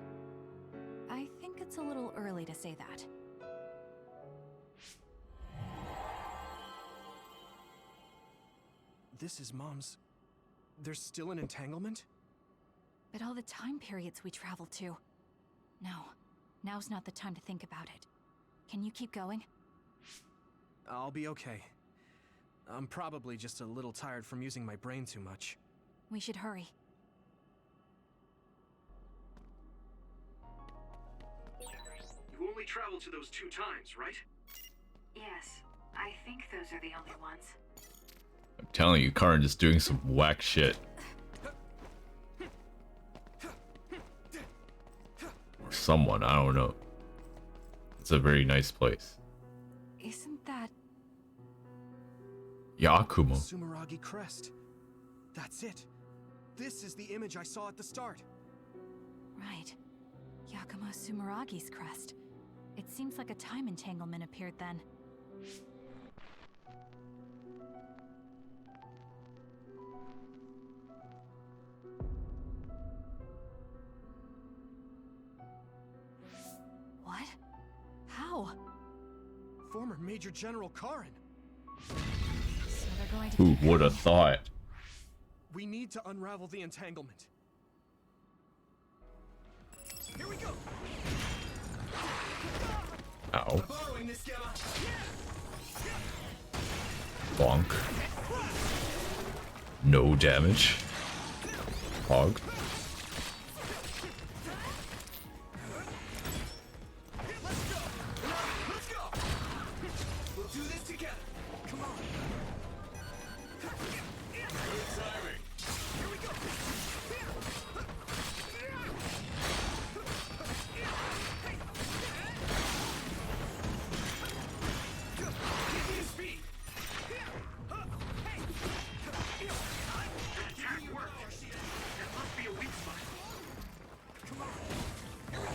I think it's a little early to say that. This is Mom's... There's still an entanglement? But all the time periods we travel to. No, now's not the time to think about it. Can you keep going? I'll be okay. I'm probably just a little tired from using my brain too much. We should hurry. You only traveled to those 2 times, right? Yes, I think those are the only ones. I'm telling you, Karen is doing some whack shit. Or someone, I don't know. It's a very nice place. Isn't that... Yakumo. Sumeragi crest. That's it. This is the image I saw at the start. Right. Yakumo Sumeragi's crest. It seems like a time entanglement appeared then. What? How? Former Major General Karen. So they're going to... Who would have thought? We need to unravel the entanglement. Here we go. Ow. Bonk. No damage. Hog. We'll do this together. Come on. Here we go. Give me speed. That attack worked. That must be a weak spot. Come on. Here we go.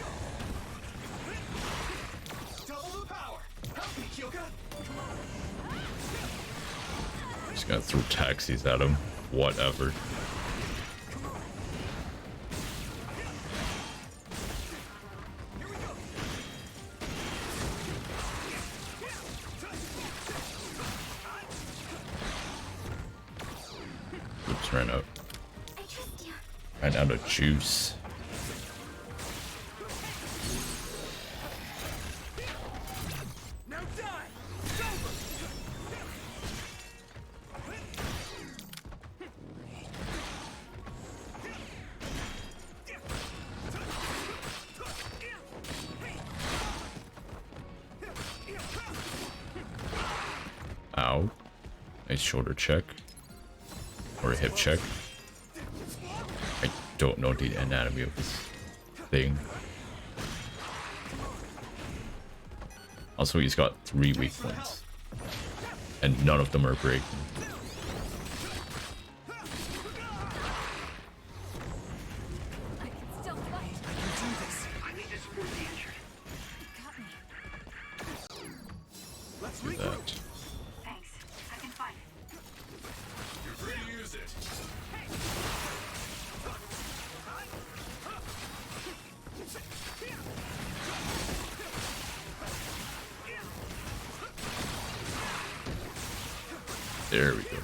Double the power. Help me, Kyoka. Come on. Just gonna throw taxis at him. Whatever. Oops, ran out. I trust you. Ran out of juice. Now die. It's over. Ow. Nice shoulder check. Or a hip check. I don't know the anatomy of this thing. Also, he's got 3 weak points. And none of them are breaking. I can still fight. I can do this. I need to support the injured. Got me. Let's Do regroup. that. Thanks. I can fight. You're free to use it. There we go.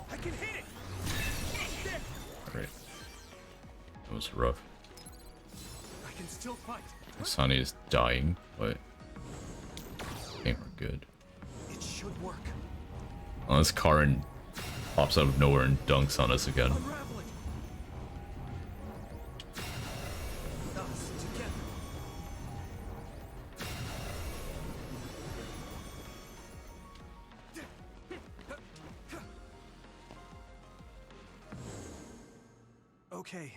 I can hit it. Alright. That was rough. I can still fight. Sunny is dying, but I think we're good. It should work. Unless Karen pops out of nowhere and dunks on us again. Unravel it. Us together. Okay,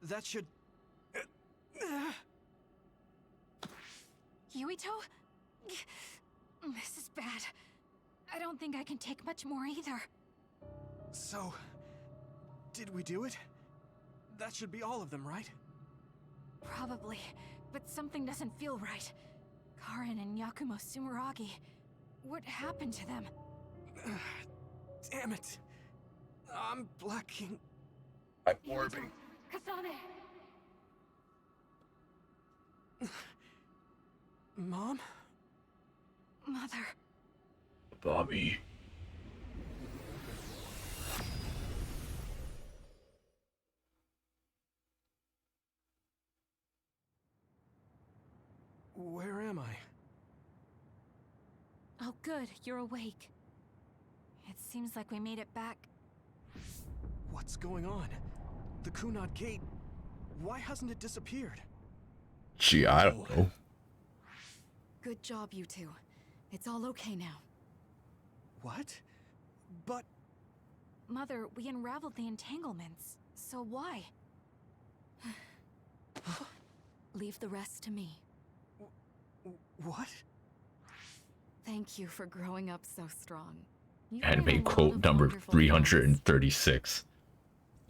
that should... Yuito? think I can take much more either. So, did we do it? That should be all of them, right? Probably, but something doesn't feel right. Karin and Yakumo Sumeragi. What happened to them? Damn it. I'm blacking. I'm orbing. Kasane! Mom? Mother. Bobby. Where am I? Oh good, you're awake. It seems like we made it back. What's going on? The Kunad Gate. Why hasn't it disappeared? Gee, I don't know. Good job, you two. It's all okay now. What? But... Mother, we unraveled the entanglements. So why? Leave the rest to me. What? Thank you for growing up so strong. You've Anime made a lot quote of number wonderful 336.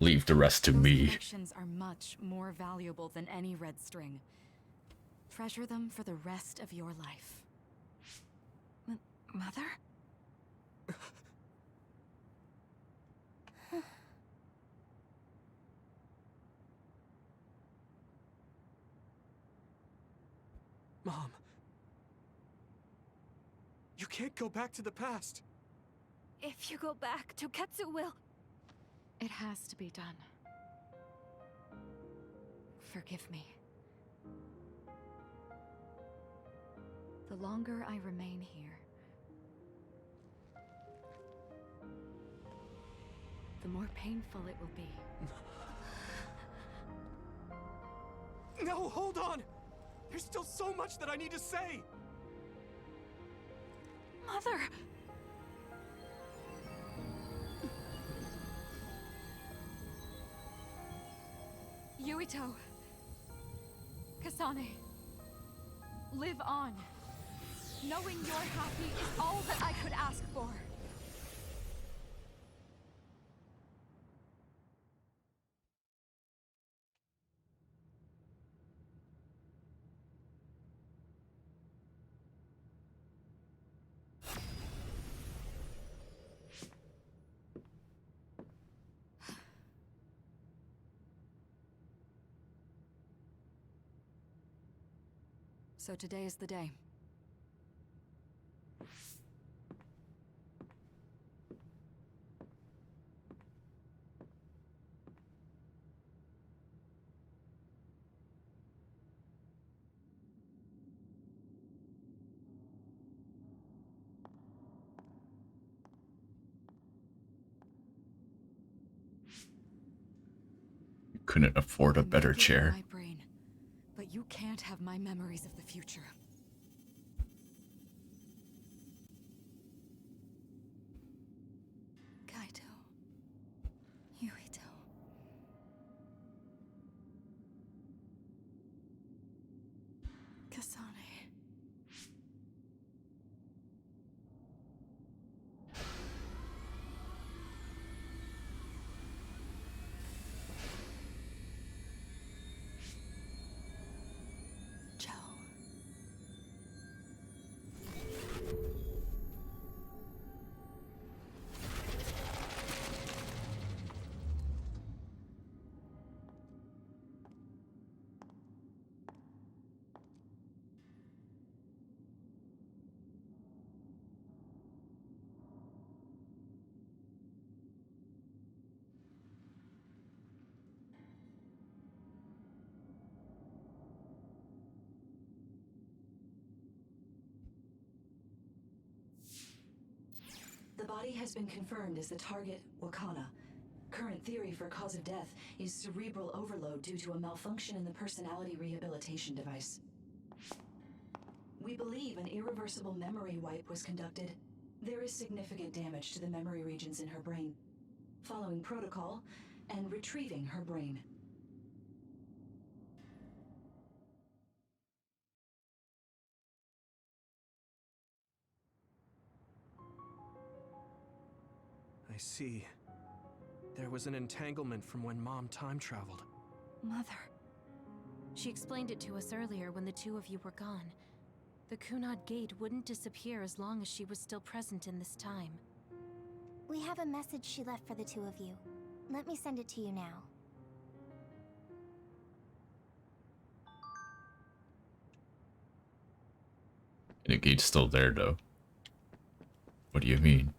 Leave the rest to me. connections are much more valuable than any red string. Treasure them for the rest of your life. Mother? Mom. You can't go back to the past. If you go back, Toketsu will... It has to be done. Forgive me. The longer I remain here, the more painful it will be. No, hold on! There's still so much that I need to say! Mother! Yuito. Kasane. Live on. Knowing you're happy is all that I could ask for. So today is the day. Couldn't afford a better You may give chair. my brain, but you can't have my memories of the future. Kaito. Yuito. Kasane. Joe. The body has been confirmed as the target, Wakana. Current theory for cause of death is cerebral overload due to a malfunction in the personality rehabilitation device. We believe an irreversible memory wipe was conducted. There is significant damage to the memory regions in her brain. Following protocol and retrieving her brain. I see. There was an entanglement from when Mom time traveled. Mother. She explained it to us earlier when the two of you were gone. The Kunad Gate wouldn't disappear as long as she was still present in this time. We have a message she left for the two of you. Let me send it to you now. The gate's still there, though. What do you mean?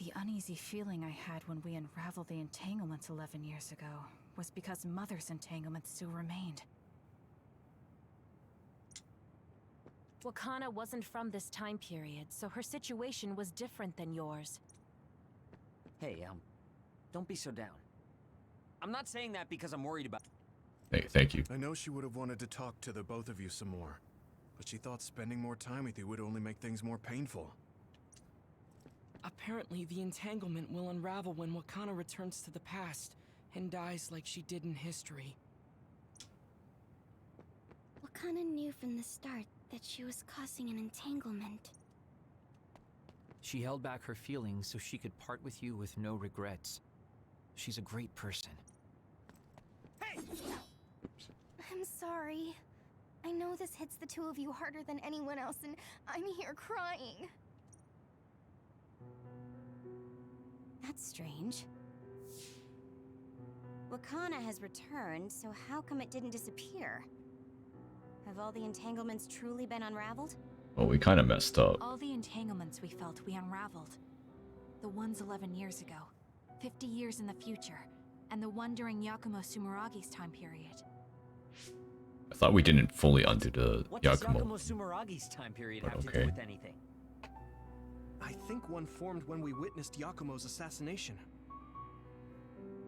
The uneasy feeling I had when we unraveled the entanglements 11 years ago was because Mother's entanglement still remained. Wakana wasn't from this time period, so her situation was different than yours. Hey, don't be so down. I'm not saying that because I'm worried about... Hey, thank you. I know she would have wanted to talk to the both of you some more, but she thought spending more time with you would only make things more painful. Apparently, the entanglement will unravel when Wakana returns to the past and dies like she did in history. Wakana knew from the start that she was causing an entanglement. She held back her feelings so she could part with you with no regrets. She's a great person. Hey! I'm sorry. I know this hits the two of you harder than anyone else, and I'm here crying. That's strange. Wakana has returned, so how come it didn't disappear? Have all the entanglements truly been unraveled? Well, we kind of messed up. All the entanglements we felt, we unraveled. The ones 11 years ago, 50 years in the future, and the one during Yakumo Sumeragi's time period. I thought we didn't fully undo the What does Yakumo. Yakumo Sumeragi's time period But have to okay. do with anything? I think one formed when we witnessed Yakumo's assassination.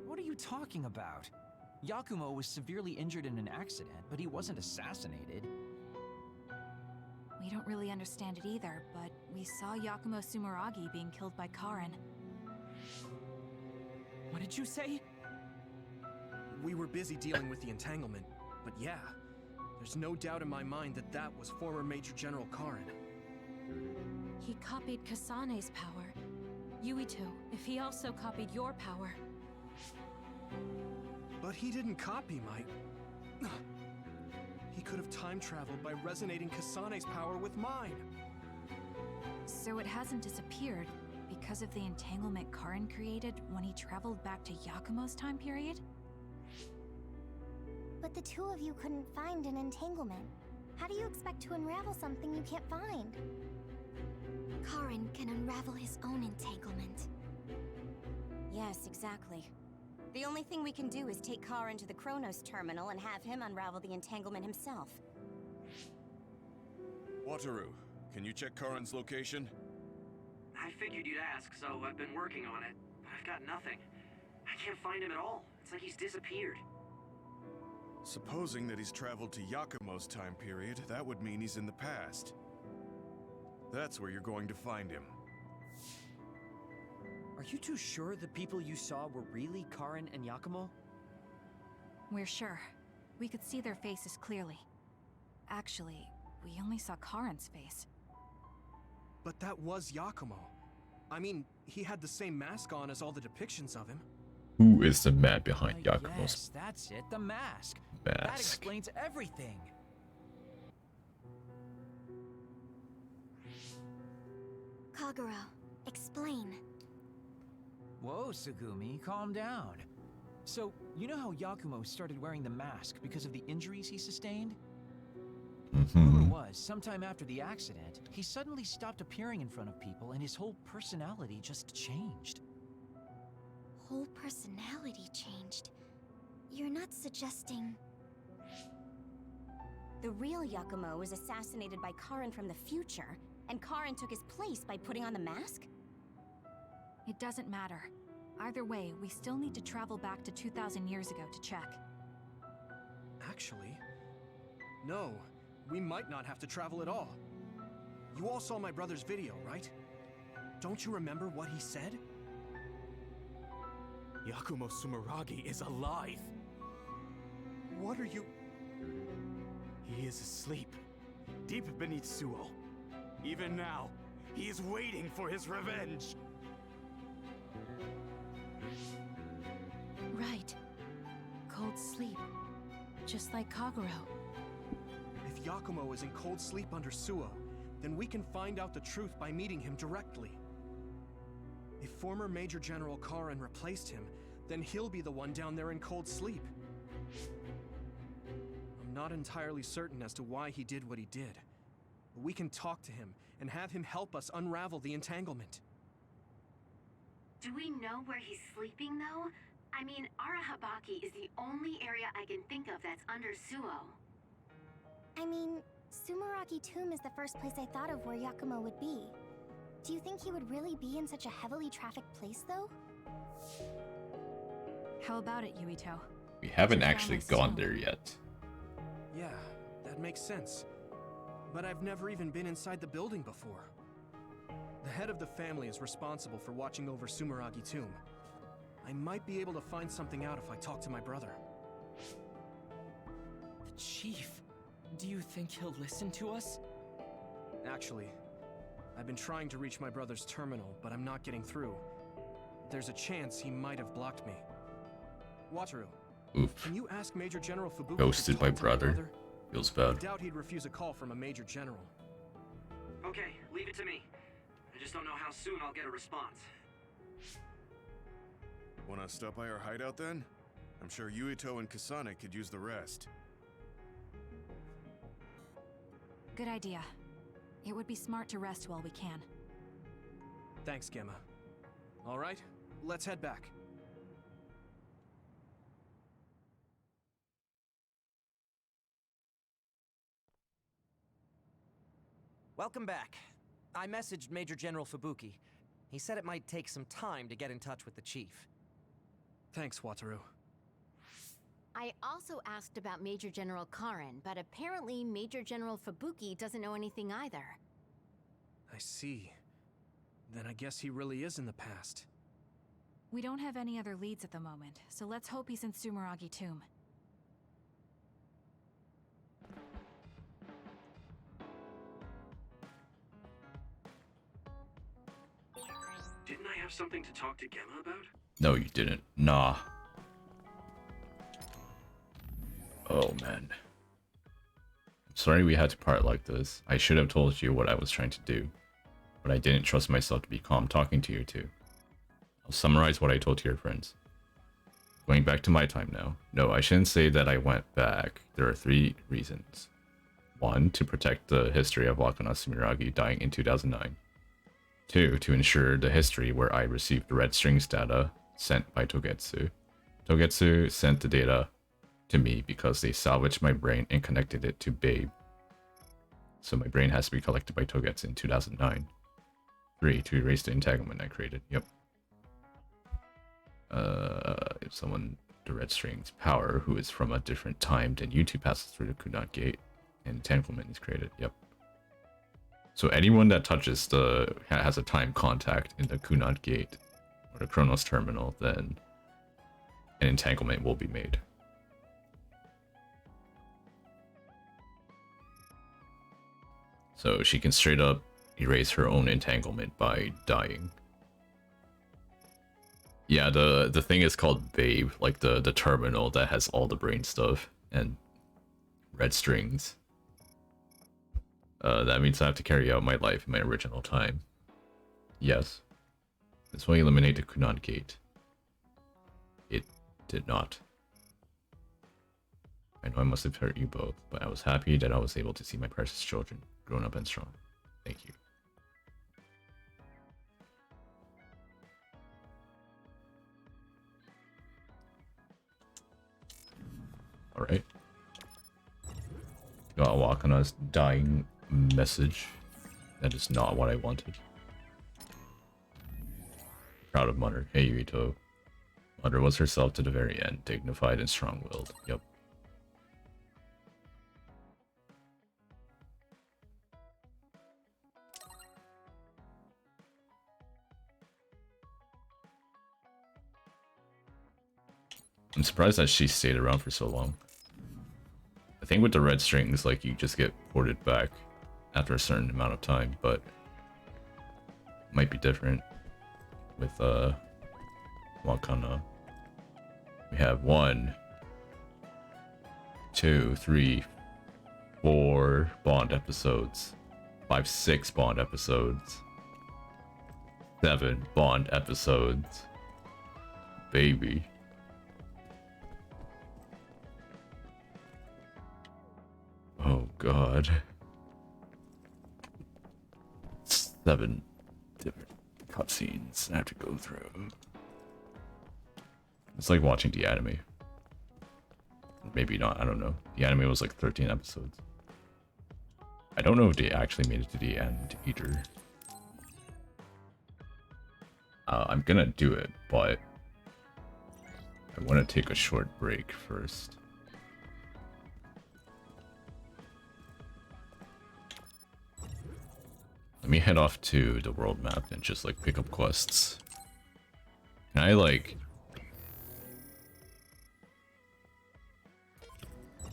What are you talking about? Yakumo was severely injured in an accident, but he wasn't assassinated. We don't really understand it either, but we saw Yakumo Sumeragi being killed by Karin. What did you say? We were busy dealing with the entanglement, but yeah, there's no doubt in my mind that that was former Major General Karin. He copied Kasane's power. Yuito, if he also copied your power. But he didn't copy my... He could have time traveled by resonating Kasane's power with mine. So it hasn't disappeared because of the entanglement Karin created when he traveled back to Yakumo's time period? But the two of you couldn't find an entanglement. How do you expect to unravel something you can't find? Karin can unravel his own entanglement. Yes, exactly. The only thing we can do is take Karin to the Chronos terminal and have him unravel the entanglement himself. Wataru, can you check Karin's location? I figured you'd ask, so I've been working on it, but I've got nothing. I can't find him at all. It's like he's disappeared. Supposing that he's traveled to Yakumo's time period, that would mean he's in the past. That's where you're going to find him. Are you too sure the people you saw were really Karin and Yakumo? We're sure. We could see their faces clearly. Actually, we only saw Karin's face. But that was Yakumo. I mean, he had the same mask on as all the depictions of him. Who is the man behind Yakumo's Yes, that's it, the mask. That mask? explains everything. Kagero, explain. Whoa, Sugumi, calm down. So, you know how Yakumo started wearing the mask because of the injuries he sustained? Rumor was, sometime after the accident, he suddenly stopped appearing in front of people and his whole personality just changed. Whole personality changed. You're not suggesting... The real Yakumo was assassinated by Karin from the future, and Karin took his place by putting on the mask? It doesn't matter. Either way, we still need to travel back to 2,000 years ago to check. Actually, no. We might not have to travel at all. You all saw my brother's video, right? Don't you remember what he said? Yakumo Sumeragi is alive! What are you... He is asleep, deep beneath Suo. Even now, He is waiting for his revenge. Right. Cold sleep. Just like Kagero. If Yakumo is in cold sleep under Suo, then we can find out the truth by meeting him directly. If former Major General Karin replaced him, then he'll be the one down there in cold sleep. I'm not entirely certain as to why he did what he did, but we can talk to him and have him help us unravel the entanglement. Do we know where he's sleeping, though? I mean, Arahabaki is the only area I can think of that's under Suo. I mean, Sumeragi Tomb is the first place I thought of where Yakumo would be. Do you think he would really be in such a heavily trafficked place, though? How about it, Yuito? We haven't actually gone there yet. Yeah, that makes sense. But I've never even been inside the building before. The head of the family is responsible for watching over Sumeragi Tomb. I might be able to find something out if I talk to my brother. The chief. Do you think he'll listen to us? Actually, I've been trying to reach my brother's terminal, but I'm not getting through. There's a chance he might have blocked me. Wataru, Oof. can you ask Major General Fubuki Ghosted to my talk to brother. Feels bad. I doubt he'd refuse a call from a Major General. Okay, leave it to me. I just don't know how soon I'll get a response. Wanna stop by our hideout then? I'm sure Yuito and Kasane could use the rest. Good idea. It would be smart to rest while we can. Thanks, Gemma. All right, let's head back. Welcome back. I messaged Major General Fubuki. He said it might take some time to get in touch with the chief. Thanks, Wataru. I also asked about Major General Karin, but apparently Major General Fubuki doesn't know anything either. I see. Then I guess he really is in the past. We don't have any other leads at the moment, so let's hope he's in Sumeragi Tomb. Didn't I have something to talk to Gemma about? No, you didn't. Nah. Oh, man. I'm sorry we had to part like this. I should have told you what I was trying to do, but I didn't trust myself to be calm talking to you two. I'll summarize what I told to your friends. Going back to my time now. No, I shouldn't say that I went back. There are 3 reasons. 1, to protect the history of Wakana Sumeragi dying in 2009. 2, to ensure the history where I received the red strings data sent by Togetsu. Togetsu sent the data to me because they salvaged my brain and connected it to Babe. So my brain has to be collected by Togetsu in 2009. 3, to erase the entanglement I created. Yep. If someone, the red strings power, who is from a different time than you two passes through the Kunat gate, and entanglement is created. Yep. So anyone that touches the has a time contact in the Kunat gate or the Chronos terminal, then an entanglement will be made. So she can straight up erase her own entanglement by dying. Yeah, the thing is called Babe, like the terminal that has all the brain stuff and red strings. That means I have to carry out my life in my original time. Yes. This will eliminate the Kunat gate. It did not. I know I must have hurt you both, but I was happy that I was able to see my precious children grown up and strong. Thank you. Alright. Got Wakana's dying message. That is not what I wanted. Proud of Mother. Hey, Yuito. Mother was herself to the very end, dignified and strong-willed. Yep. I'm surprised that she stayed around for so long. I think with the red strings, like, you just get ported back after a certain amount of time, but might be different with Wakana. We have 1, 2, 3, 4 Bond episodes, 5, 6 Bond episodes, 7 Bond episodes. Baby. Oh god. 7 different cutscenes I have to go through. It's like watching the anime. Maybe not, I don't know. The anime was like 13 episodes. I don't know if they actually made it to the end either. I'm gonna do it, but I want to take a short break first. Let me head off to the world map and just like pick up quests. Can I like...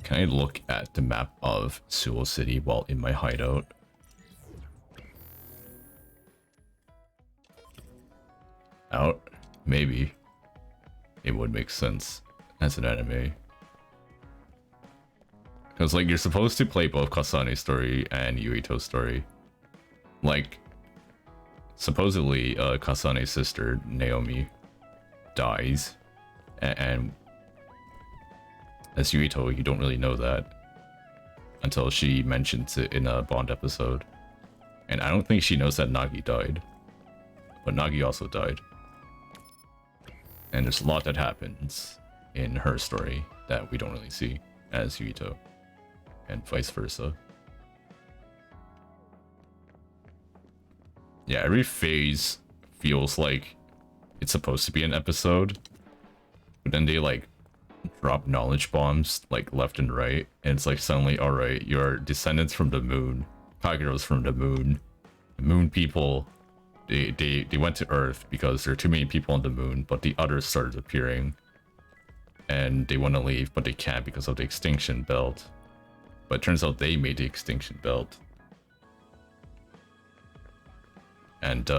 Can I look at the map of Seoul City while in my hideout? Out? Maybe. It would make sense as an anime. Because like you're supposed to play both Kasane's story and Yuito's story. Like, supposedly Kasane's sister, Naomi, dies. And as Yuito, you don't really know that until she mentions it in a Bond episode. And I don't think she knows that Nagi died. But Nagi also died. And there's a lot that happens in her story that we don't really see as Yuito. And vice versa. Yeah, every phase feels like it's supposed to be an episode. But then they like drop knowledge bombs like left and right. And it's like suddenly, alright, you're descendants from the moon. Kagero's from the moon. The moon people, they went to Earth because there are too many people on the moon, but the others started appearing. And they want to leave, but they can't because of the extinction belt. But it turns out they made the extinction belt. And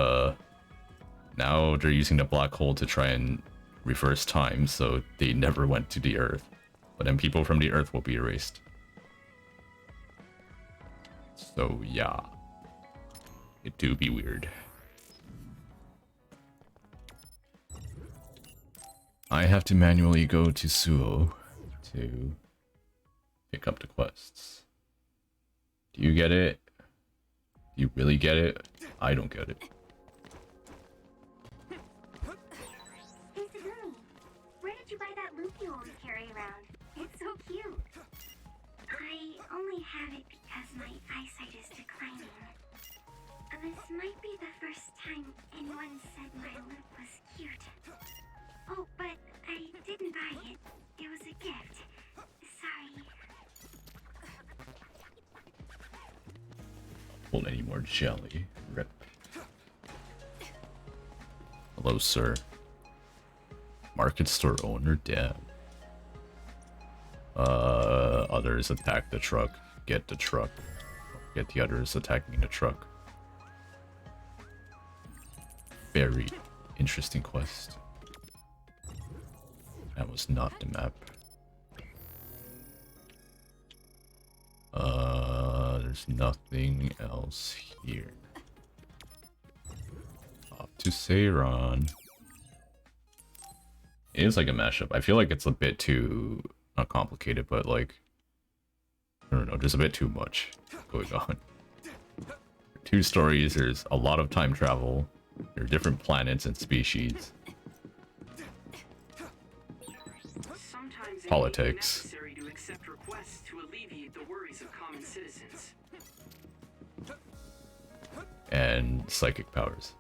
now they're using the black hole to try and reverse time, so they never went to the Earth. But then people from the Earth will be erased. So yeah. It do be weird. I have to manually go to Suo to pick up the quests. Do you get it? Do you really get it? I don't get it. Hey, Sagumi, where did you buy that loop you always carry around? It's so cute. I only have it because my eyesight is declining. This might be the first time anyone said my loop was cute. Oh, but I didn't buy it. It was a gift. Sorry. Hold any more jelly. Rip. Hello, sir. Market store owner, damn. Others attack the truck. Get the truck. Get the others attacking the truck. Very interesting quest. That was not the map. There's nothing else here. Off to Seiran. It is like a mashup. I feel like it's a bit too, not complicated, but like, I don't know, there's a bit too much going on. Two stories, there's a lot of time travel. There are different planets and species. Politics. Necessary to accept requests to alleviate the worries of common citizens. And psychic powers.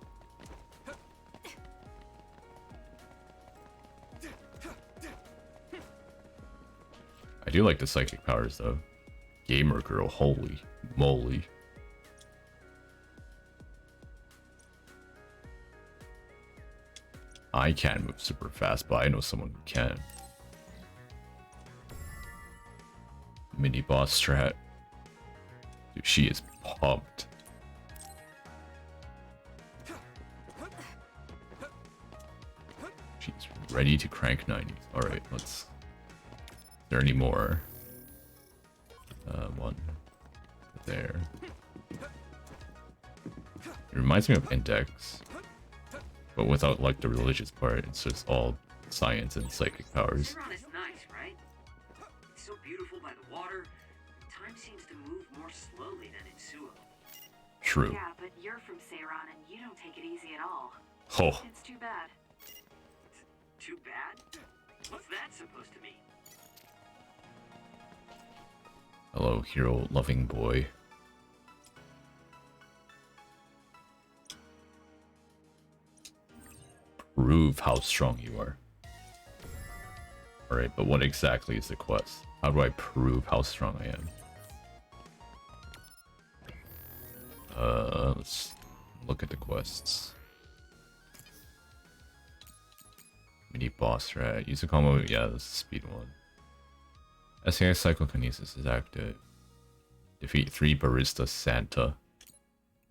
I do like the psychic powers though. Gamer girl, holy moly. I can't move super fast, but I know someone who can. Mini boss strat. Dude, she is pumped. She's ready to crank 90. Alright, let's... Is there any more? One. There. It reminds me of Index. But without, like, the religious part. It's just all science and psychic powers. Seiron is nice, right? It's so beautiful by the water. Time seems to move more slowly than in Suo. True. Yeah, but you're from Seiron and you don't take it easy at all. Oh. It's too bad. Too bad? What's that supposed to mean? Hello, hero-loving boy. Prove how strong you are. Alright, but what exactly is the quest? How do I prove how strong I am? Let's look at the quests. Mini boss rat. Use a combo. Yeah, that's the speed one. SAI Psychokinesis is active. Defeat 3 Barista Santa.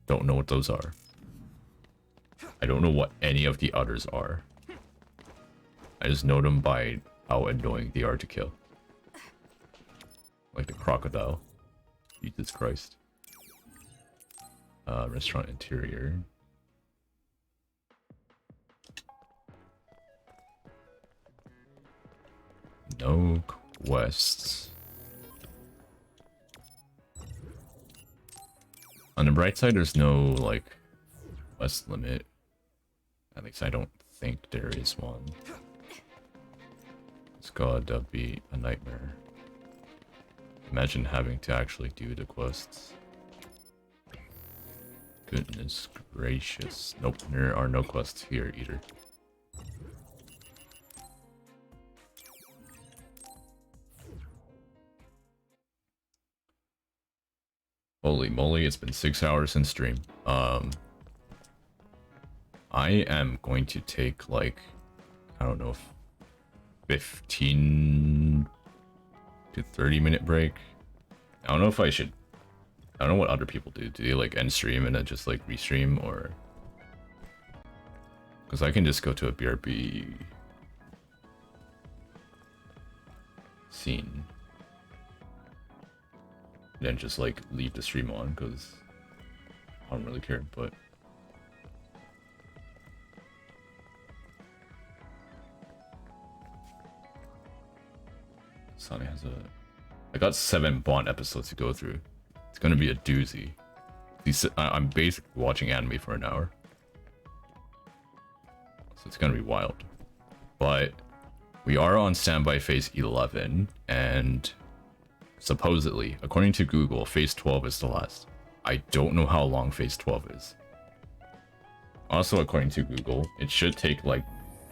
Don't know what those are. I don't know what any of the others are. I just know them by how annoying they are to kill. Like the crocodile. Jesus Christ. Restaurant interior. No quests. On the bright side, there's no, like, quest limit. At least I don't think there is one. It's gotta be a nightmare. Imagine having to actually do the quests. Goodness gracious. Nope, there are no quests here either. Holy moly, it's been 6 hours since stream. I am going to take, like, I don't know, 15 to 30-minute break. I don't know if I should... I don't know what other people do. Do they, like, end stream and then just, like, restream, or... Because I can just go to a BRB... scene. And then just, like, leave the stream on, because I don't really care, but... Sonny has a... I got 7 Bond episodes to go through. It's gonna be a doozy. I'm basically watching anime for an hour. So it's gonna be wild. But we are on standby phase 11, and supposedly, according to Google, phase 12 is the last. I don't know how long phase 12 is. Also, according to Google, it should take, like,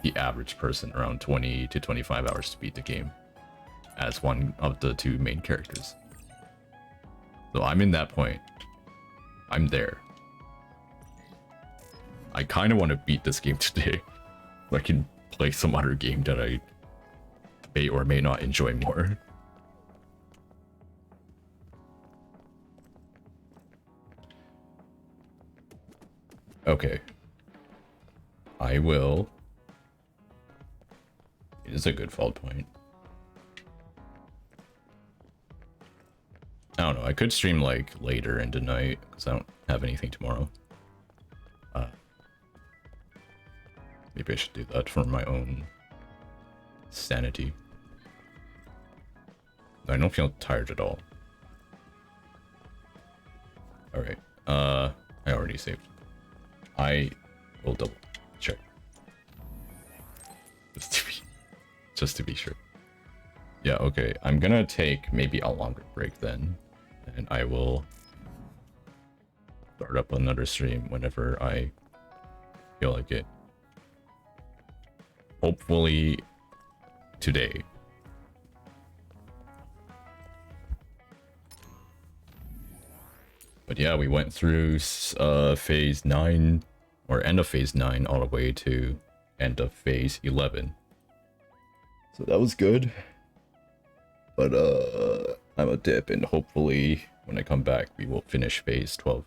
the average person around 20 to 25 hours to beat the game as one of the 2 main characters. So I'm in that point. I'm there. I kind of want to beat this game today, so I can play some other game that I may or may not enjoy more. Okay. I will. It is a good fault point. I don't know, I could stream, like, later into night, because I don't have anything tomorrow. Maybe I should do that for my own sanity. I don't feel tired at all. Alright, I already saved. I will double check. Just to be sure. Yeah, okay, I'm gonna take maybe a longer break then. And I will start up another stream whenever I feel like it. Hopefully today. But yeah, we went through phase 9, or end of phase 9, all the way to end of phase 11. So that was good. But I'm a dip, and hopefully when I come back we will finish phase 12.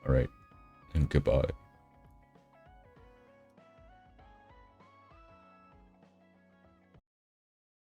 Alright, and goodbye.